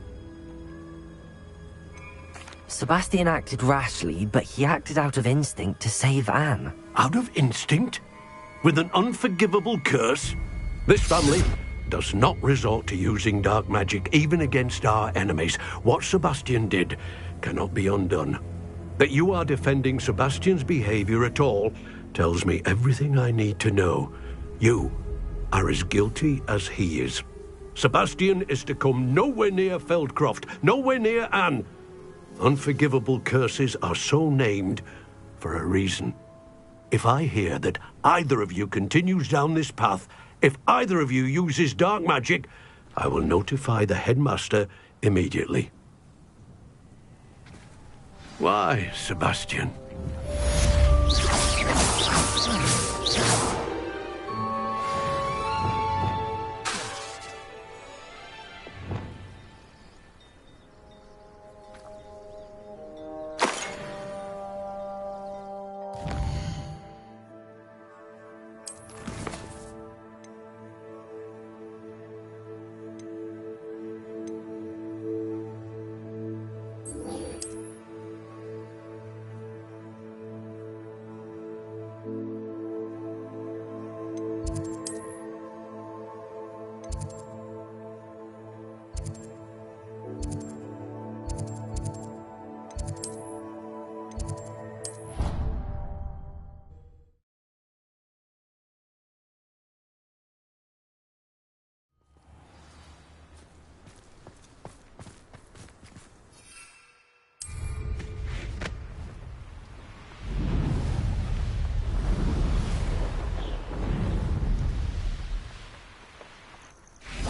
Sebastian acted rashly, but he acted out of instinct to save Anne. Out of instinct? with an unforgivable curse? This family does not resort to using dark magic even against our enemies. What Sebastian did cannot be undone. That you are defending Sebastian's behavior at all tells me everything I need to know. You are as guilty as he is. Sebastian is to come nowhere near Feldcroft, nowhere near Anne. Unforgivable curses are so named for a reason. If I hear that either of you continues down this path, if either of you uses dark magic, I will notify the headmaster immediately. Why, Sebastian?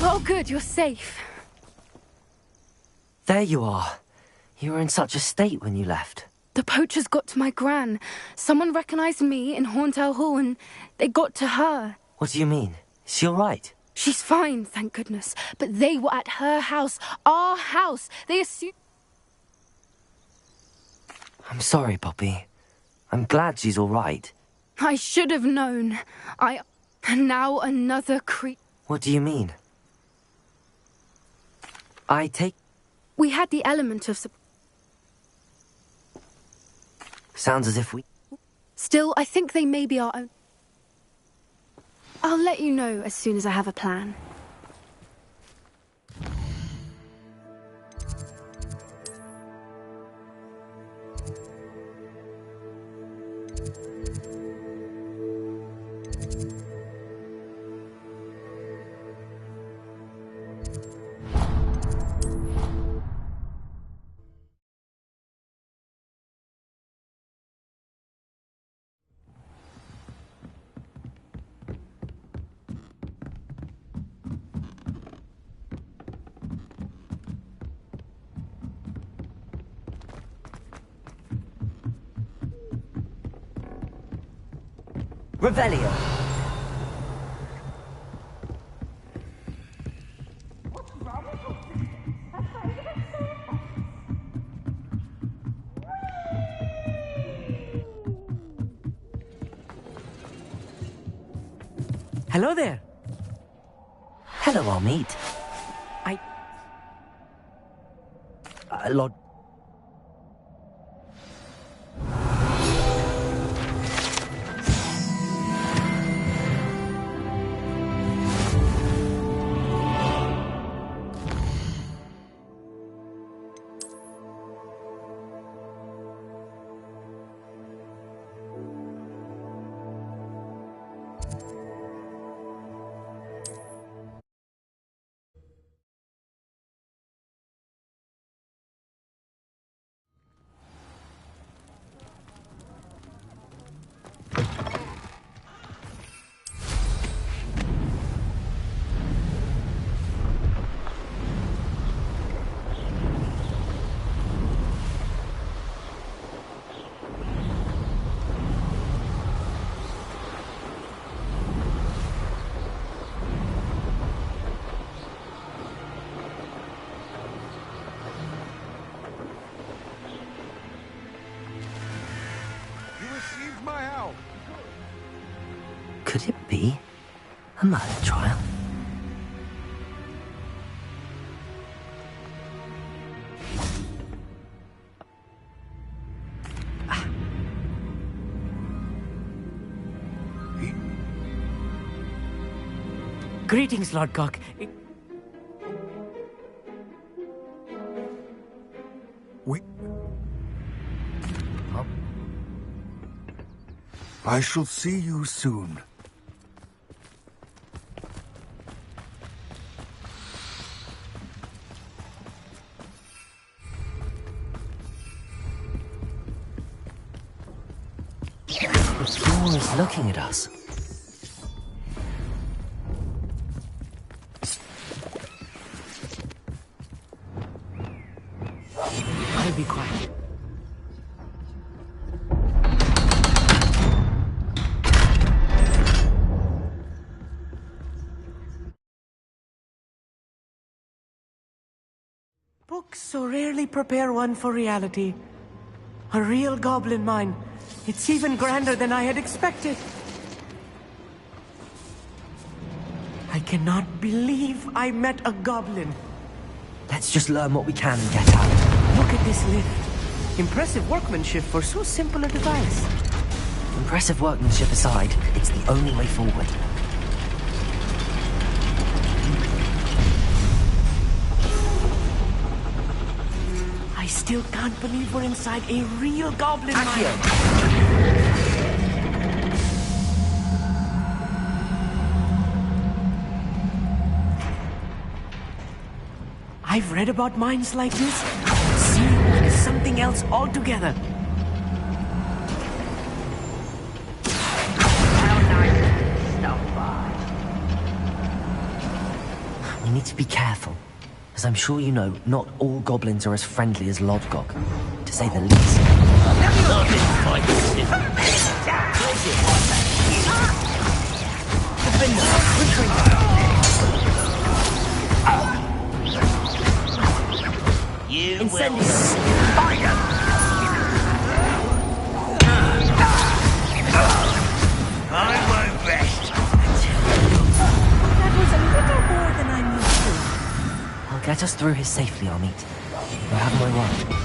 Oh, good, you're safe. There you are. You were in such a state when you left. The poachers got to my gran. Someone recognized me in Horntail Hall and they got to her. What do you mean? Is she all right? She's fine, thank goodness. But they were at her house, our house. They assumed... I'm sorry, Poppy. I'm glad she's all right. I should have known. And now another What do you mean? We had the element of... Sounds as if we... Still, I think they may be our own... I'll let you know as soon as I have a plan. Revelio. Hello there. Hello, Almeid. Lord... Could it be a murder trial? Greetings, Lord Cock. I shall see you soon. The door is looking at us. I'll be quiet. Books so rarely prepare one for reality. A real goblin mine. It's even grander than I had expected. I cannot believe I met a goblin. Let's just learn what we can and get out. Look at this lift. Impressive workmanship for so simple a device. Impressive workmanship aside, it's the only way forward. I still can't believe we're inside a real goblin mine. I've read about mines like this. Seeing one is something else altogether. We need to be careful. As I'm sure you know, not all goblins are as friendly as Lodgok, to say the least. I won't rest. That was a little more than I'm used to. I'll get us through here safely, Amit. I'll have my way.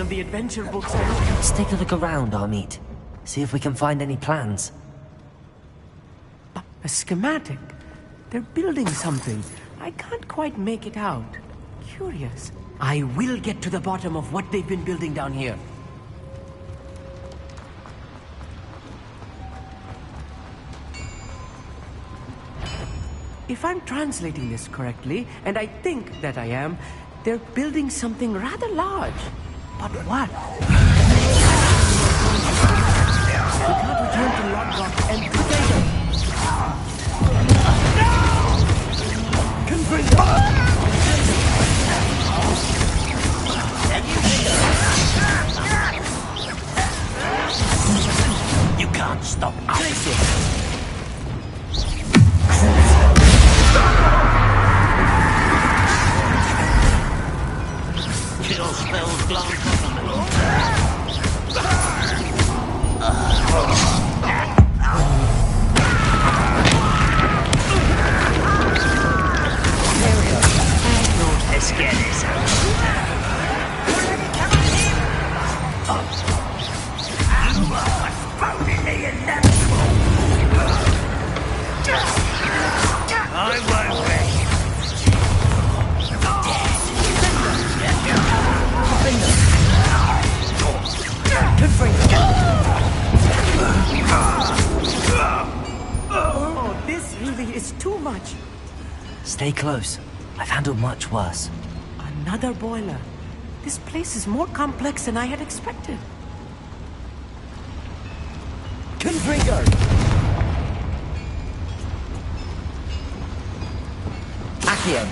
The adventure books. Let's take a look around, Amit. See if we can find any plans. A schematic. They're building something. I can't quite make it out. Curious. I will get to the bottom of what they've been building down here. If I'm translating this correctly, and I think that I am, they're building something rather large. But what? We can't return to Lodgok empty-handed. You can't stop us. Kill spells glance. Let's get this out. I won't rest. Oh, this really is too much. Stay close. I've handled much worse. Another boiler. This place is more complex than I had expected. Configure! Accio!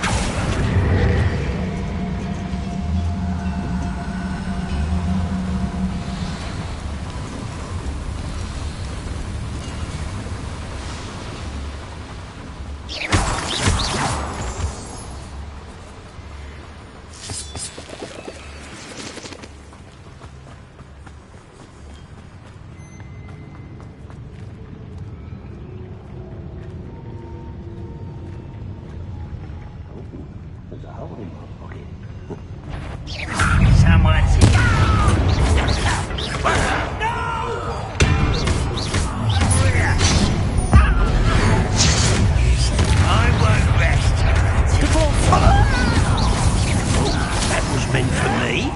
meant for me.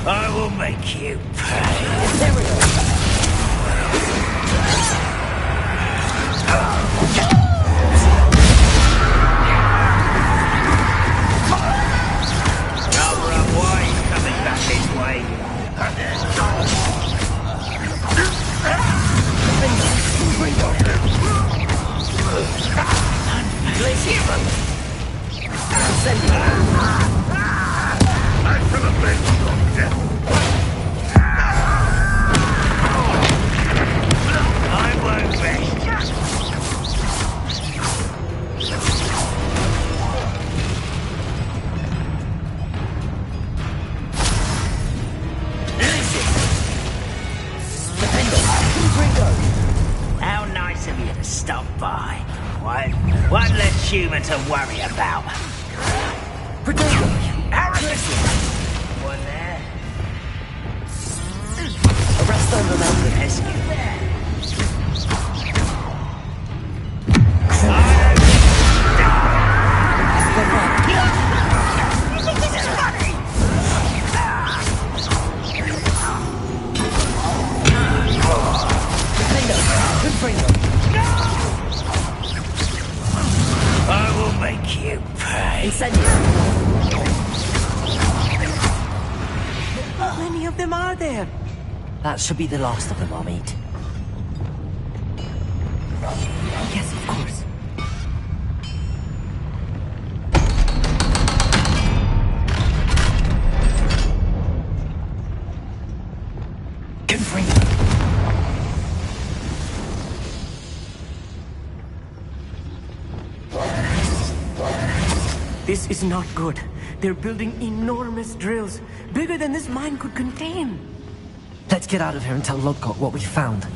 I will make you pay. Rather unwise coming back this way. I shall avenge your death. I won't rest. How nice of you to stop by. One less human to worry about. One there. Arrest on the mountain rescue. I will make you pay. How many of them are there? That should be the last of them, I'll meet. Yes, of course. This is not good. They're building enormous drills, bigger than this mine could contain. Let's get out of here and tell Lodgott what we found.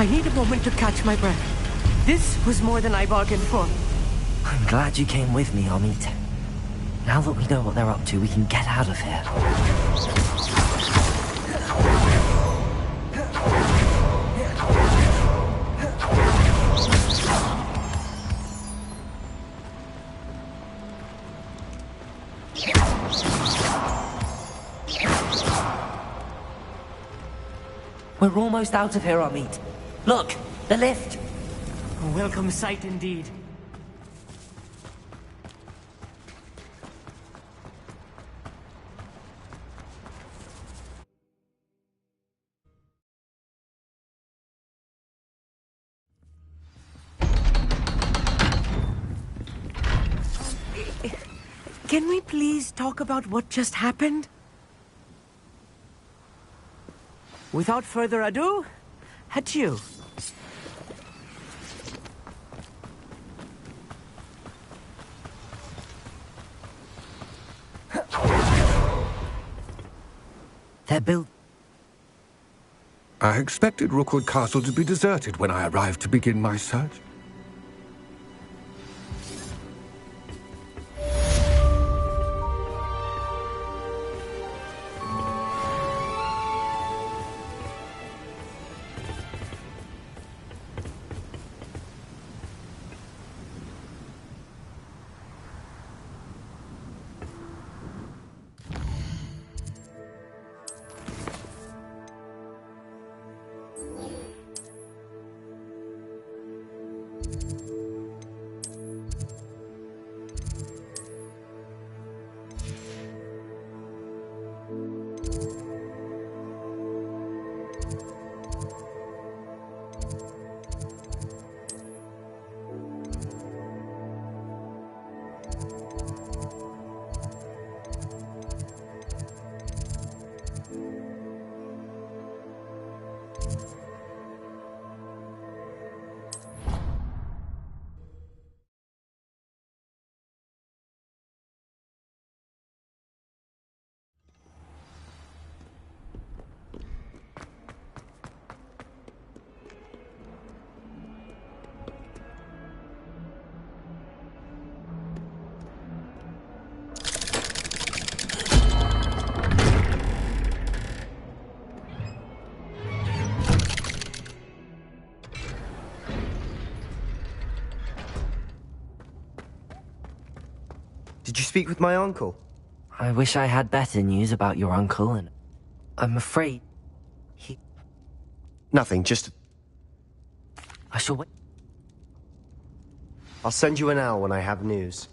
I need a moment to catch my breath. This was more than I bargained for. I'm glad you came with me, Amit. Now that we know what they're up to, we can get out of here. We're almost out of here, Amit. Look, the lift. A welcome sight indeed. Can we please talk about what just happened? Without further ado, adieu. They're built. I expected Rookwood Castle to be deserted when I arrived to begin my search. speak with my uncle? I wish I had better news about your uncle, and I'm afraid he... Nothing, just... I shall wait. I'll send you an owl when I have news.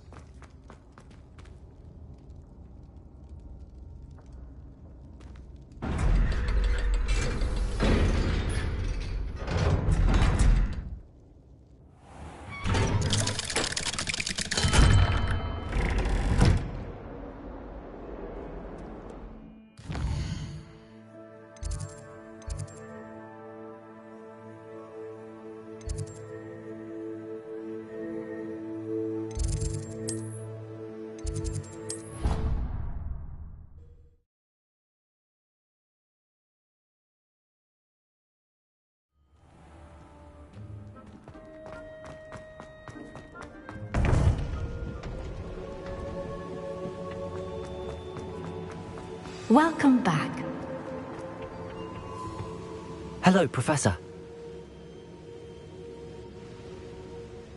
Welcome back. Hello, Professor.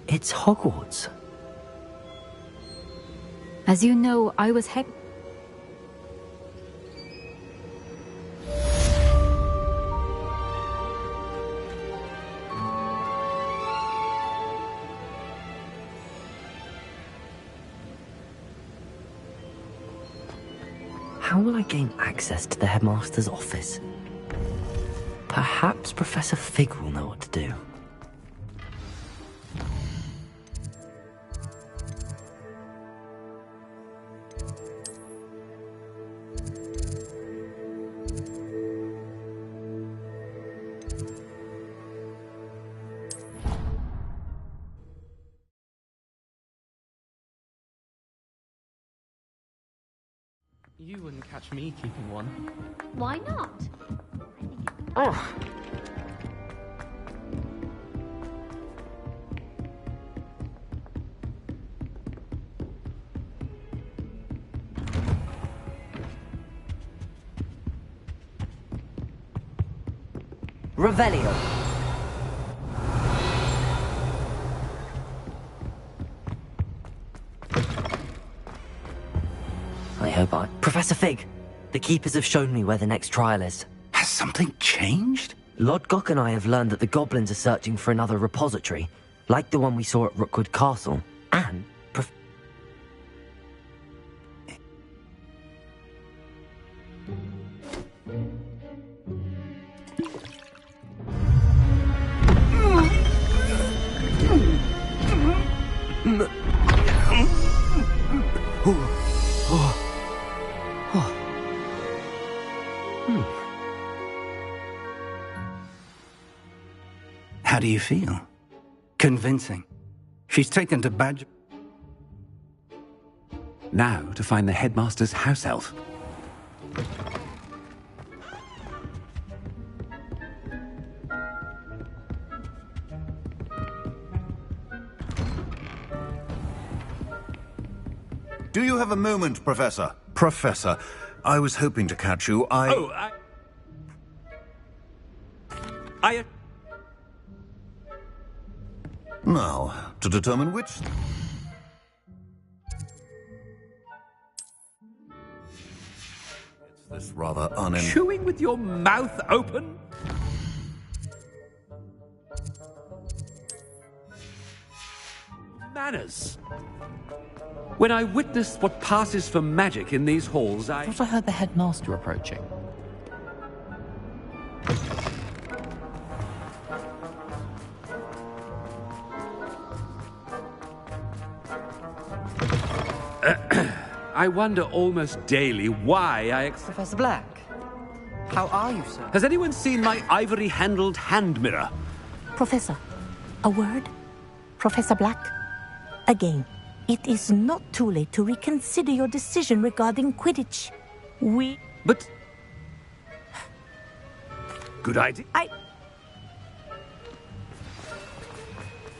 It's Hogwarts. As you know, I was head... How will I gain access to the headmaster's office? Perhaps Professor Fig will know what to do. You wouldn't catch me keeping one. Why not? Oh. Revelio. I hope I... Professor Fig, the Keepers have shown me where the next trial is. Has something changed? Lodgok and I have learned that the goblins are searching for another repository, like the one we saw at Rookwood Castle, and... How do you feel? Convincing. She's taken to Badger. Now to find the headmaster's house elf. Do you have a moment, Professor? Professor, I was hoping to catch you. I... Now, to determine which... It's this rather Chewing with your mouth open? Manners. When I witness what passes for magic in these halls, I thought I heard the headmaster approaching. I wonder almost daily why Professor Black, how are you, sir? Has anyone seen my ivory-handled hand mirror? Professor, a word? Professor Black? Again, it is not too late to reconsider your decision regarding Quidditch. But... Good idea.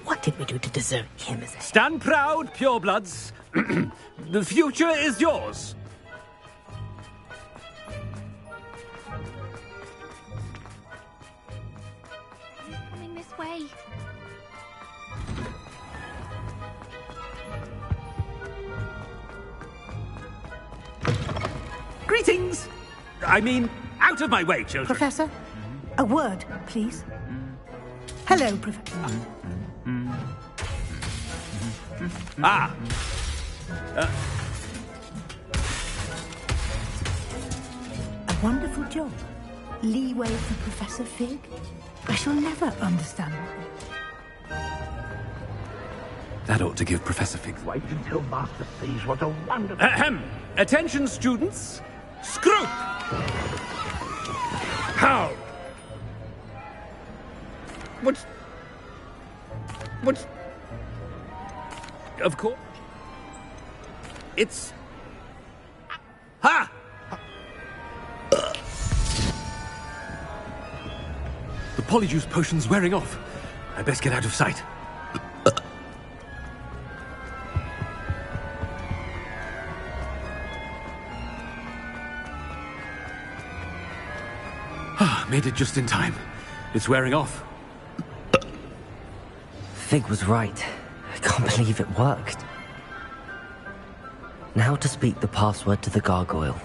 What did we do to deserve him as a... Stand proud, purebloods. The future is yours. Coming this way. Greetings! I mean, out of my way, children. Professor, a word, please. Hello, Professor. Ah! A wonderful job. Leeway for Professor Fig? I shall never understand it. That ought to give Professor Fig... Wait until Master sees what a wonderful... Ahem! Attention, students! Scrut! How? What's... Of course... It's... Ha! The polyjuice potion's wearing off. I best get out of sight. Made it just in time. It's wearing off. Fig was right. I can't believe it worked. Now to speak the password to the gargoyle.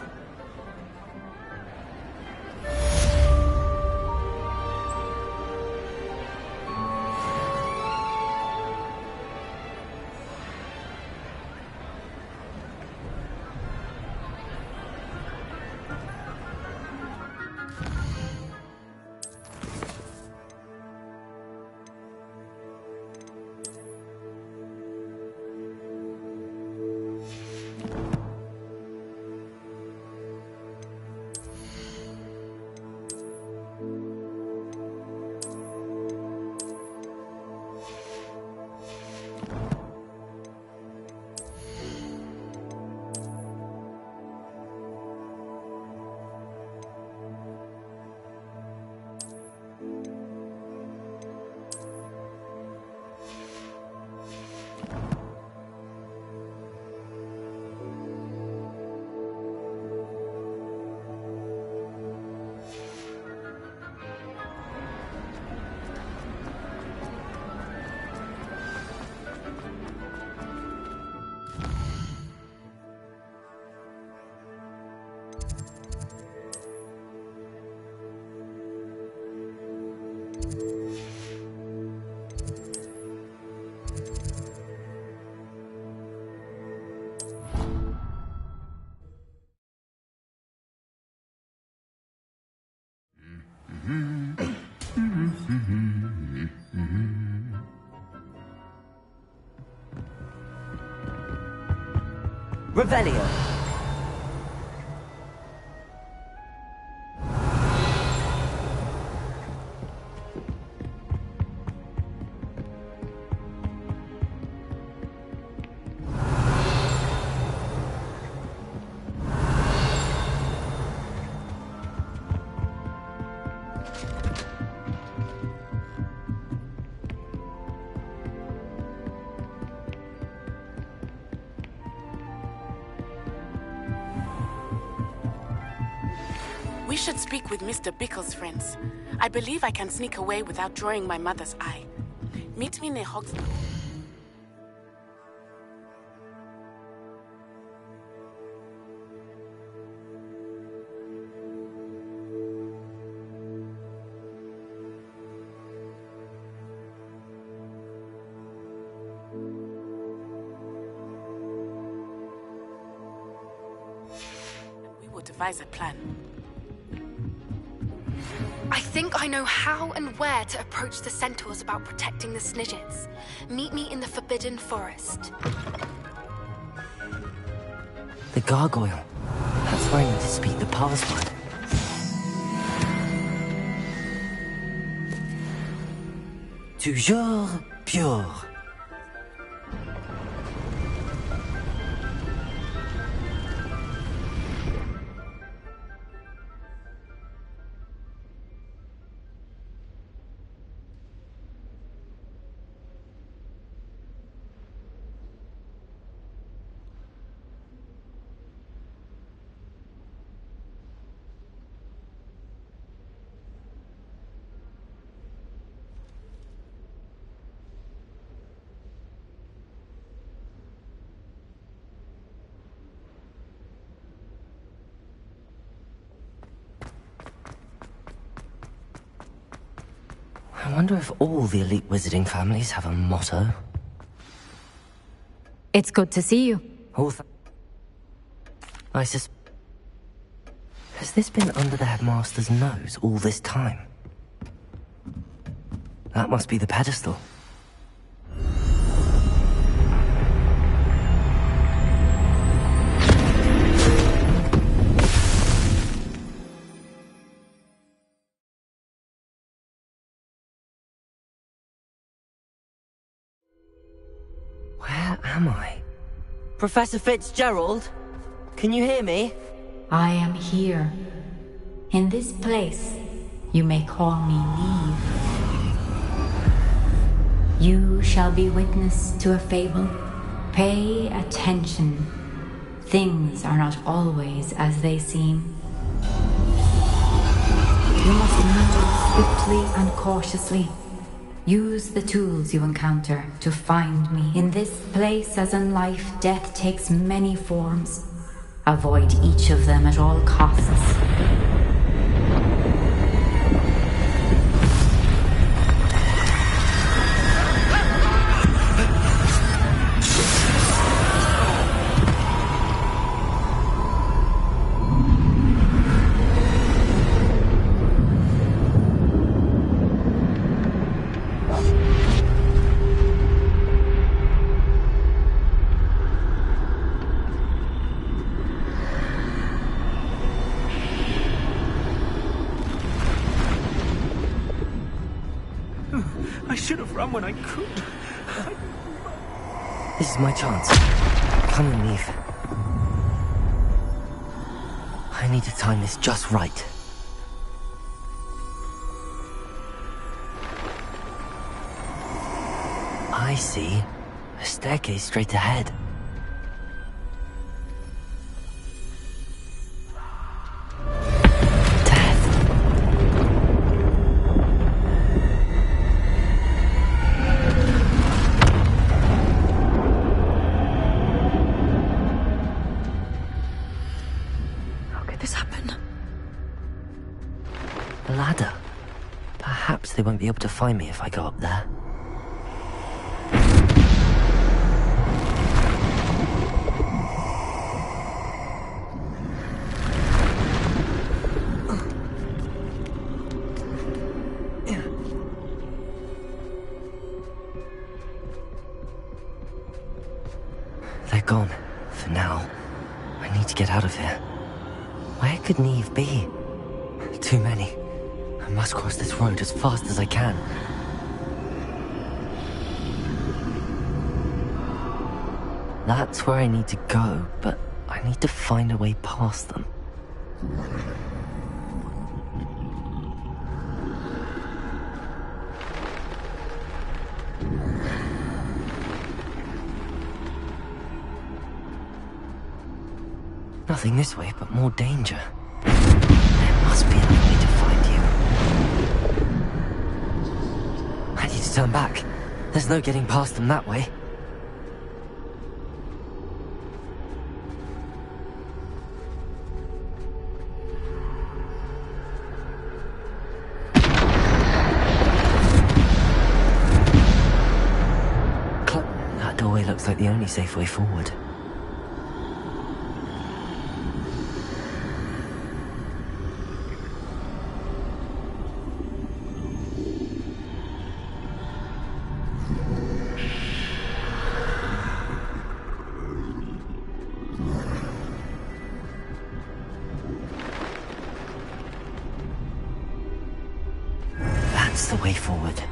Revelio. We should speak with Mr. Bickle's friends. I believe I can sneak away without drawing my mother's eye. Meet me near Hogwarts. We will devise a plan. I think I know how and where to approach the centaurs about protecting the Snidgets. Meet me in the Forbidden Forest. The gargoyle. That's where I need to speak the password. Toujours pure. I wonder if all the elite wizarding families have a motto. It's good to see you. Has this been under the headmaster's nose all this time? That must be the pedestal. Where am I? Professor Fitzgerald? Can you hear me? I am here. In this place, you may call me Neve. You shall be witness to a fable. Pay attention. Things are not always as they seem. You must move swiftly and cautiously. Use the tools you encounter to find me. In this place, as in life, death takes many forms. Avoid each of them at all costs. I should have run when I could. This is my chance. Come on, Neve. I need to time this just right. I see. A staircase straight ahead. They won't be able to find me if I go up there. They're gone, for now. I need to get out of here. Where could Neve be? Too many. I must cross this road as fast as I can. That's where I need to go, but I need to find a way past them. Nothing this way, but more danger. There must be another way to find you. I need to turn back. There's no getting past them that way. That doorway looks like the only safe way forward. That's the way forward.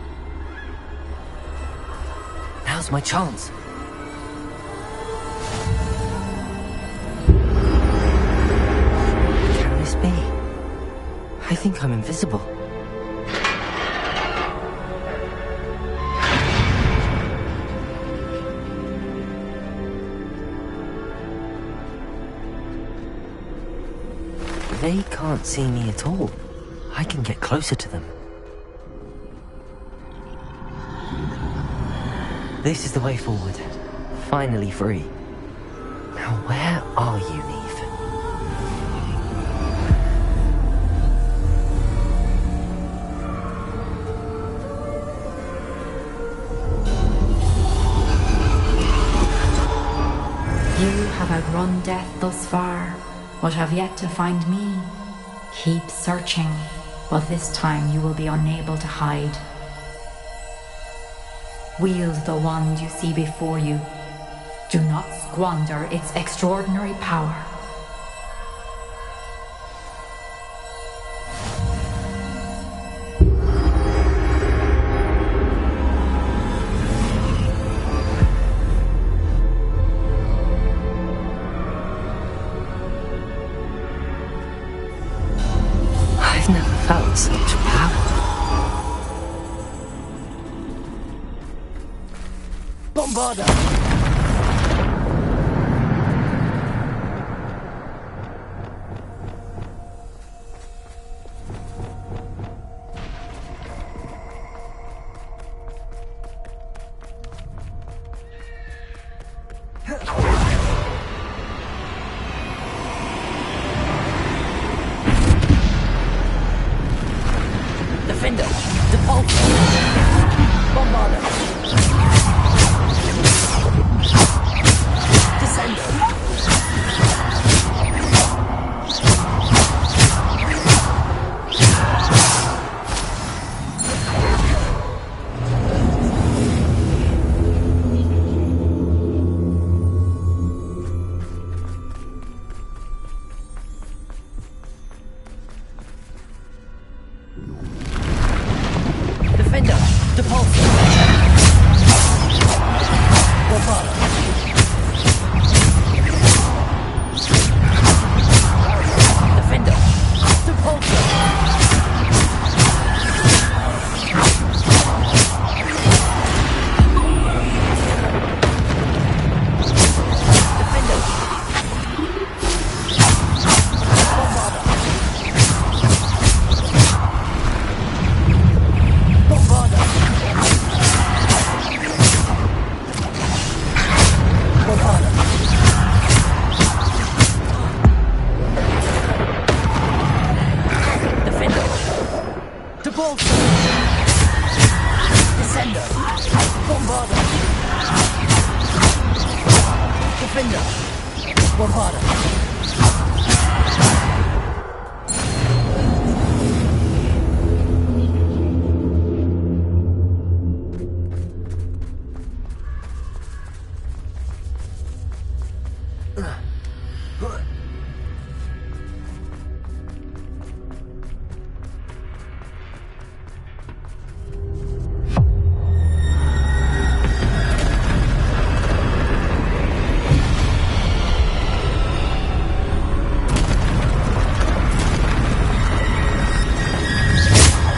Now's my chance. Can this be? I think I'm invisible. They can't see me at all. I can get closer to them. This is the way forward. Finally free. Now where are you, Neve? outrun death thus far, but have yet to find me. Keep searching, but this time you will be unable to hide. Wield the wand you see before you. Do not squander its extraordinary power. I've never felt such power. Bombarda! Defender, default. Bombarda. Descender. Defender, default. Bombarda. Defender, default. Defender. Bombarda. Bombarda. Defender. Default. Descender. Bombarda. Defender. Bombarda.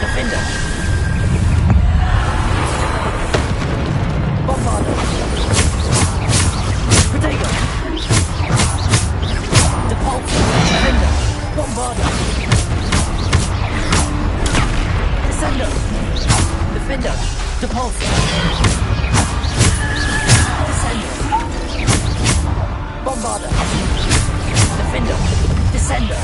Defender. Bombarda. Protego. Default. Defender. Bombarda. Descender. Defender. Default. Descender. Bombarda. Defender. Descender.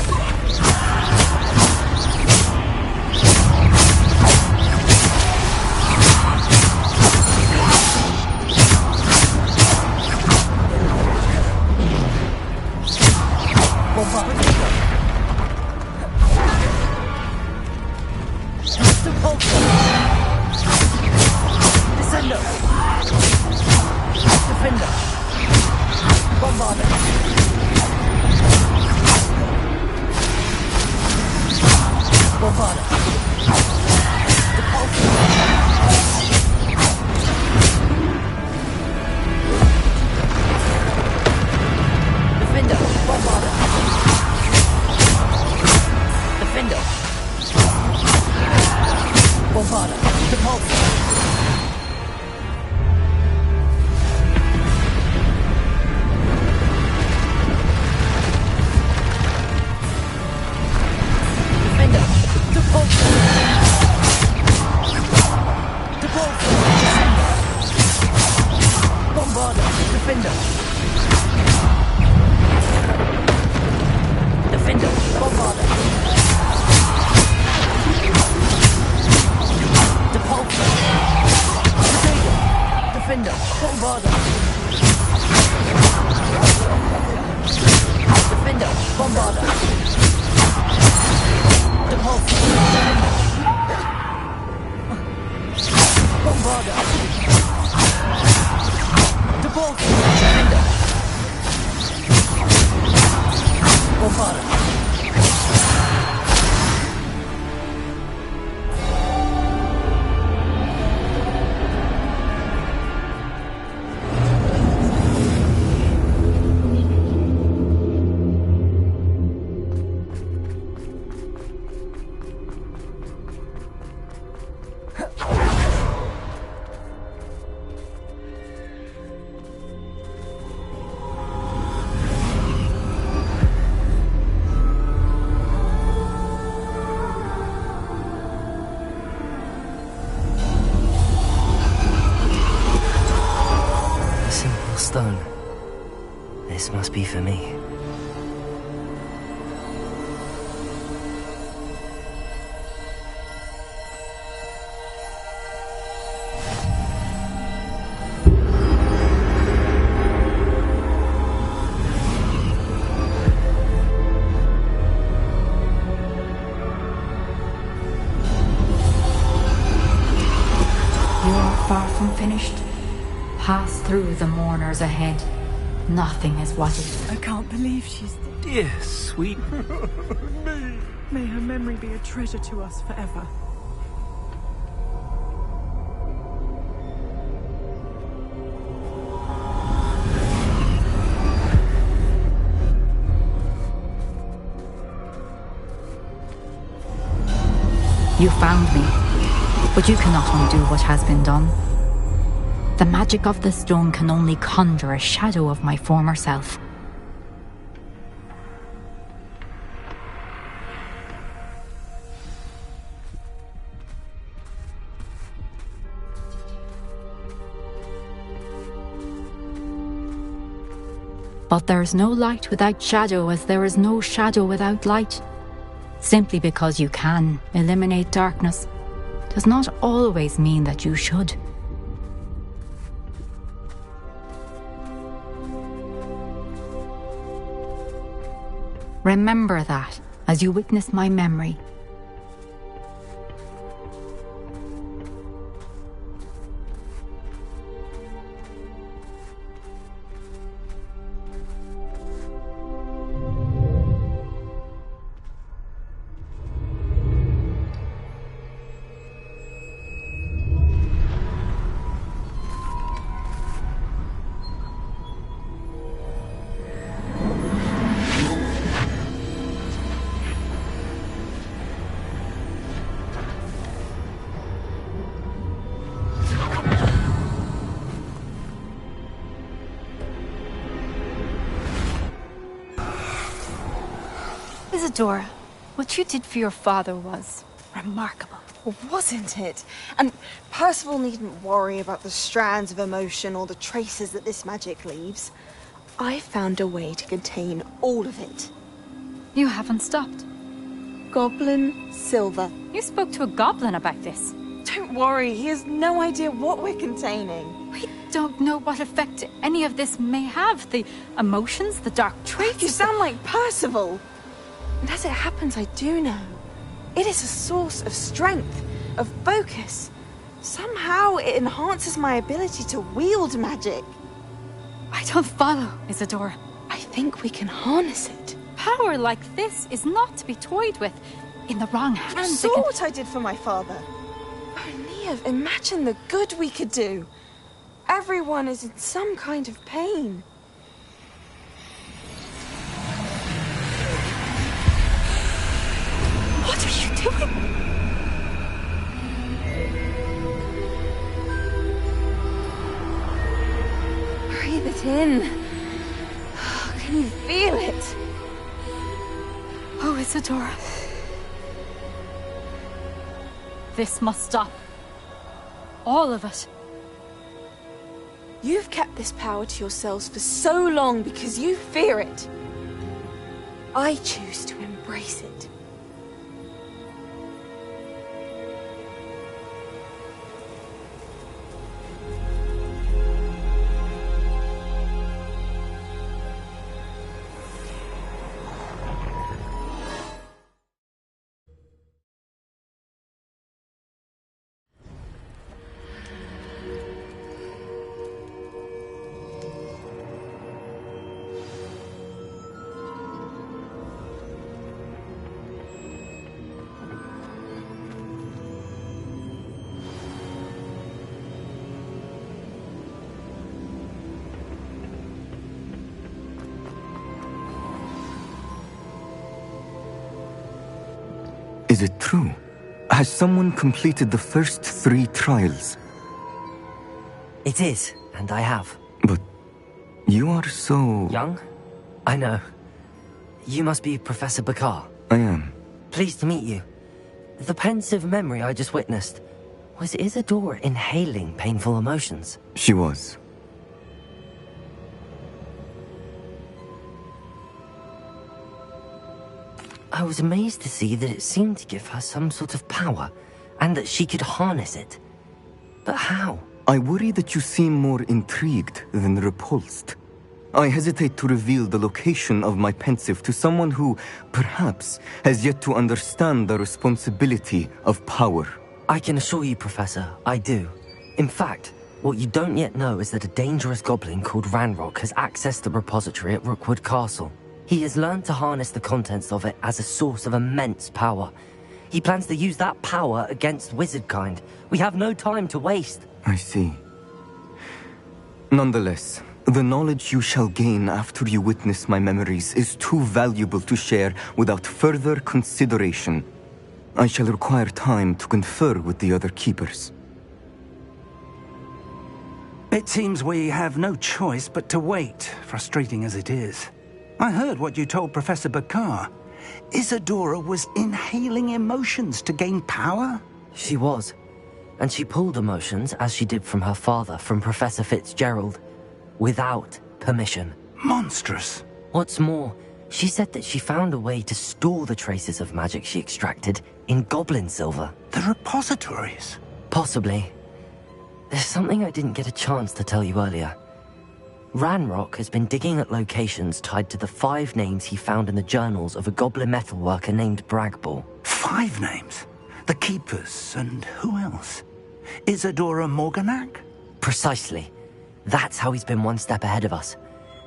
Descender. Defender. Bombarda. Bombarda. Defender. Bombarda. Defender. Bombarda. Default. Defender. Default. Default. Descender. Bombarda. Defender. Defender. Bombarda. Default. Defender. Bombarda. Bombarda. Depulse. Bombarda. Depulse. Surrender. Bombarda. Stone. This must be for me. You are far from finished. Pass through the mourners ahead. Nothing is what it is. I can't believe she's dead. Dear sweet. May her memory be a treasure to us forever. You found me, but you cannot undo what has been done. The magic of the stone can only conjure a shadow of my former self. But there is no light without shadow, as there is no shadow without light. Simply because you can eliminate darkness does not always mean that you should. Remember that as you witness my memory. Isadora, what you did for your father was remarkable. Well, wasn't it? And Percival needn't worry about the strands of emotion or the traces that this magic leaves. I found a way to contain all of it. You haven't stopped. Goblin Silver. You spoke to a goblin about this. Don't worry, he has no idea what we're containing. We don't know what effect any of this may have. The emotions, the dark traits. You sound like Percival. And as it happens, I do know. It is a source of strength, of focus. Somehow it enhances my ability to wield magic. I don't follow, Isadora. I think we can harness it. Power like this is not to be toyed with. In the wrong hands, You saw what I did for my father. Oh, Neve, imagine the good we could do. Everyone is in some kind of pain. What are you doing? Breathe it in. Can you feel it? Oh, Isadora. This must stop. All of it. You've kept this power to yourselves for so long because you fear it. I choose to embrace it. Is it true? Has someone completed the first 3 trials? It is, and I have. But you are so... Young? I know. You must be Professor Bakar. I am. Pleased to meet you. The pensive memory I just witnessed, was Isadora inhaling painful emotions? She was. I was amazed to see that it seemed to give her some sort of power, and that she could harness it. But how? I worry that you seem more intrigued than repulsed. I hesitate to reveal the location of my pensive to someone who, perhaps, has yet to understand the responsibility of power. I can assure you, Professor, I do. In fact, what you don't yet know is that a dangerous goblin called Ranrock has accessed the repository at Rookwood Castle. He has learned to harness the contents of it as a source of immense power. He plans to use that power against wizardkind. We have no time to waste. I see. Nonetheless, the knowledge you shall gain after you witness my memories is too valuable to share without further consideration. I shall require time to confer with the other keepers. It seems we have no choice but to wait, frustrating as it is. I heard what you told Professor Bakar. Isadora was inhaling emotions to gain power? She was. And she pulled emotions, as she did from her father, from Professor Fitzgerald, without permission. Monstrous. What's more, she said that she found a way to store the traces of magic she extracted in goblin silver. The repositories? Possibly. There's something I didn't get a chance to tell you earlier. Ranrock has been digging at locations tied to the 5 names he found in the journals of a goblin metalworker named Bragball. 5 names? The Keepers, and who else? Isadora Morganac? Precisely. That's how he's been one step ahead of us.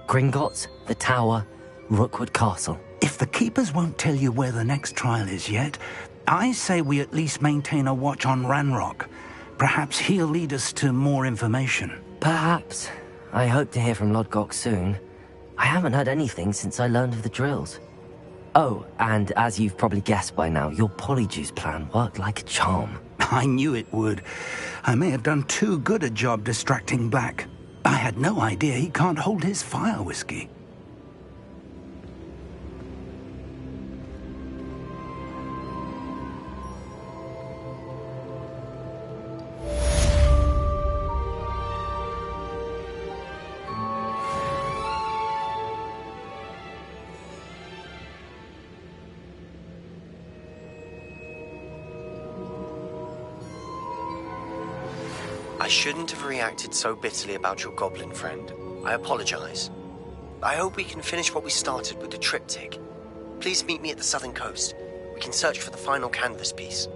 Gringotts, the Tower, Rookwood Castle. If the Keepers won't tell you where the next trial is yet, I say we at least maintain a watch on Ranrock. Perhaps he'll lead us to more information. Perhaps. I hope to hear from Lodgok soon. I haven't heard anything since I learned of the drills. Oh, and as you've probably guessed by now, your polyjuice plan worked like a charm. I knew it would. I may have done too good a job distracting Black. I had no idea he can't hold his fire whiskey. I shouldn't have reacted so bitterly about your goblin friend. I apologize. I hope we can finish what we started with the triptych. Please meet me at the southern coast. We can search for the final canvas piece.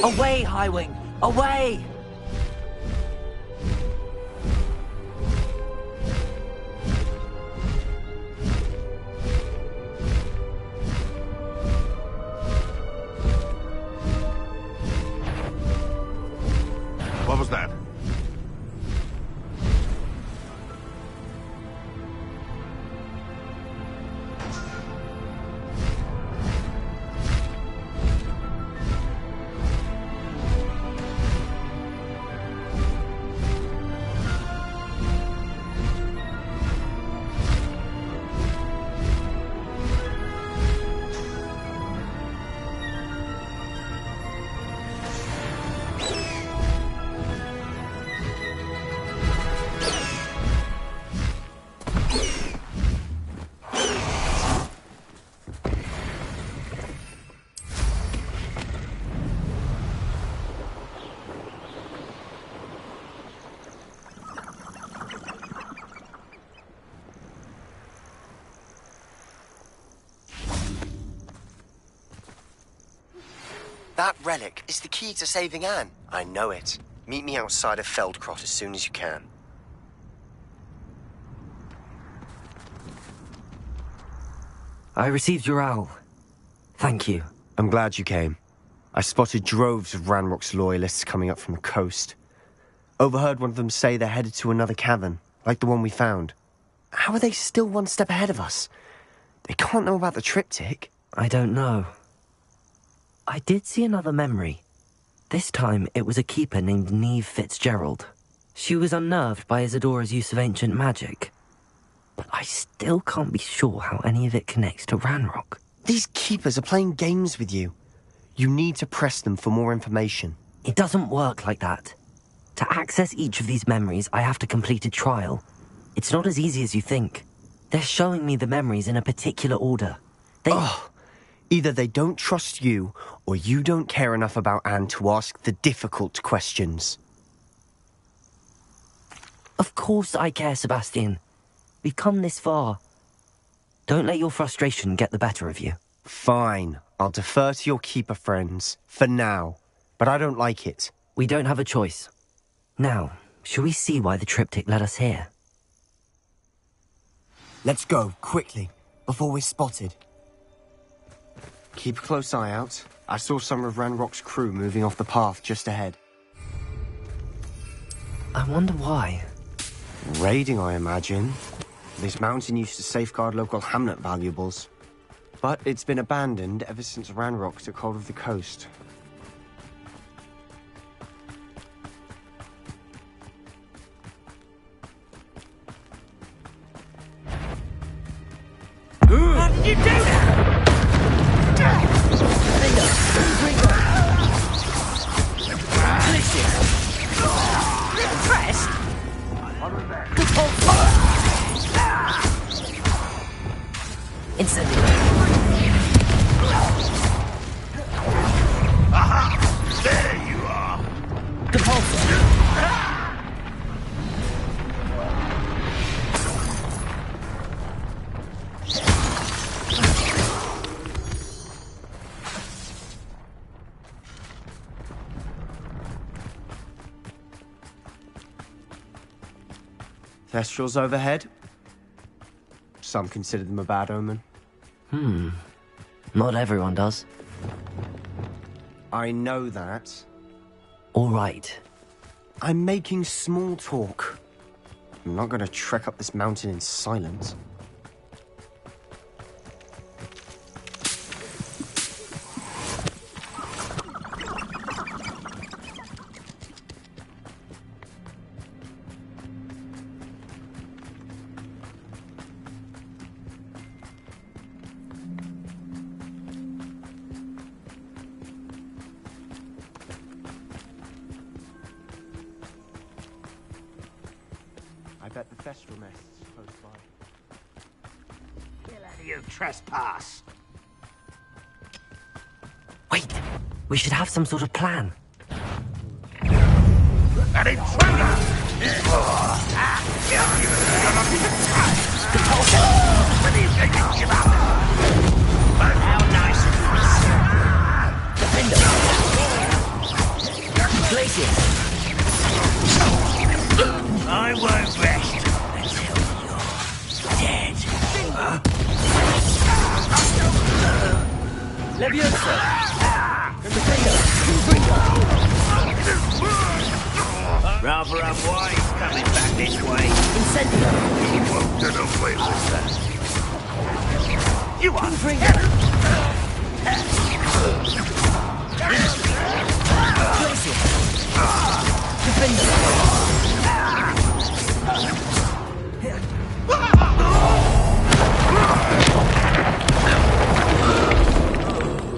Away, Highwing! Away! What was that? That relic is the key to saving Anne. I know it. Meet me outside of Feldcrot as soon as you can. I received your owl. Thank you. I'm glad you came. I spotted droves of Ranrock's loyalists coming up from the coast. Overheard one of them say they're headed to another cavern, like the one we found. How are they still one step ahead of us? They can't know about the triptych. I don't know. I did see another memory. This time, it was a keeper named Neve Fitzgerald. She was unnerved by Isadora's use of ancient magic. But I still can't be sure how any of it connects to Ranrock. These keepers are playing games with you. You need to press them for more information. It doesn't work like that. To access each of these memories, I have to complete a trial. It's not as easy as you think. They're showing me the memories in a particular order. Either they don't trust you, or you don't care enough about Anne to ask the difficult questions. Of course I care, Sebastian. We've come this far. Don't let your frustration get the better of you. Fine. I'll defer to your keeper friends, for now. But I don't like it. We don't have a choice. Now, shall we see why the triptych led us here? Let's go, quickly, before we're spotted. Keep a close eye out. I saw some of Ranrock's crew moving off the path just ahead. I wonder why. Raiding, I imagine. This mountain used to safeguard local hamlet valuables. But it's been abandoned ever since Ranrock took hold of the coast. How did you do that? Impressed? Aha! There you are! Thestrals overhead. Some consider them a bad omen. Not everyone does. I know that. All right. I'm making small talk. I'm not going to trek up this mountain in silence. I bet the Thestral nest is close by. Get out of you trespass! Wait! We should have some sort of plan. An intruder! When are you going to give up? How nice of you! coming back this way. Incendio! You won't get away with that. You are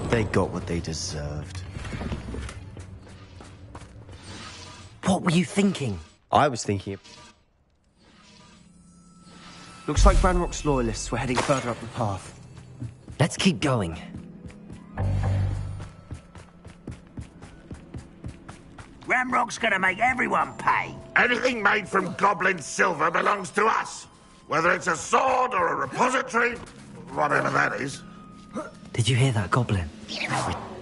They got what they deserved. What were you thinking? I was thinking... Looks like Ranrock's loyalists were heading further up the path. Let's keep going. Ramrock's gonna make everyone pay. Anything made from goblin silver belongs to us. Whether it's a sword or a repository, whatever that is. Did you hear that, Goblin?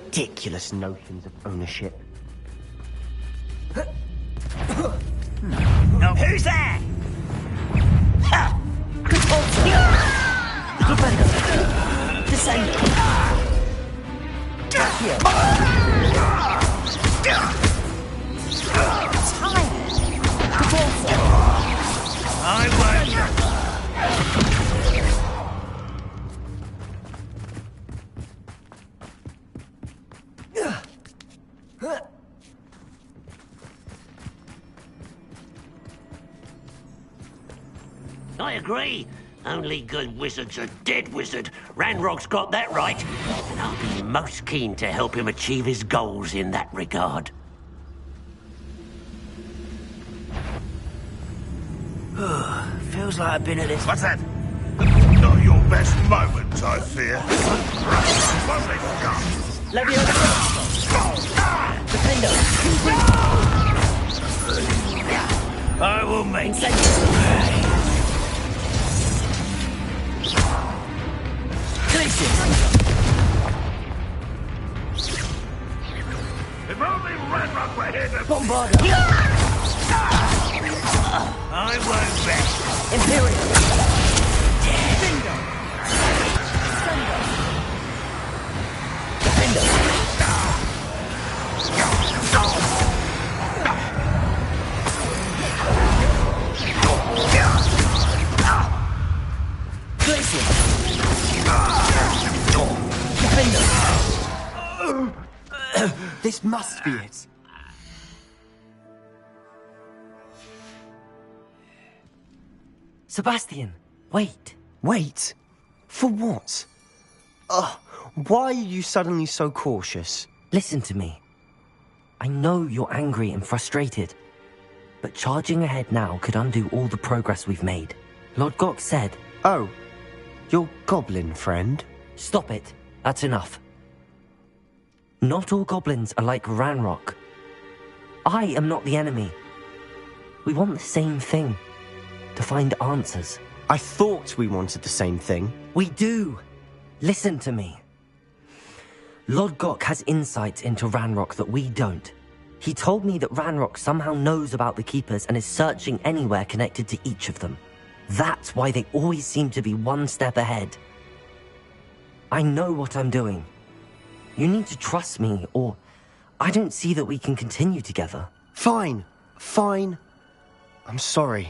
Ridiculous notions of ownership. No, who's that? Defender! Descend! Here! I won't. I agree. Only good wizard's a dead wizard. Ranrock's got that right. And I'll be most keen to help him achieve his goals in that regard. Feels like I've been at this... What's that? Not your best moment, I fear. Lovely stuff. Defender! I will make If only Ranrock were here to... Bombarder! I won't bet. Imperial! Bingo! Defender! Glacier! Defender! This must be it. Sebastian, wait. Wait? For what? Why are you suddenly so cautious? Listen to me. I know you're angry and frustrated, but charging ahead now could undo all the progress we've made. Lord Gok said... Oh, your goblin friend? Stop it. That's enough. Not all goblins are like Ranrock. I am not the enemy. We want the same thing. To find answers. I thought we wanted the same thing. We do. Listen to me. Lord Gok has insight into Ranrock that we don't. He told me that Ranrock somehow knows about the Keepers and is searching anywhere connected to each of them. That's why they always seem to be one step ahead. I know what I'm doing. You need to trust me, or I don't see that we can continue together. Fine. Fine. I'm sorry.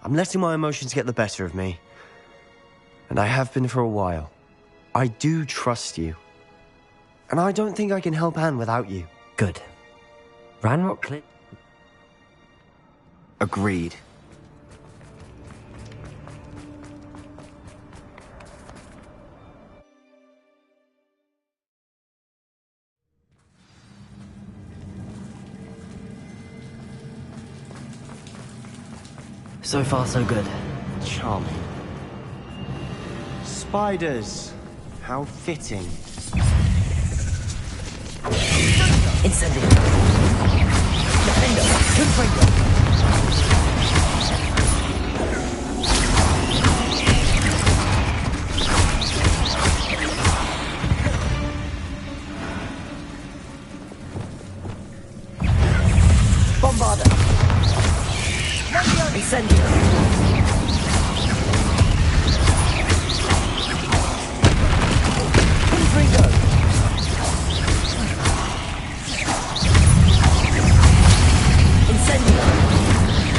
I'm letting my emotions get the better of me. And I have been for a while. I do trust you. And I don't think I can help Anne without you. Good. Ranrock Agreed. So far, so good. Charming. Spiders. How fitting. Incendio. Defender. Confringo. Bombarder. Incendio. Confringo. Incendio.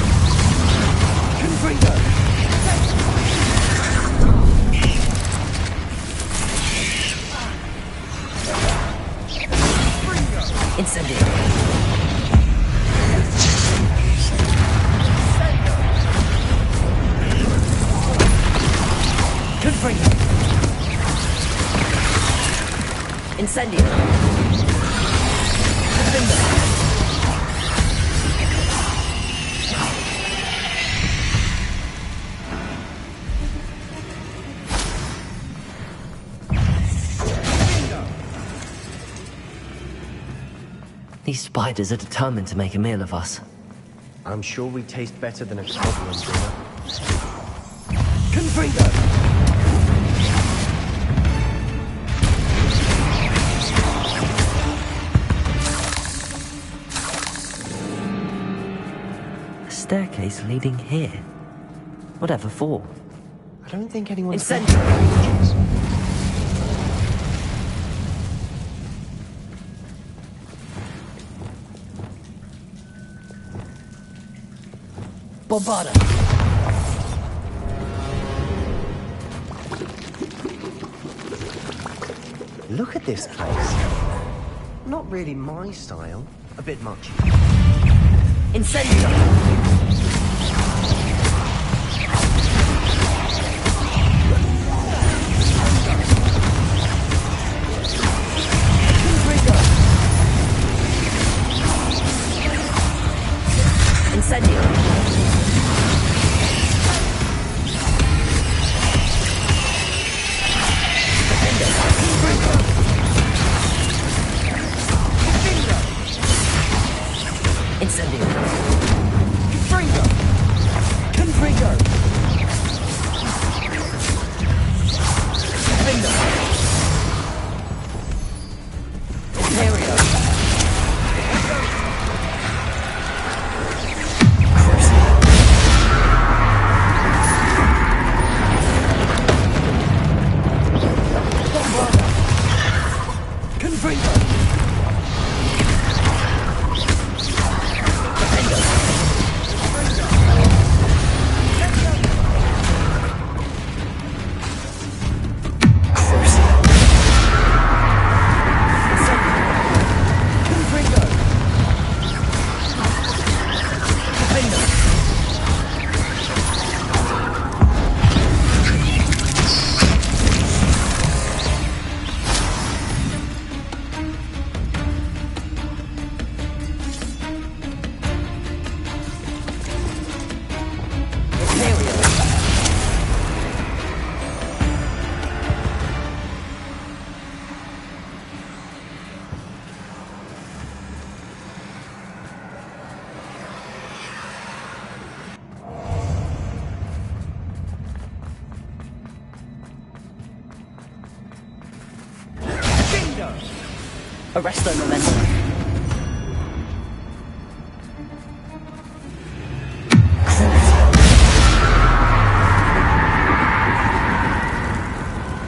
Incendio! These spiders are determined to make a meal of us. I'm sure we taste better than a goblin dinner. Confringo! A staircase leading here. Whatever for? I don't think anyone's... Incendio! Bombarda! Look at this place. Not really my style. A bit much. Incendio! Incendio! Incendio! Confringo! Confringo! Confringo! Imperio! Confringo! Arresto Memento.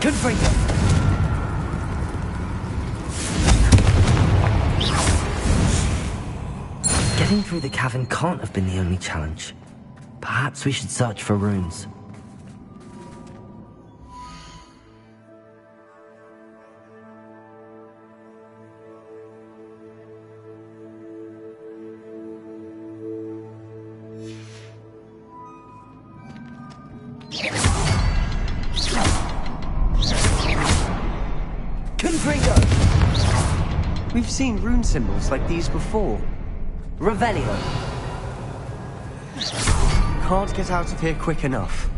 Confringo. Getting through the cavern can't have been the only challenge. Perhaps we should search for runes. We've seen rune symbols like these before. Revelio. Can't get out of here quick enough.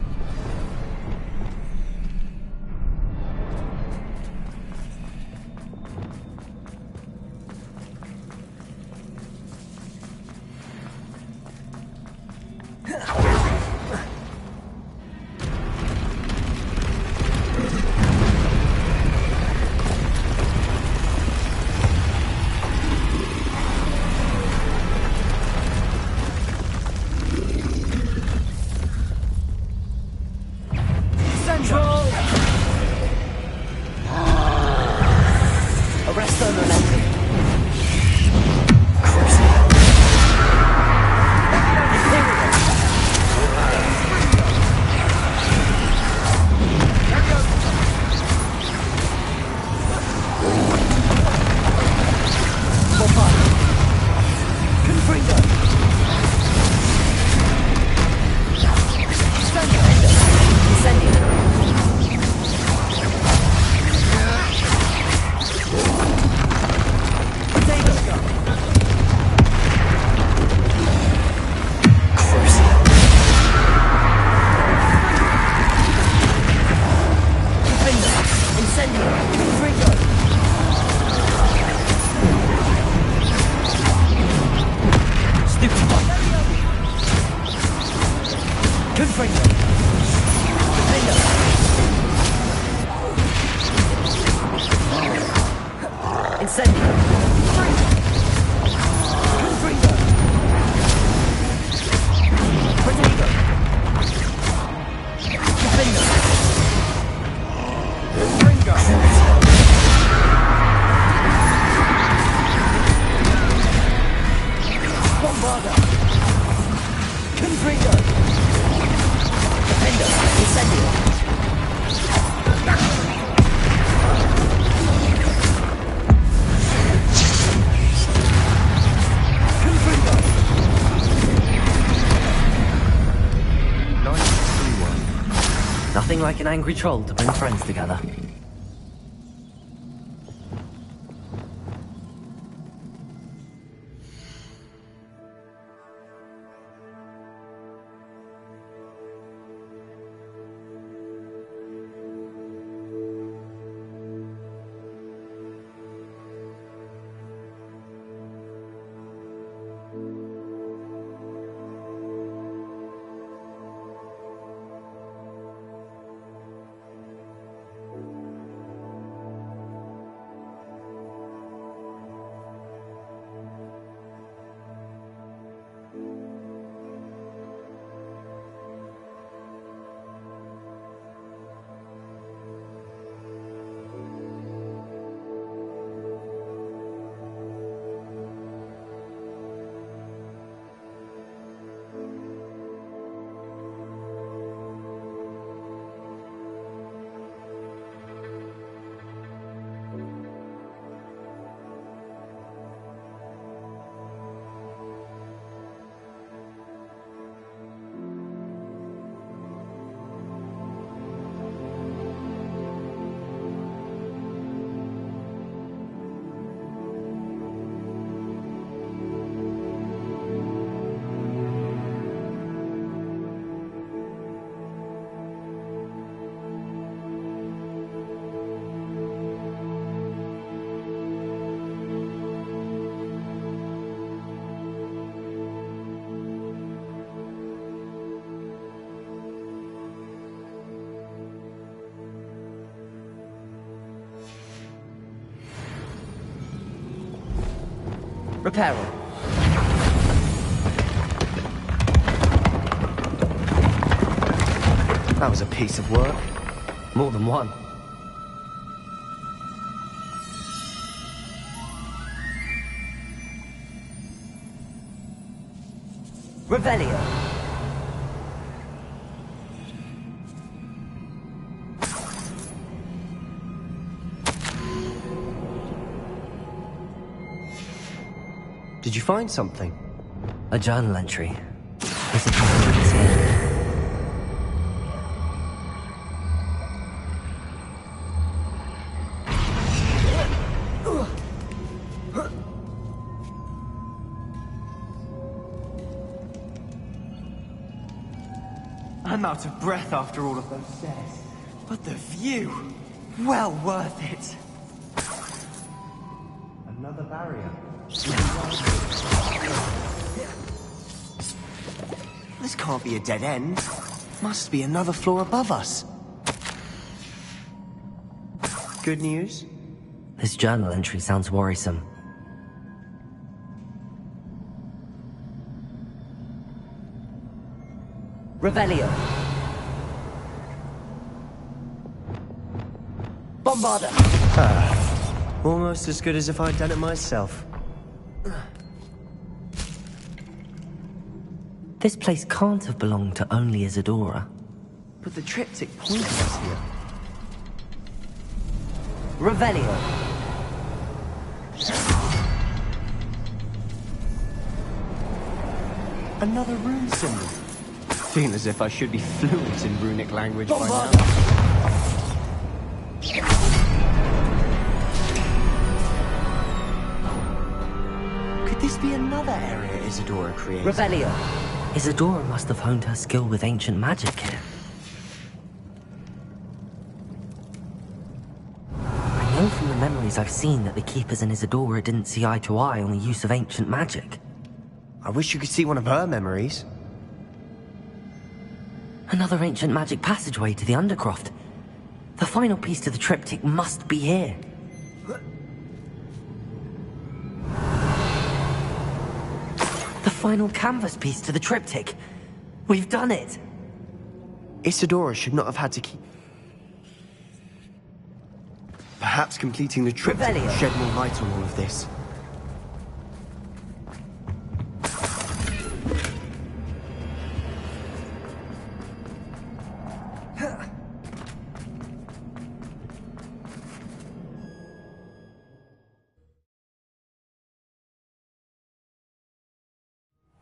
Nothing like an angry troll to bring friends together. Reparo. That was a piece of work. More than one. Revelio. Did you find something? A journal entry. Is it here? I'm out of breath after all of those stairs. But the view, well worth it. Another barrier. This can't be a dead end. Must be another floor above us. Good news? This journal entry sounds worrisome. Revelio. Bombarda. Almost as good as if I'd done it myself. This place can't have belonged to only Isadora. But the triptych points us here. Revelio. Another rune symbol. Feel as if I should be fluent in runic language by now. Could this be another area Isadora created? Revelio. Isadora must have honed her skill with ancient magic here. I know from the memories I've seen that the Keepers and Isadora didn't see eye to eye on the use of ancient magic. I wish you could see one of her memories. Another ancient magic passageway to the Undercroft. The final piece to the triptych must be here. The final canvas piece to the triptych. We've done it! Isadora should not have had to keep... Perhaps completing the triptych will shed more light on all of this.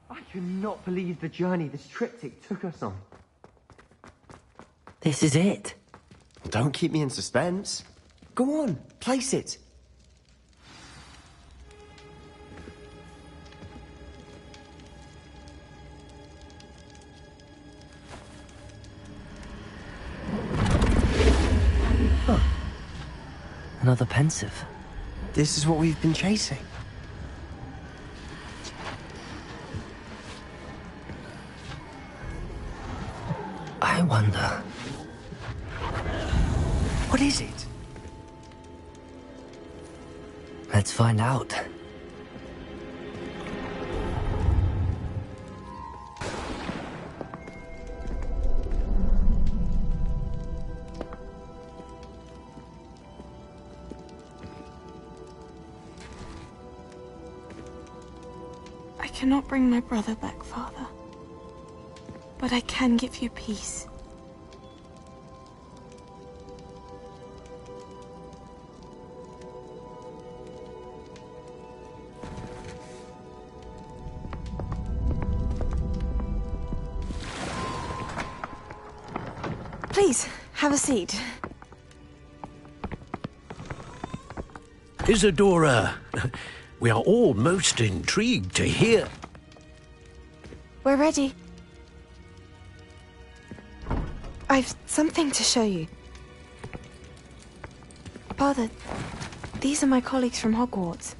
I cannot believe the journey this triptych took us on. This is it. Don't keep me in suspense. Go on, place it. Huh. Another pensive. This is what we've been chasing. I wonder... What is it? Let's find out. I cannot bring my brother back, Father. But I can give you peace. Please, have a seat. Isadora, we are all most intrigued to hear. We're ready. I've something to show you. Father, these are my colleagues from Hogwarts.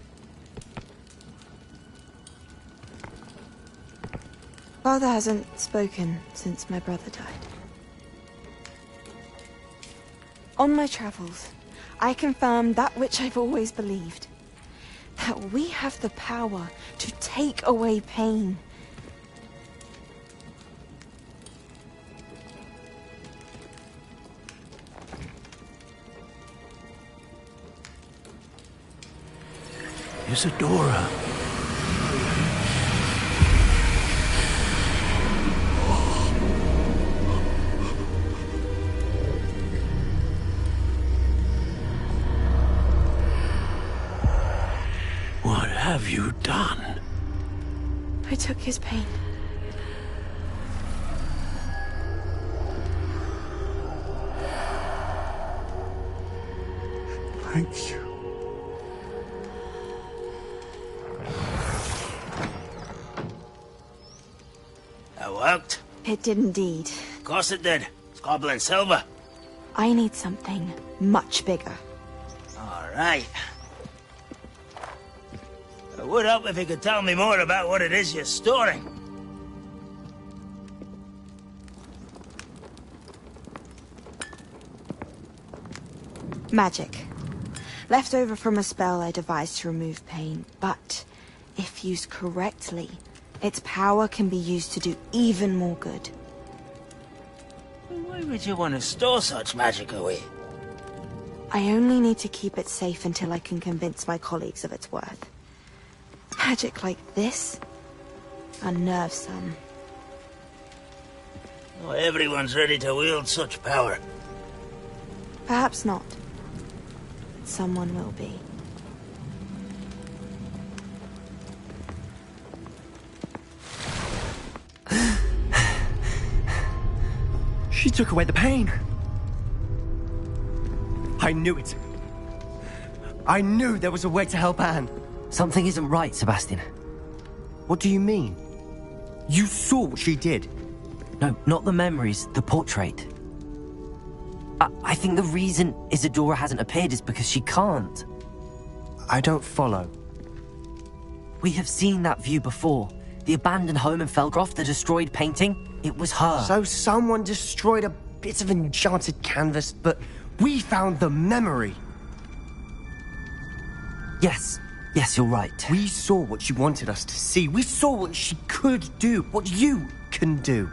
Father hasn't spoken since my brother died. On my travels, I confirmed that which I've always believed. That we have the power to take away pain. Isadora. What have you done? I took his pain. Thank you. That worked? It did indeed. Of course it did. It's goblin silver. I need something much bigger. All right. I would help if you could tell me more about what it is you're storing. Magic. Left over from a spell I devised to remove pain, but if used correctly, its power can be used to do even more good. Why would you want to store such magic away? I only need to keep it safe until I can convince my colleagues of its worth. Magic like this unnerves some. Not everyone's ready to wield such power. Perhaps not. Someone will be. She took away the pain. I knew it. I knew there was a way to help Anne. Something isn't right, Sebastian. What do you mean? You saw what she did. No, not the memories, the portrait. I think the reason Isadora hasn't appeared is because she can't. I don't follow. We have seen that view before. The abandoned home in Felgroth, the destroyed painting. It was her. So someone destroyed a bit of enchanted canvas, but we found the memory. Yes, you're right. We saw what she wanted us to see. We saw what she could do, what you can do.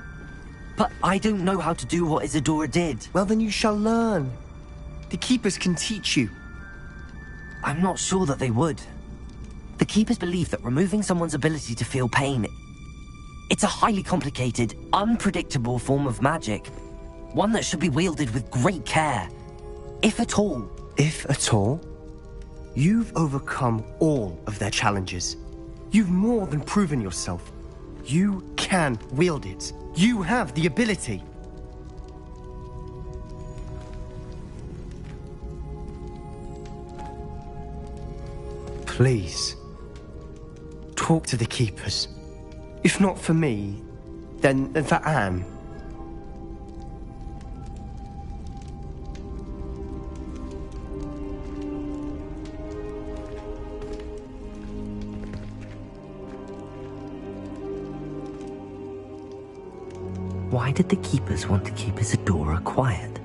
But I don't know how to do what Isadora did. Well, then you shall learn. The Keepers can teach you. I'm not sure that they would. The Keepers believe that removing someone's ability to feel pain, it's a highly complicated, unpredictable form of magic. One that should be wielded with great care. If at all. If at all? You've overcome all of their challenges. You've more than proven yourself. You can wield it. You have the ability. Please, talk to the Keepers. If not for me, then for Anne. Why did the Keepers want to keep Isadora quiet?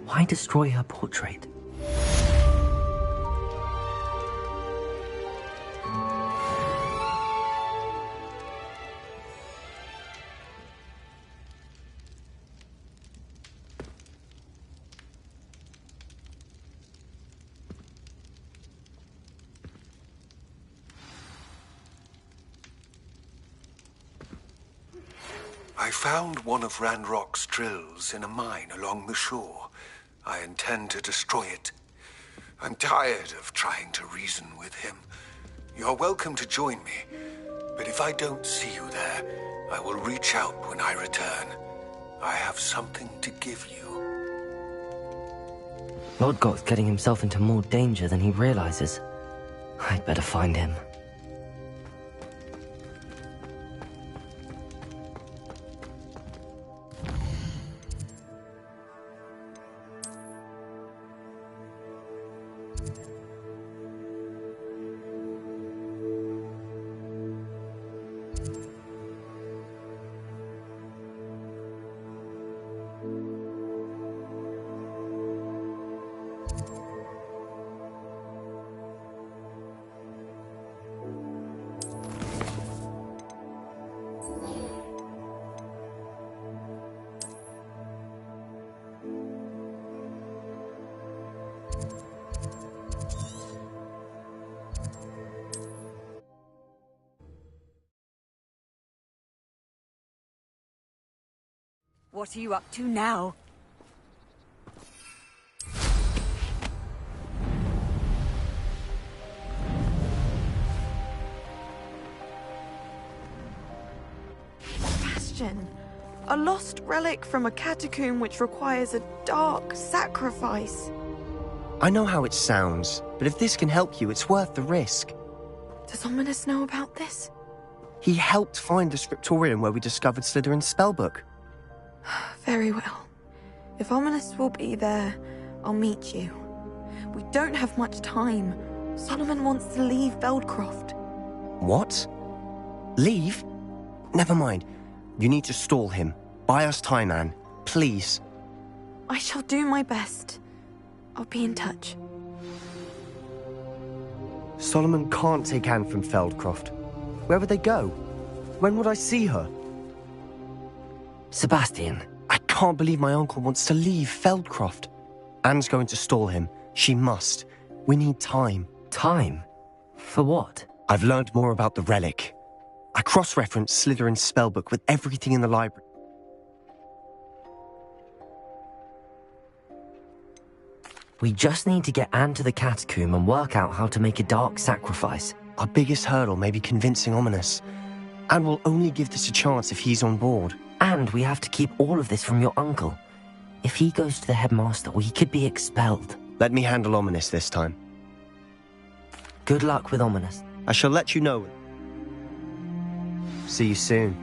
Why destroy her portrait? I found one of Ranrock's drills in a mine along the shore. I intend to destroy it. I'm tired of trying to reason with him. You're welcome to join me, but if I don't see you there, I will reach out when I return. I have something to give you. Lodgok's getting himself into more danger than he realizes. I'd better find him. What are you up to now? Bastion, a lost relic from a catacomb which requires a dark sacrifice. I know how it sounds, but if this can help you, it's worth the risk. Does Ominous know about this? He helped find the scriptorium where we discovered Slytherin's spellbook. Very well. If Ominous will be there, I'll meet you. We don't have much time. Solomon wants to leave Feldcroft. What? Leave? Never mind. You need to stall him. Buy us time, Anne. Please. I shall do my best. I'll be in touch. Solomon can't take Anne from Feldcroft. Where would they go? When would I see her? Sebastian. I can't believe my uncle wants to leave Feldcroft. Anne's going to stall him. She must. We need time. Time? For what? I've learned more about the relic. I cross-referenced Slytherin's spellbook with everything in the library. We just need to get Anne to the catacomb and work out how to make a dark sacrifice. Our biggest hurdle may be convincing Ominous. Anne will only give this a chance if he's on board. And we have to keep all of this from your uncle. If he goes to the headmaster, we could be expelled. Let me handle Ominous this time. Good luck with Ominous. I shall let you know. See you soon.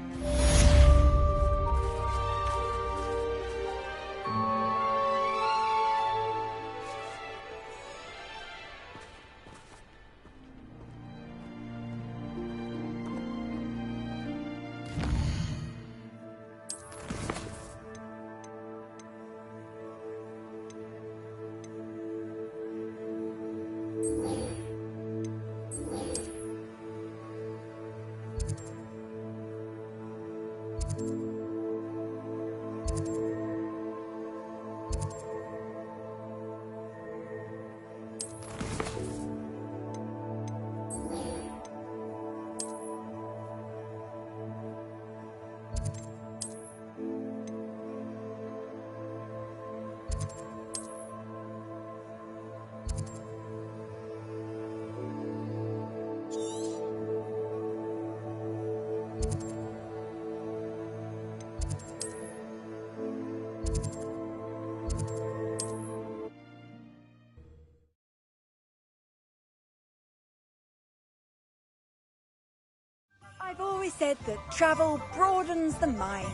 always said that travel broadens the mind.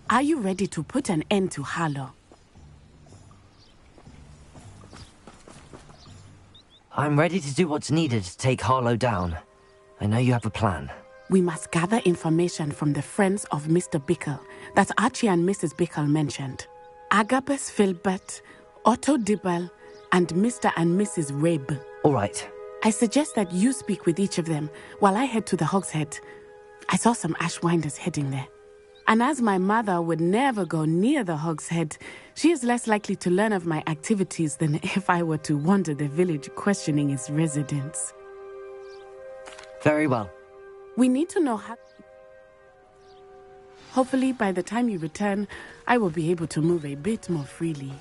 Are you ready to put an end to Harlow? I'm ready to do what's needed to take Harlow down. I know you have a plan. We must gather information from the friends of Mr. Bickle that Archie and Mrs. Bickle mentioned. Agabus Filbert, Otto Dibble, and Mr. and Mrs. Rabe. All right. I suggest that you speak with each of them while I head to the Hogshead. I saw some Ashwinders heading there. And as my mother would never go near the Hogshead, she is less likely to learn of my activities than if I were to wander the village questioning its residents. Very well. We need to know how... Hopefully, by the time you return, I will be able to move a bit more freely.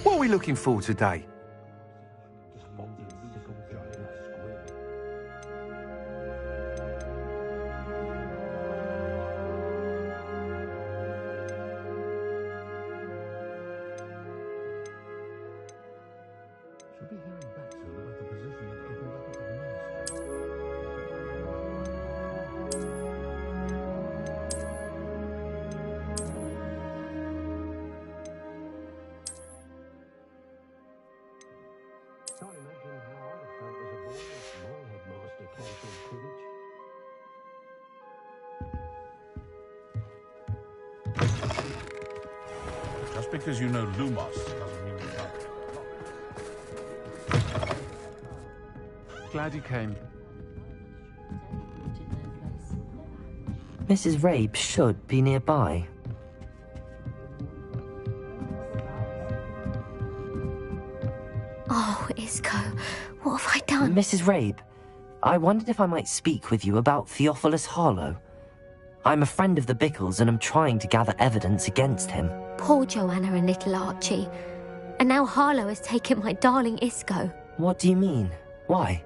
What are we looking for today? Just because you know Lumos doesn't mean you can't. Glad you came. Mrs. Rabe should be nearby. Oh, Isco, what have I done? Mrs. Rabe, I wondered if I might speak with you about Theophilus Harlow. I'm a friend of the Bickles and I'm trying to gather evidence against him. Poor Joanna and little Archie. And now Harlow has taken my darling Isco. What do you mean? Why?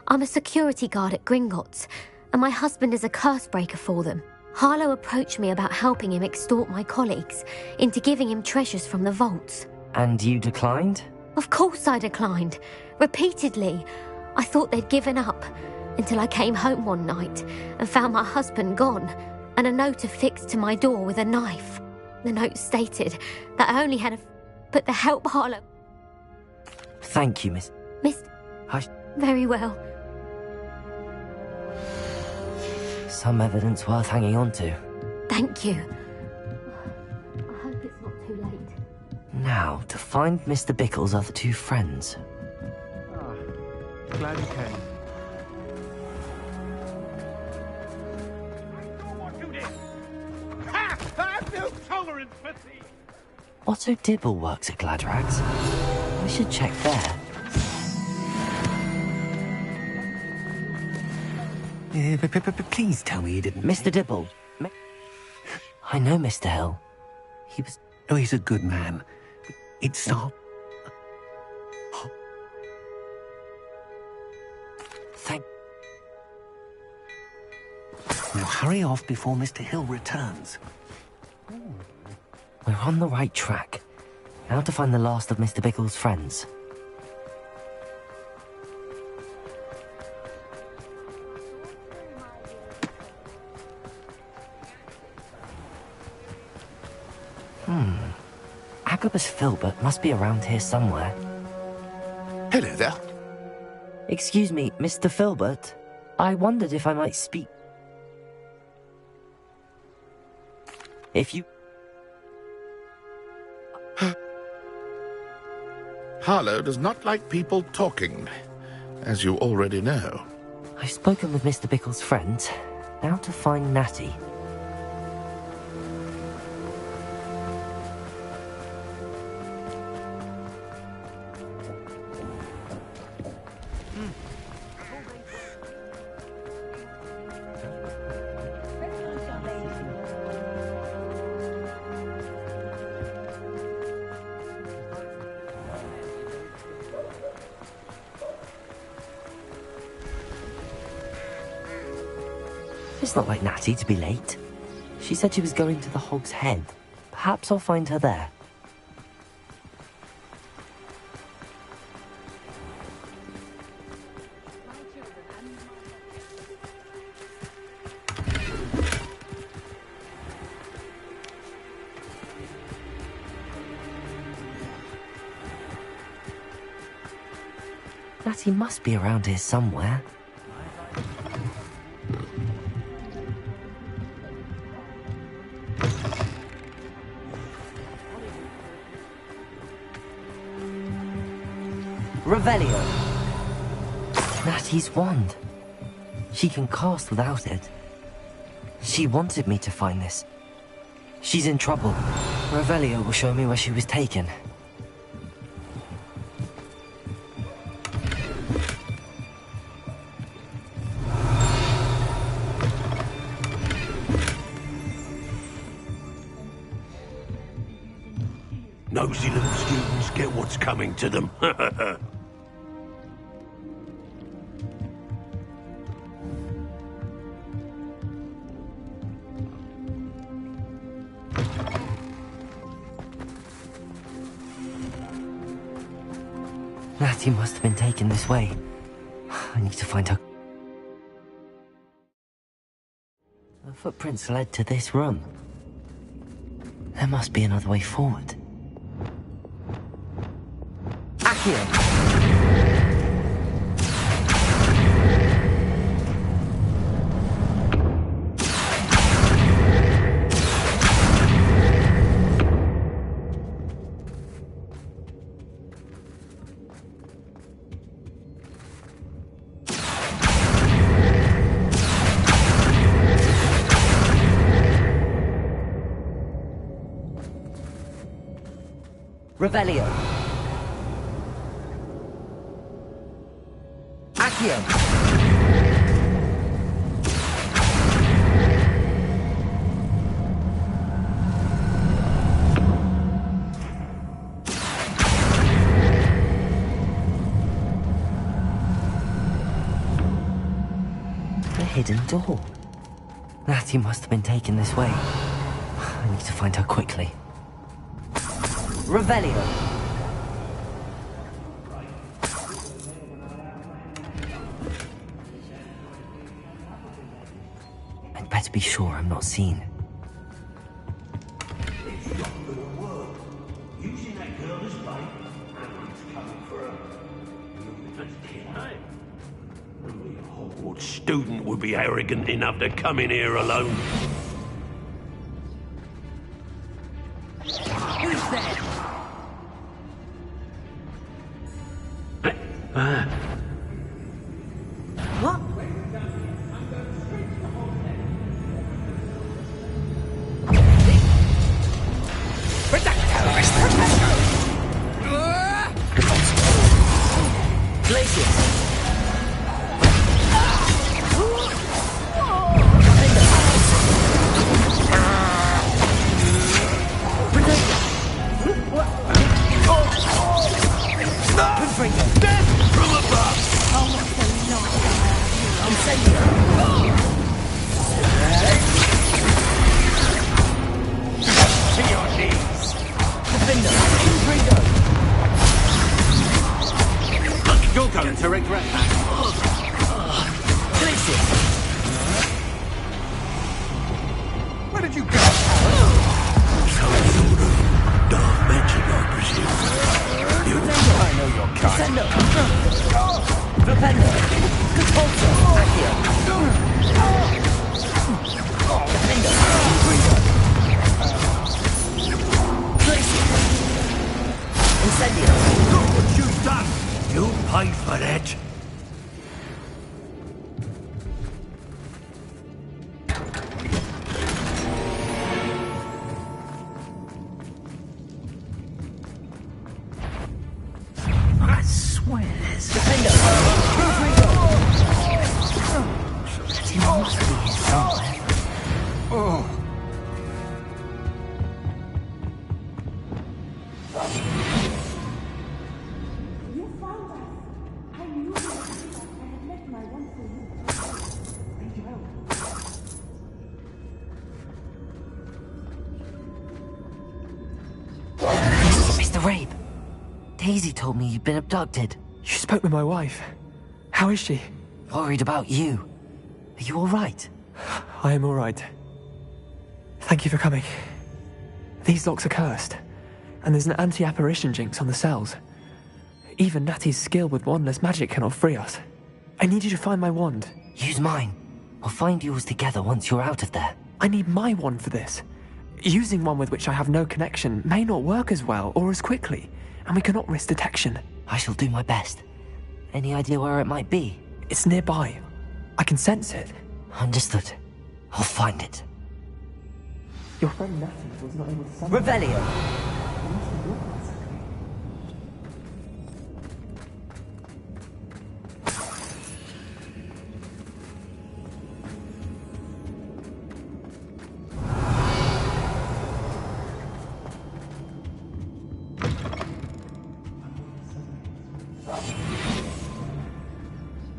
I'm a security guard at Gringotts, and my husband is a curse breaker for them. Harlow approached me about helping him extort my colleagues into giving him treasures from the vaults. And you declined? Of course I declined. Repeatedly. I thought they'd given up, until I came home one night and found my husband gone, and a note affixed to my door with a knife. The note stated that I only had but the help Harlow... Thank you, Miss... Very well. Some evidence worth hanging on to. Thank you. I hope it's not too late. Now, to find Mr. Bickle's other two friends. Glad you came. Ha! I have no tolerance for thieves! Otto Dibble works at Gladrags. We should check there. Please tell me you didn't... Mr. Dibble. I know Mr. Hill. He was... Oh, he's a good man. It's not... Thank... Now hurry off before Mr. Hill returns. We're on the right track. Now to find the last of Mr. Bickle's friends. Agabus Filbert must be around here somewhere. Hello there. Excuse me, Mr. Filbert. I wondered if I might speak... If you... Harlow does not like people talking, as you already know. I've spoken with Mr. Bickle's friends. Now to find Natty. It's not like Natty to be late. She said she was going to the Hog's Head. Perhaps I'll find her there. Natty must be around here somewhere. Revelio. Natty's wand. She can cast without it. She wanted me to find this. She's in trouble. Revelio will show me where she was taken. Nosy little students get what's coming to them. Natty must have been taken this way. I need to find her. Her footprints led to this room. There must be another way forward. Accio! Revelio. Accio. The hidden door. Natty must have been taken this way. I need to find her quickly. Revelio. I'd better be sure I'm not seen. Using that girl as bait, everyone's coming for her. Only a Hogwarts student would be arrogant enough to come in here alone. Who's there? What? Glacius! You're going to regret that. Where did you go? Some sort of dark magic, I presume. I know your kind. Defender! Consultor! Accio! Defender! Look what you've done! You paid for that. I swear there's... Defender! He must be here somewhere. Oh. Mr. Rabe, Daisy told me you'd been abducted. You spoke with my wife. How is she? Worried about you. Are you all right? I am all right. Thank you for coming. These locks are cursed, and there's an anti-apparition jinx on the cells. Even Natty's skill with wandless magic cannot free us. I need you to find my wand. Use mine. We'll find yours together once you're out of there. I need my wand for this. Using one with which I have no connection may not work as well or as quickly, and we cannot risk detection. I shall do my best. Any idea where it might be? It's nearby. I can sense it. Understood. I'll find it. Your friend Natty was not able to summon... Revelio!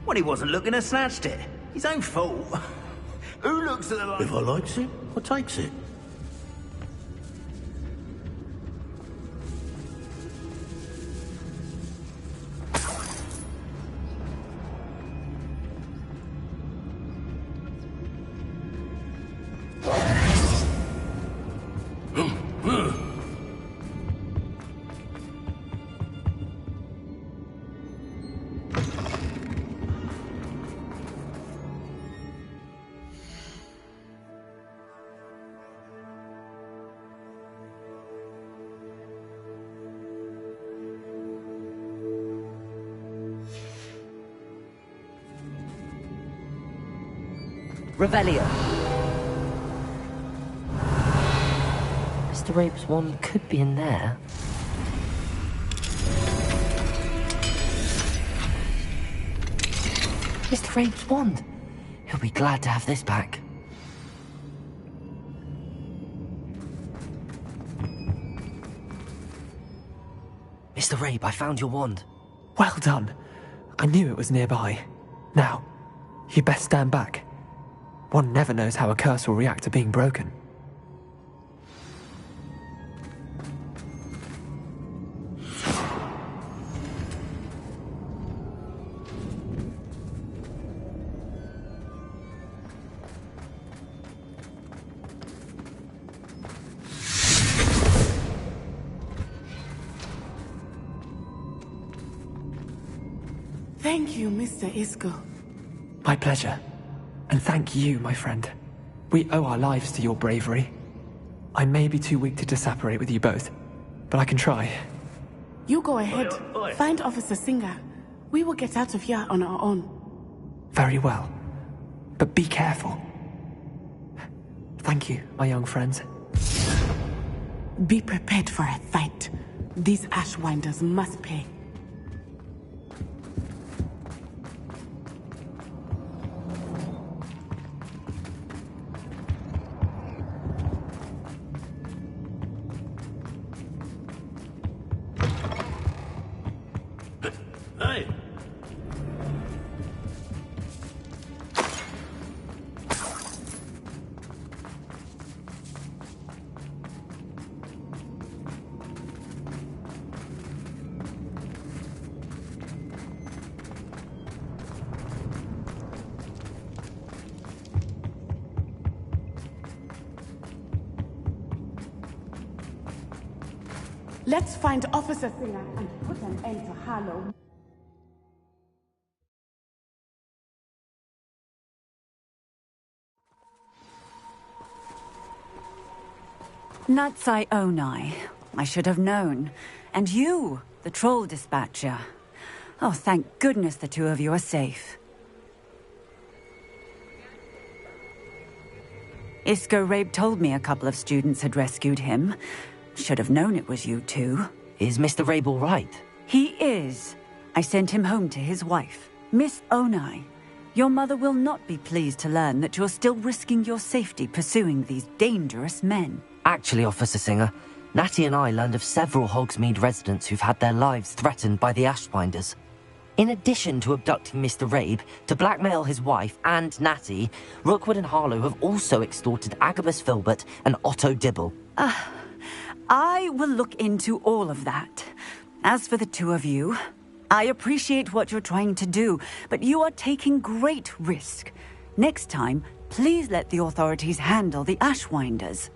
Well, he wasn't looking to snatched it. His own fault. Who looks at the light? If I likes it, I takes it. Revelio. Mr. Rabe's wand could be in there. Mr. Rabe's wand. He'll be glad to have this back. Mr. Rabe, I found your wand. Well done. I knew it was nearby. Now, you best stand back. One never knows how a curse will react to being broken. Thank you, Mr. Isco. My pleasure. And thank you, my friend. We owe our lives to your bravery. I may be too weak to disapparate with you both, but I can try. You go ahead. Find Officer Singer. We will get out of here on our own. Very well. But be careful. Thank you, my young friends. Be prepared for a fight. These Ashwinders must pay. Hey! Let's find Officer Singer and put an end to Harlow. Natsai Onai. I should have known. And you, the troll dispatcher. Oh, thank goodness the two of you are safe. Isco Rabe told me a couple of students had rescued him. Should have known it was you two. Is Mr. Rabe all right? He is. I sent him home to his wife, Miss Onai. Your mother will not be pleased to learn that you're still risking your safety pursuing these dangerous men. Actually, Officer Singer, Natty and I learned of several Hogsmeade residents who've had their lives threatened by the Ashbinders. In addition to abducting Mr. Rabe to blackmail his wife and Natty, Rookwood and Harlow have also extorted Agabus Filbert and Otto Dibble. I will look into all of that. As for the two of you, I appreciate what you're trying to do, but you are taking great risk. Next time, please let the authorities handle the Ashwinders.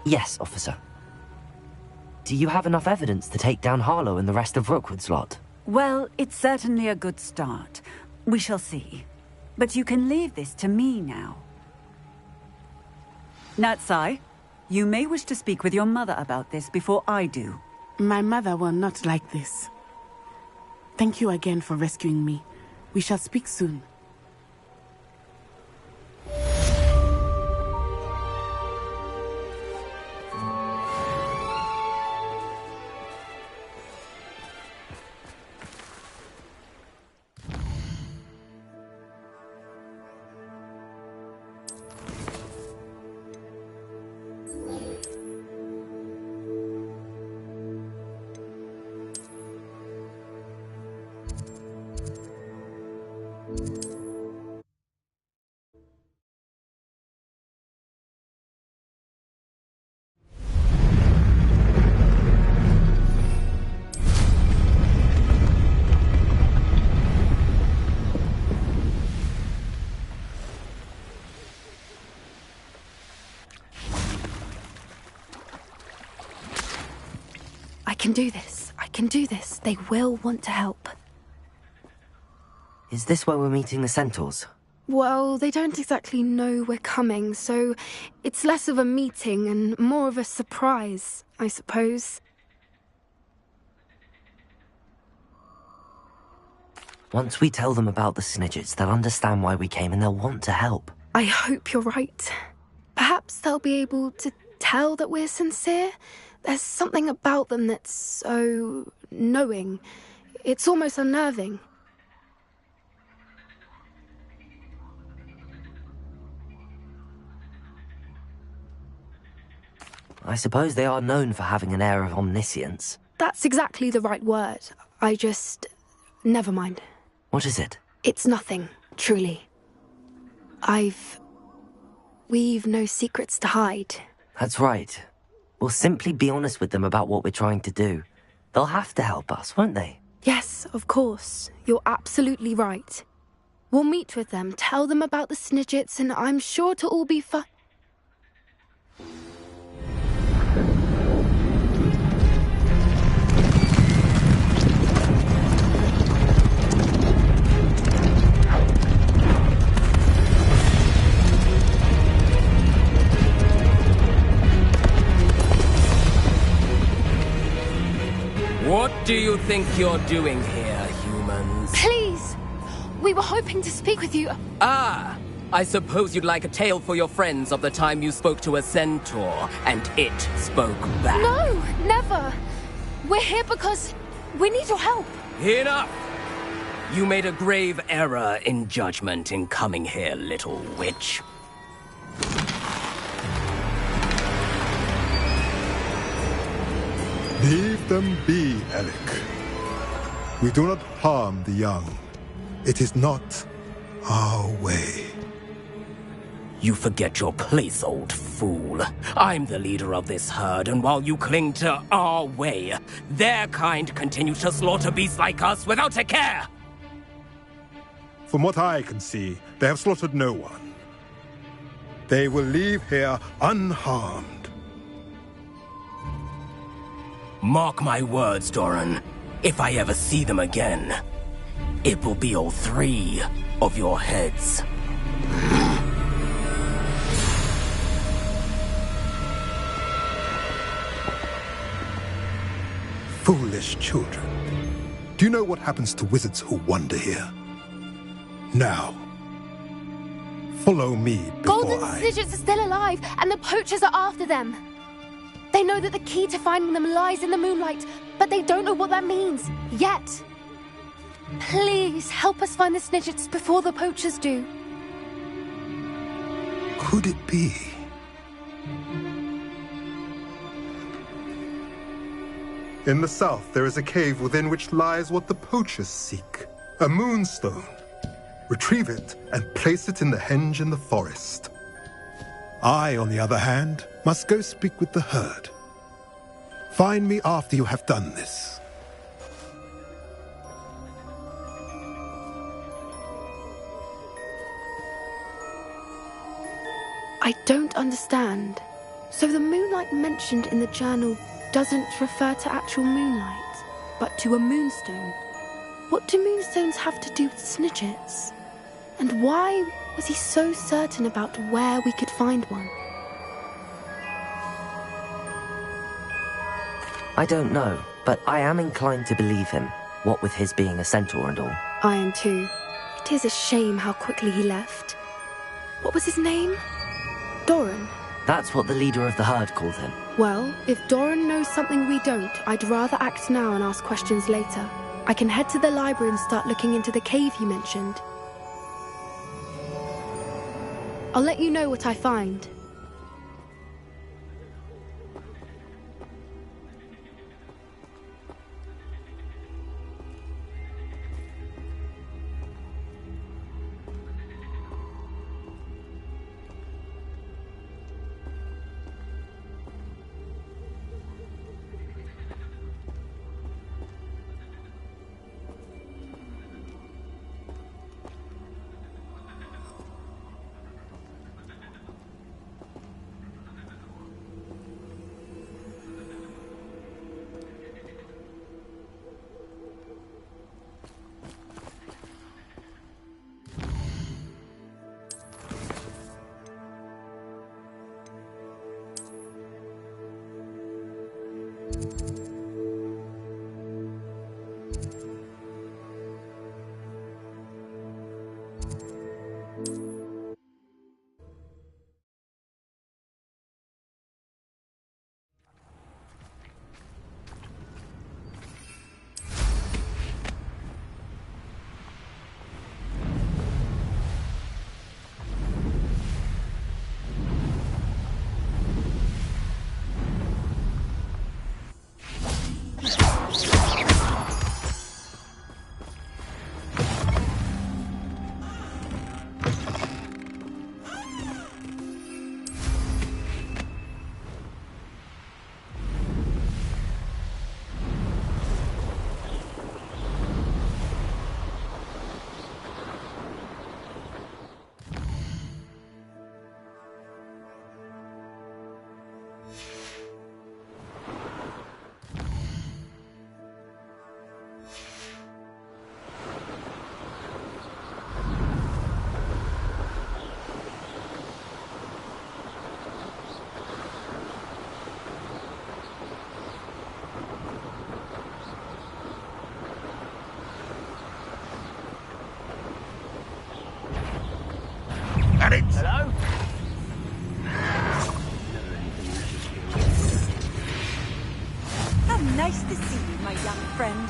Yes, officer. Do you have enough evidence to take down Harlow and the rest of Rookwood's lot? Well, it's certainly a good start. We shall see. But you can leave this to me now. Natsai, you may wish to speak with your mother about this before I do. My mother will not like this. Thank you again for rescuing me. We shall speak soon. I can do this. I can do this. They will want to help. Is this where we're meeting the Centaurs? Well, they don't exactly know we're coming, so it's less of a meeting and more of a surprise, I suppose. Once we tell them about the Snidgets, they'll understand why we came and they'll want to help. I hope you're right. Perhaps they'll be able to tell that we're sincere. There's something about them that's so knowing. It's almost unnerving. I suppose they are known for having an air of omniscience. That's exactly the right word. Never mind. What is it? It's nothing, truly. We've no secrets to hide. That's right. We'll simply be honest with them about what we're trying to do. They'll have to help us, won't they? Yes, of course. You're absolutely right. We'll meet with them, tell them about the Snidgets, and I'm sure to all be fine. What do you think you're doing here, humans? Please! We were hoping to speak with you. Ah! I suppose you'd like a tale for your friends of the time you spoke to a centaur, and it spoke back. No, never! We're here because we need your help. Enough! You made a grave error in judgment in coming here, little witch. Leave them be, Alec. We do not harm the young. It is not our way. You forget your place, old fool. I'm the leader of this herd, and while you cling to our way, their kind continue to slaughter beasts like us without a care! From what I can see, they have slaughtered no one. They will leave here unharmed. Mark my words, Doran. If I ever see them again, it will be all 3 of your heads. Foolish children. Do you know what happens to wizards who wander here? Now, follow me before Golden Snidgets are still alive, and the poachers are after them. They know that the key to finding them lies in the moonlight, but they don't know what that means, yet. Please, help us find the Snidgets before the poachers do. Could it be? In the south, there is a cave within which lies what the poachers seek. A moonstone. Retrieve it and place it in the henge in the forest. I, on the other hand, must go speak with the herd. Find me after you have done this. I don't understand. So the moonlight mentioned in the journal doesn't refer to actual moonlight, but to a moonstone. What do moonstones have to do with Snidgets? And why was he so certain about where we could find one? I don't know, but I am inclined to believe him, what with his being a centaur and all. I am too. It is a shame how quickly he left. What was his name? Doran. That's what the leader of the herd called him. Well, if Doran knows something we don't, I'd rather act now and ask questions later. I can head to the library and start looking into the cave you mentioned. I'll let you know what I find. Hello? How nice to see you, my young friend.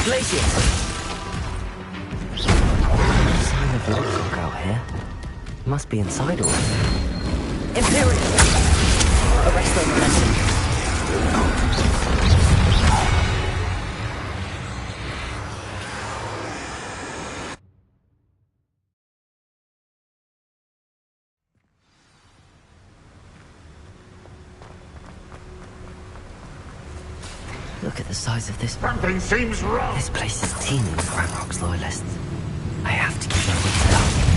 Glacier! Sign of Lockcock out here. Must be inside already. Imperial! Arrest the momentum. Look at the size of this. Something seems wrong. This place is teeming with Ranrock's loyalists. I have to keep my wits about.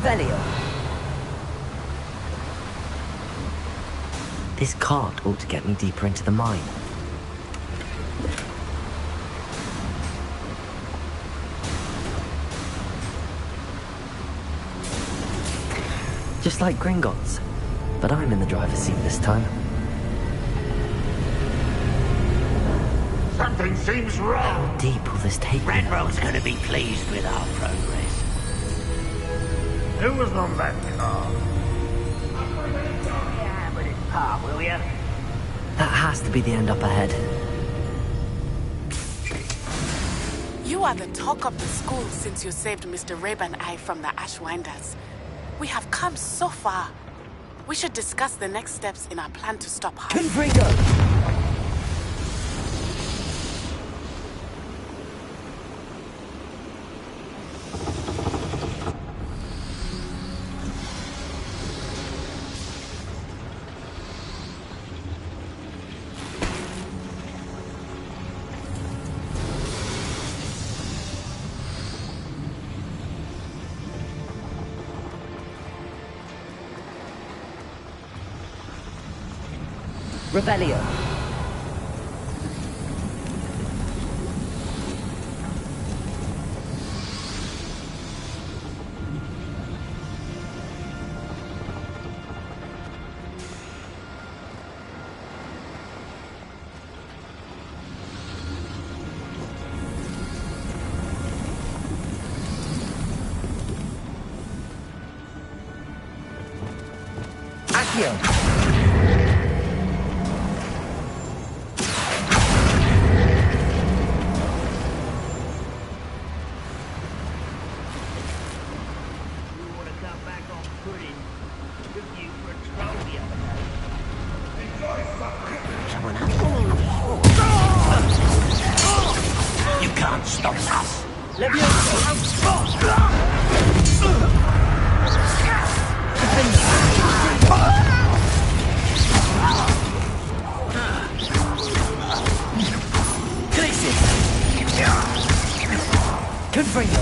Revelio. This cart ought to get me deeper into the mine. Just like Gringotts, but I'm in the driver's seat this time. Something seems wrong. How deep will this take me? Ranrock's gonna be pleased with our progress. Who was on that car? Yeah, but it's par, will ya? That has to be the end up ahead. You are the talk of the school since you saved Mr. Rabe and I from the Ashwinders. We have come so far. We should discuss the next steps in our plan to stop harm. Confringo! Revelio. Accio. You can't stop us. Confringo.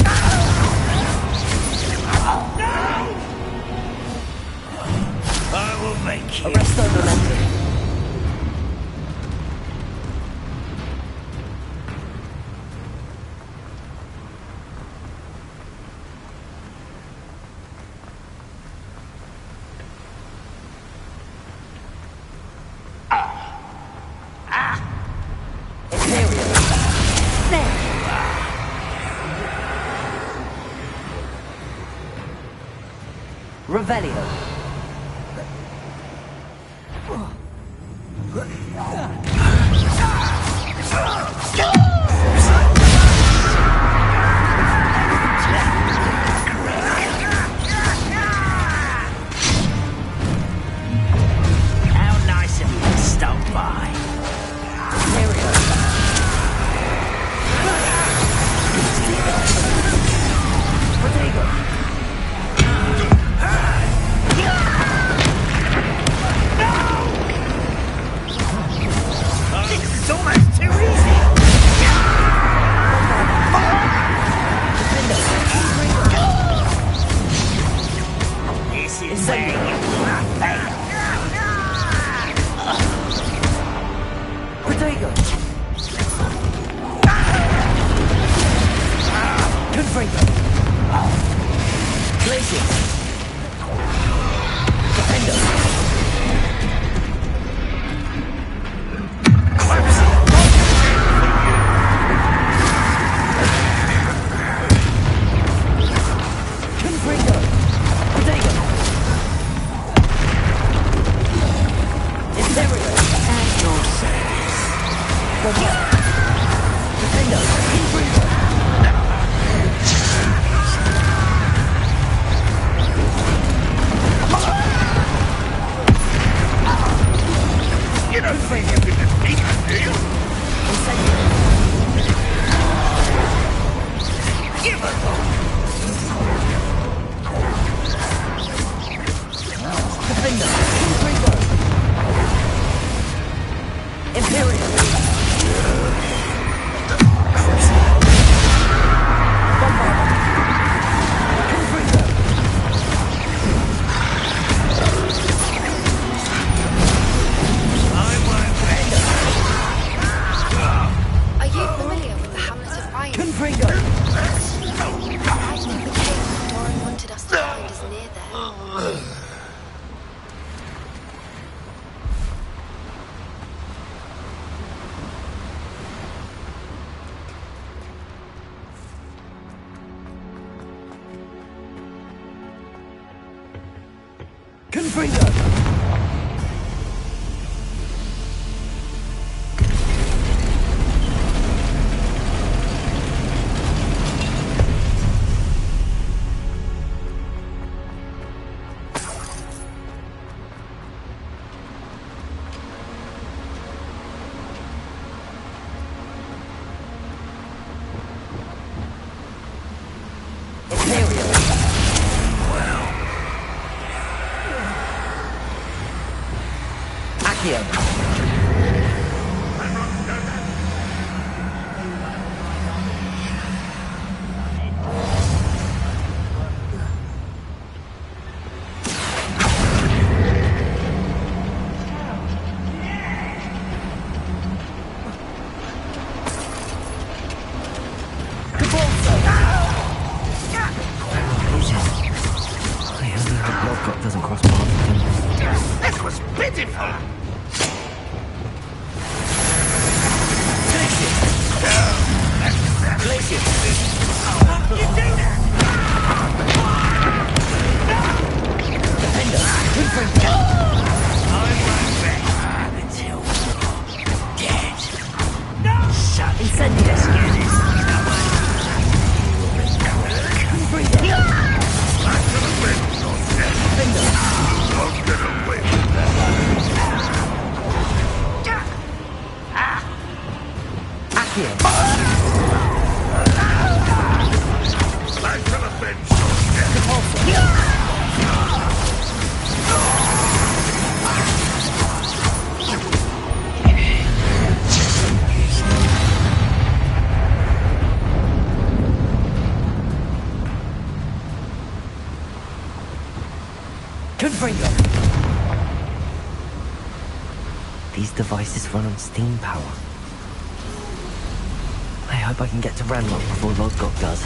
I will make you. Arresto momentum. Revelio. How nice of you to stop by. This is almost too easy. This is where you will fail. Protego. Confringo. Glacier. Defendo. Doesn't cross paths with him. This was pitiful! These devices run on steam power. I hope I can get to Ranrock before Lodgok does.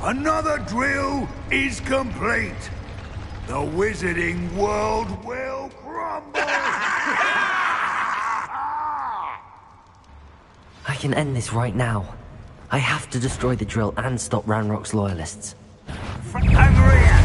Another drill is complete. The wizarding world will crumble! I can end this right now. I have to destroy the drill and stop Ranrock's loyalists. Over here!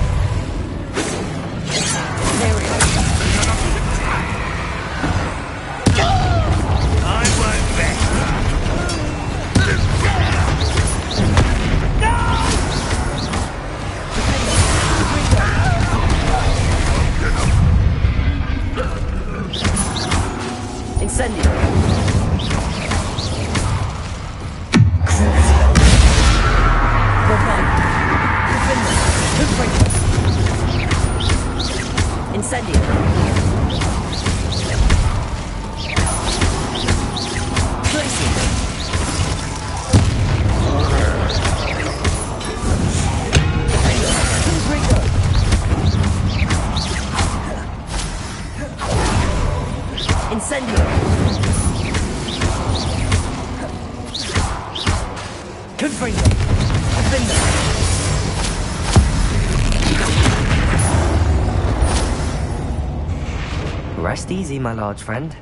Rest easy, my large friend.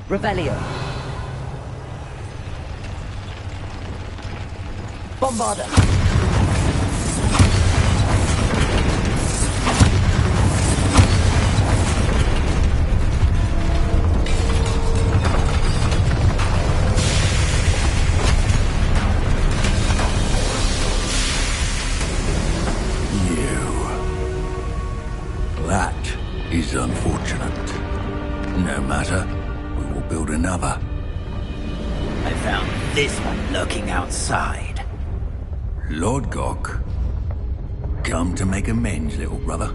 Revelio. Bombarda. Is unfortunate. No matter, we will build another. I found this one lurking outside. Lodgok, come to make amends, little brother.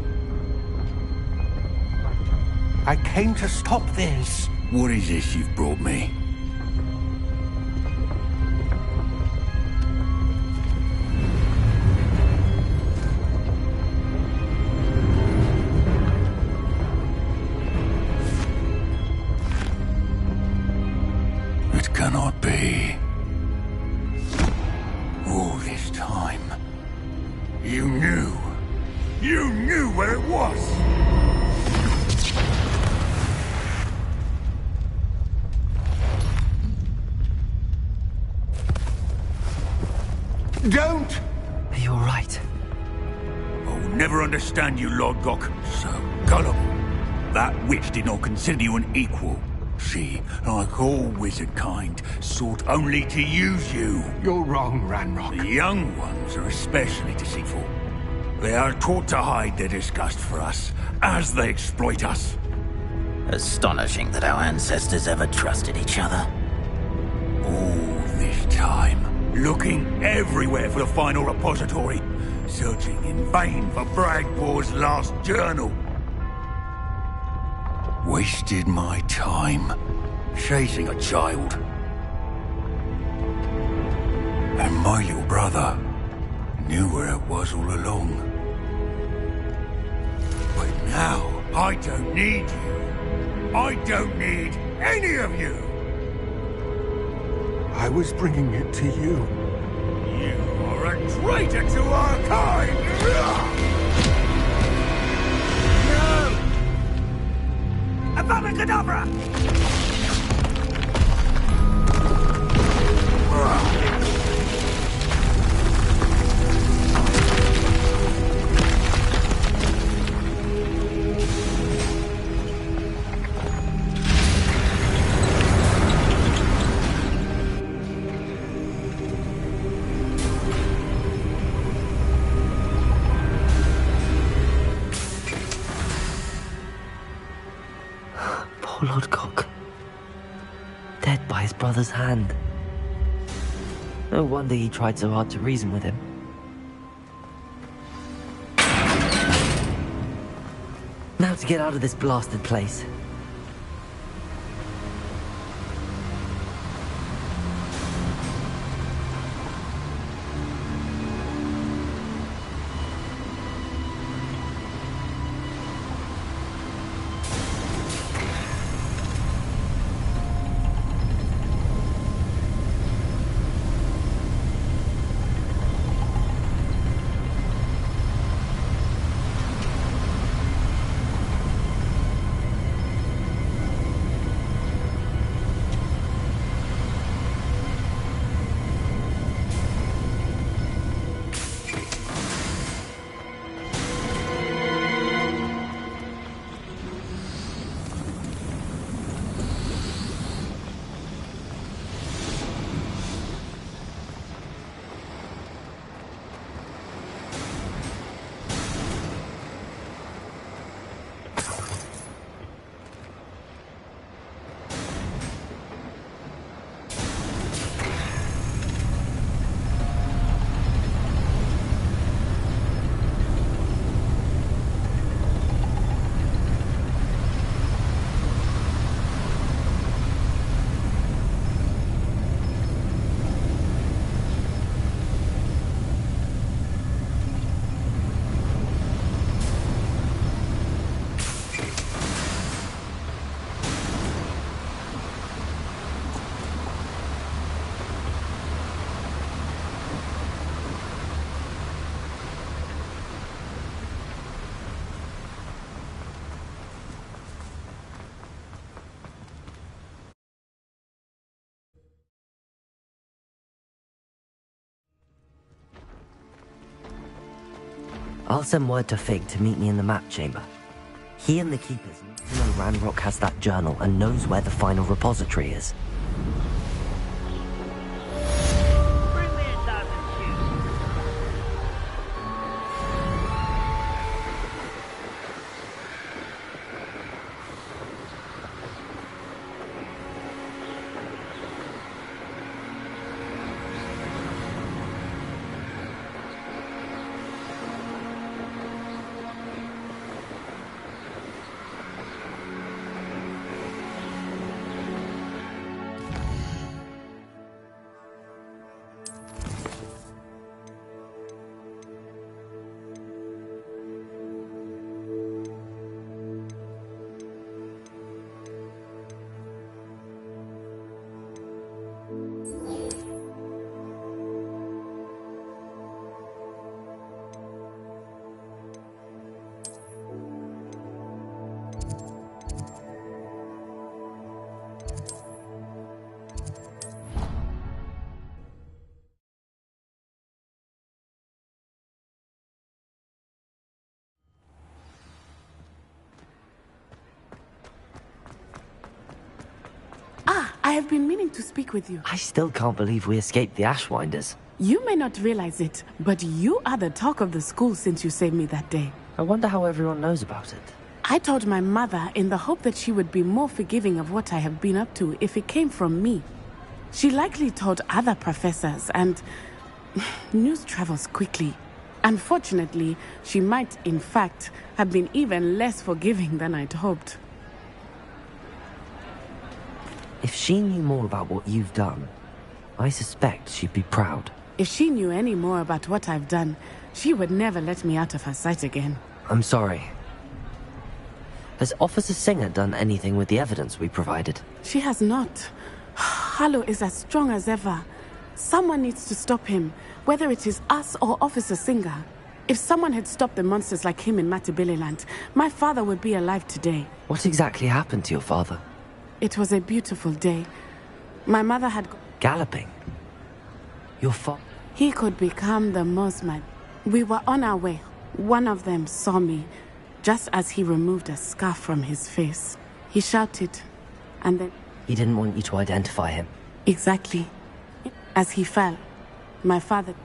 I came to stop this. What is this you've brought me? You knew. You knew where it was! Don't! Are you alright? I'll never understand you, Lord Gok. So gullible. That witch did not consider you an equal. She, like all wizard kind, sought only to use you. You're wrong, Ranrock. The young ones are especially deceitful. They are taught to hide their disgust for us, as they exploit us. Astonishing that our ancestors ever trusted each other. All this time, looking everywhere for the final repository, searching in vain for Bragbor's last journal. Wasted my time, chasing a child. And my little brother knew where it was all along. But now, I don't need you. I don't need any of you. I was bringing it to you. You are a traitor to our kind! Avada Kedavra! Poor Lord Cock. Dead by his brother's hand. No wonder he tried so hard to reason with him. Now to get out of this blasted place. I'll send word to Fig to meet me in the map chamber. He and the Keepers need to know Ranrock has that journal and knows where the final repository is. I have been meaning to speak with you. I still can't believe we escaped the Ashwinders. You may not realize it, but you are the talk of the school since you saved me that day. I wonder how everyone knows about it. I told my mother in the hope that she would be more forgiving of what I have been up to if it came from me. She likely told other professors, and news travels quickly. Unfortunately, she might, in fact, have been even less forgiving than I'd hoped. If she knew more about what you've done, I suspect she'd be proud. If she knew any more about what I've done, she would never let me out of her sight again. I'm sorry. Has Officer Singer done anything with the evidence we provided? She has not. Harlow is as strong as ever. Someone needs to stop him, whether it is us or Officer Singer. If someone had stopped the monsters like him in Matabeleland, my father would be alive today. What exactly happened to your father? It was a beautiful day. My mother had... Galloping? Your father? He could become the most mad. We were on our way. One of them saw me, just as he removed a scarf from his face. He shouted, and then... He didn't want you to identify him. Exactly. As he fell, my father...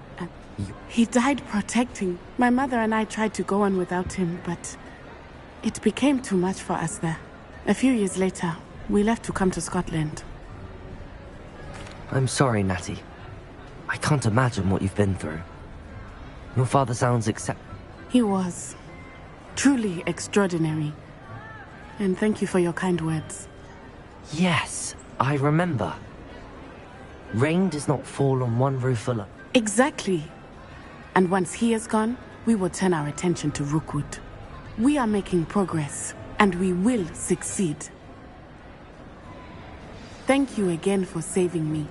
He died protecting. My mother and I tried to go on without him, but it became too much for us there. A few years later, we left to come to Scotland. I'm sorry, Natty. I can't imagine what you've been through. Your father sounds He was truly extraordinary. And thank you for your kind words. Yes, I remember. Rain does not fall on one roof alone. Exactly. And once he is gone, we will turn our attention to Rookwood. We are making progress, and we will succeed. Thank you again for saving me.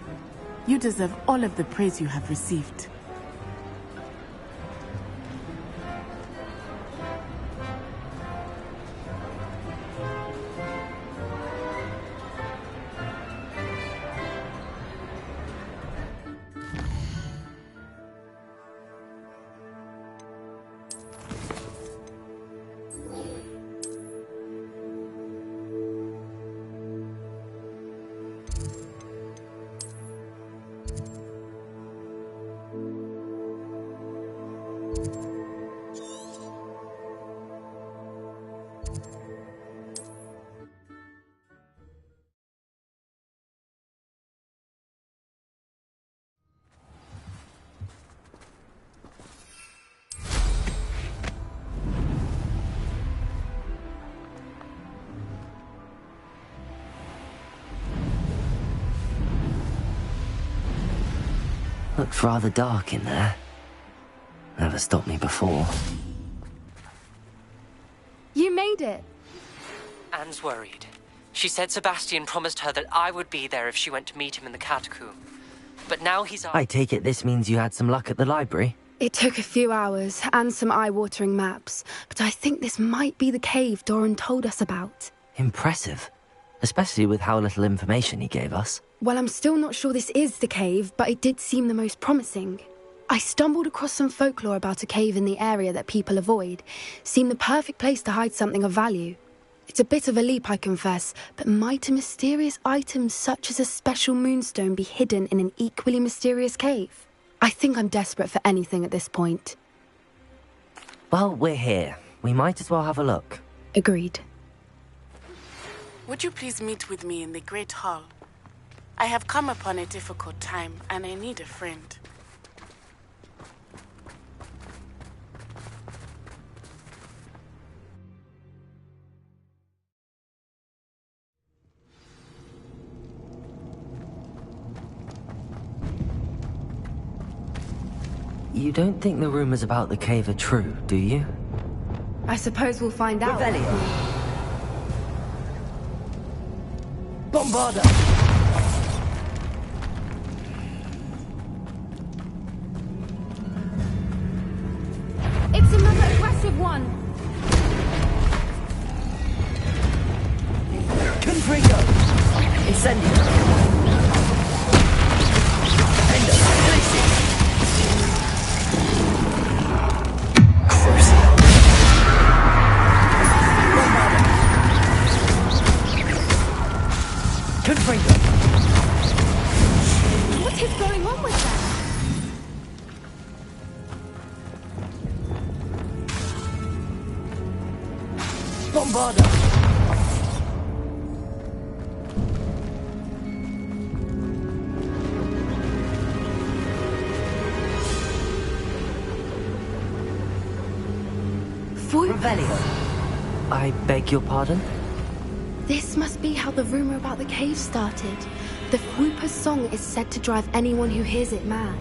You deserve all of the praise you have received. Looks rather dark in there. Never stopped me before. You made it. Anne's worried. She said Sebastian promised her that I would be there if she went to meet him in the catacomb. But now he's... I take it this means you had some luck at the library? It took a few hours and some eye-watering maps, but I think this might be the cave Doran told us about. Impressive. Especially with how little information he gave us. Well, I'm still not sure this is the cave, but it did seem the most promising. I stumbled across some folklore about a cave in the area that people avoid. Seemed the perfect place to hide something of value. It's a bit of a leap, I confess, but might a mysterious item such as a special moonstone be hidden in an equally mysterious cave? I think I'm desperate for anything at this point. Well, we're here. We might as well have a look. Agreed. Would you please meet with me in the Great Hall? I have come upon a difficult time, and I need a friend. You don't think the rumors about the cave are true, do you? I suppose we'll find out. Revelio. Bombarda! It's another aggressive one! Confringo! Incendio! Endo! Glacier! Crucio! Confringo! Bombarda! Revelio. I beg your pardon? This must be how the rumor about the cave started. The Whooper's song is said to drive anyone who hears it mad.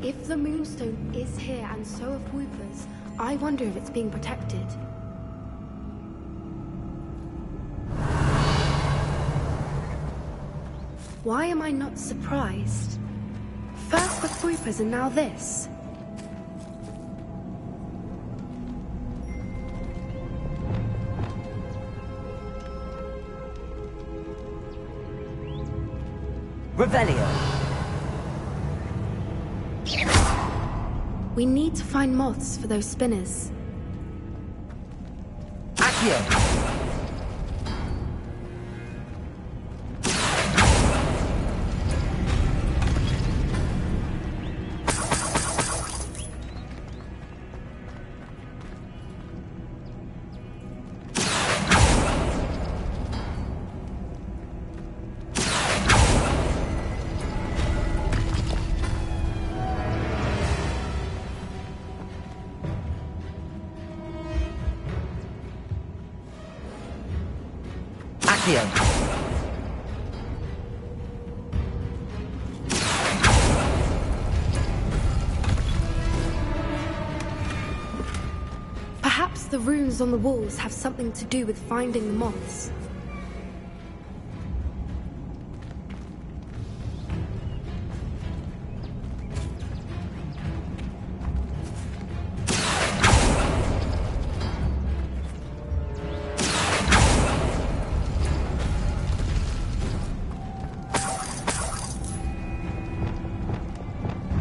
If the Moonstone is here and so are Whoopers, I wonder if it's being protected. Why am I not surprised? First the Whoopers and now this. Revelio. We need to find moths for those spinners. Accio. Perhaps the runes on the walls have something to do with finding the moths.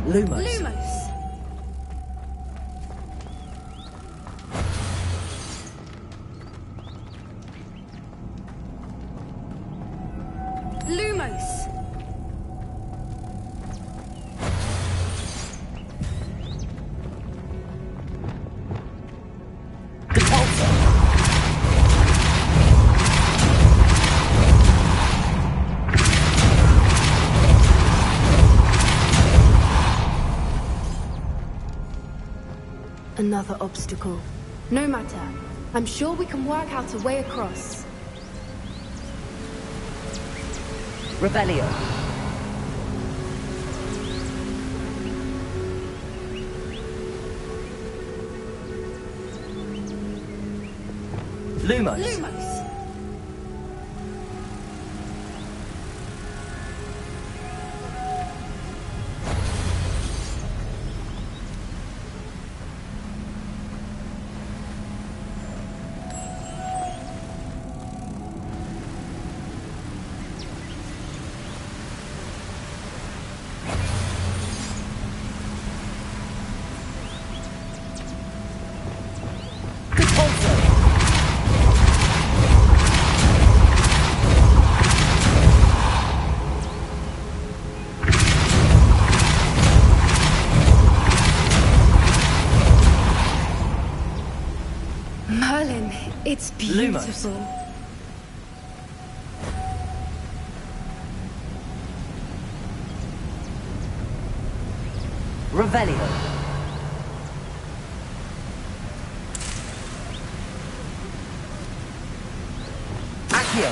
Lumos. Lumos! Another obstacle. No matter. I'm sure we can work out a way across. Revelio. Lumos. Lumos! Merlin, it's beautiful. Revelio. Accio.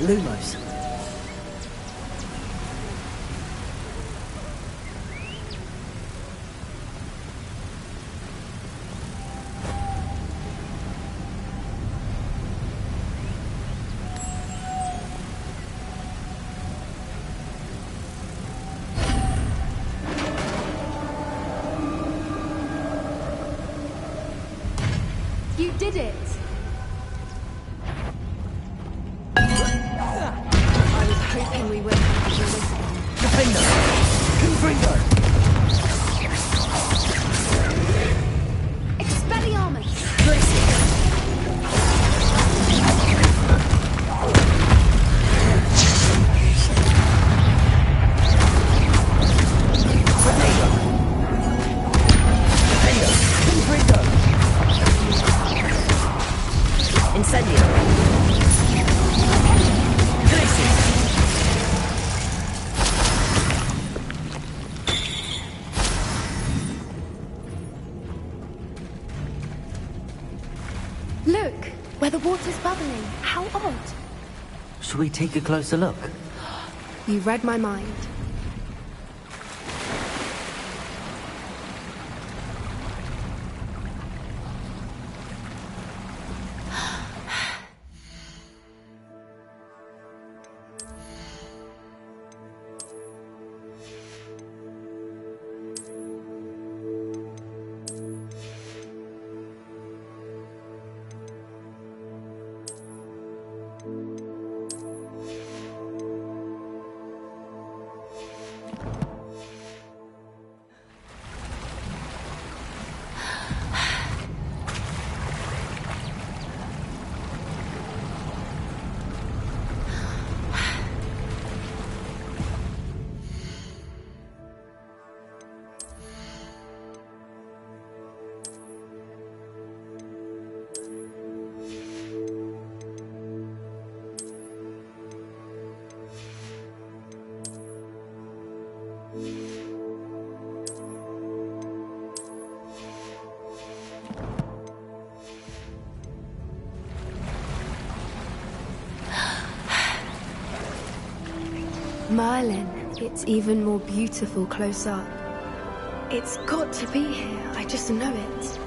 Lumos. You did it! I was hoping we wouldn't have to do this one. Defender! Confringo! Expelliarmus! Blessing! water's bubbling. How odd. Should we take a closer look? You read my mind. Merlin, it's even more beautiful close up. It's got to be here, I just know it.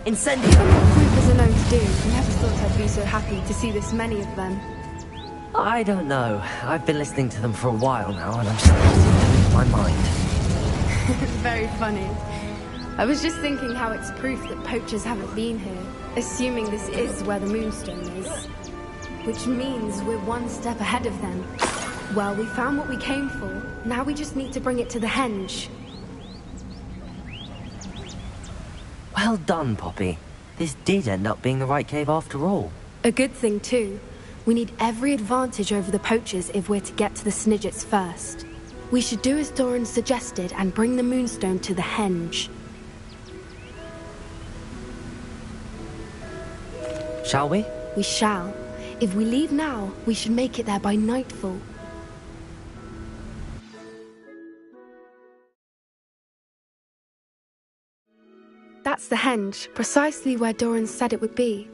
Incendio! Groupers are known to do. Never thought I'd be so happy to see this many of them. I don't know. I've been listening to them for a while now, and I'm starting to lose my mind. Very funny. I was just thinking how it's proof that poachers haven't been here, assuming this is where the Moonstone is. Which means we're one step ahead of them. Well, we found what we came for. Now we just need to bring it to the henge. Well done, Poppy. This did end up being the right cave after all. A good thing, too. We need every advantage over the poachers if we're to get to the Snidgets first. We should do as Doran suggested and bring the Moonstone to the henge. Shall we? We shall. If we leave now, we should make it there by nightfall. That's the henge, precisely where Doran said it would be.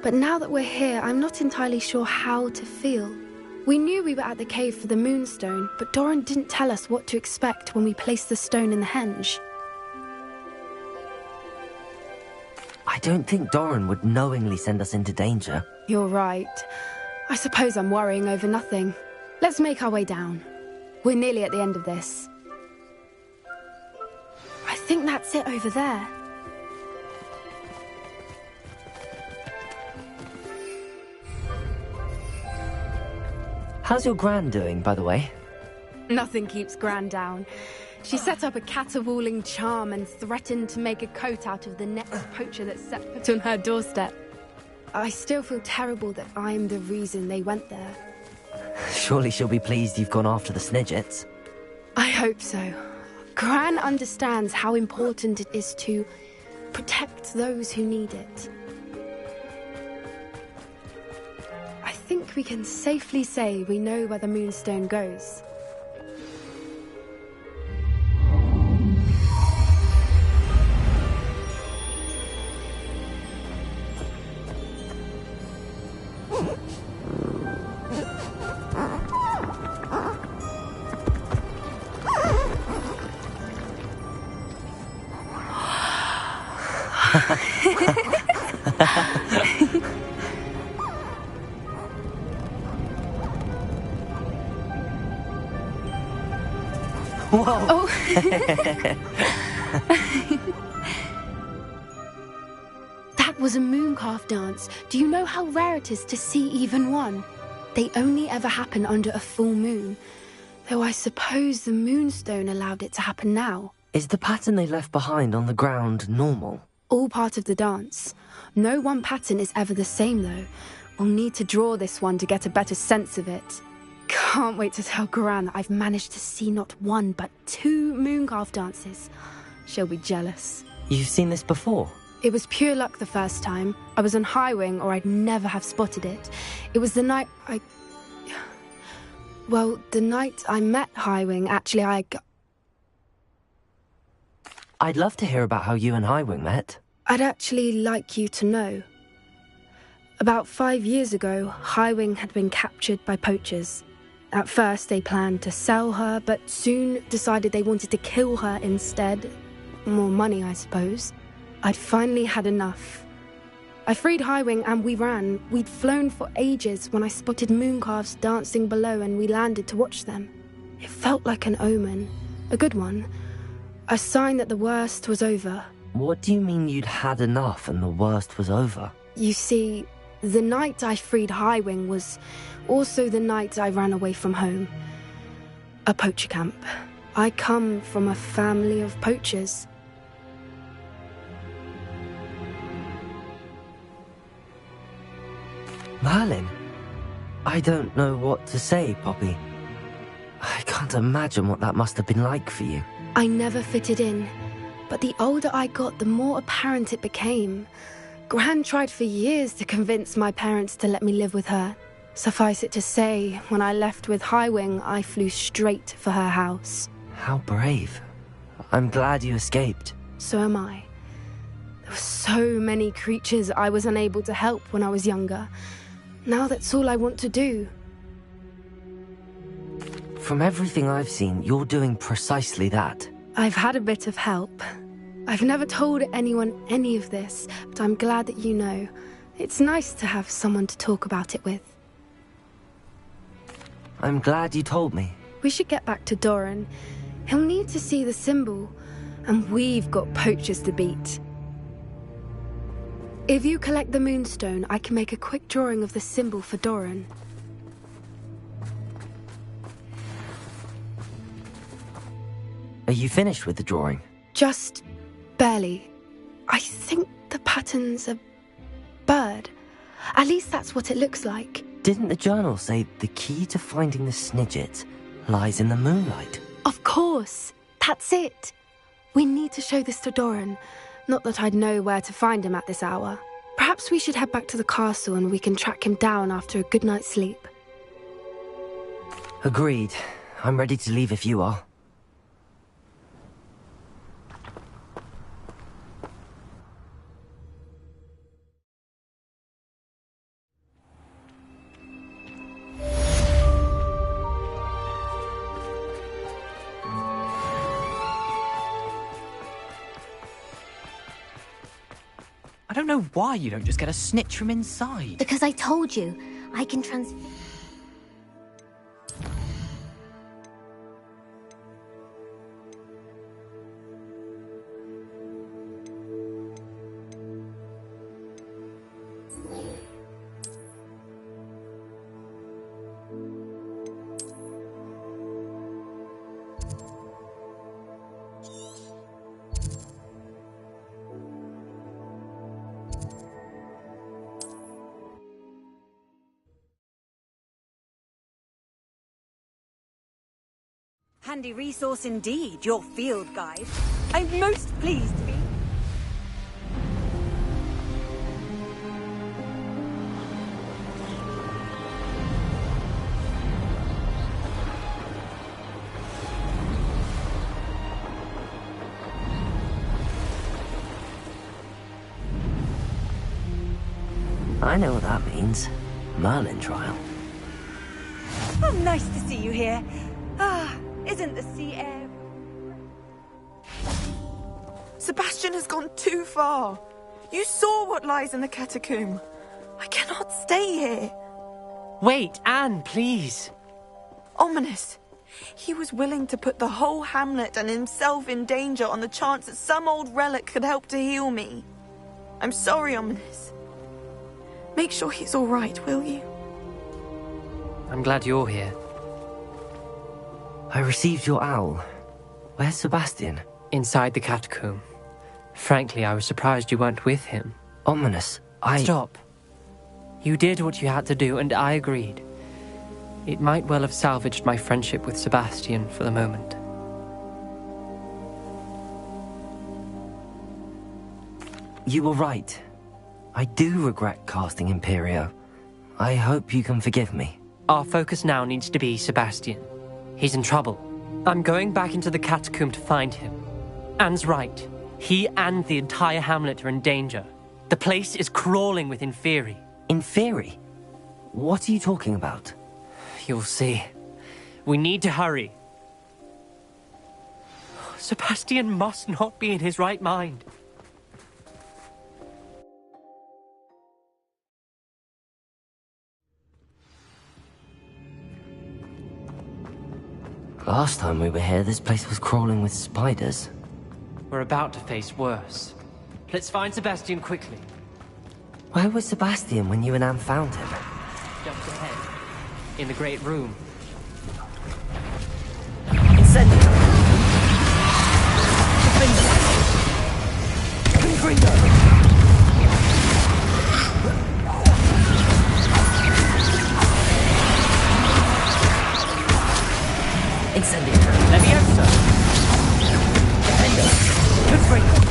But now that we're here, I'm not entirely sure how to feel. We knew we were at the cave for the Moonstone, but Doran didn't tell us what to expect when we placed the stone in the henge. I don't think Doran would knowingly send us into danger. You're right. I suppose I'm worrying over nothing. Let's make our way down. We're nearly at the end of this. I think that's it over there. How's your gran doing, by the way? Nothing keeps Gran down. She set up a caterwauling charm and threatened to make a coat out of the next poacher that set foot on her doorstep. I still feel terrible that I'm the reason they went there. Surely she'll be pleased you've gone after the Snidgets. I hope so. Gran understands how important it is to protect those who need it. I think we can safely say we know where the Moonstone goes. Whoa! Oh. That was a mooncalf dance. Do you know how rare it is to see even one? They only ever happen under a full moon. Though I suppose the Moonstone allowed it to happen now. Is the pattern they left behind on the ground normal? All part of the dance. No one pattern is ever the same, though. We'll need to draw this one to get a better sense of it. Can't wait to tell Gran that I've managed to see not one, but 2 mooncalf dances. She'll be jealous. You've seen this before? It was pure luck the first time. I was on Highwing, or I'd never have spotted it. It was the night Well, the night I met Highwing, actually, I'd love to hear about how you and Highwing met. I'd actually like you to know. About 5 years ago, Highwing had been captured by poachers. At first, they planned to sell her, but soon decided they wanted to kill her instead. More money, I suppose. I'd finally had enough. I freed Highwing and we ran. We'd flown for ages when I spotted mooncalves dancing below and we landed to watch them. It felt like an omen. A good one. A sign that the worst was over. What do you mean you'd had enough and the worst was over? You see, the night I freed Highwing was also the night I ran away from home. A poacher camp. I come from a family of poachers. Merlin? I don't know what to say, Poppy. I can't imagine what that must have been like for you. I never fitted in, but the older I got, the more apparent it became. Gran tried for years to convince my parents to let me live with her. Suffice it to say, when I left with Highwing, I flew straight for her house. How brave. I'm glad you escaped. So am I. There were so many creatures I was unable to help when I was younger. Now that's all I want to do. From everything I've seen, you're doing precisely that. I've had a bit of help. I've never told anyone any of this, but I'm glad that you know. It's nice to have someone to talk about it with. I'm glad you told me. We should get back to Doran. He'll need to see the symbol, and we've got poachers to beat. If you collect the moonstone, I can make a quick drawing of the symbol for Doran. Are you finished with the drawing? Just barely. I think the pattern's a bird. At least that's what it looks like. Didn't the journal say the key to finding the Snidget lies in the moonlight? Of course. That's it. We need to show this to Doran. Not that I'd know where to find him at this hour. Perhaps we should head back to the castle and we can track him down after a good night's sleep. Agreed. I'm ready to leave if you are. I don't know why you don't just get a snitch from inside. Because I told you, I can Handy resource indeed, your field guide. I'm most pleased to be... I know what that means. Merlin trial. Oh, nice to see you here. Ah, isn't the sea air... Sebastian has gone too far. You saw what lies in the catacomb. I cannot stay here. Wait, Anne, please. Ominous. He was willing to put the whole hamlet and himself in danger on the chance that some old relic could help to heal me. I'm sorry, Ominous. Make sure he's all right, will you? I'm glad you're here. I received your owl. Where's Sebastian? Inside the catacomb. Frankly, I was surprised you weren't with him. Ominous, Stop. You did what you had to do, and I agreed. It might well have salvaged my friendship with Sebastian for the moment. You were right. I do regret casting Imperio. I hope you can forgive me. Our focus now needs to be Sebastian. He's in trouble. I'm going back into the catacomb to find him. Anne's right. He and the entire hamlet are in danger. The place is crawling with Inferi. Inferi? What are you talking about? You'll see. We need to hurry. Sebastian must not be in his right mind. Last time we were here, this place was crawling with spiders. We're about to face worse. Let's find Sebastian quickly. Where was Sebastian when you and Anne found him? Just ahead. In the great room. Incendio! Confringo! Incendio! Leviosa! Defender! Confringo!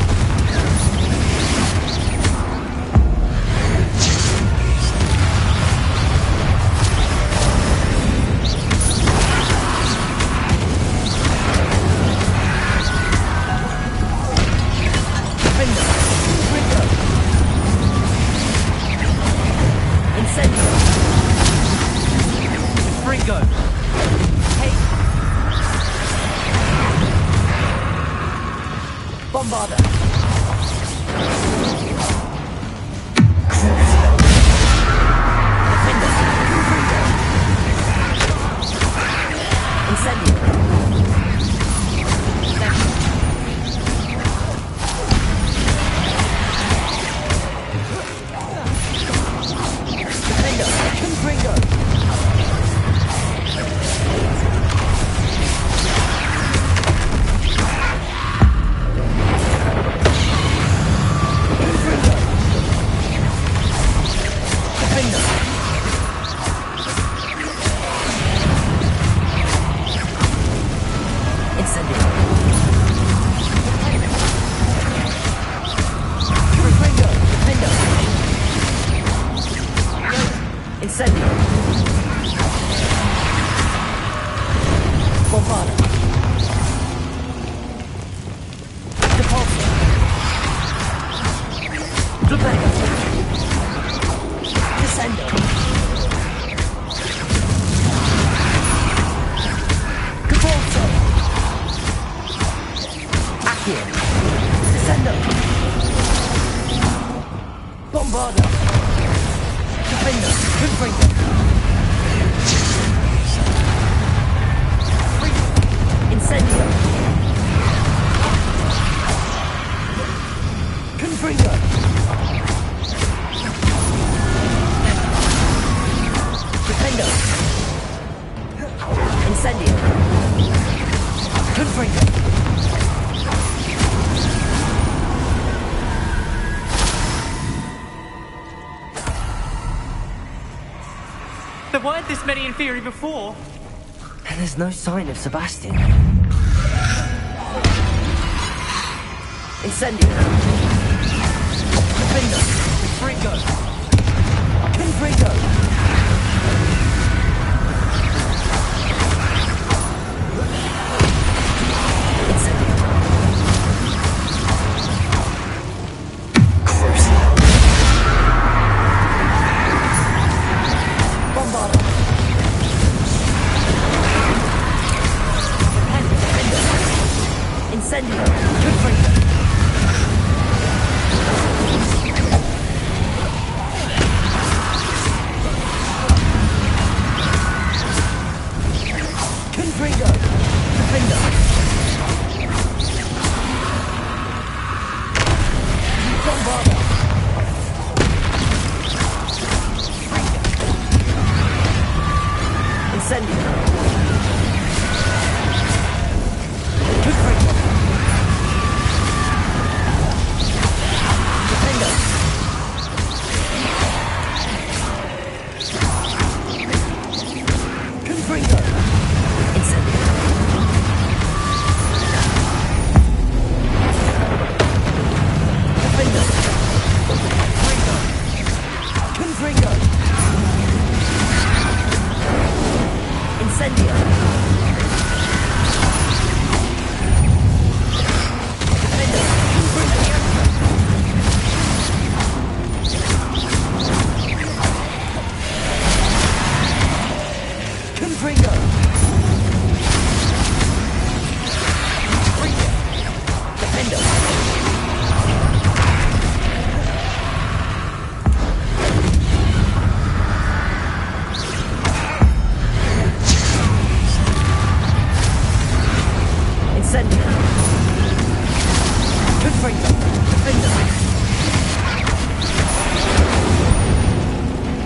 There weren't this many Inferi before. And there's no sign of Sebastian. Incendio! Confringo! Confringo! Confringo!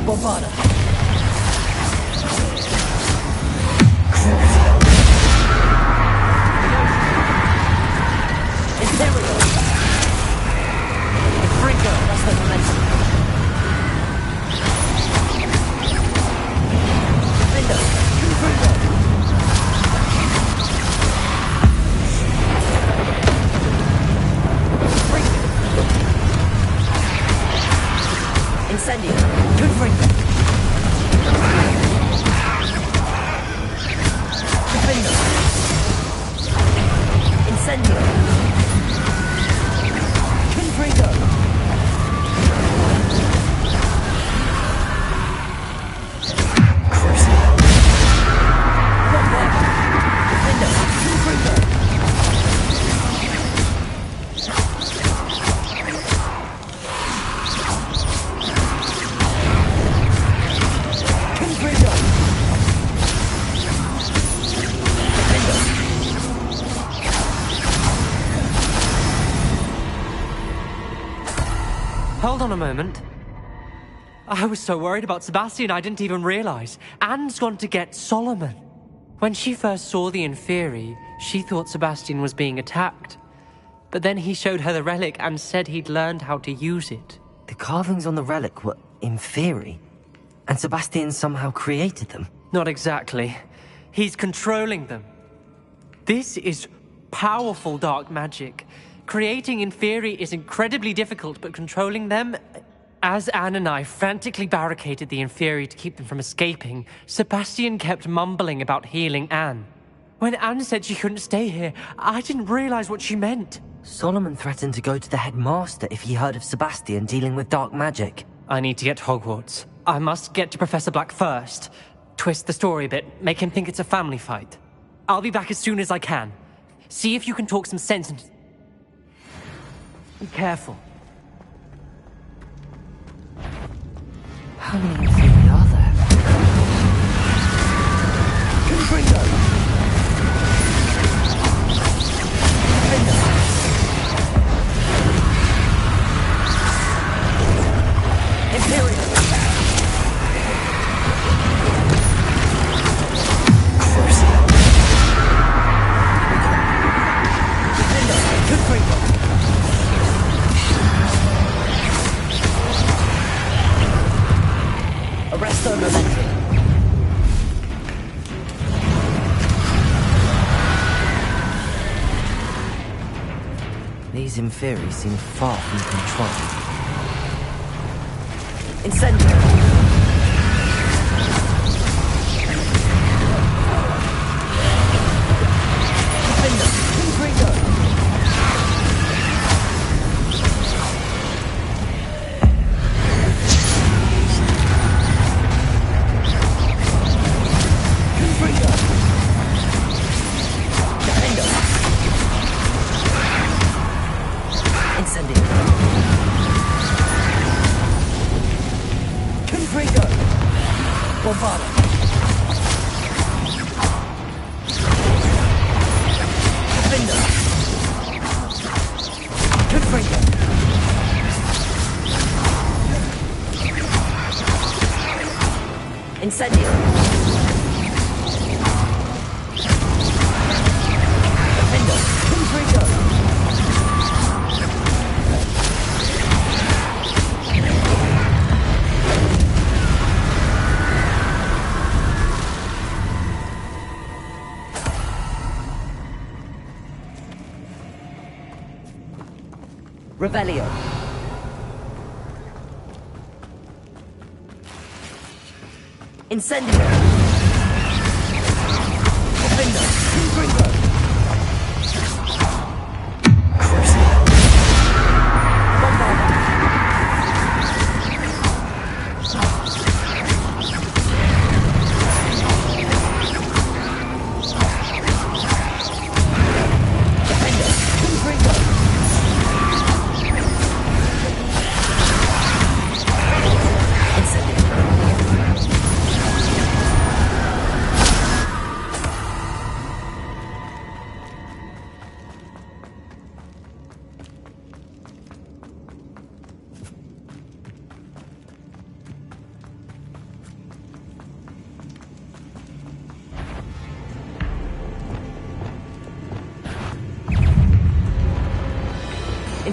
Bombarda. Interior. Fringo, that's the momentum. Defender. Fringo. Incendio. Confringo. Defender. Incendio. Confringo. Crucible. Bombarda. Defender. Confringo. Hold on a moment. I was so worried about Sebastian I didn't even realize. Anne's gone to get Solomon. When she first saw the Inferi, she thought Sebastian was being attacked. But then he showed her the relic and said he'd learned how to use it. The carvings on the relic were Inferi, and Sebastian somehow created them. Not exactly. He's controlling them. This is powerful dark magic. Creating Inferi is incredibly difficult, but controlling them... As Anne and I frantically barricaded the Inferi to keep them from escaping, Sebastian kept mumbling about healing Anne. When Anne said she couldn't stay here, I didn't realize what she meant. Solomon threatened to go to the headmaster if he heard of Sebastian dealing with dark magic. I need to get to Hogwarts. I must get to Professor Black first. Twist the story a bit, make him think it's a family fight. I'll be back as soon as I can. See if you can talk some sense into... Be careful. How many Inferi are there? Confringo. Imperial. Crucible. Confringo. Arresto momentum. These Inferi seem far from control. Incendio. Defender. Confringo. Bombarda. Defender. Confringo. Incendio. Defender. Confringo. Revelio. Incendio. Defender. Confringo. Crucible. Bombarda. Defender. Confringo.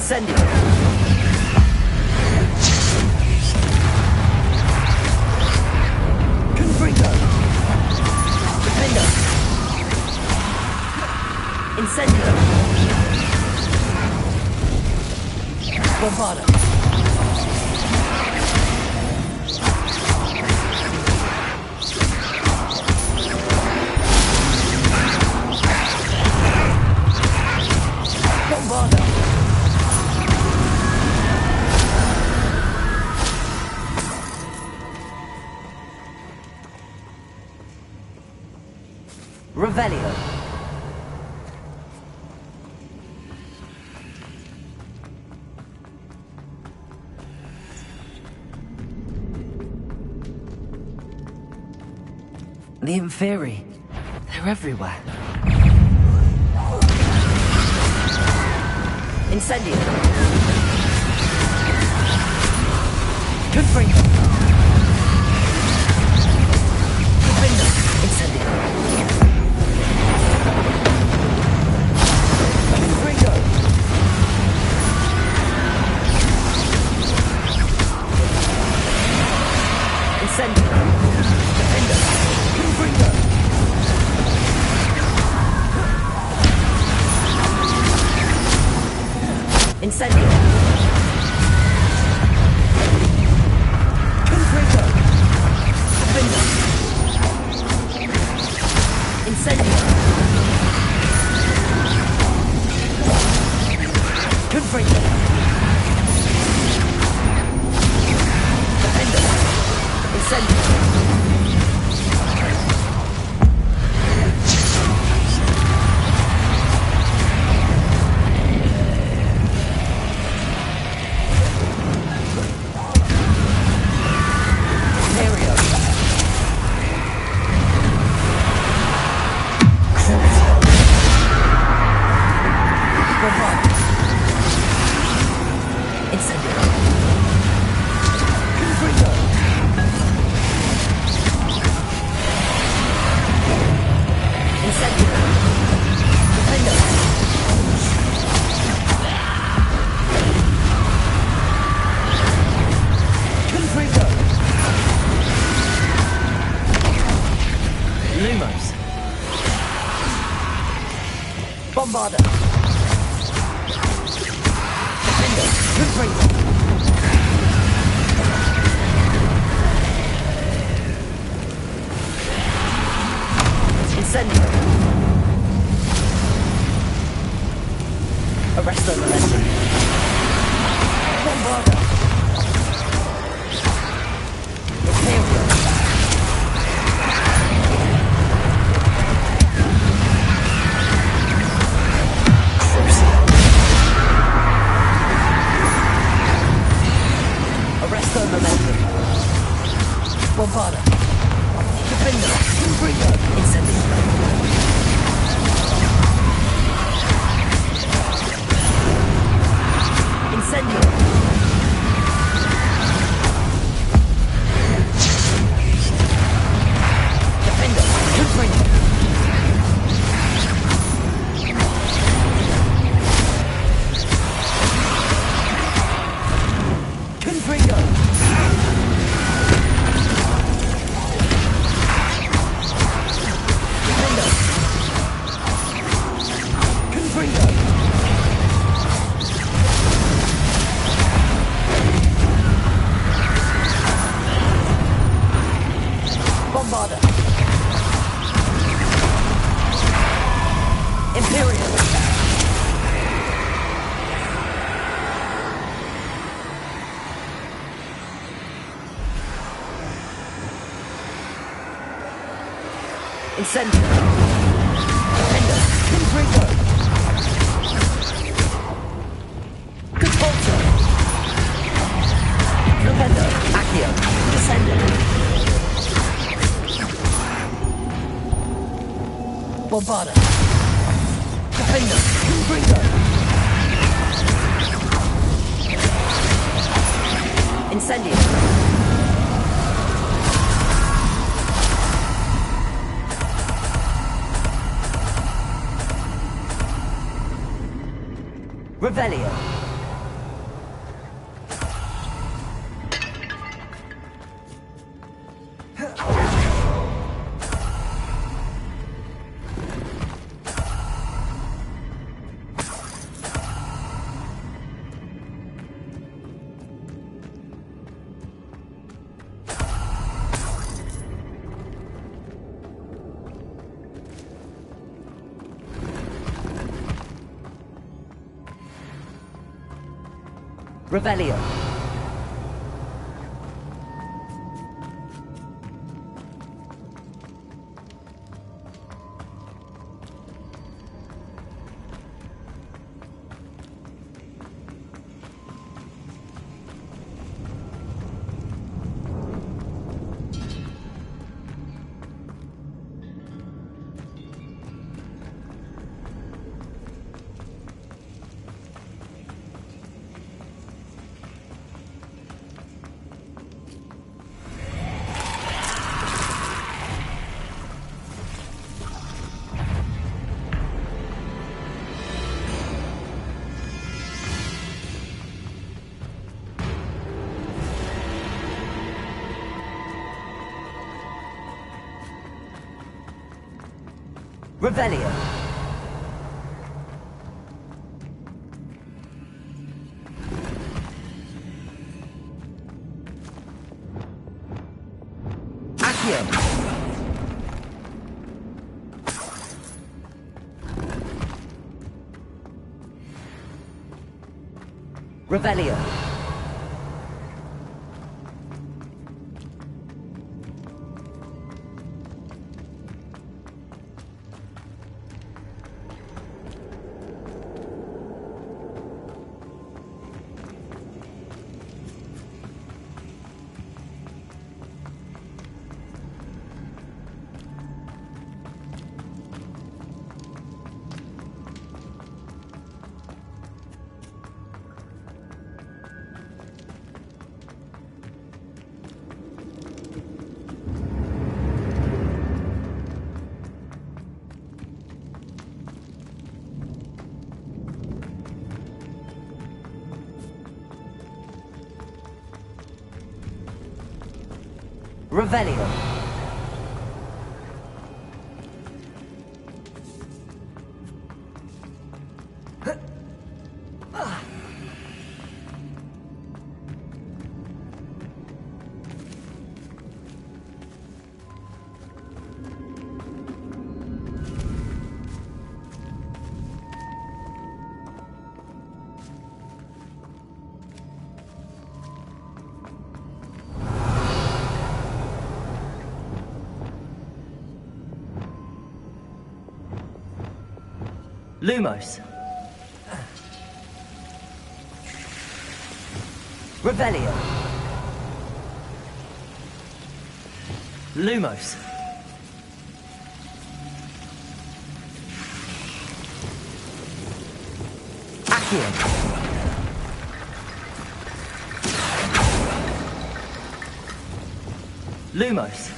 Incendio. Confringo. Defender. Incendio. Bombarda. Bombarda. Revelio. The Inferi. They're everywhere. Incendio. Confringo. Defender. Incendio. Confringo. Incendio. Defender. Confringo. Incendio. Confringo. Defender. Incendio. Confringo. Defender. Incendio. Lumos. Bombarda. Defender. Confringo. Incendio. Arresto momentum. Bombarda. Imperial. Arresto momentum. Bombarda. Defender. Confringo. Incendio. Incendio. Defender. Confringo. Confringo. Defender. Confringo. Bombarda. Imperial. Incendio. Defender. Confringo. Catapulta. Defender. Accio. Descender. Bombarda. Defender. Confringo. Incendio. Revelio. Revelio. Revelio. Accio. Revelio. Revelio. Lumos. Revelio. Lumos. Accio. Lumos.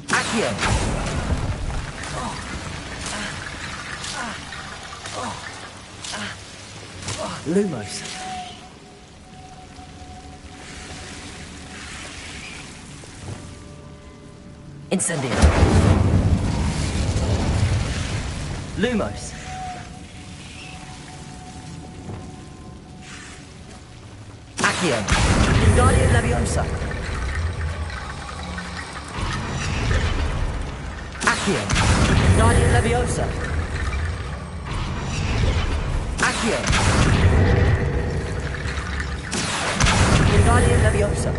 Accio. Lumos. Incendio. Lumos. Accio. Wingardium Leviosa. Accio. Wingardium Leviosa. Accio. Wingardium Leviosa.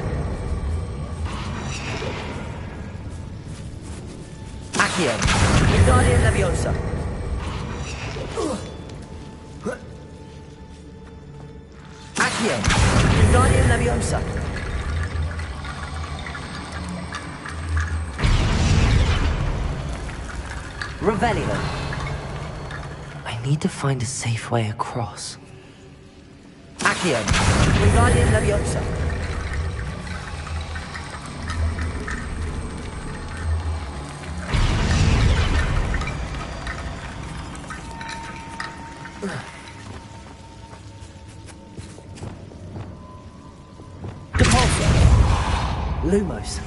Accio. Wingardium Leviosa. Accio. Wingardium Leviosa. Revelio. I need to find a safe way across. Accio. Wingardium Leviosa. Depulso. Lumos.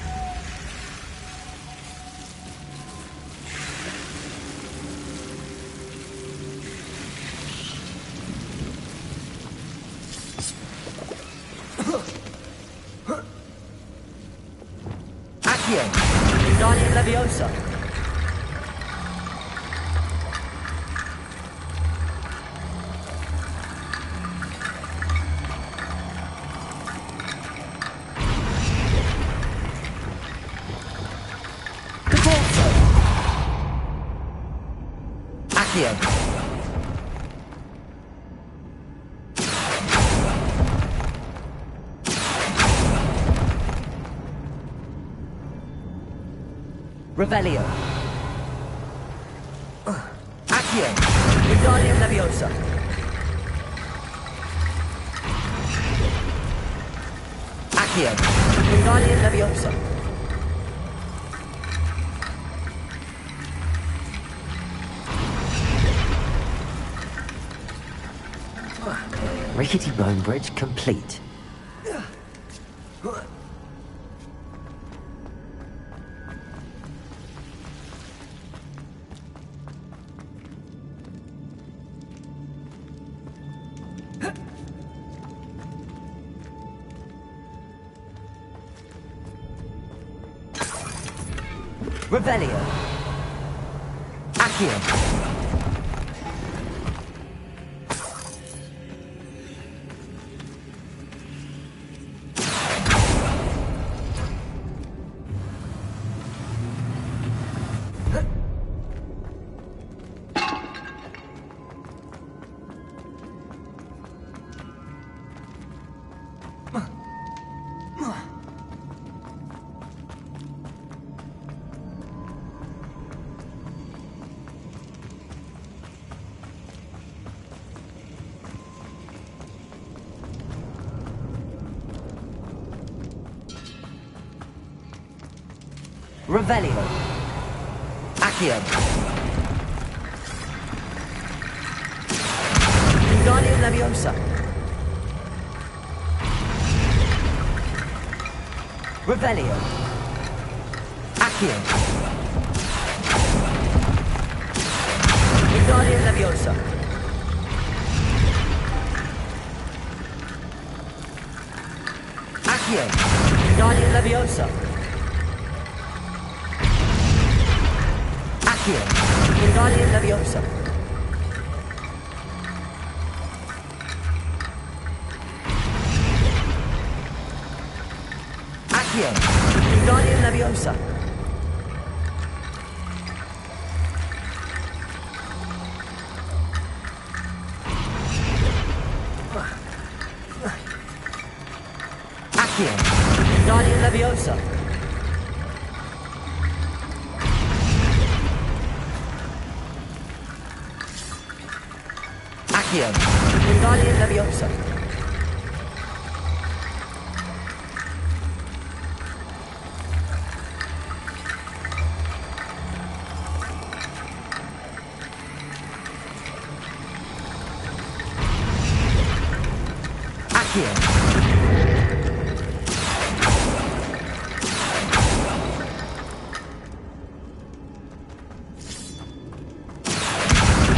Accio. Wingardium Leviosa. Revelio. Accio. Wingardium Leviosa. Accio. Wingardium Leviosa. Rickety Bone Bridge complete. Revelio. Accio. Revelio. Accio. Wingardium Leviosa. Revelio. Accio. Wingardium Leviosa. Accio. Wingardium Leviosa. Accio. Wingardium Leviosa. Accio. Wingardium Leviosa. Accio. Wingardium Leviosa. Accio. Wingardium Leviosa. Accio.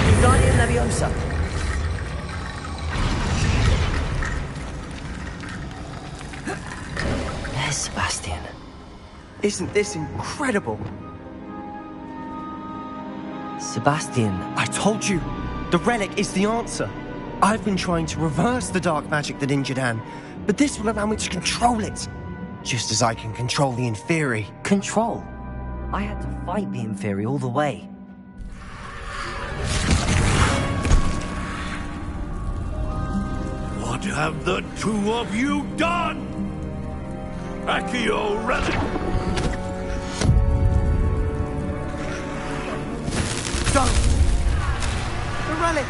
Wingardium Leviosa. There's Sebastian. Isn't this incredible? Sebastian. I told you, the relic is the answer. I've been trying to reverse the dark magic that injured Anne, but this will allow me to control it. Just as I can control the Inferi. Control? I had to fight the Inferi all the way. What have the two of you done? Accio Relic! Don't! The relic!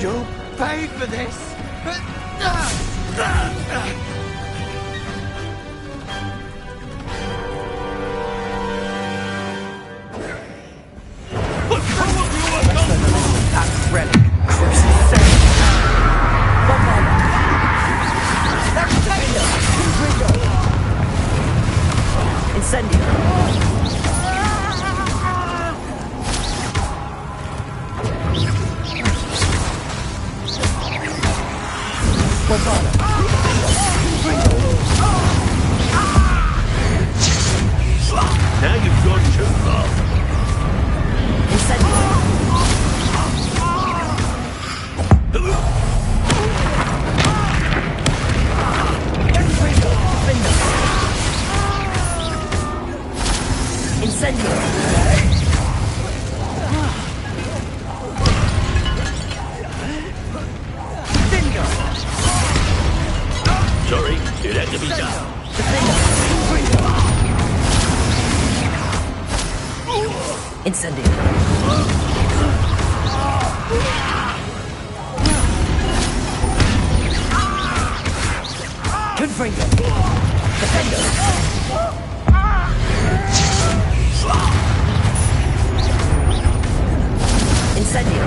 You'll pay for this! That relic! Now you've gone too far. Incendio! Incendio. Confringo. Defendo. Incendio.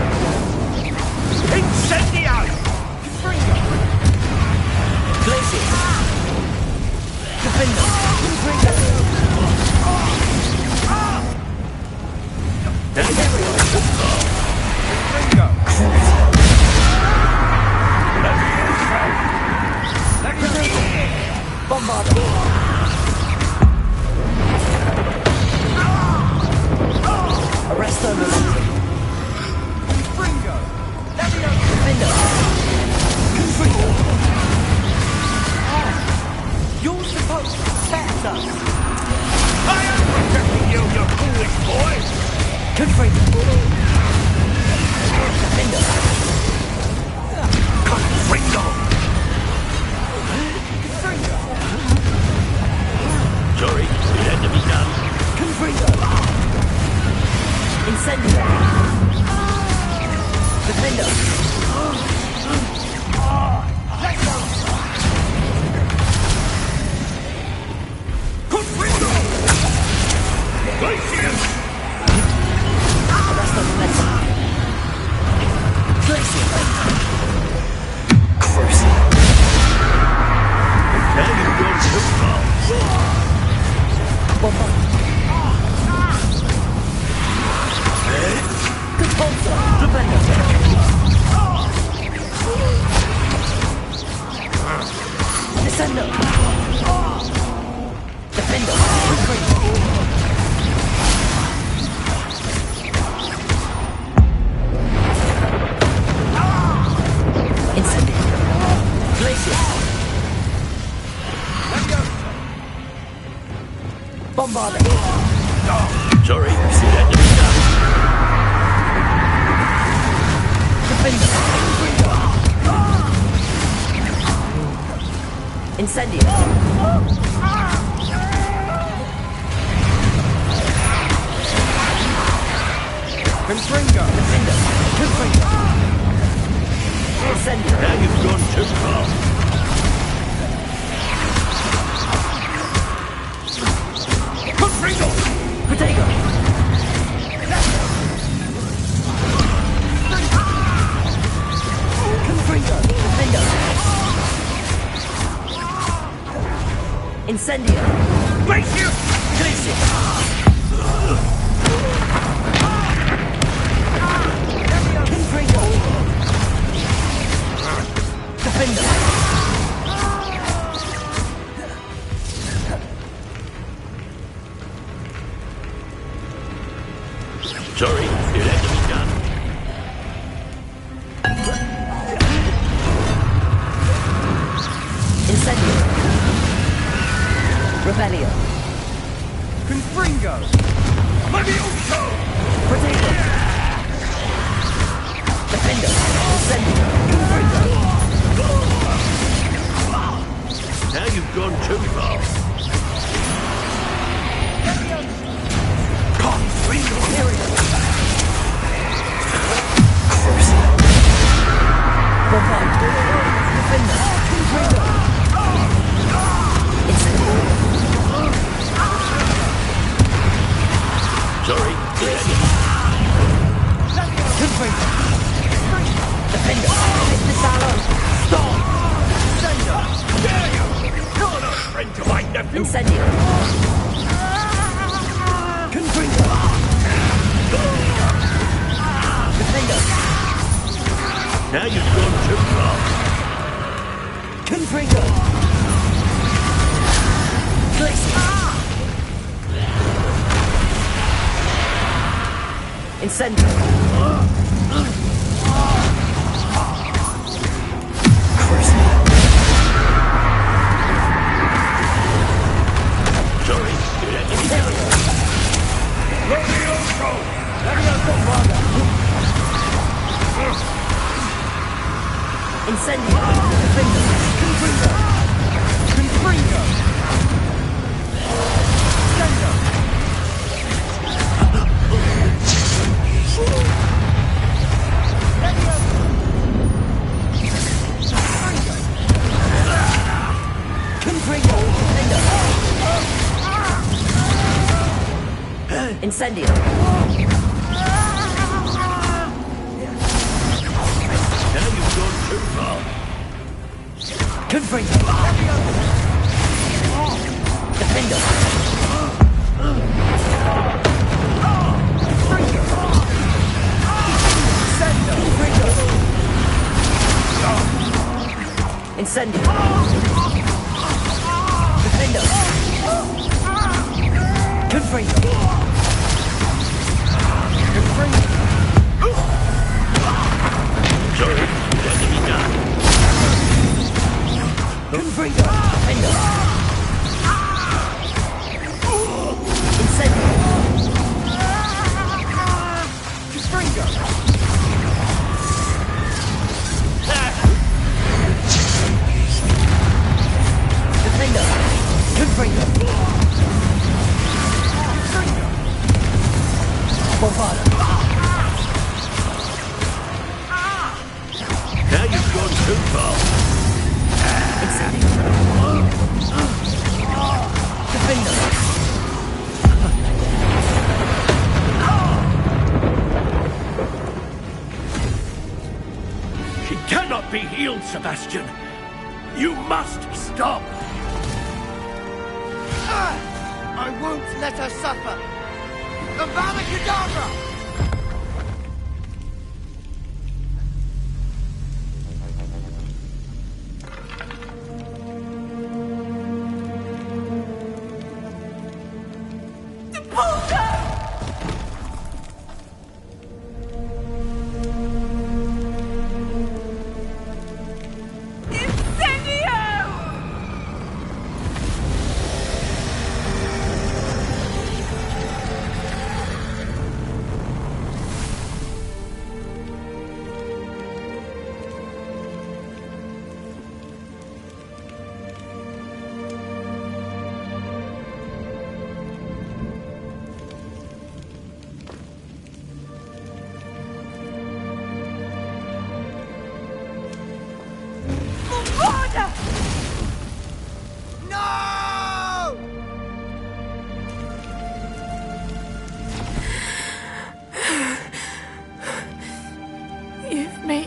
Incendio! Glacier. Defendo. Confringo. Bombard. Arrest the momentum. Defendo. Confringo. You're supposed to protect us. I am protecting you, you foolish boy! Confringo. Defendo. Confringo! Sorry, it had to be done. Confringo. Incendio. Defendo. Confringo! Glacier! Arrest the momentum. Glacier. Crucial. Now you've gone too far. Bombard. Good sponsor. Defender. Descendo. Defender. Incendio. Glacier. Bombard. Sorry, it had to be done. Defender. Incendio. Confringo! Defender. Confringo. Incendio. Now you've gone too far. Confringo! Protego. Confringo. Defender. Incendio. Glacier! Glacier. Confringo. Defender. Sorry, it had to be done. Incendio. Rebellion. Confringo! Levioso! Protego. Defender. Incendio. Confringo. Now you've gone too far. Confringo! Bombard. Defender. Confringo. Incendio. Sorry, Confringo. Defender. Missile. Stop! Incendio! Dare you! You're not a friend to my nephew! Incendio. Confringo. Defender. Now you've gone too far. Confringo. Glacier. Incendio. Sorry, it had to be done. Levioso! Incendio. Defender. Confringo. Confringo! Stendo! Incendio! Now you've gone too far. Confringo! Defendo! Incendio! Defendo! Confringo! Sorry, got to be done. Confringo! Defendo! Incendio! Confringo! Defendo! Confringo! Bombada! Now you've gone too far. Incendio! Defendo! She cannot be healed, Sebastian. You must stop. I won't let her suffer. Avada Kedavra!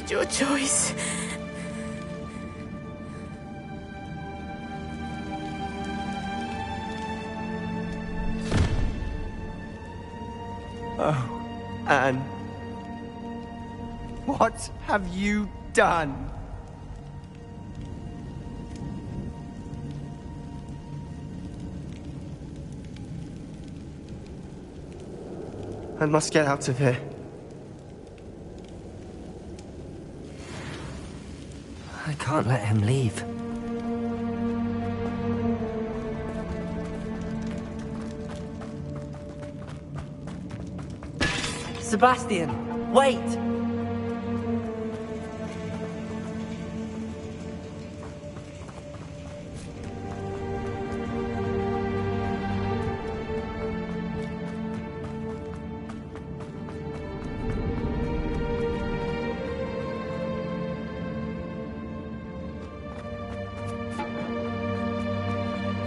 Your choice. Oh, Anne. What have you done? I must get out of here. I can't let him leave. Sebastian, wait!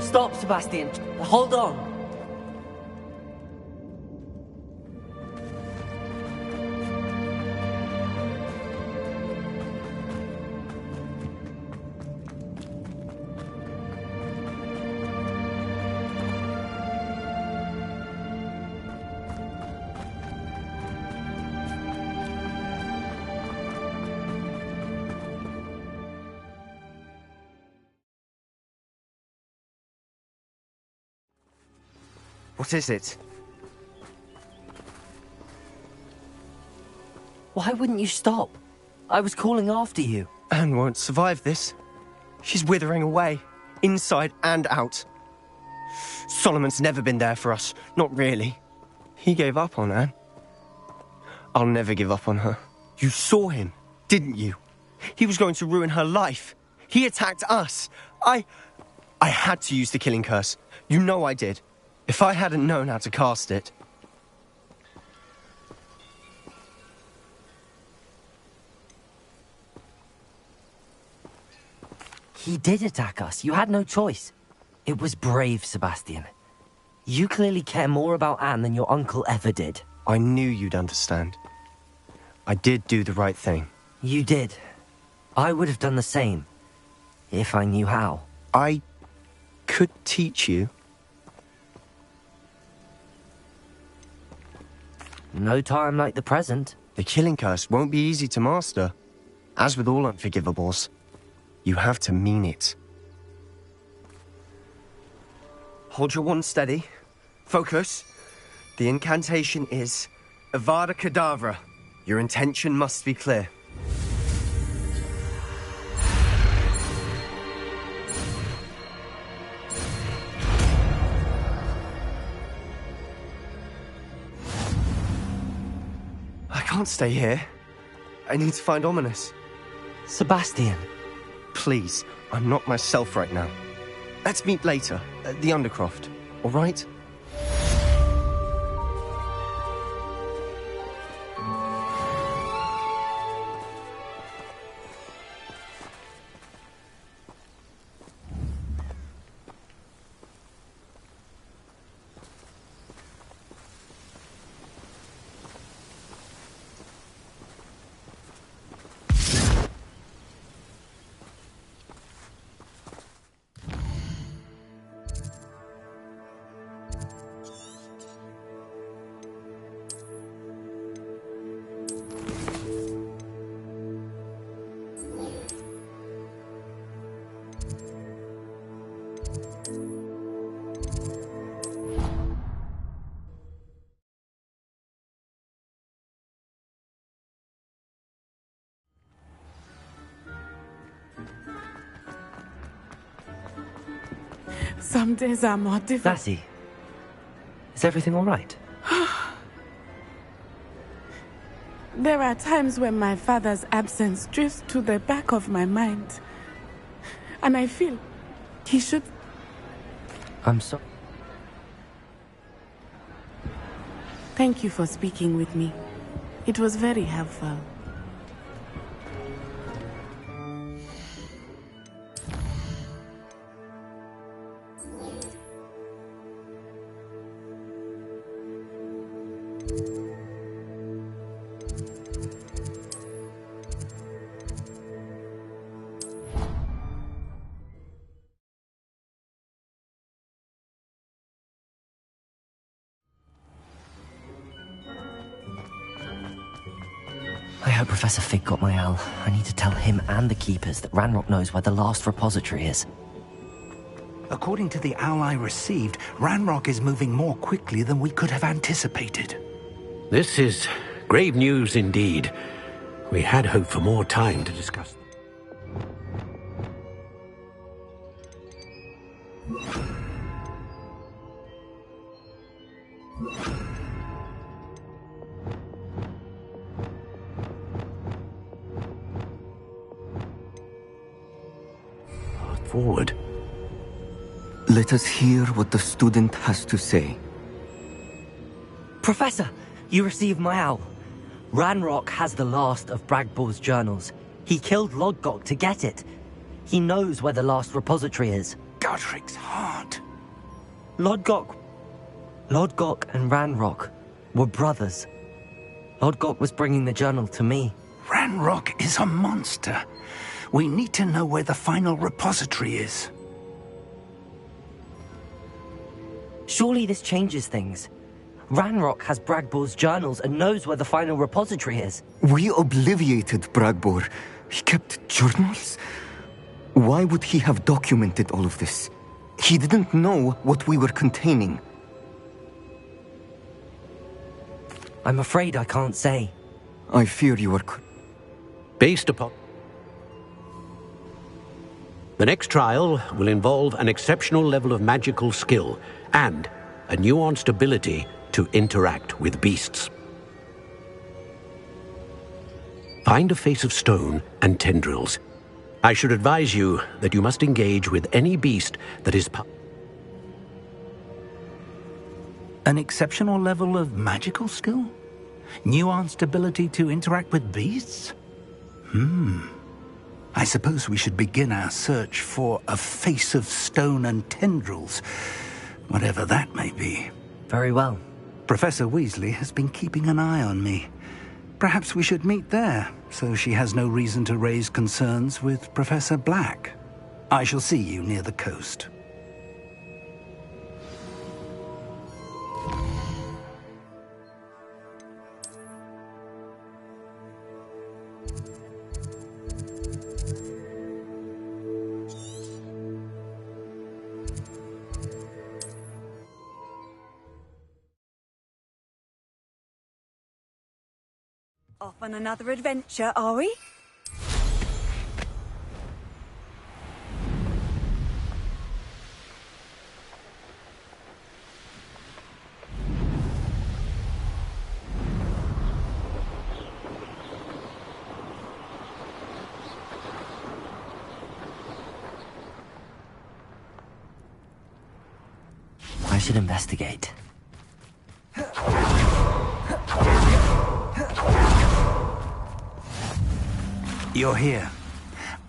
Stop, Sebastian. Hold on. What is it? Why wouldn't you stop? I was calling after you. Anne won't survive this. She's withering away, inside and out. Solomon's never been there for us, not really. He gave up on Anne. I'll never give up on her. You saw him, didn't you? He was going to ruin her life. He attacked us. I had to use the killing curse. You know I did. If I hadn't known how to cast it... He did attack us. You had no choice. It was brave, Sebastian. You clearly care more about Anne than your uncle ever did. I knew you'd understand. I did do the right thing. You did. I would have done the same, if I knew how. I could teach you. No time like the present. The killing curse won't be easy to master. As with all unforgivables, you have to mean it. Hold your wand steady. Focus. The incantation is Avada Kedavra. Your intention must be clear. I can't stay here. I need to find Ominous. Sebastian. Please, I'm not myself right now. Let's meet later, at the Undercroft, all right? Some days are more difficult. Lassie, is everything all right? There are times when my father's absence drifts to the back of my mind. And I feel he should... I'm sorry. Thank you for speaking with me. It was very helpful. I hope Professor Fig got my owl. I need to tell him and the Keepers that Ranrock knows where the last repository is. According to the owl I received, Ranrock is moving more quickly than we could have anticipated. This is grave news indeed. We had hoped for more time to discuss. Forward. Let us hear what the student has to say. Professor, you received my owl. Ranrock has the last of Bragbor's journals. He killed Lodgok to get it. He knows where the last repository is. Godric's heart. Lodgok and Ranrock were brothers. Lodgok was bringing the journal to me. Ranrock is a monster. We need to know where the final repository is. Surely this changes things. Ranrock has Bragbor's journals and knows where the final repository is. We obliviated Bragbor. He kept journals? Why would he have documented all of this? He didn't know what we were containing. I'm afraid I can't say. I fear you are... Based upon... The next trial will involve an exceptional level of magical skill and a nuanced ability to interact with beasts. Find a face of stone and tendrils. I should advise you that you must engage with any beast that is... An exceptional level of magical skill? Nuanced ability to interact with beasts? I suppose we should begin our search for a face of stone and tendrils. whatever that may be. Very well. Professor Weasley has been keeping an eye on me. Perhaps we should meet there, so she has no reason to raise concerns with Professor Black. I shall see you near the coast. Off on another adventure, are we? I should investigate. You're here.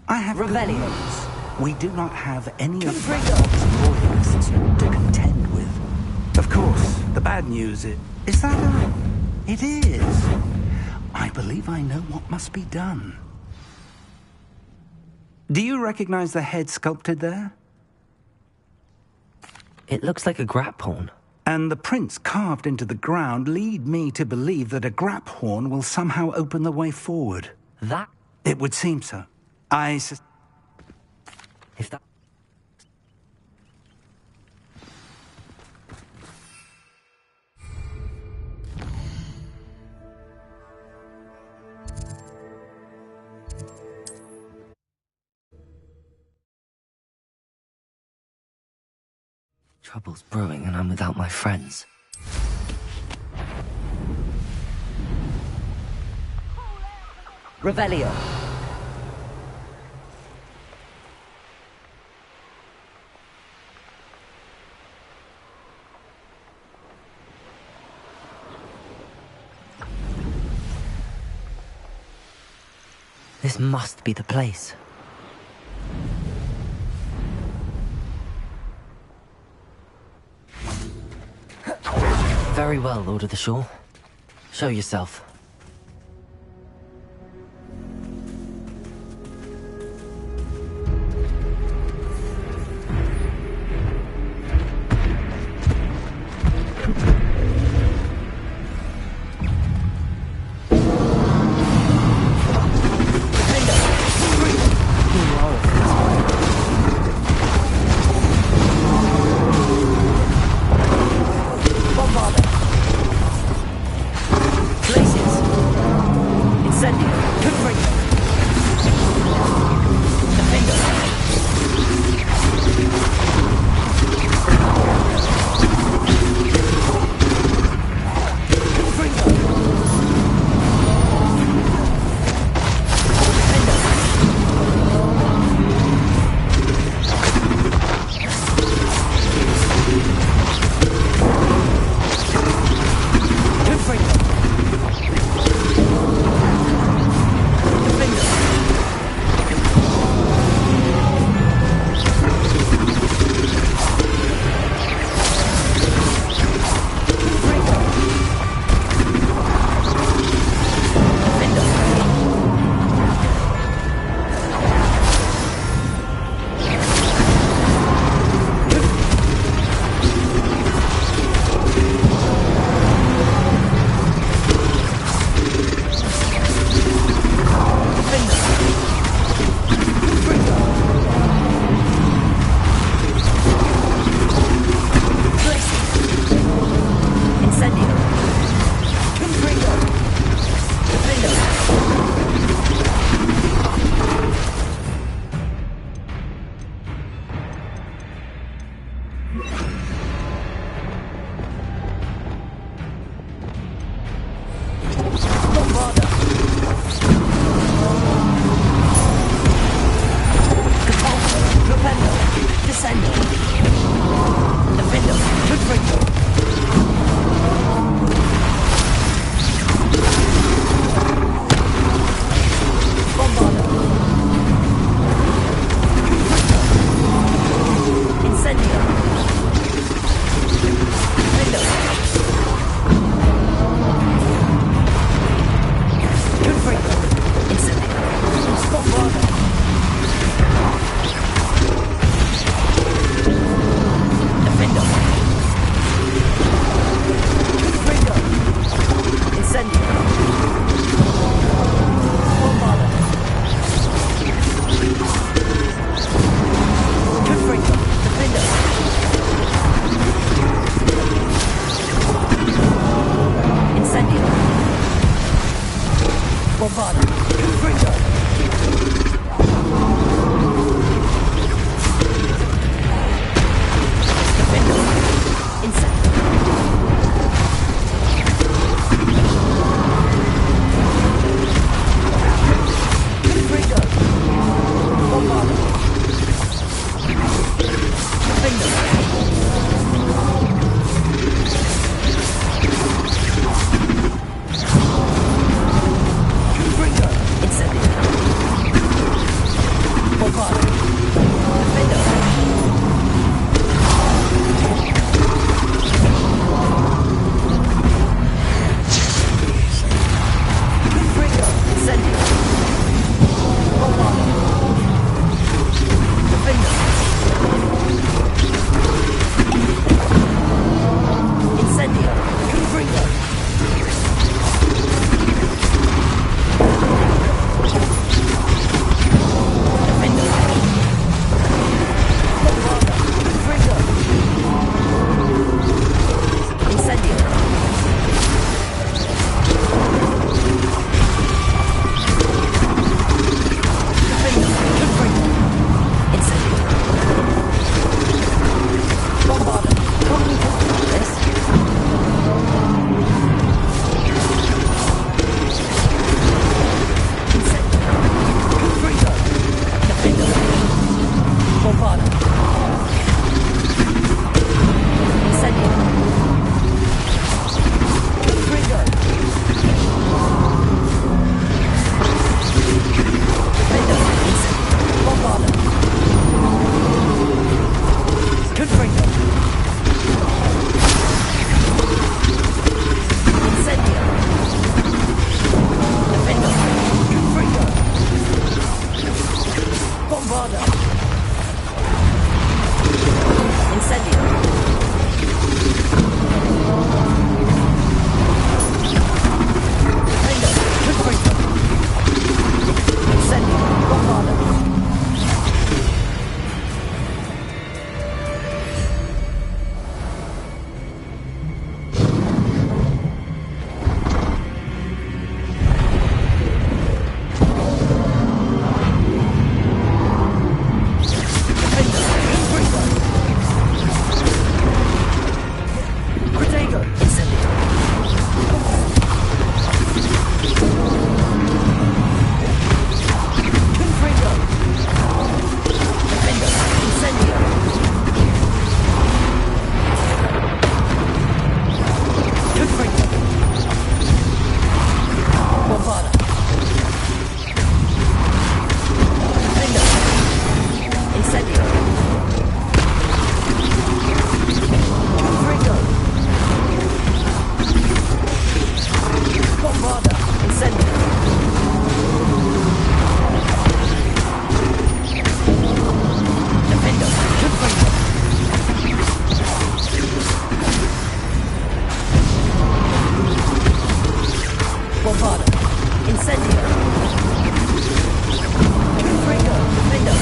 I have Revelio. news. We do not have any of Voidness to contend with. Of course, the bad news is that it is. I believe I know what must be done. Do you recognize the head sculpted there? It looks like a grap horn. And the prints carved into the ground lead me to believe that a grap horn will somehow open the way forward. That? It would seem so. If that... Trouble's brewing and I'm without my friends. Revelio. This must be the place. Very well, Lord of the Shore. Show yourself. Places. Incendio! Fringo! Window!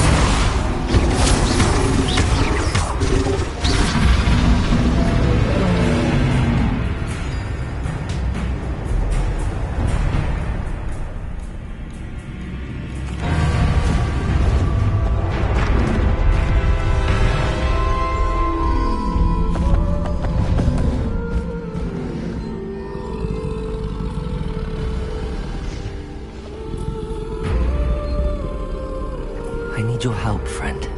I need your help, friend.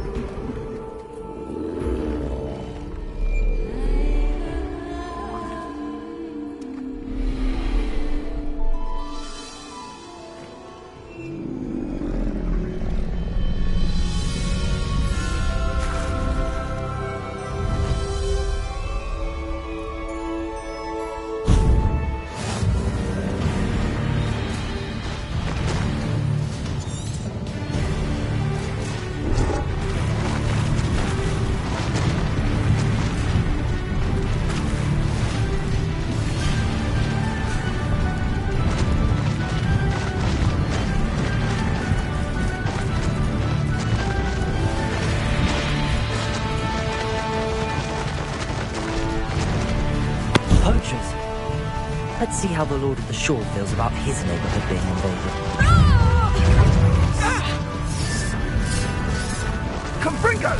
Poachers! Let's see how the Lord of the Shore feels about his neighborhood being invaded. Confringo!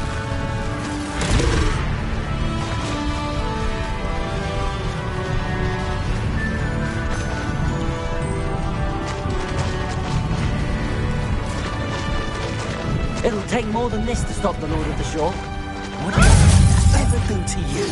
It'll take more than this to stop the Lord of the Shore. What has that ever been to you?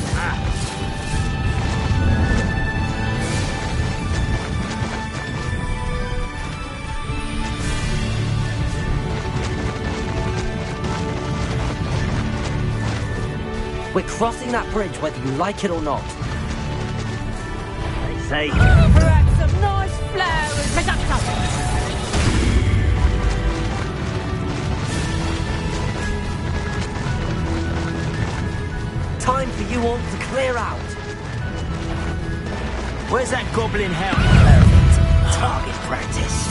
We're crossing that bridge whether you like it or not. They say... Perhaps some nice flowers. Time for you all to clear out. Where's that goblin hell? Target practice.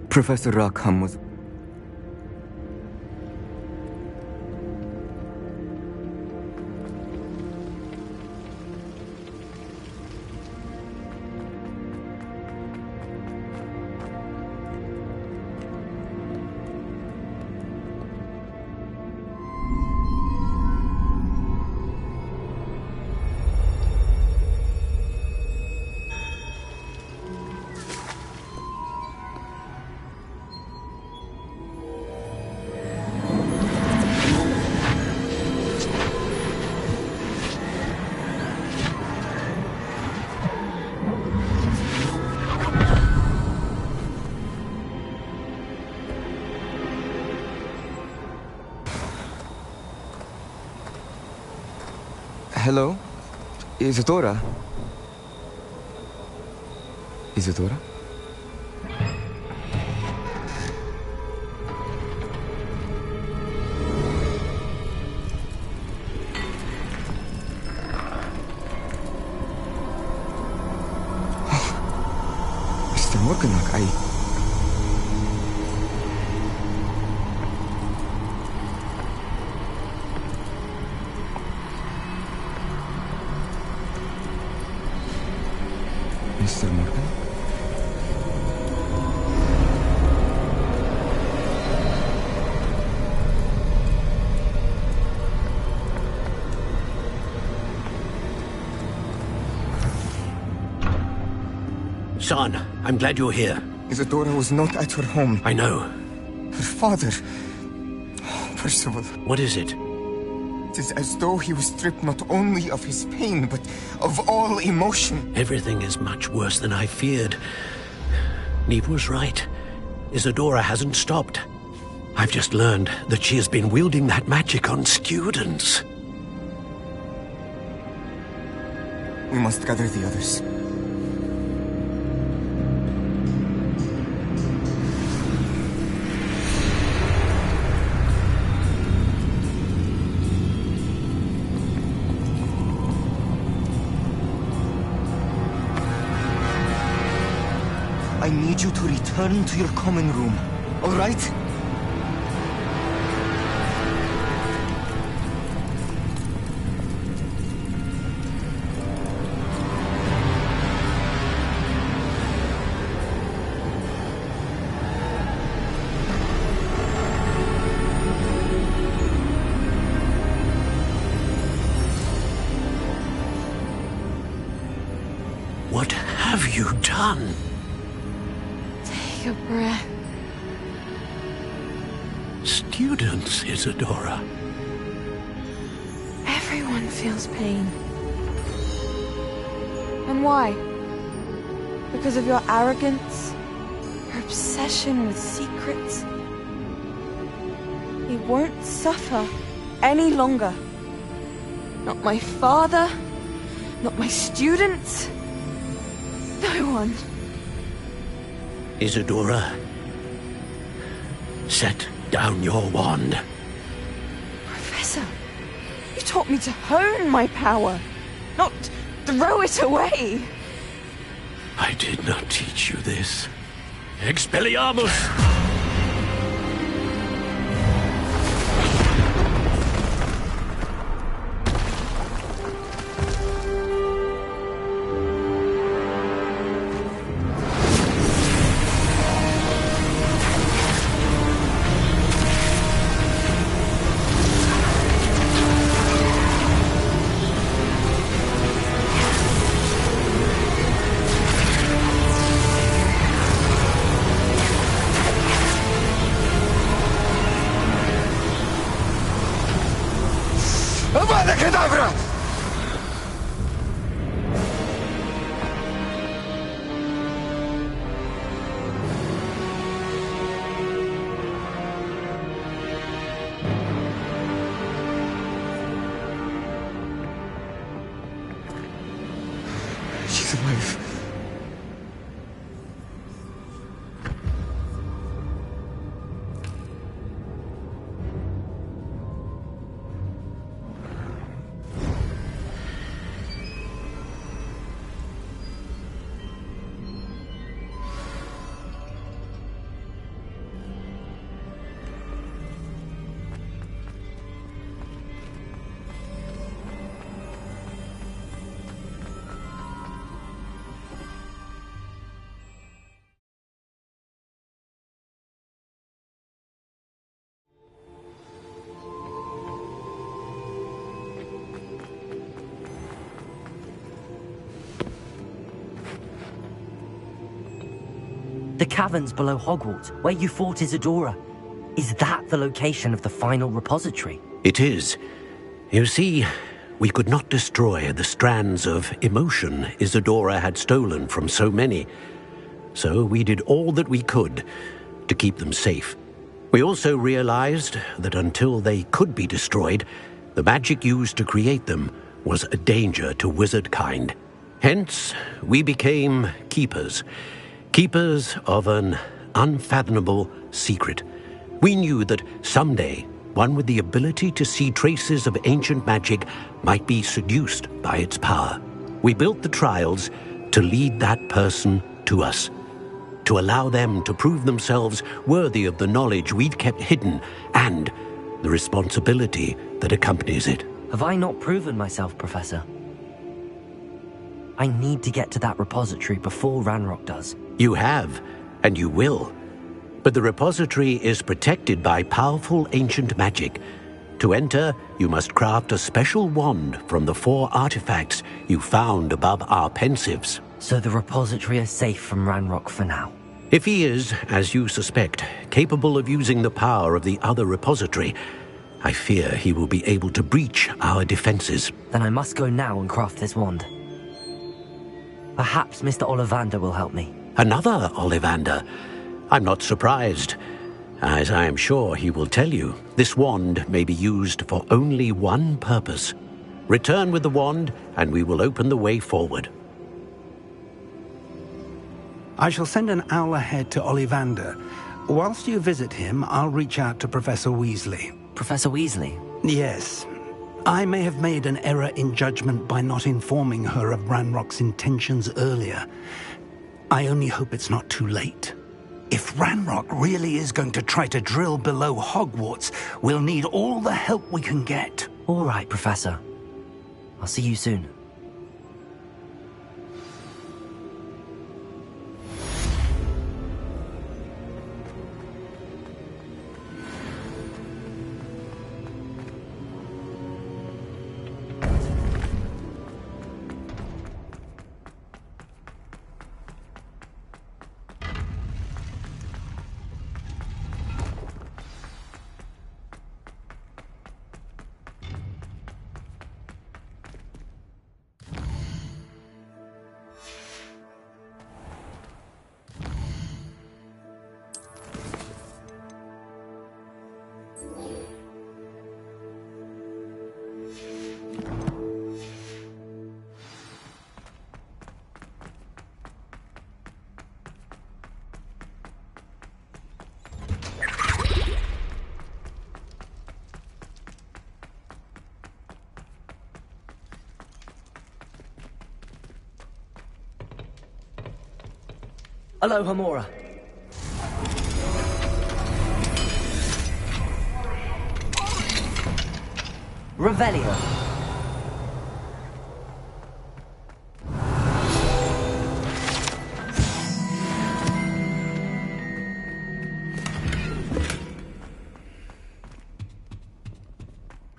Professor Rackham was... Hello? Isadora? Isadora? Mr. Morganach, Mr. Morgan? Son, I'm glad you're here. Isadora was not at her home. I know. Her father... Percival. What is it? It is as though he was stripped not only of his pain, but of all emotion. Everything is much worse than I feared. Neve was right. Isadora hasn't stopped. I've just learned that she has been wielding that magic on students. We must gather the others. I need you to return to your common room, all right? What have you done? Take a breath. Students, Isadora. Everyone feels pain. And why? Because of your arrogance? Your obsession with secrets? He won't suffer any longer. Not my father, not my students, no one. Isadora, set down your wand. Professor, you taught me to hone my power, not throw it away. I did not teach you this. Expelliarmus! Avada Kedavra! She's alive. The caverns below Hogwarts, where you fought Isadora. Is that the location of the final repository? It is. You see, we could not destroy the strands of emotion Isadora had stolen from so many. So we did all that we could to keep them safe. We also realized that until they could be destroyed, the magic used to create them was a danger to wizard kind. Hence, we became keepers. Keepers of an unfathomable secret. We knew that someday, one with the ability to see traces of ancient magic might be seduced by its power. We built the trials to lead that person to us, to allow them to prove themselves worthy of the knowledge we'd kept hidden and the responsibility that accompanies it. Have I not proven myself, Professor? I need to get to that repository before Ranrock does. You have, and you will. But the repository is protected by powerful ancient magic. To enter, you must craft a special wand from the 4 artifacts you found above our pensives. So the repository is safe from Ranrock for now? If he is, as you suspect, capable of using the power of the other repository, I fear he will be able to breach our defenses. Then I must go now and craft this wand. Perhaps Mr. Ollivander will help me. Another Ollivander? I'm not surprised. As I am sure he will tell you, this wand may be used for only one purpose. Return with the wand, and we will open the way forward. I shall send an owl ahead to Ollivander. Whilst you visit him, I'll reach out to Professor Weasley. Professor Weasley? Yes. I may have made an error in judgment by not informing her of Ranrock's intentions earlier. I only hope it's not too late. If Ranrock really is going to try to drill below Hogwarts, we'll need all the help we can get. All right, Professor. I'll see you soon. Hello, Hamora. Revelio.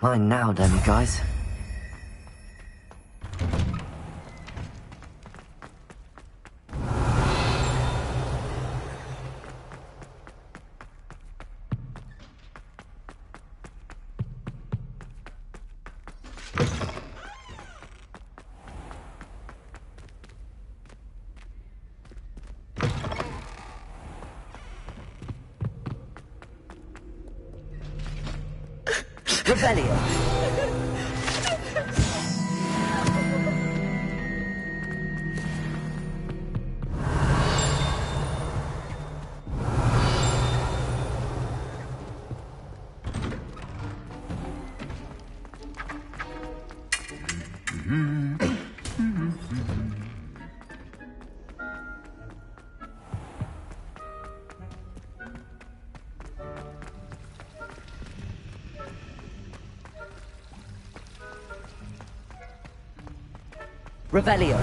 Mine now, damn you guys. Revelio. Revelio.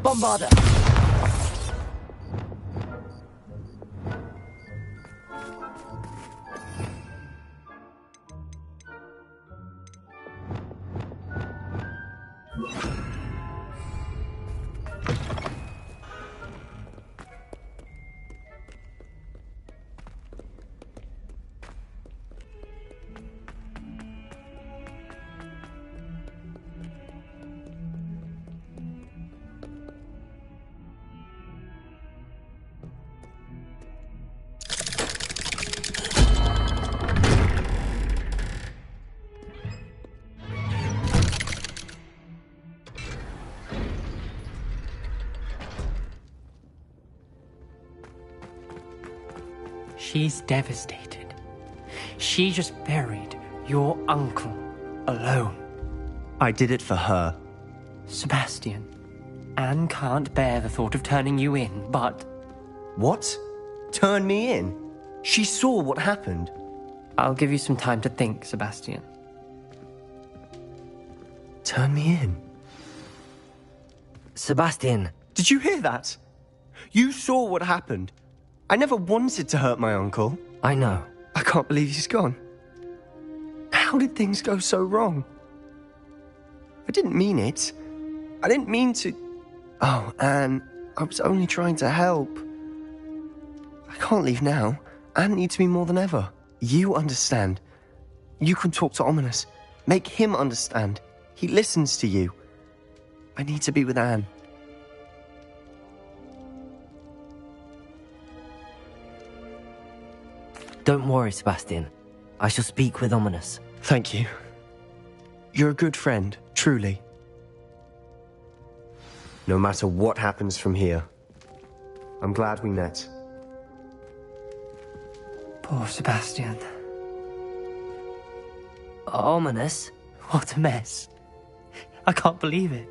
Bombarda. She's devastated. She just buried your uncle alone. I did it for her. Sebastian, Anne can't bear the thought of turning you in, but... What? Turn me in? She saw what happened. I'll give you some time to think, Sebastian. Turn me in? Sebastian. Did you hear that? You saw what happened. I never wanted to hurt my uncle. I know. I can't believe he's gone. How did things go so wrong? I didn't mean it. I didn't mean to... Oh, Anne, I was only trying to help. I can't leave now. Anne needs me more than ever. You understand. You can talk to Ominous. Make him understand. He listens to you. I need to be with Anne. Don't worry, Sebastian. I shall speak with Ominous. Thank you. You're a good friend, truly. No matter what happens from here, I'm glad we met. Poor Sebastian. Ominous? What a mess. I can't believe it.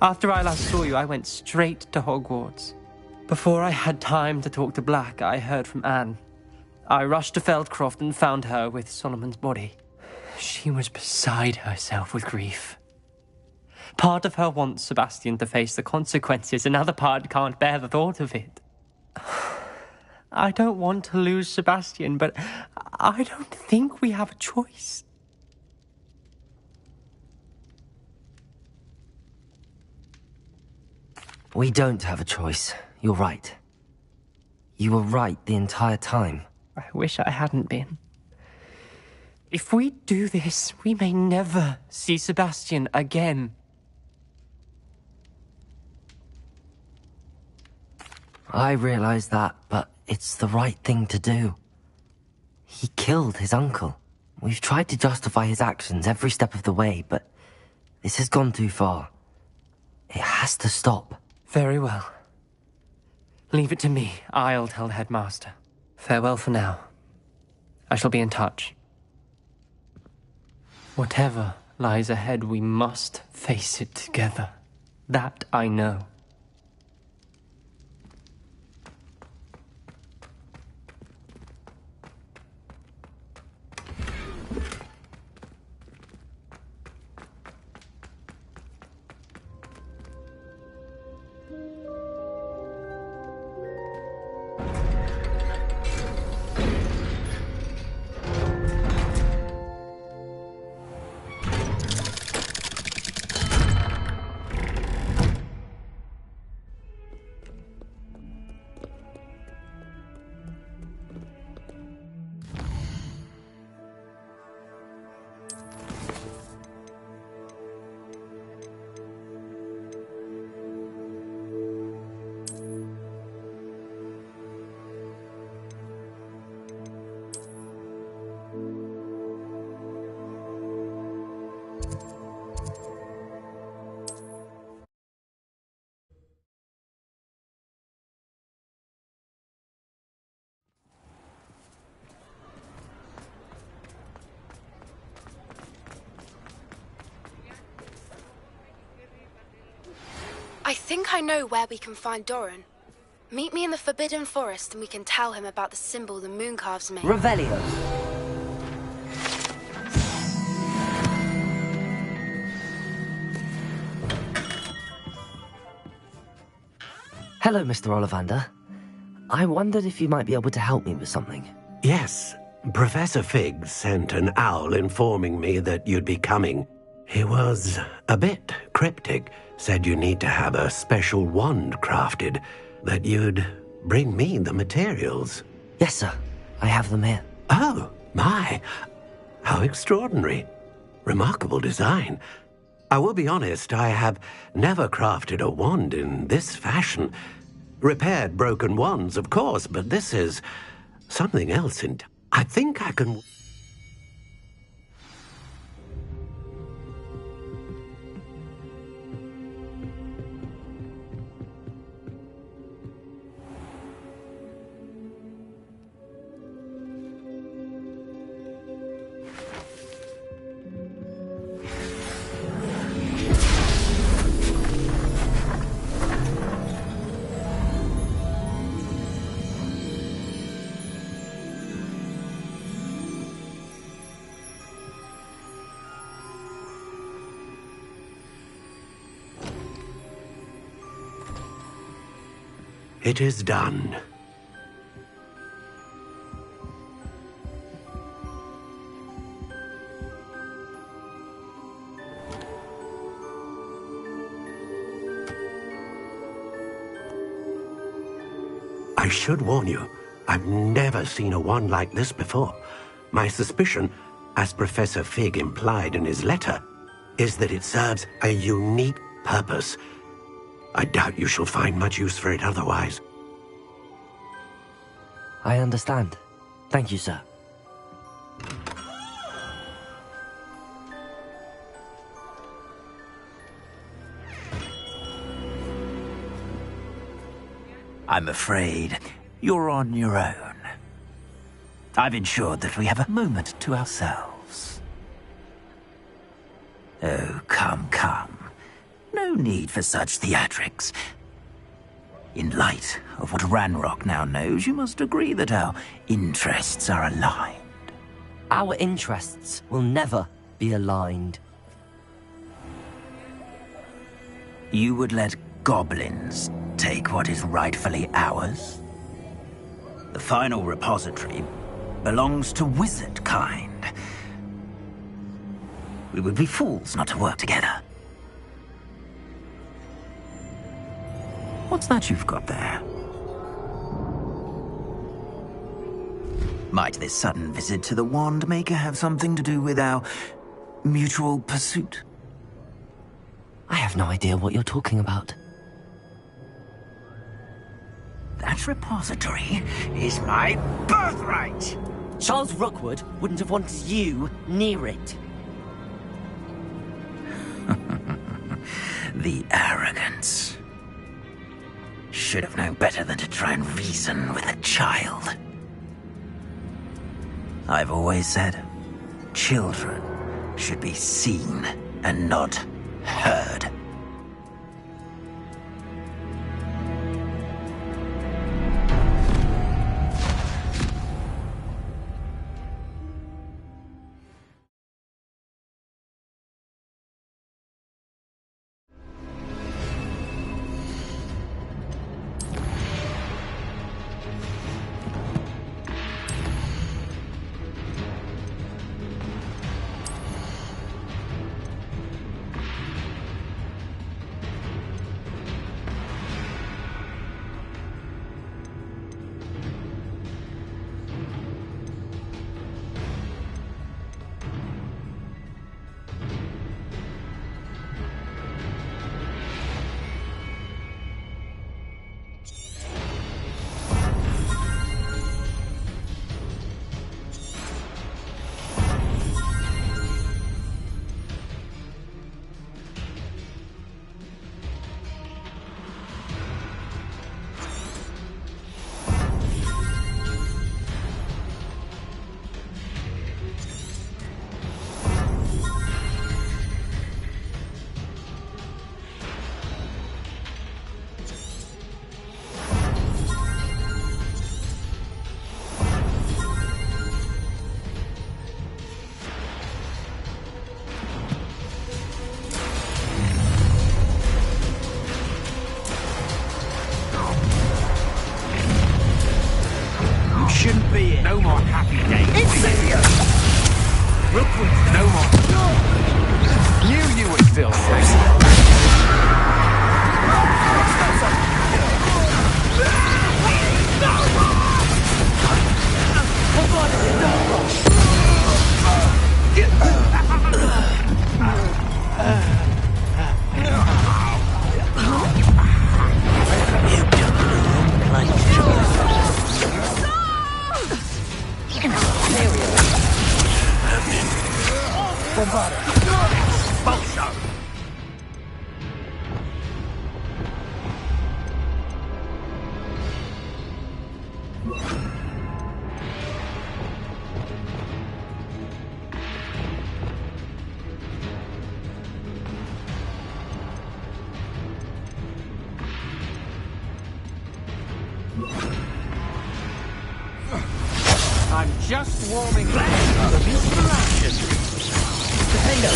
After I last saw you, I went straight to Hogwarts. Before I had time to talk to Black, I heard from Anne. I rushed to Feldcroft and found her with Solomon's body. She was beside herself with grief. Part of her wants Sebastian to face the consequences, another part can't bear the thought of it. I don't want to lose Sebastian, but I don't think we have a choice. We don't have a choice. You're right. You were right the entire time. I wish I hadn't been. If we do this, we may never see Sebastian again. I realize that, but it's the right thing to do. He killed his uncle. We've tried to justify his actions every step of the way, but this has gone too far. It has to stop. Very well. Leave it to me. I'll tell the headmaster. Farewell for now. I shall be in touch. Whatever lies ahead, we must face it together. That I know. I think I know where we can find Doran. Meet me in the Forbidden Forest and we can tell him about the symbol the Mooncalves made. Revelio. Hello, Mr. Ollivander. I wondered if you might be able to help me with something. Yes, Professor Fig sent an owl informing me that you'd be coming. He was a bit cryptic, said you need to have a special wand crafted, that you'd bring me the materials. Yes, sir. I have them here. Oh, my. How extraordinary. Remarkable design. I will be honest, I have never crafted a wand in this fashion. Repaired broken wands, of course, but this is something else. I think I can... It is done. I should warn you, I've never seen a wand like this before. My suspicion, as Professor Fig implied in his letter, is that it serves a unique purpose. I doubt you shall find much use for it otherwise. I understand. Thank you, sir. I'm afraid you're on your own. I've ensured that we have a moment to ourselves. Oh, come, come. No need for such theatrics. In light of what Ranrock now knows, you must agree that our interests are aligned. Our interests will never be aligned. You would let goblins take what is rightfully ours? The final repository belongs to wizard kind. We would be fools not to work together. What's that you've got there? Might this sudden visit to the Wand Maker have something to do with our mutual pursuit? I have no idea what you're talking about. That repository is my birthright! Charles Rookwood wouldn't have wanted you near it. The arrogance. Should have known better than to try and reason with a child. I've always said, children should be seen and not heard. Shouldn't be it. No more happy days. Insidious! Rookwood, no more. Knew you were still safe. I'm just warming up for useful action. Potato.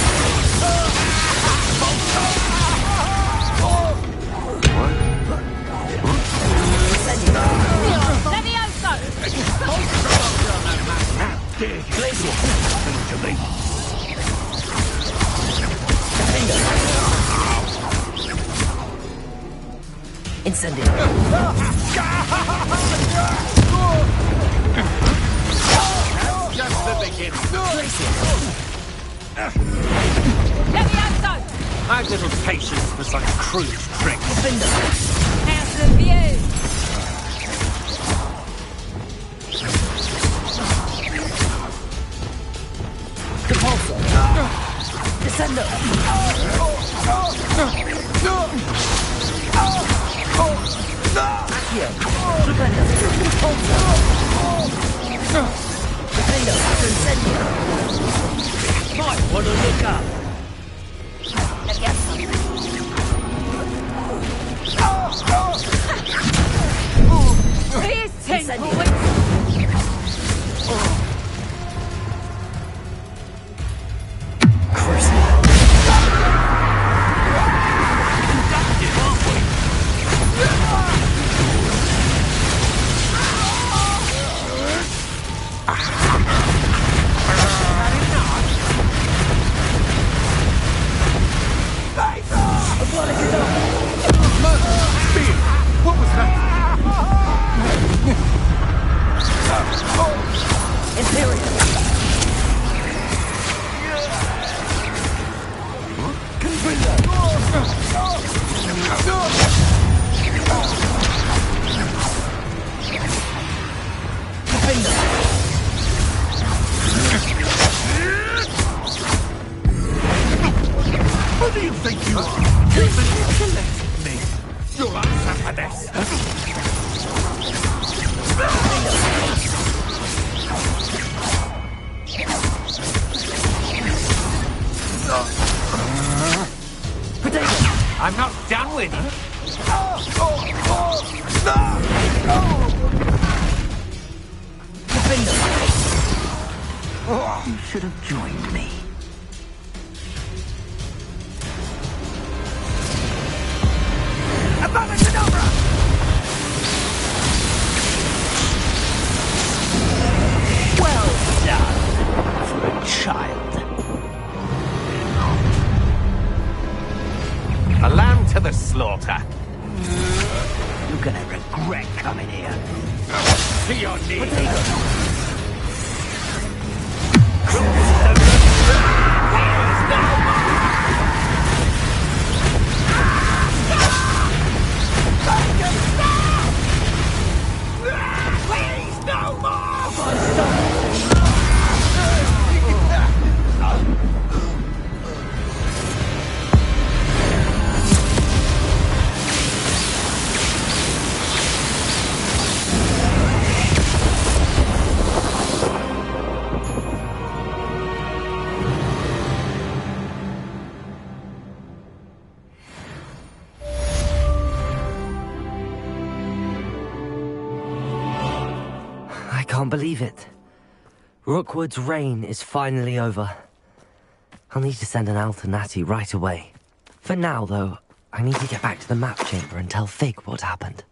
to me. Incendio. Just the beginning. I've little patience for such crude tricks. House of View. Repulsor. Descendo. Accio. Tremendo. Repulsor. Descendo. Incendio. Might want to look up. Here's 10 points. What was that? What do you think you are? Me. You'll answer for this. I'm not done with you. You should have joined me. Well done for a child. A lamb to the slaughter. You're gonna regret coming here. To your knees. Please, no more! I can't believe it. Rookwood's reign is finally over. I'll need to send an owl to Natty right away. For now, though, I need to get back to the map chamber and tell Fig what happened.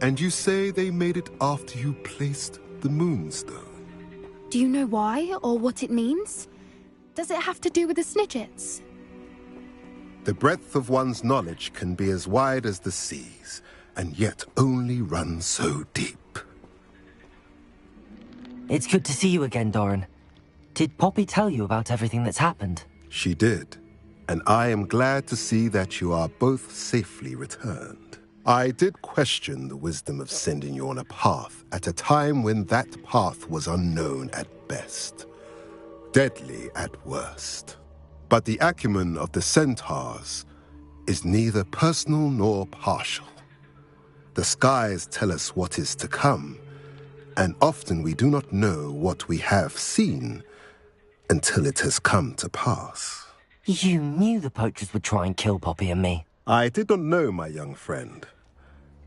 And you say they made it after you placed the Moonstone? Do you know why or what it means? Does it have to do with the Snidgets? The breadth of one's knowledge can be as wide as the seas, and yet only run so deep. It's good to see you again, Doran. Did Poppy tell you about everything that's happened? She did, and I am glad to see that you are both safely returned. I did question the wisdom of sending you on a path at a time when that path was unknown at best, deadly at worst. But the acumen of the centaurs is neither personal nor partial. The skies tell us what is to come, and often we do not know what we have seen until it has come to pass. You knew the poachers would try and kill Poppy and me. I did not know, my young friend,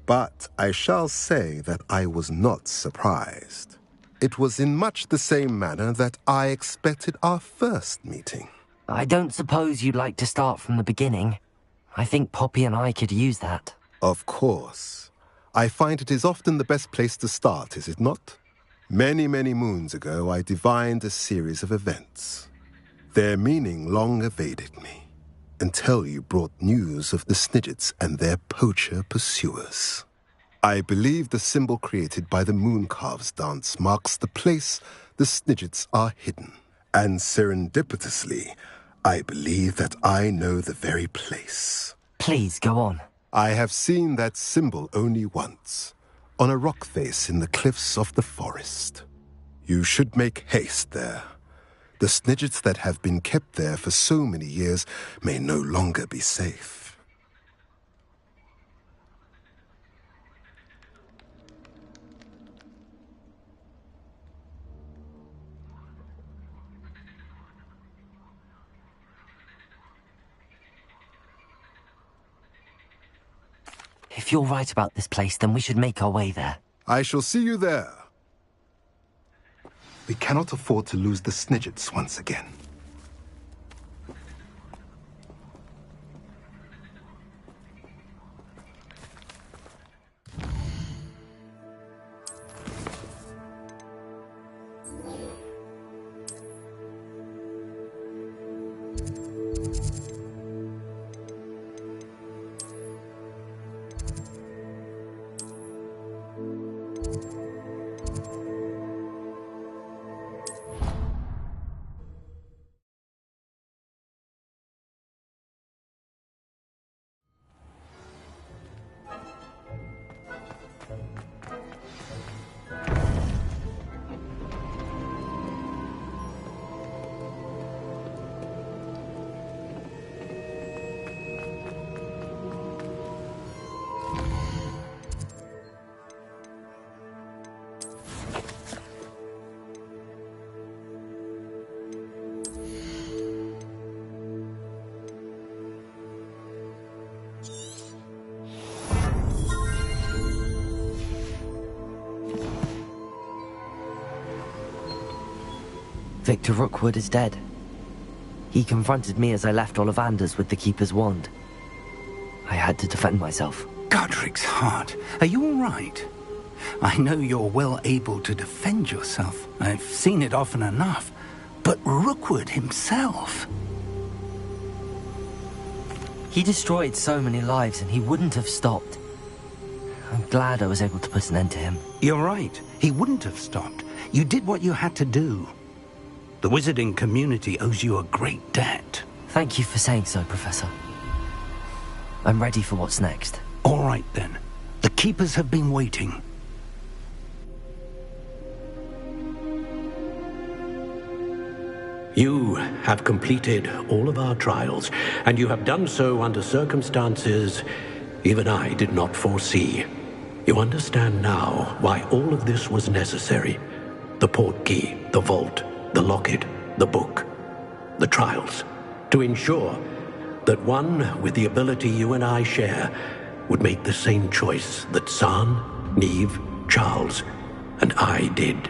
but I shall say that I was not surprised. It was in much the same manner that I expected our first meeting. I don't suppose you'd like to start from the beginning. I think Poppy and I could use that. Of course. I find it is often the best place to start, is it not? Many, many moons ago, I divined a series of events. Their meaning long evaded me, until you brought news of the Snidgets and their poacher pursuers. I believe the symbol created by the Mooncalves dance marks the place the Snidgets are hidden. And serendipitously, I believe that I know the very place. Please, go on. I have seen that symbol only once, on a rock face in the cliffs of the forest. You should make haste there. The Snidgets that have been kept there for so many years may no longer be safe. If you're right about this place, then we should make our way there. I shall see you there. We cannot afford to lose the Snidgets once again. Victor Rookwood is dead. He confronted me as I left Ollivander's with the Keeper's wand. I had to defend myself. Godric's heart, are you all right? I know you're well able to defend yourself. I've seen it often enough. But Rookwood himself... He destroyed so many lives and he wouldn't have stopped. I'm glad I was able to put an end to him. You're right. He wouldn't have stopped. You did what you had to do. The wizarding community owes you a great debt. Thank you for saying so, Professor. I'm ready for what's next. All right, then. The Keepers have been waiting. You have completed all of our trials, and you have done so under circumstances even I did not foresee. You understand now why all of this was necessary. The portkey, the vault, the locket, the book, the trials, to ensure that one with the ability you and I share would make the same choice that San, Neve, Charles, and I did.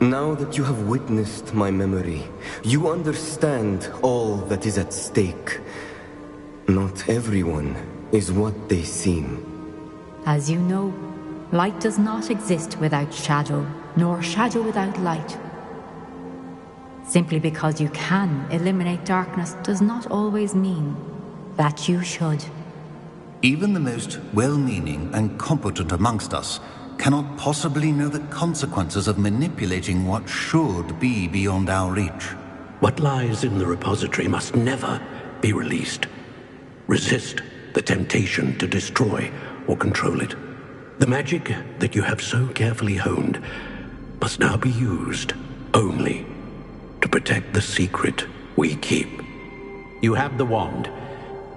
Now that you have witnessed my memory, you understand all that is at stake. Not everyone is what they seem. As you know, light does not exist without shadow, nor shadow without light. Simply because you can eliminate darkness does not always mean that you should. Even the most well-meaning and competent amongst us cannot possibly know the consequences of manipulating what should be beyond our reach. What lies in the repository must never be released. Resist the temptation to destroy or control it. The magic that you have so carefully honed must now be used only to protect the secret we keep. You have the wand.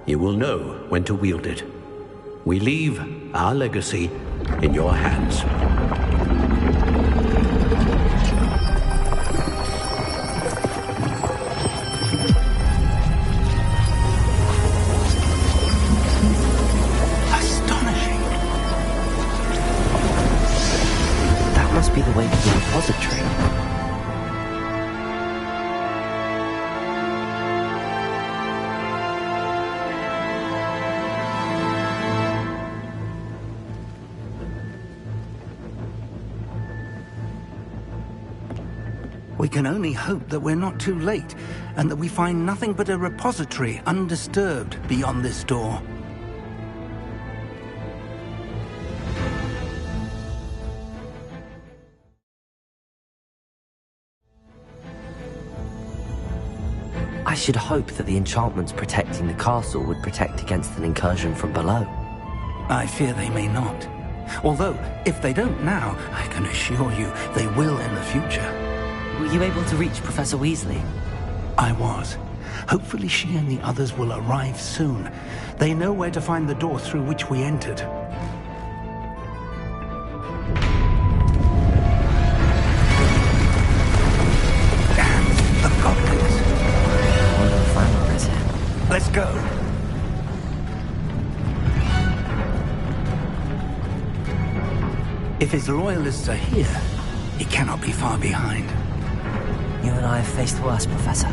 You will know when to wield it. We leave our legacy in your hands. Astonishing. That must be the way to the repository. We can only hope that we're not too late, and that we find nothing but a repository undisturbed beyond this door. I should hope that the enchantments protecting the castle would protect against an incursion from below. I fear they may not. Although, if they don't now, I can assure you they will in the future. Were you able to reach Professor Weasley? I was. Hopefully she and the others will arrive soon. They know where to find the door through which we entered. Damn, the goblins. I wonder if Ranrock is here. Let's go. If his loyalists are here, he cannot be far behind. You and I have faced worse, Professor.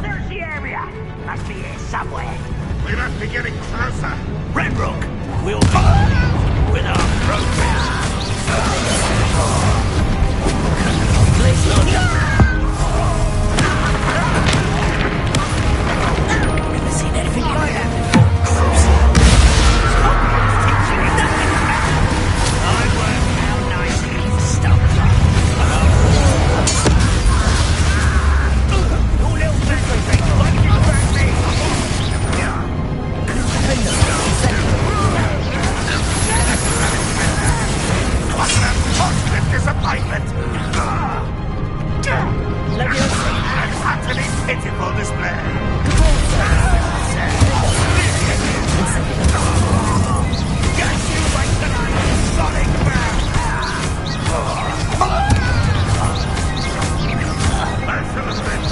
Search the area! Must be here somewhere. We must be getting closer. Ranrock, we'll be with our progress. Never seen anything like that before. Disappointment! An utterly pitiful display! Get you like the sonic man! I shall have been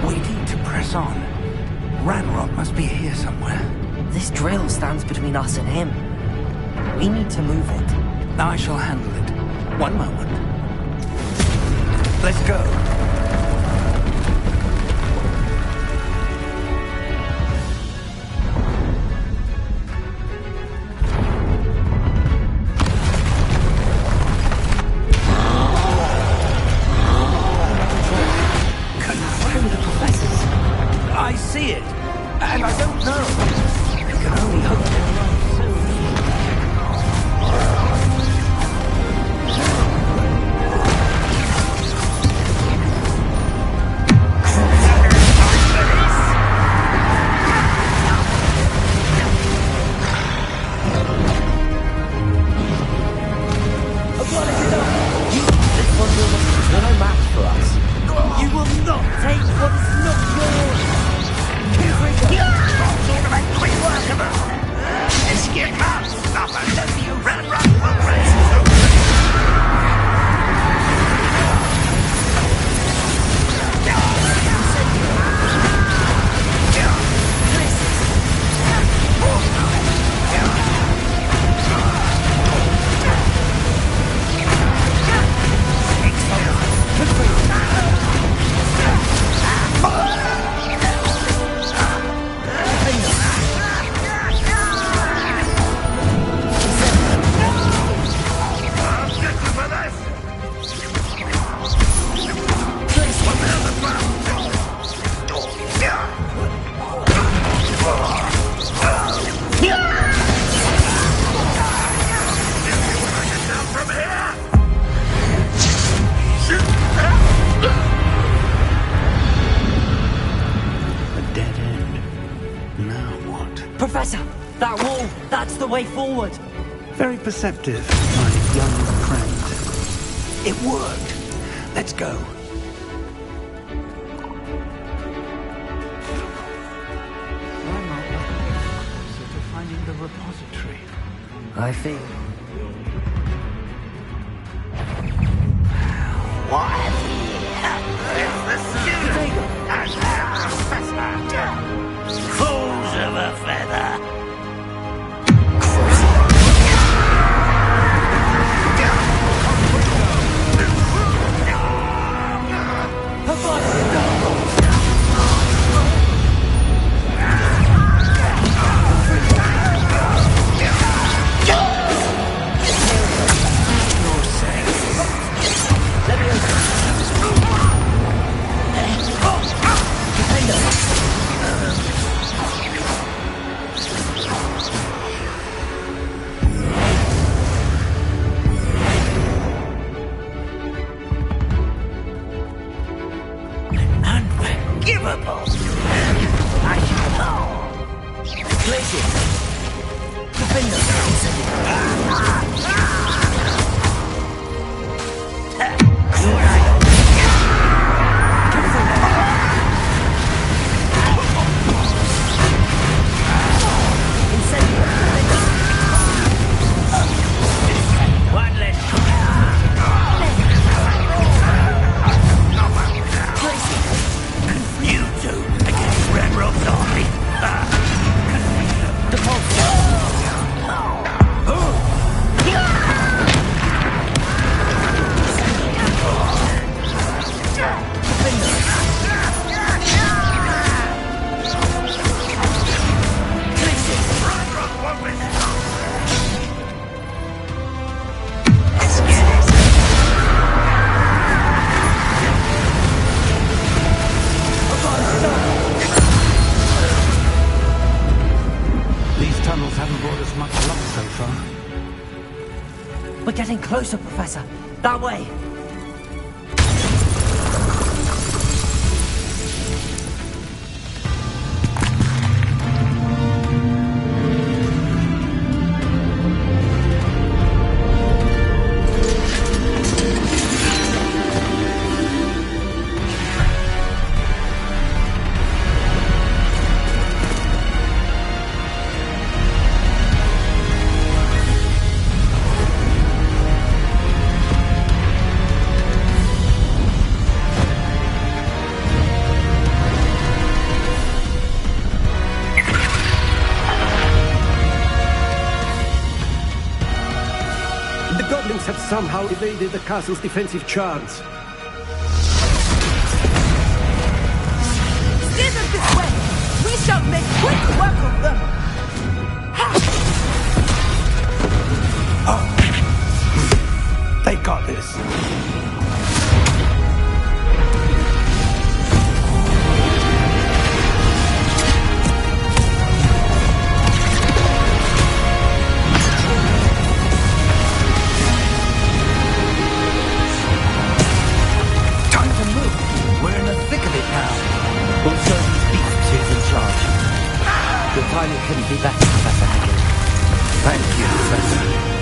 We need to press on. Ranrock must be here somewhere. This drill stands between us and him. We need to move it. I shall handle it. One moment. Let's go. I see it, and I don't know. You can only hope they're right soon. This one will no match for us. You will not take what is not yours. Escape out! Stop it! Ranrock will raise Professor, that wall, that's the way forward. Very perceptive, my young friend. It worked. Let's go. Sort of finding the repository. I think. What have we here? It's the student and the professor. Fools of a feather. Unforgivable! I know! Places! Defender! One less. You two against Ranrock's army. These tunnels haven't brought us much luck so far. We're getting closer, Professor. That way. The goblins have somehow evaded the castle's defensive charms. Steer them this way! We shall make quick work of them! They got this. Time to move. We're in the thick of it now. We'll show these beasts who's in charge. Your timing couldn't be better, Professor Hagen. Thank you, Professor.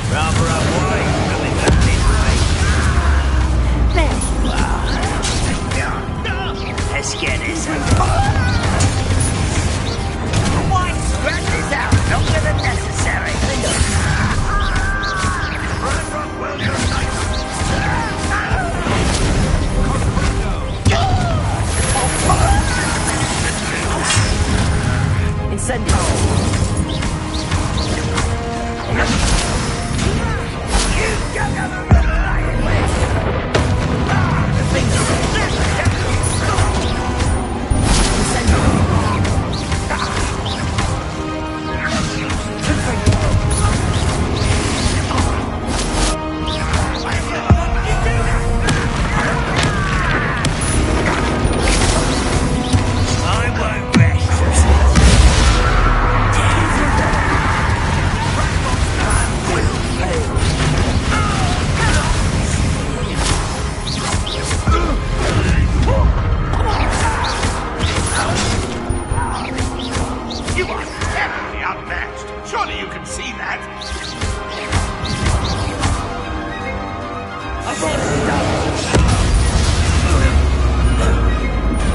Rather unwise coming back this way. There! Let's get this Why scratch this out longer than necessary?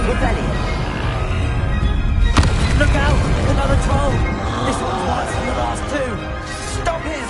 Rebellion! Look out! Another troll! This one's worse than the last two! Stop him!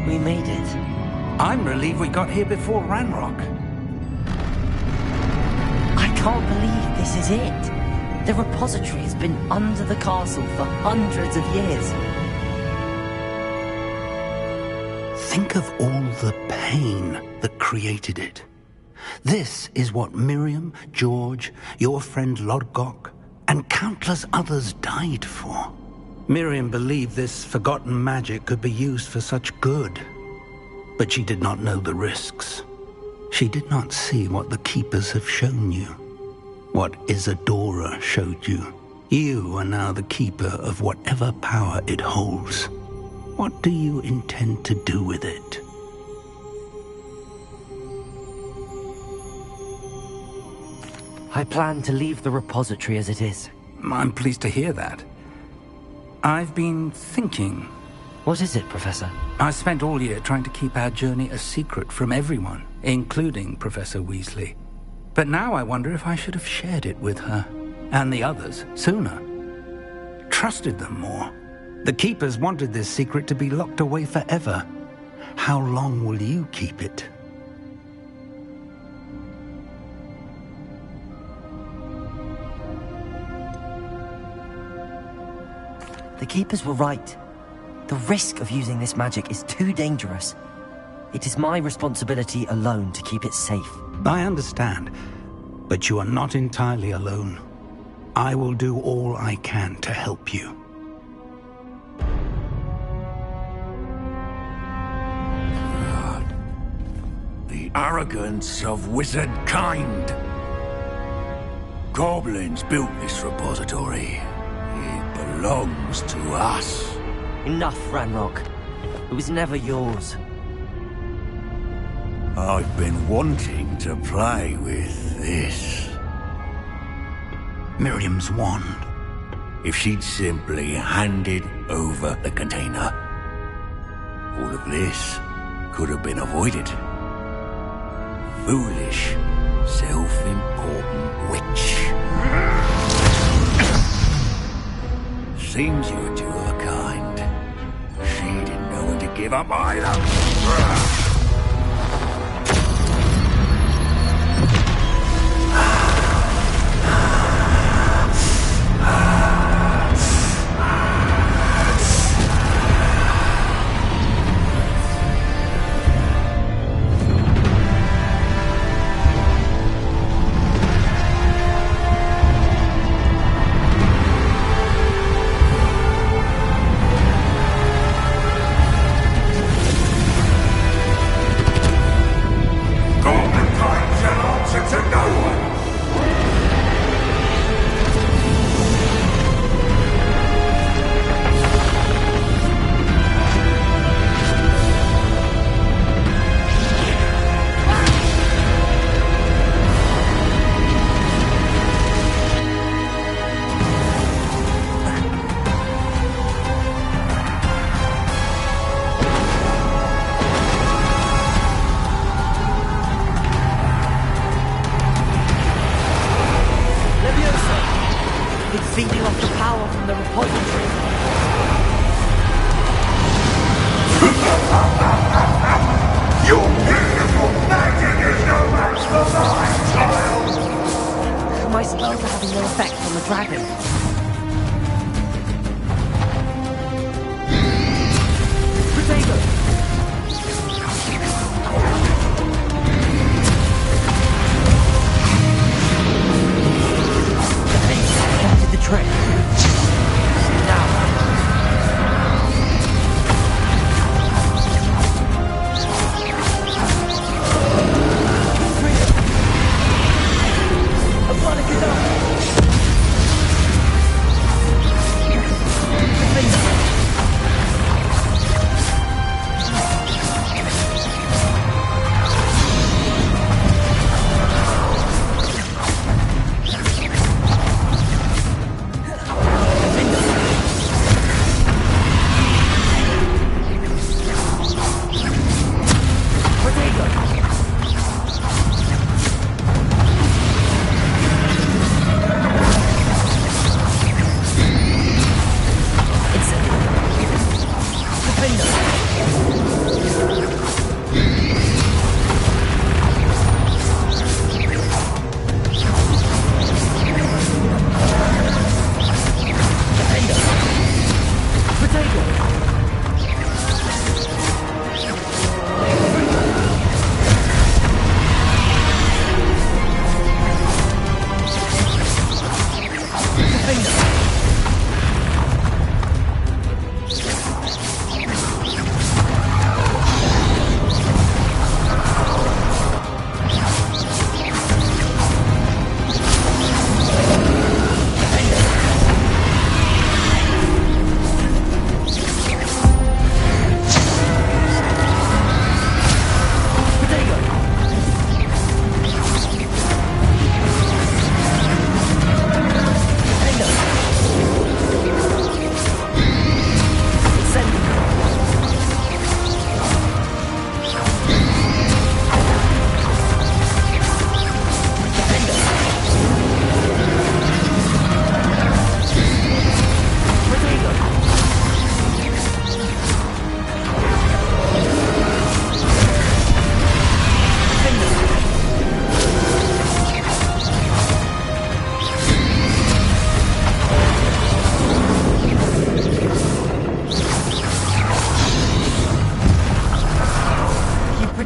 We made it. I'm relieved we got here before Ranrock. I can't believe this is it. The repository has been under the castle for hundreds of years. Think of all the pain that created it. This is what Miriam, George, your friend Lodgok, and countless others died for. Miriam believed this forgotten magic could be used for such good. But she did not know the risks. She did not see what the Keepers have shown you. What Isadora showed you. You are now the Keeper of whatever power it holds. What do you intend to do with it? I plan to leave the repository as it is. I'm pleased to hear that. I've been thinking. What is it, Professor? I spent all year trying to keep our journey a secret from everyone, including Professor Weasley. But now I wonder if I should have shared it with her, and the others, sooner. Trusted them more. The Keepers wanted this secret to be locked away forever. How long will you keep it? The Keepers were right. The risk of using this magic is too dangerous. It is my responsibility alone to keep it safe. I understand, but you are not entirely alone. I will do all I can to help you. The arrogance of wizard kind. Goblins built this repository. It belongs to us. Enough, Ranrock. It was never yours. I've been wanting to play with this. Miriam's wand. If she'd simply handed over the container, all of this could have been avoided. Foolish, self-important witch. Seems you were two of a kind. She didn't know when to give up either. Feeding off the power from the repository. Your beautiful magic is no match for mine, child! My spells are having no effect on the dragon. Protego! The trick.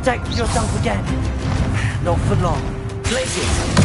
protect yourself again. Not for long. Place it.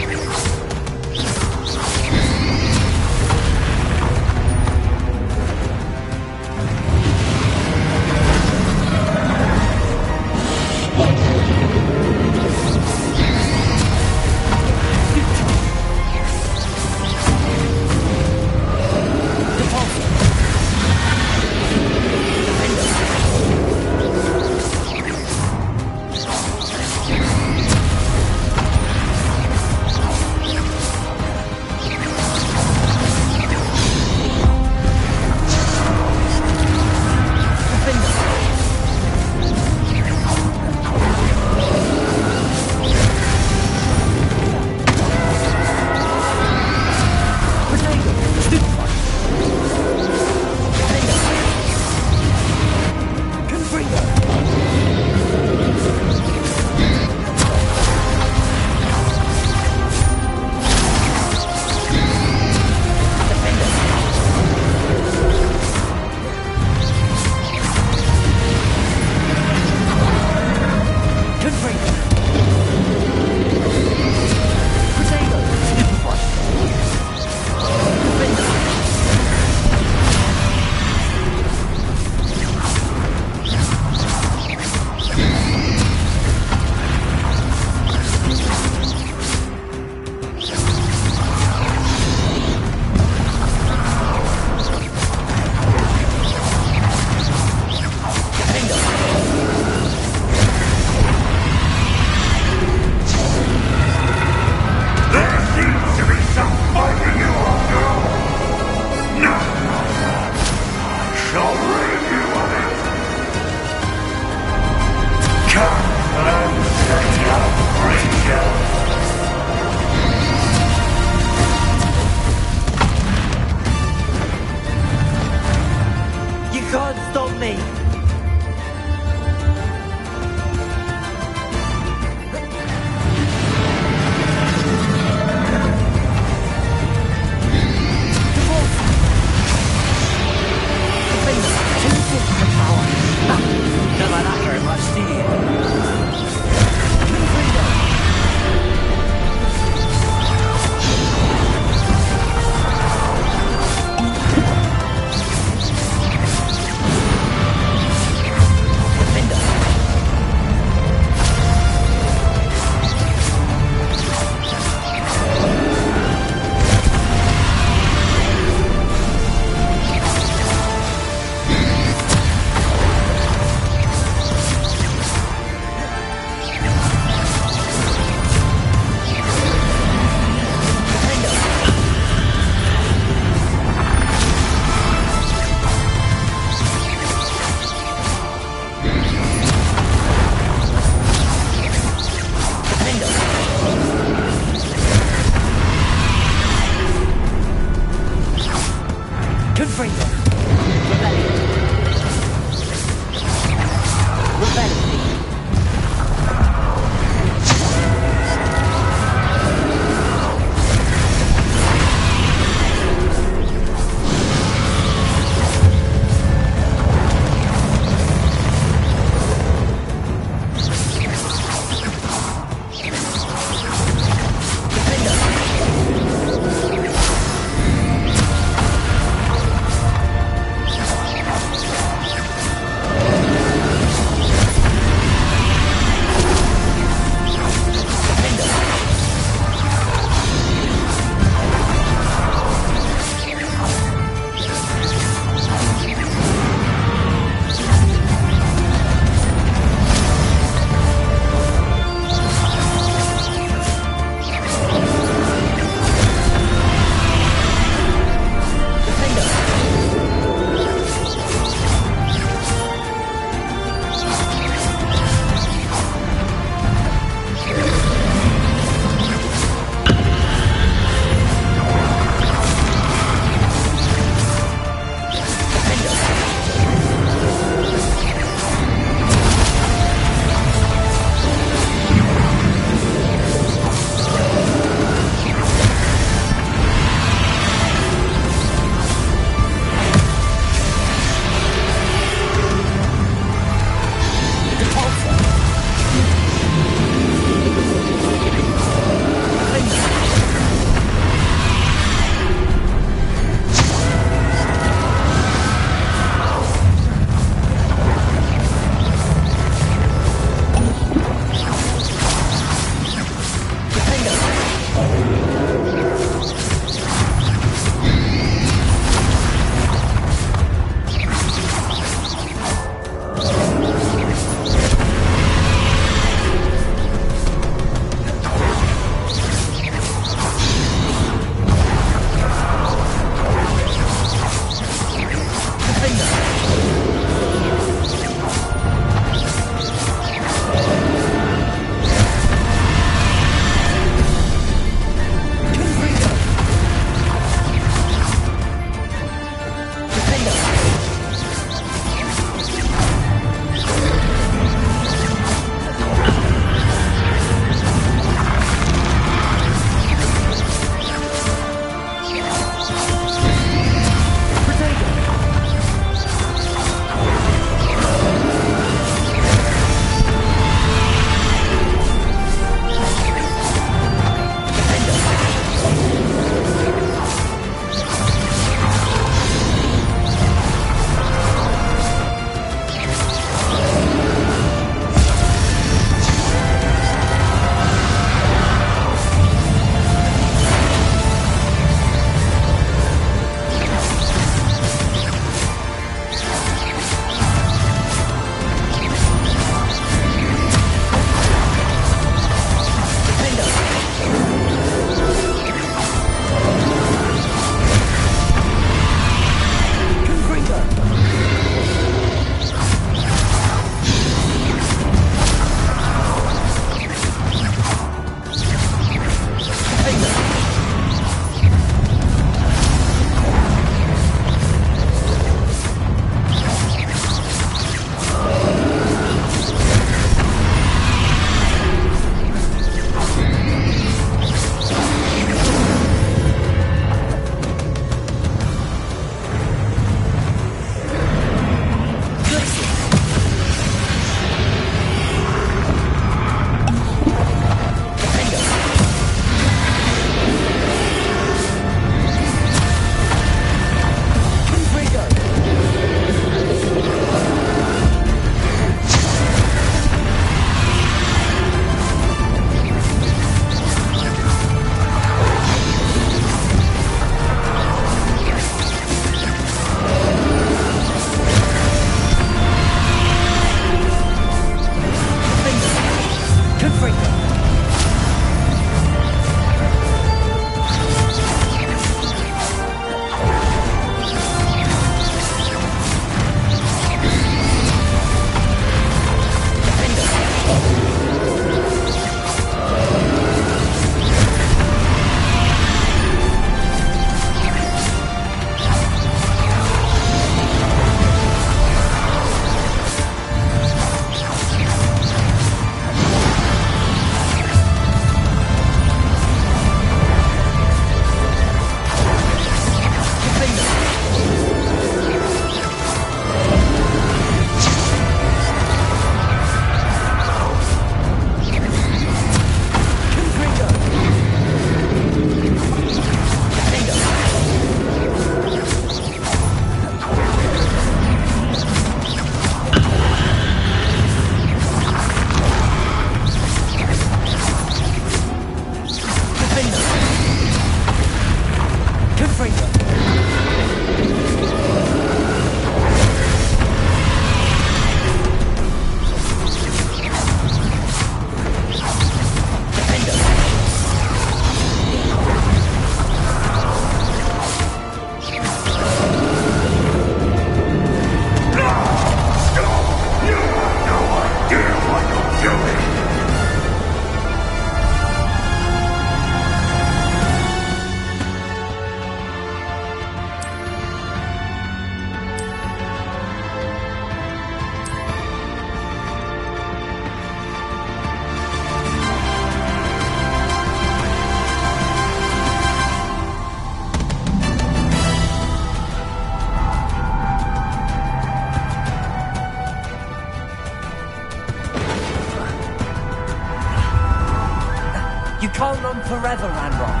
You can't run forever, Ranrock.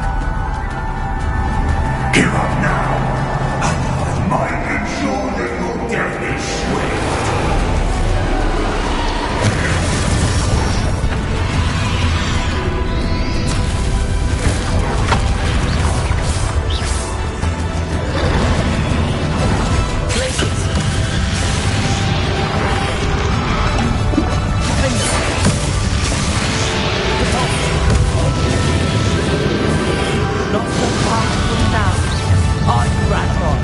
Give up now, and I might ensure that your death is swift. Not so far from now. On Ranrock.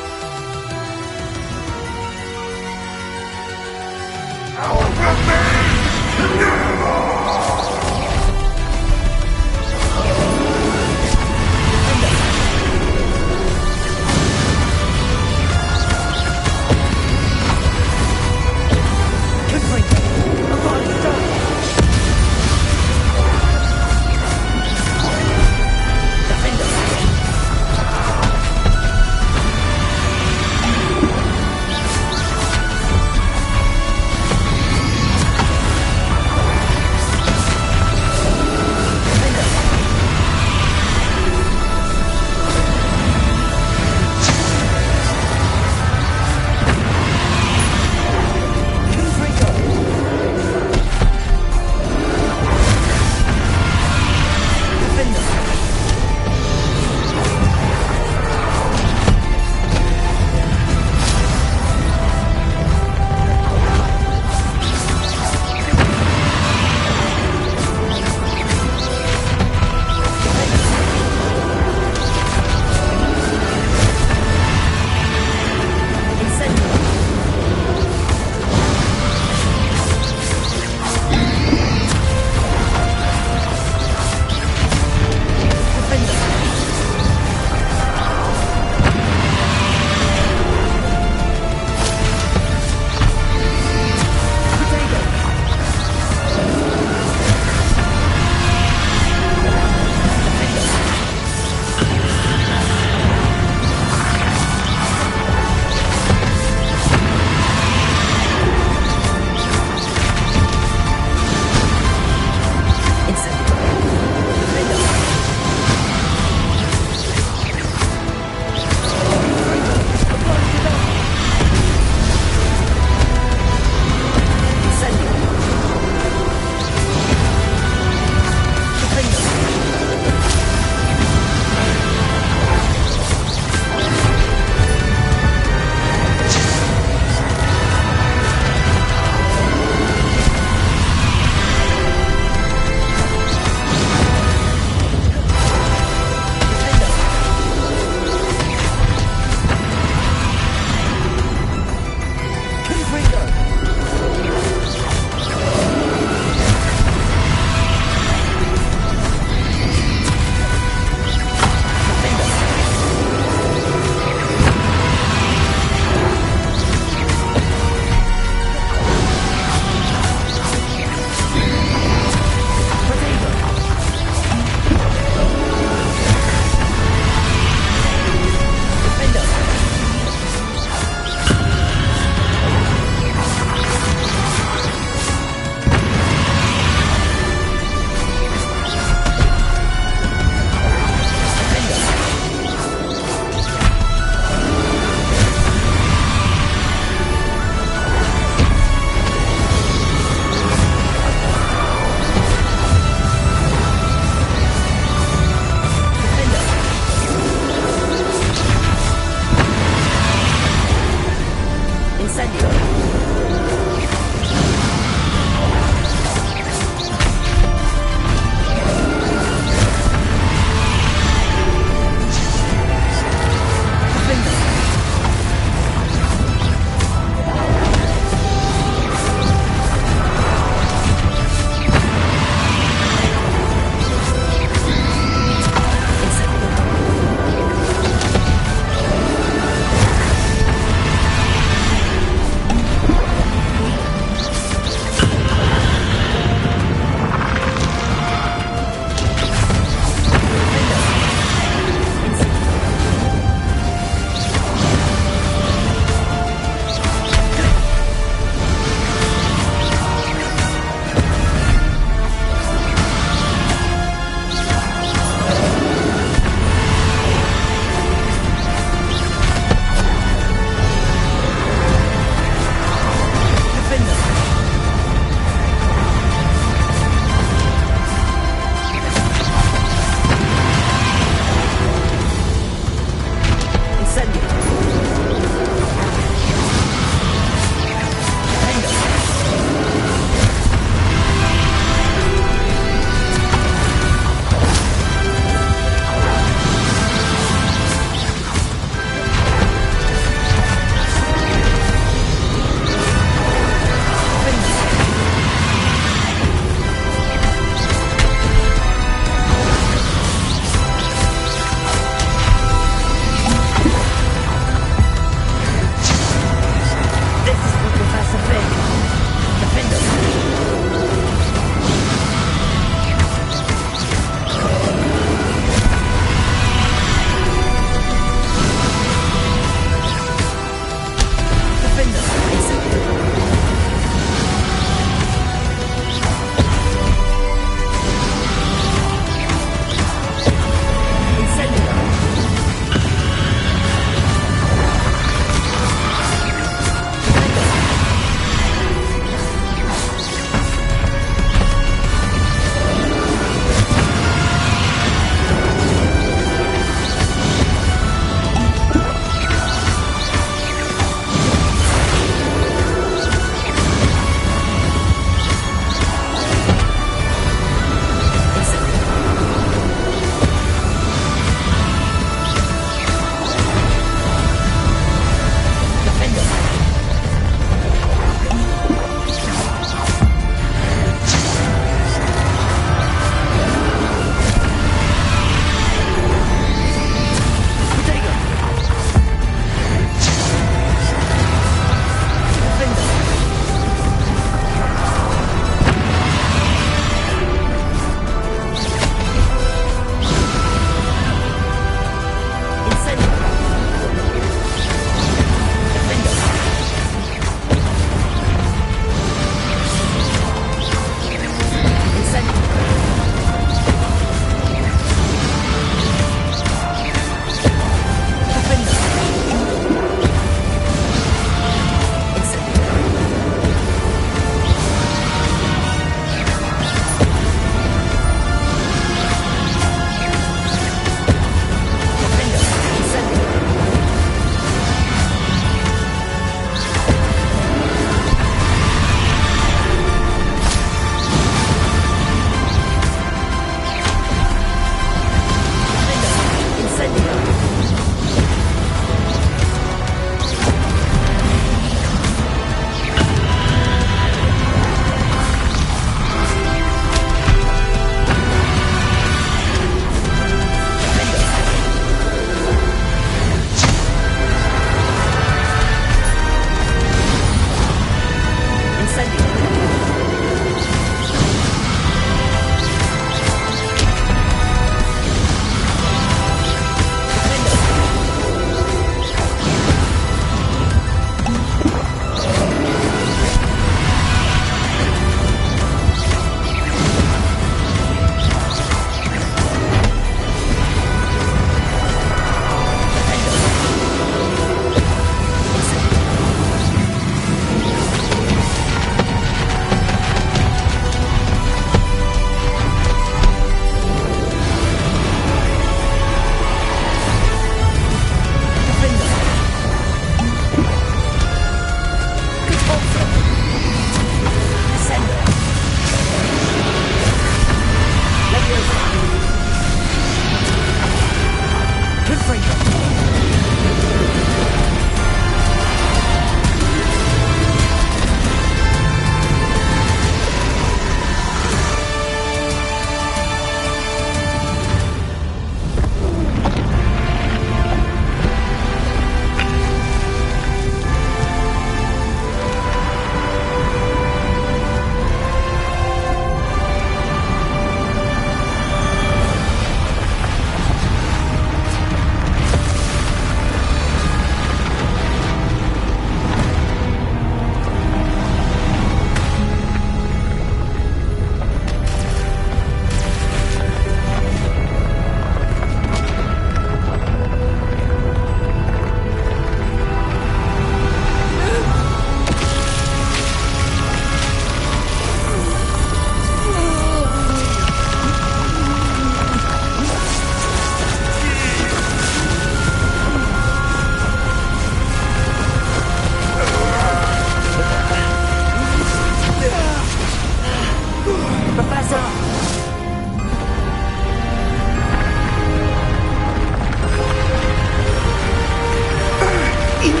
You need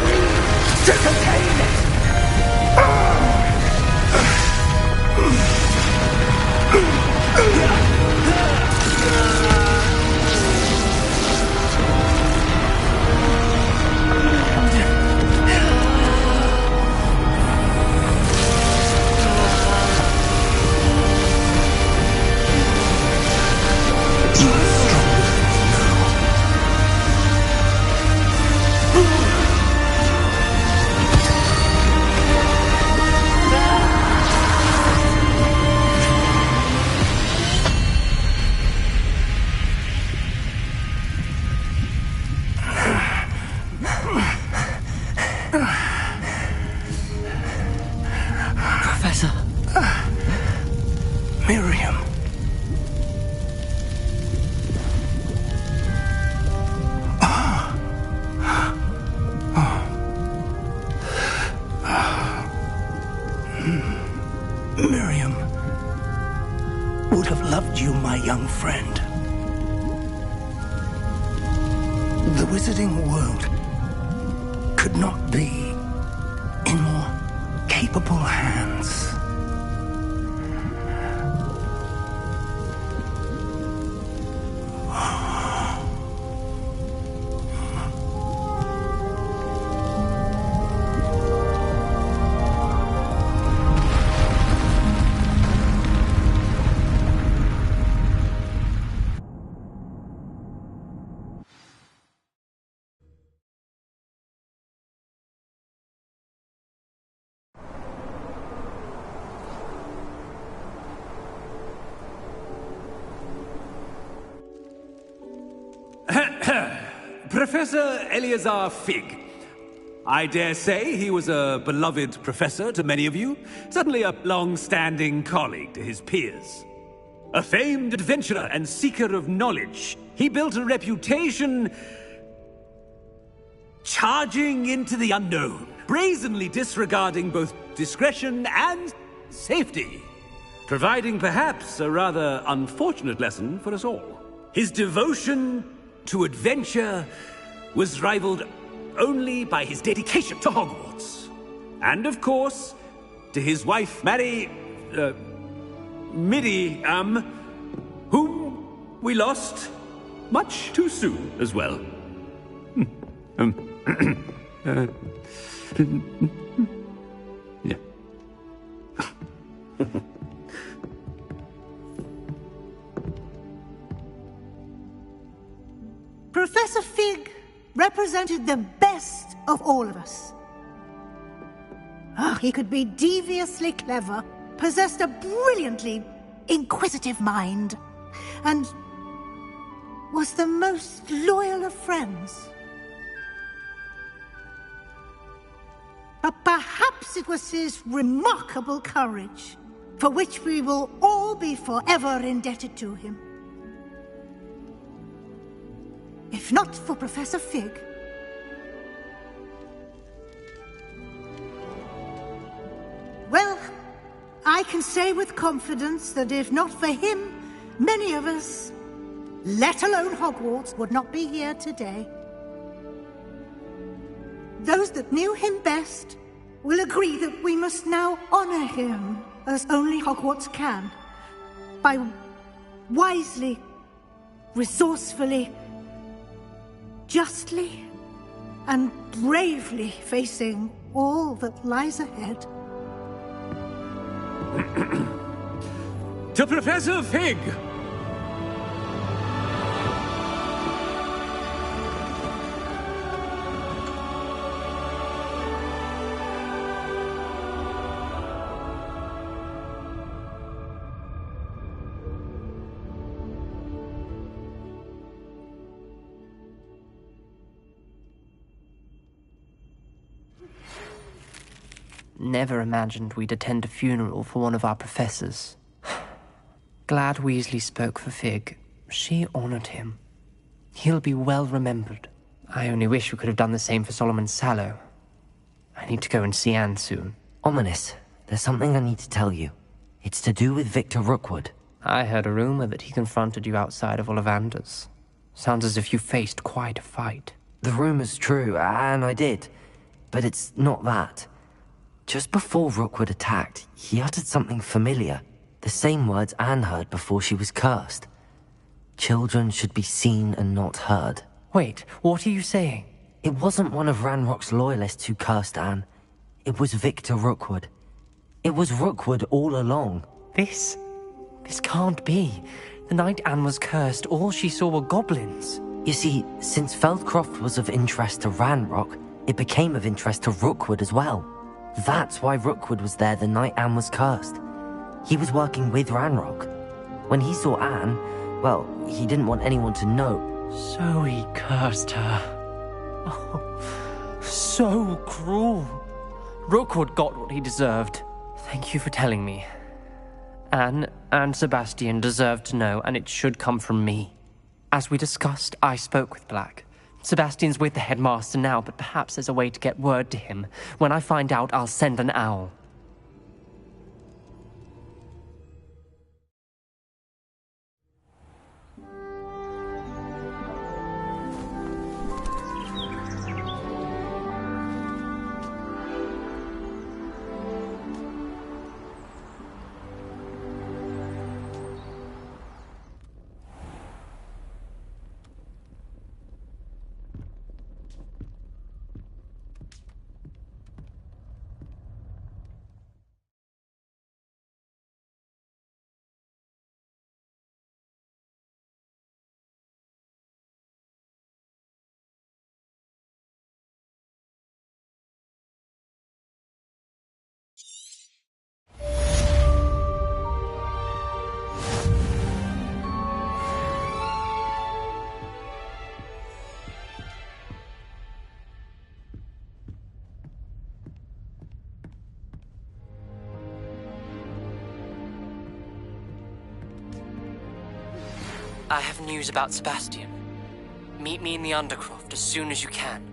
to contain it! Professor. Miriam. Miriam would have loved you, my young friend. The wizarding world could not be in more capable hands. Professor Eleazar Fig. I dare say he was a beloved professor to many of you, certainly a long-standing colleague to his peers. A famed adventurer and seeker of knowledge, he built a reputation charging into the unknown, brazenly disregarding both discretion and safety, providing perhaps a rather unfortunate lesson for us all. His devotion to adventure was rivaled only by his dedication to Hogwarts. And of course, to his wife, Midi, whom we lost much too soon as well. Yeah. Professor Fig represented the best of all of us. He could be deviously clever, possessed a brilliantly inquisitive mind, and was the most loyal of friends. But perhaps it was his remarkable courage, for which we will all be forever indebted to him. If not for Professor Fig, well, I can say with confidence that if not for him, many of us, let alone Hogwarts, would not be here today. Those that knew him best will agree that we must now honor him as only Hogwarts can, by wisely, resourcefully, justly and bravely facing all that lies ahead. To Professor Fig! Never imagined we'd attend a funeral for one of our professors. Glad Weasley spoke for Fig. She honored him. He'll be well remembered. I only wish we could have done the same for Solomon Sallow. I need to go and see Anne soon. Ominous, there's something I need to tell you. It's to do with Victor Rookwood. I heard a rumor that he confronted you outside of Ollivander's. Sounds as if you faced quite a fight. The rumor's true, and I did. but it's not that. Just before Rookwood attacked, he uttered something familiar. The same words Anne heard before she was cursed. Children should be seen and not heard. Wait, what are you saying? It wasn't one of Ranrock's loyalists who cursed Anne. It was Victor Rookwood. It was Rookwood all along. This can't be. The night Anne was cursed, all she saw were goblins. You see, since Feldcroft was of interest to Ranrock, it became of interest to Rookwood as well. That's why Rookwood was there the night Anne was cursed. He was working with Ranrock. When he saw Anne, well, he didn't want anyone to know. So he cursed her. Oh, so cruel. Rookwood got what he deserved. Thank you for telling me. Anne and Sebastian deserve to know, and it should come from me. As we discussed, I spoke with Black. Sebastian's with the headmaster now, but perhaps there's a way to get word to him. When I find out, I'll send an owl. I have news about Sebastian. Meet me in the Undercroft as soon as you can.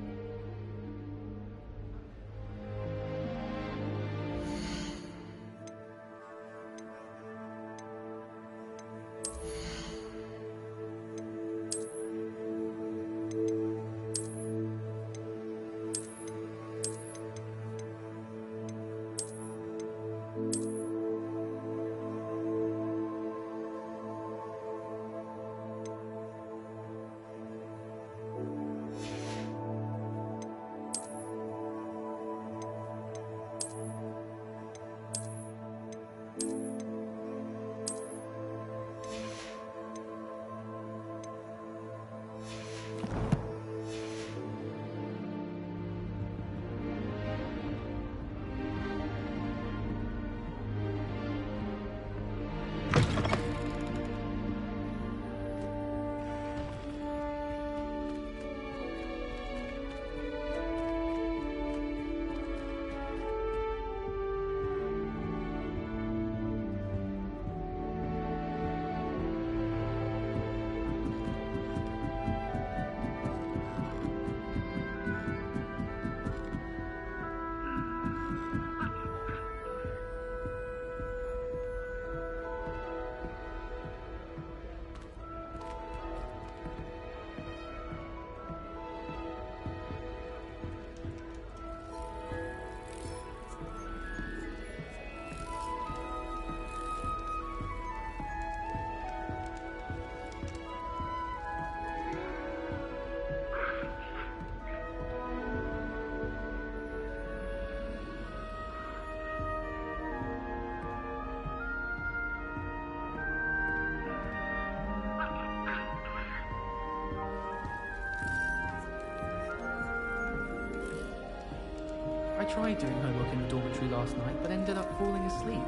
I tried doing homework in the dormitory last night, but ended up falling asleep.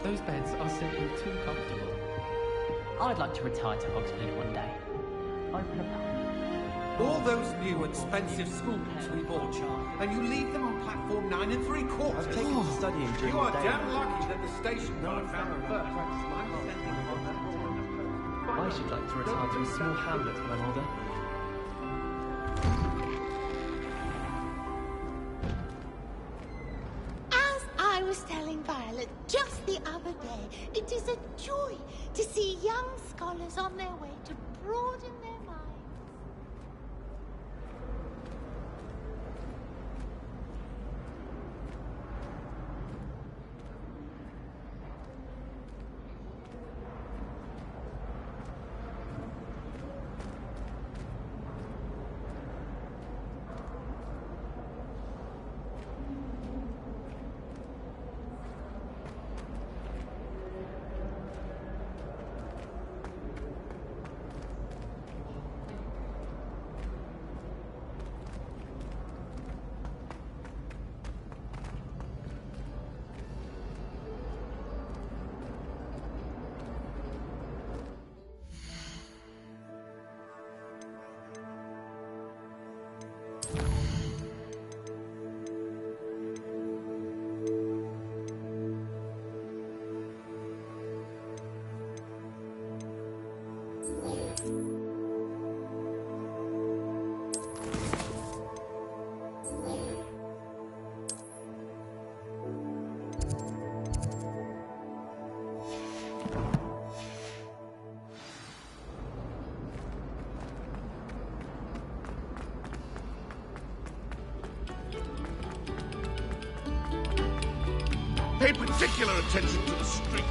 Those beds are simply too comfortable. I'd like to retire to Hogsmeade one day. Open a pub. All those new expensive school books we bought, and you leave them on platform 9 3/4. I've taken to studying during You the are day. damn lucky that the station guard found them first. I should like to retire to a small hamlet when I'm older. As I was telling Violet just the other day, it is a joy to see young scholars on their way to broaden their minds. Pay particular attention to the street.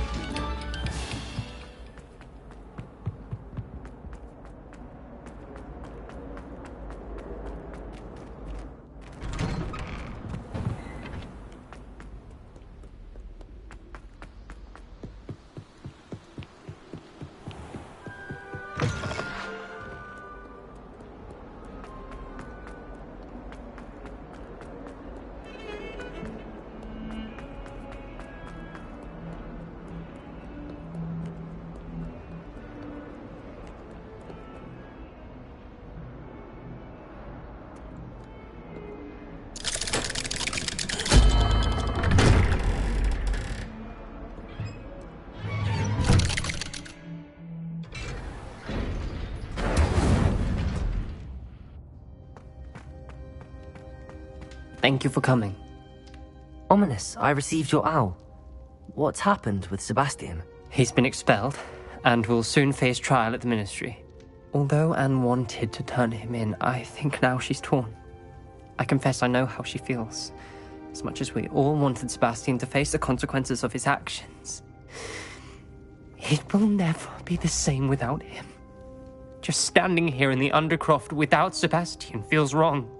Thank you for coming. Ominous, I received your owl. What's happened with Sebastian? He's been expelled, and will soon face trial at the Ministry. Although Anne wanted to turn him in, I think now she's torn. I confess I know how she feels. As much as we all wanted Sebastian to face the consequences of his actions, it will never be the same without him. Just standing here in the Undercroft without Sebastian feels wrong.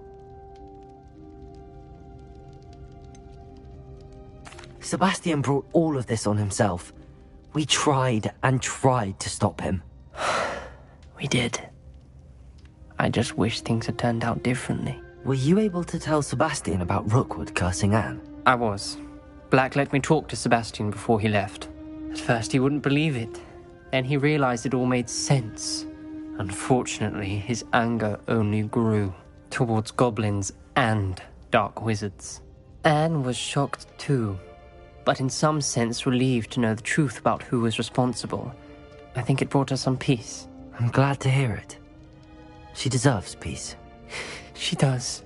Sebastian brought all of this on himself. We tried and tried to stop him. We did. I just wish things had turned out differently. Were you able to tell Sebastian about Rookwood cursing Anne? I was. Black let me talk to Sebastian before he left. At first he wouldn't believe it. Then he realized it all made sense. Unfortunately, his anger only grew towards goblins and dark wizards. Anne was shocked too, but in some sense relieved to know the truth about who was responsible. I think it brought her some peace. I'm glad to hear it. She deserves peace. She does.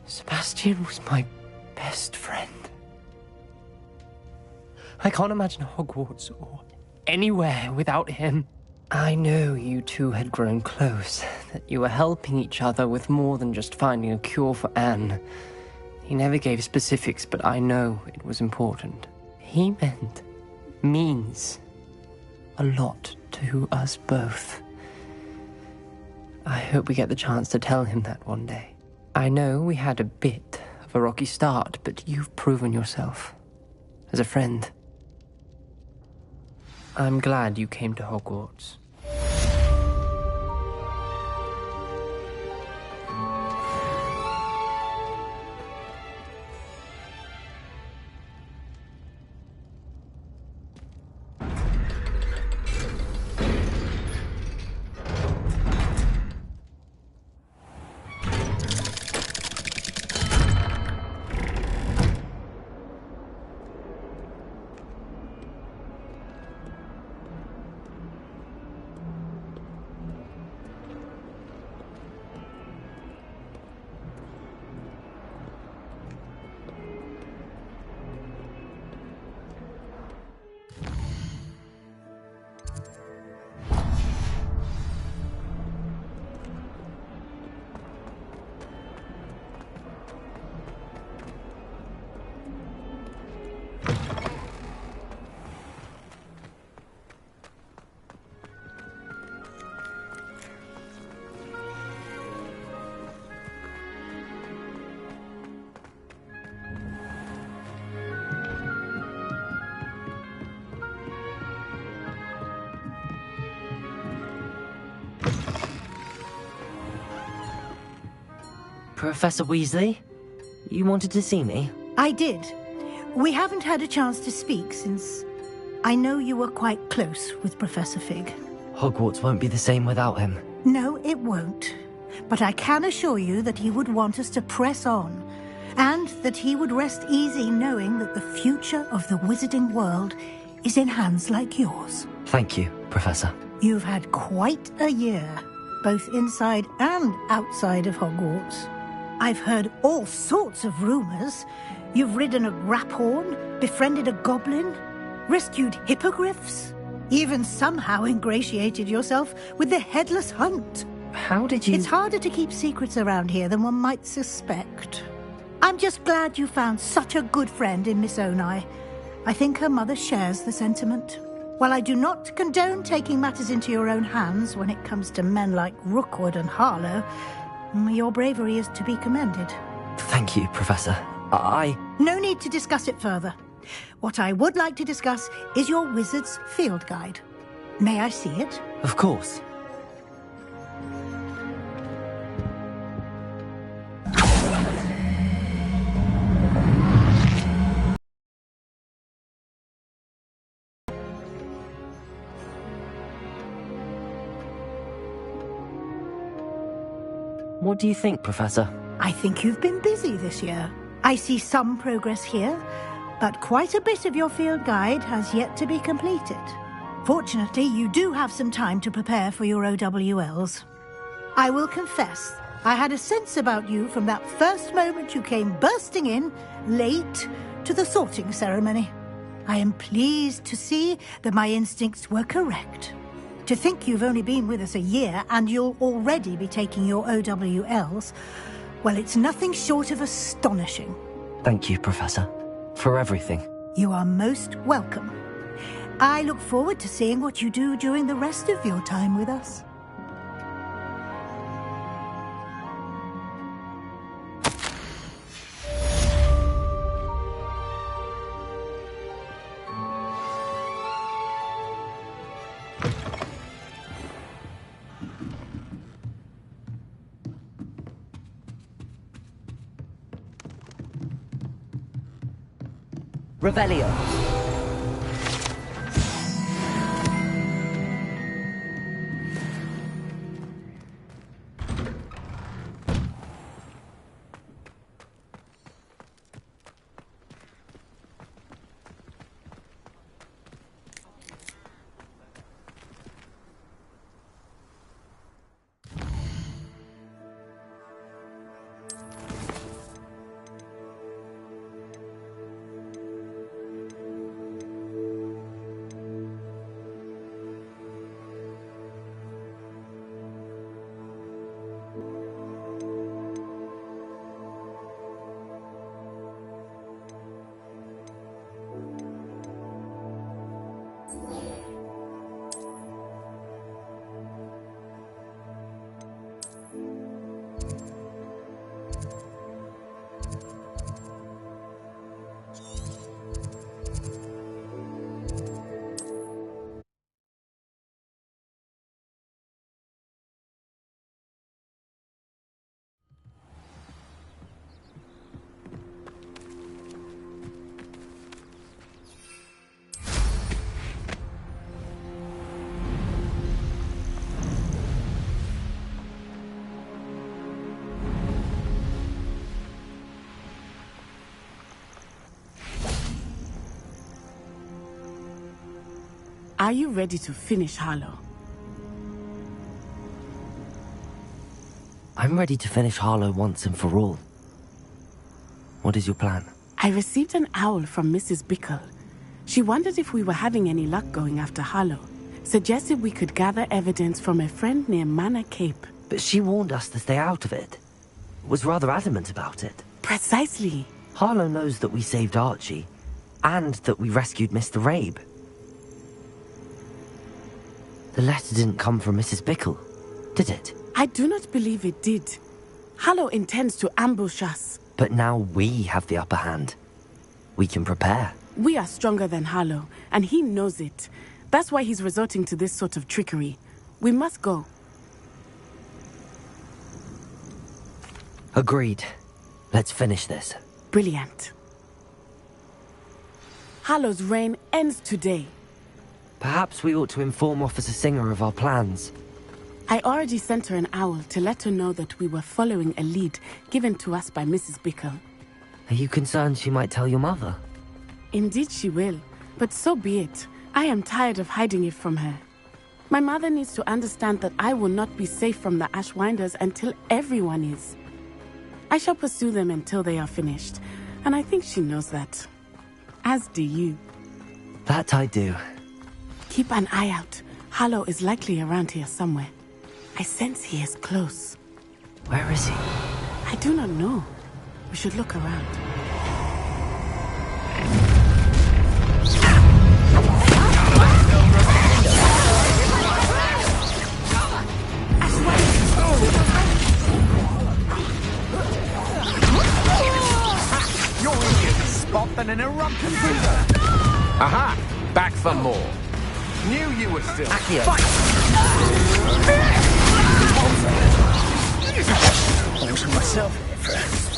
Sebastian was my best friend. I can't imagine Hogwarts or anywhere without him. I know you two had grown close, that you were helping each other with more than just finding a cure for Anne. He never gave specifics, but I know it was important. He means a lot to us both. I hope we get the chance to tell him that one day. I know we had a bit of a rocky start, but you've proven yourself as a friend. I'm glad you came to Hogwarts. Professor Weasley? You wanted to see me? I did. We haven't had a chance to speak since I know you were quite close with Professor Fig. Hogwarts won't be the same without him. No, it won't. But I can assure you that he would want us to press on, and that he would rest easy knowing that the future of the wizarding world is in hands like yours. Thank you, Professor. You've had quite a year, both inside and outside of Hogwarts. I've heard all sorts of rumors. You've ridden a graphorn, befriended a goblin, rescued hippogriffs, even somehow ingratiated yourself with the Headless Hunt. How did you... It's harder to keep secrets around here than one might suspect. I'm just glad you found such a good friend in Miss Onai. I think her mother shares the sentiment. While I do not condone taking matters into your own hands when it comes to men like Rookwood and Harlow, your bravery is to be commended. Thank you, Professor. No need to discuss it further. What I would like to discuss is your wizard's field guide. May I see it? Of course. What do you think, Professor? I think you've been busy this year. I see some progress here, but quite a bit of your field guide has yet to be completed. Fortunately, you do have some time to prepare for your OWLs. I will confess, I had a sense about you from that first moment you came bursting in, late, to the sorting ceremony. I am pleased to see that my instincts were correct. To think you've only been with us a year and you'll already be taking your OWLs, well, it's nothing short of astonishing. Thank you, Professor, for everything. You are most welcome. I look forward to seeing what you do during the rest of your time with us. Revelio. Are you ready to finish Harlow? I'm ready to finish Harlow once and for all. What is your plan? I received an owl from Mrs. Bickle. She wondered if we were having any luck going after Harlow. Suggested we could gather evidence from a friend near Manor Cape. But she warned us to stay out of it. Was rather adamant about it. Precisely. Harlow knows that we saved Archie, and that we rescued Mr. Rabe. The letter didn't come from Mrs. Bickle, did it? I do not believe it did. Harlow intends to ambush us. But now we have the upper hand. We can prepare. We are stronger than Harlow, and he knows it. That's why he's resorting to this sort of trickery. We must go. Agreed. Let's finish this. Brilliant. Harlow's reign ends today. Perhaps we ought to inform Officer Singer of our plans. I already sent her an owl to let her know that we were following a lead given to us by Mrs. Bickle. Are you concerned she might tell your mother? Indeed she will, but so be it. I am tired of hiding it from her. My mother needs to understand that I will not be safe from the Ashwinders until everyone is. I shall pursue them until they are finished, and I think she knows that. As do you. That I do. Keep an eye out. Harlow is likely around here somewhere. I sense he is close. Where is he? I do not know. We should look around. You're easier to spot than an eruption fever. Aha! Back for more. Knew you were still. Accio. Launching myself here first.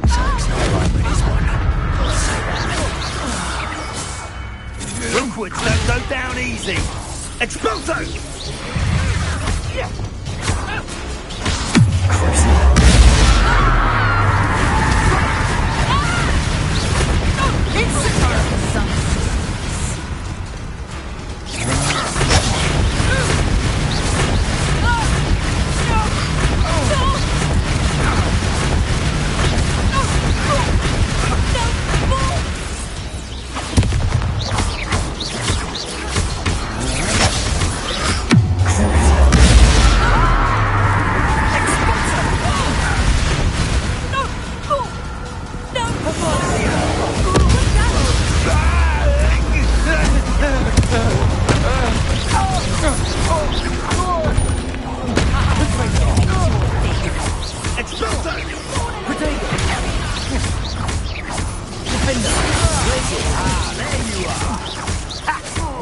Something's not right with this one. Hogwarts don't go down easy. Exploso!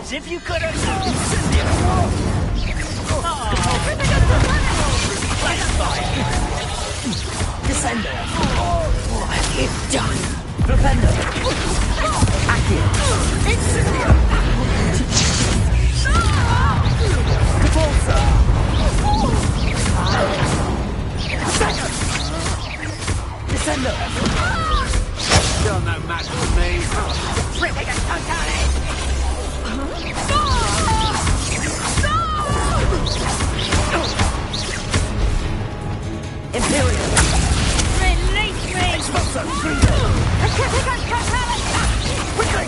If you could have... Descender. What have you done? Propender. Accio. Incendio. Catapulta. Descender. Still no match for me. Tripping and totally. Imperial. Release me! Expulso. Certificate totality! Quickly.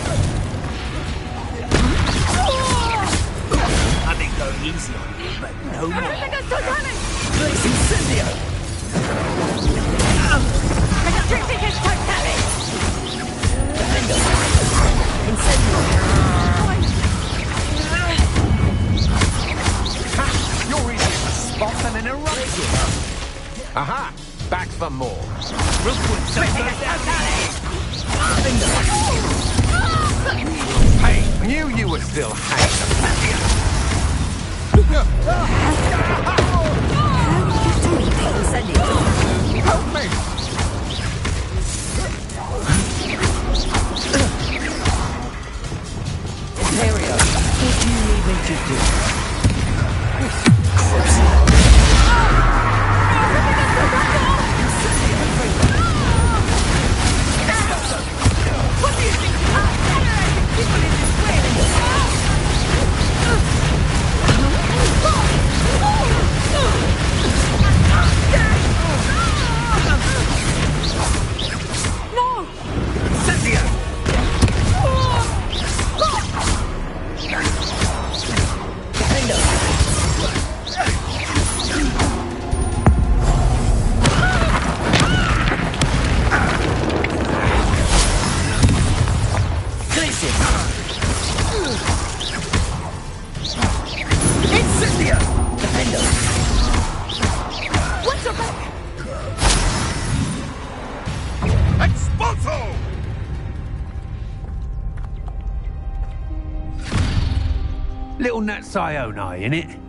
I've been going easy on you, but no more. Certificate totality! Place incendio. Certificate totality! Incendio. You're easier to spot than an eruption. Aha! Back for more. Hogwarts don't go down. Hey, knew you were still hanging. Help me! Imperial. What do you need me to do? What do you think? People in this way! Little Nat Sione, innit?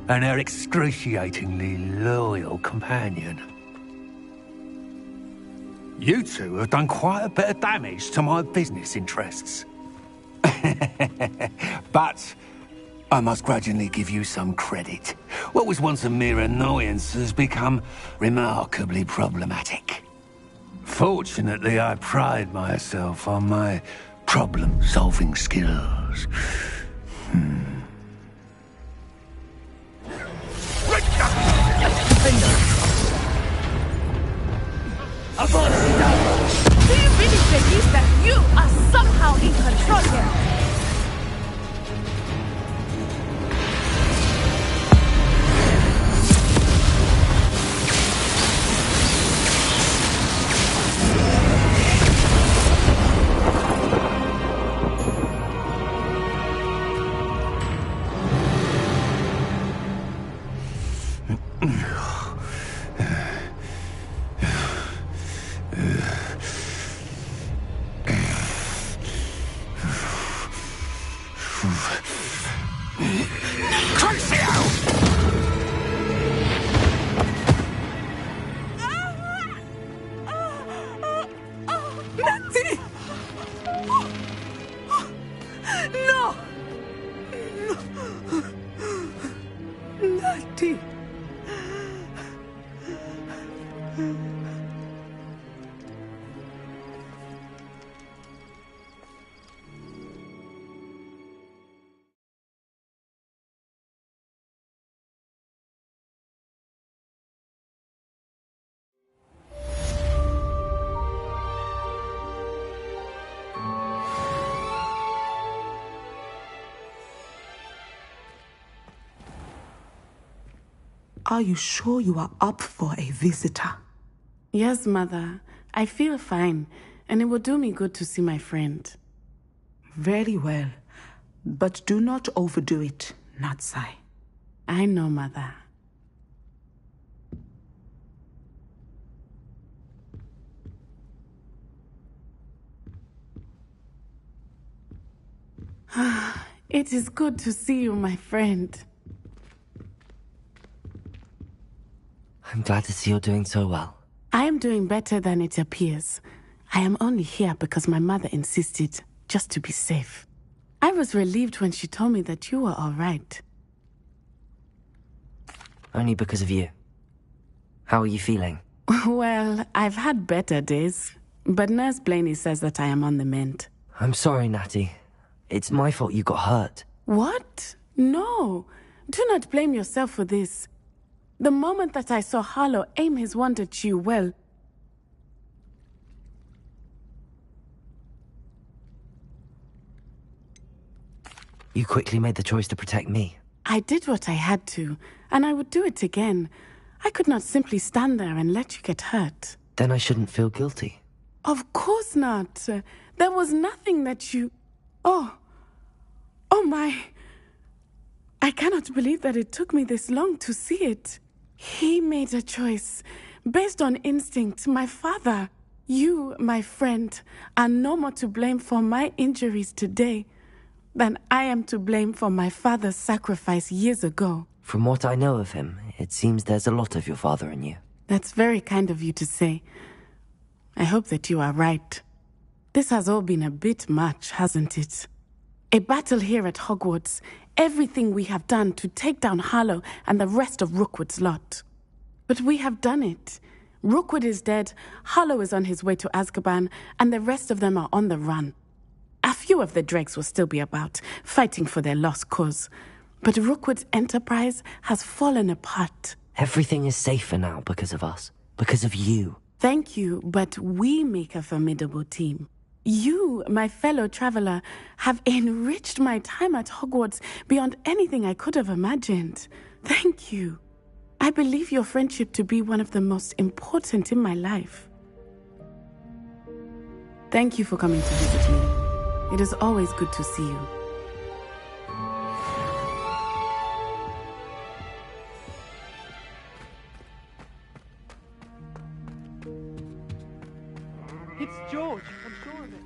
And her excruciatingly loyal companion. You two have done quite a bit of damage to my business interests. But I must grudgingly give you some credit. What was once a mere annoyance has become remarkably problematic. Fortunately, I pride myself on my problem-solving skills. Do you really believe that you are somehow in control here? Natty! No! No! Natty! Are you sure you are up for a visitor? Yes, Mother. I feel fine, and it will do me good to see my friend. Very well. But do not overdo it, Natsai. I know, Mother. It is good to see you, my friend. I'm glad to see you're doing so well. I am doing better than it appears. I am only here because my mother insisted, just to be safe. I was relieved when she told me that you were all right. Only because of you. How are you feeling? Well, I've had better days, but Nurse Blaney says that I am on the mend. I'm sorry, Natty. It's my fault you got hurt. What? No. Do not blame yourself for this. The moment that I saw Harlow aim his wand at you, well... You quickly made the choice to protect me. I did what I had to, and I would do it again. I could not simply stand there and let you get hurt. Then I shouldn't feel guilty. Of course not. There was nothing that you... Oh my... I cannot believe that it took me this long to see it. He made a choice based on instinct. My father, you, my friend, are no more to blame for my injuries today than I am to blame for my father's sacrifice years ago. From what I know of him, it seems there's a lot of your father in you. That's very kind of you to say. I hope that you are right. This has all been a bit much, hasn't it? A battle here at Hogwarts, everything we have done to take down Harlow and the rest of Rookwood's lot. But we have done it. Rookwood is dead, Harlow is on his way to Azkaban, and the rest of them are on the run. A few of the dregs will still be about, fighting for their lost cause. But Rookwood's enterprise has fallen apart. Everything is safer now because of us. Because of you. Thank you, but we make a formidable team. You, my fellow traveler, have enriched my time at Hogwarts beyond anything I could have imagined. Thank you. I believe your friendship to be one of the most important in my life. Thank you for coming to visit me. It is always good to see you. It's George, I'm sure of it.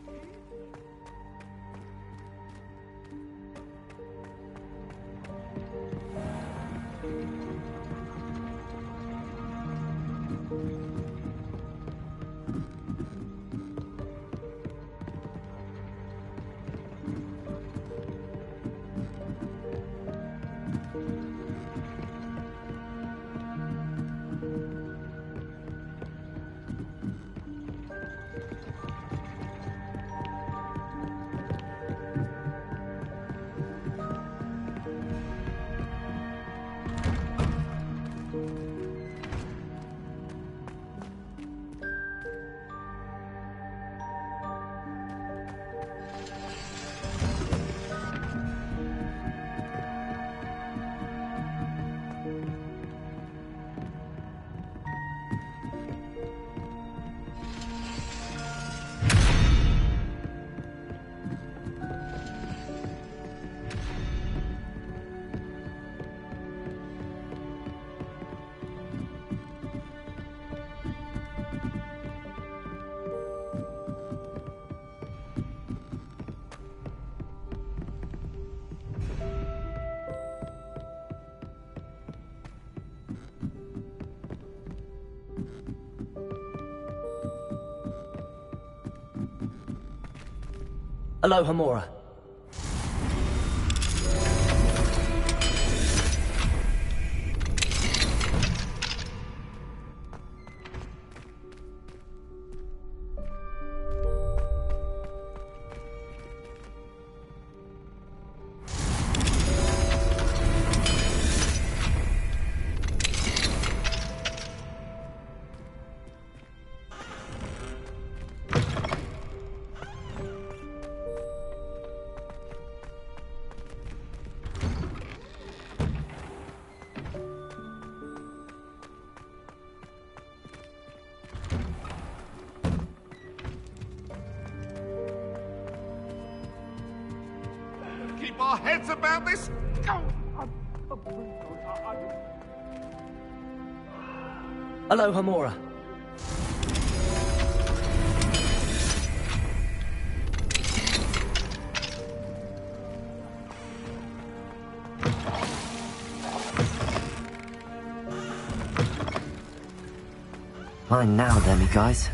Aloha Mora. Keep our heads about this. Aloha Mora. Fine now, then, guys.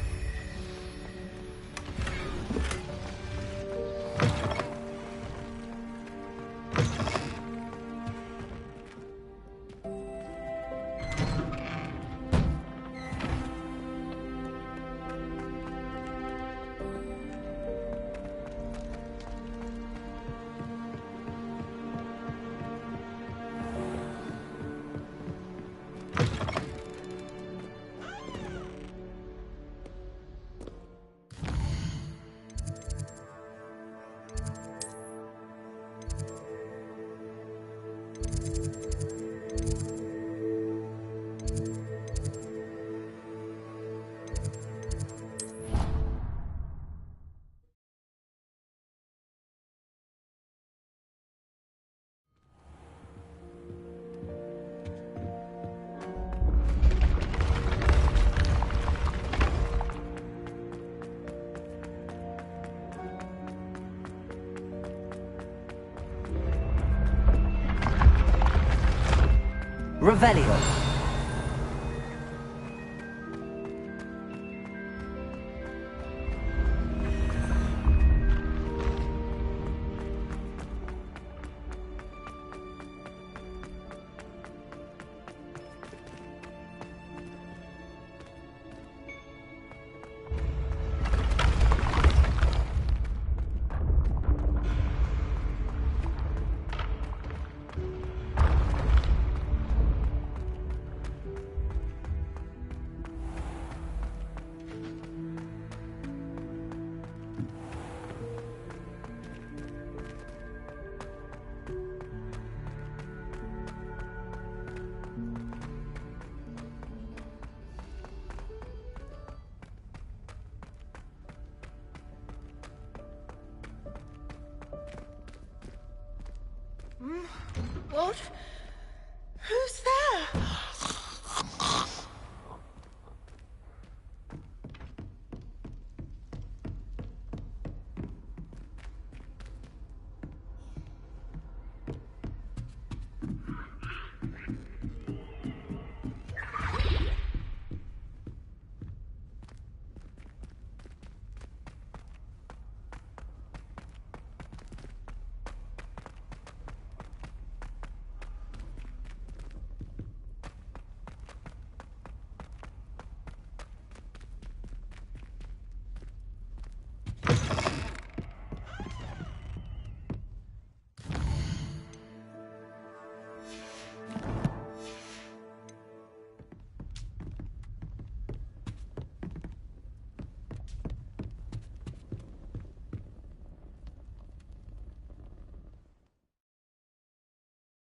Revelio.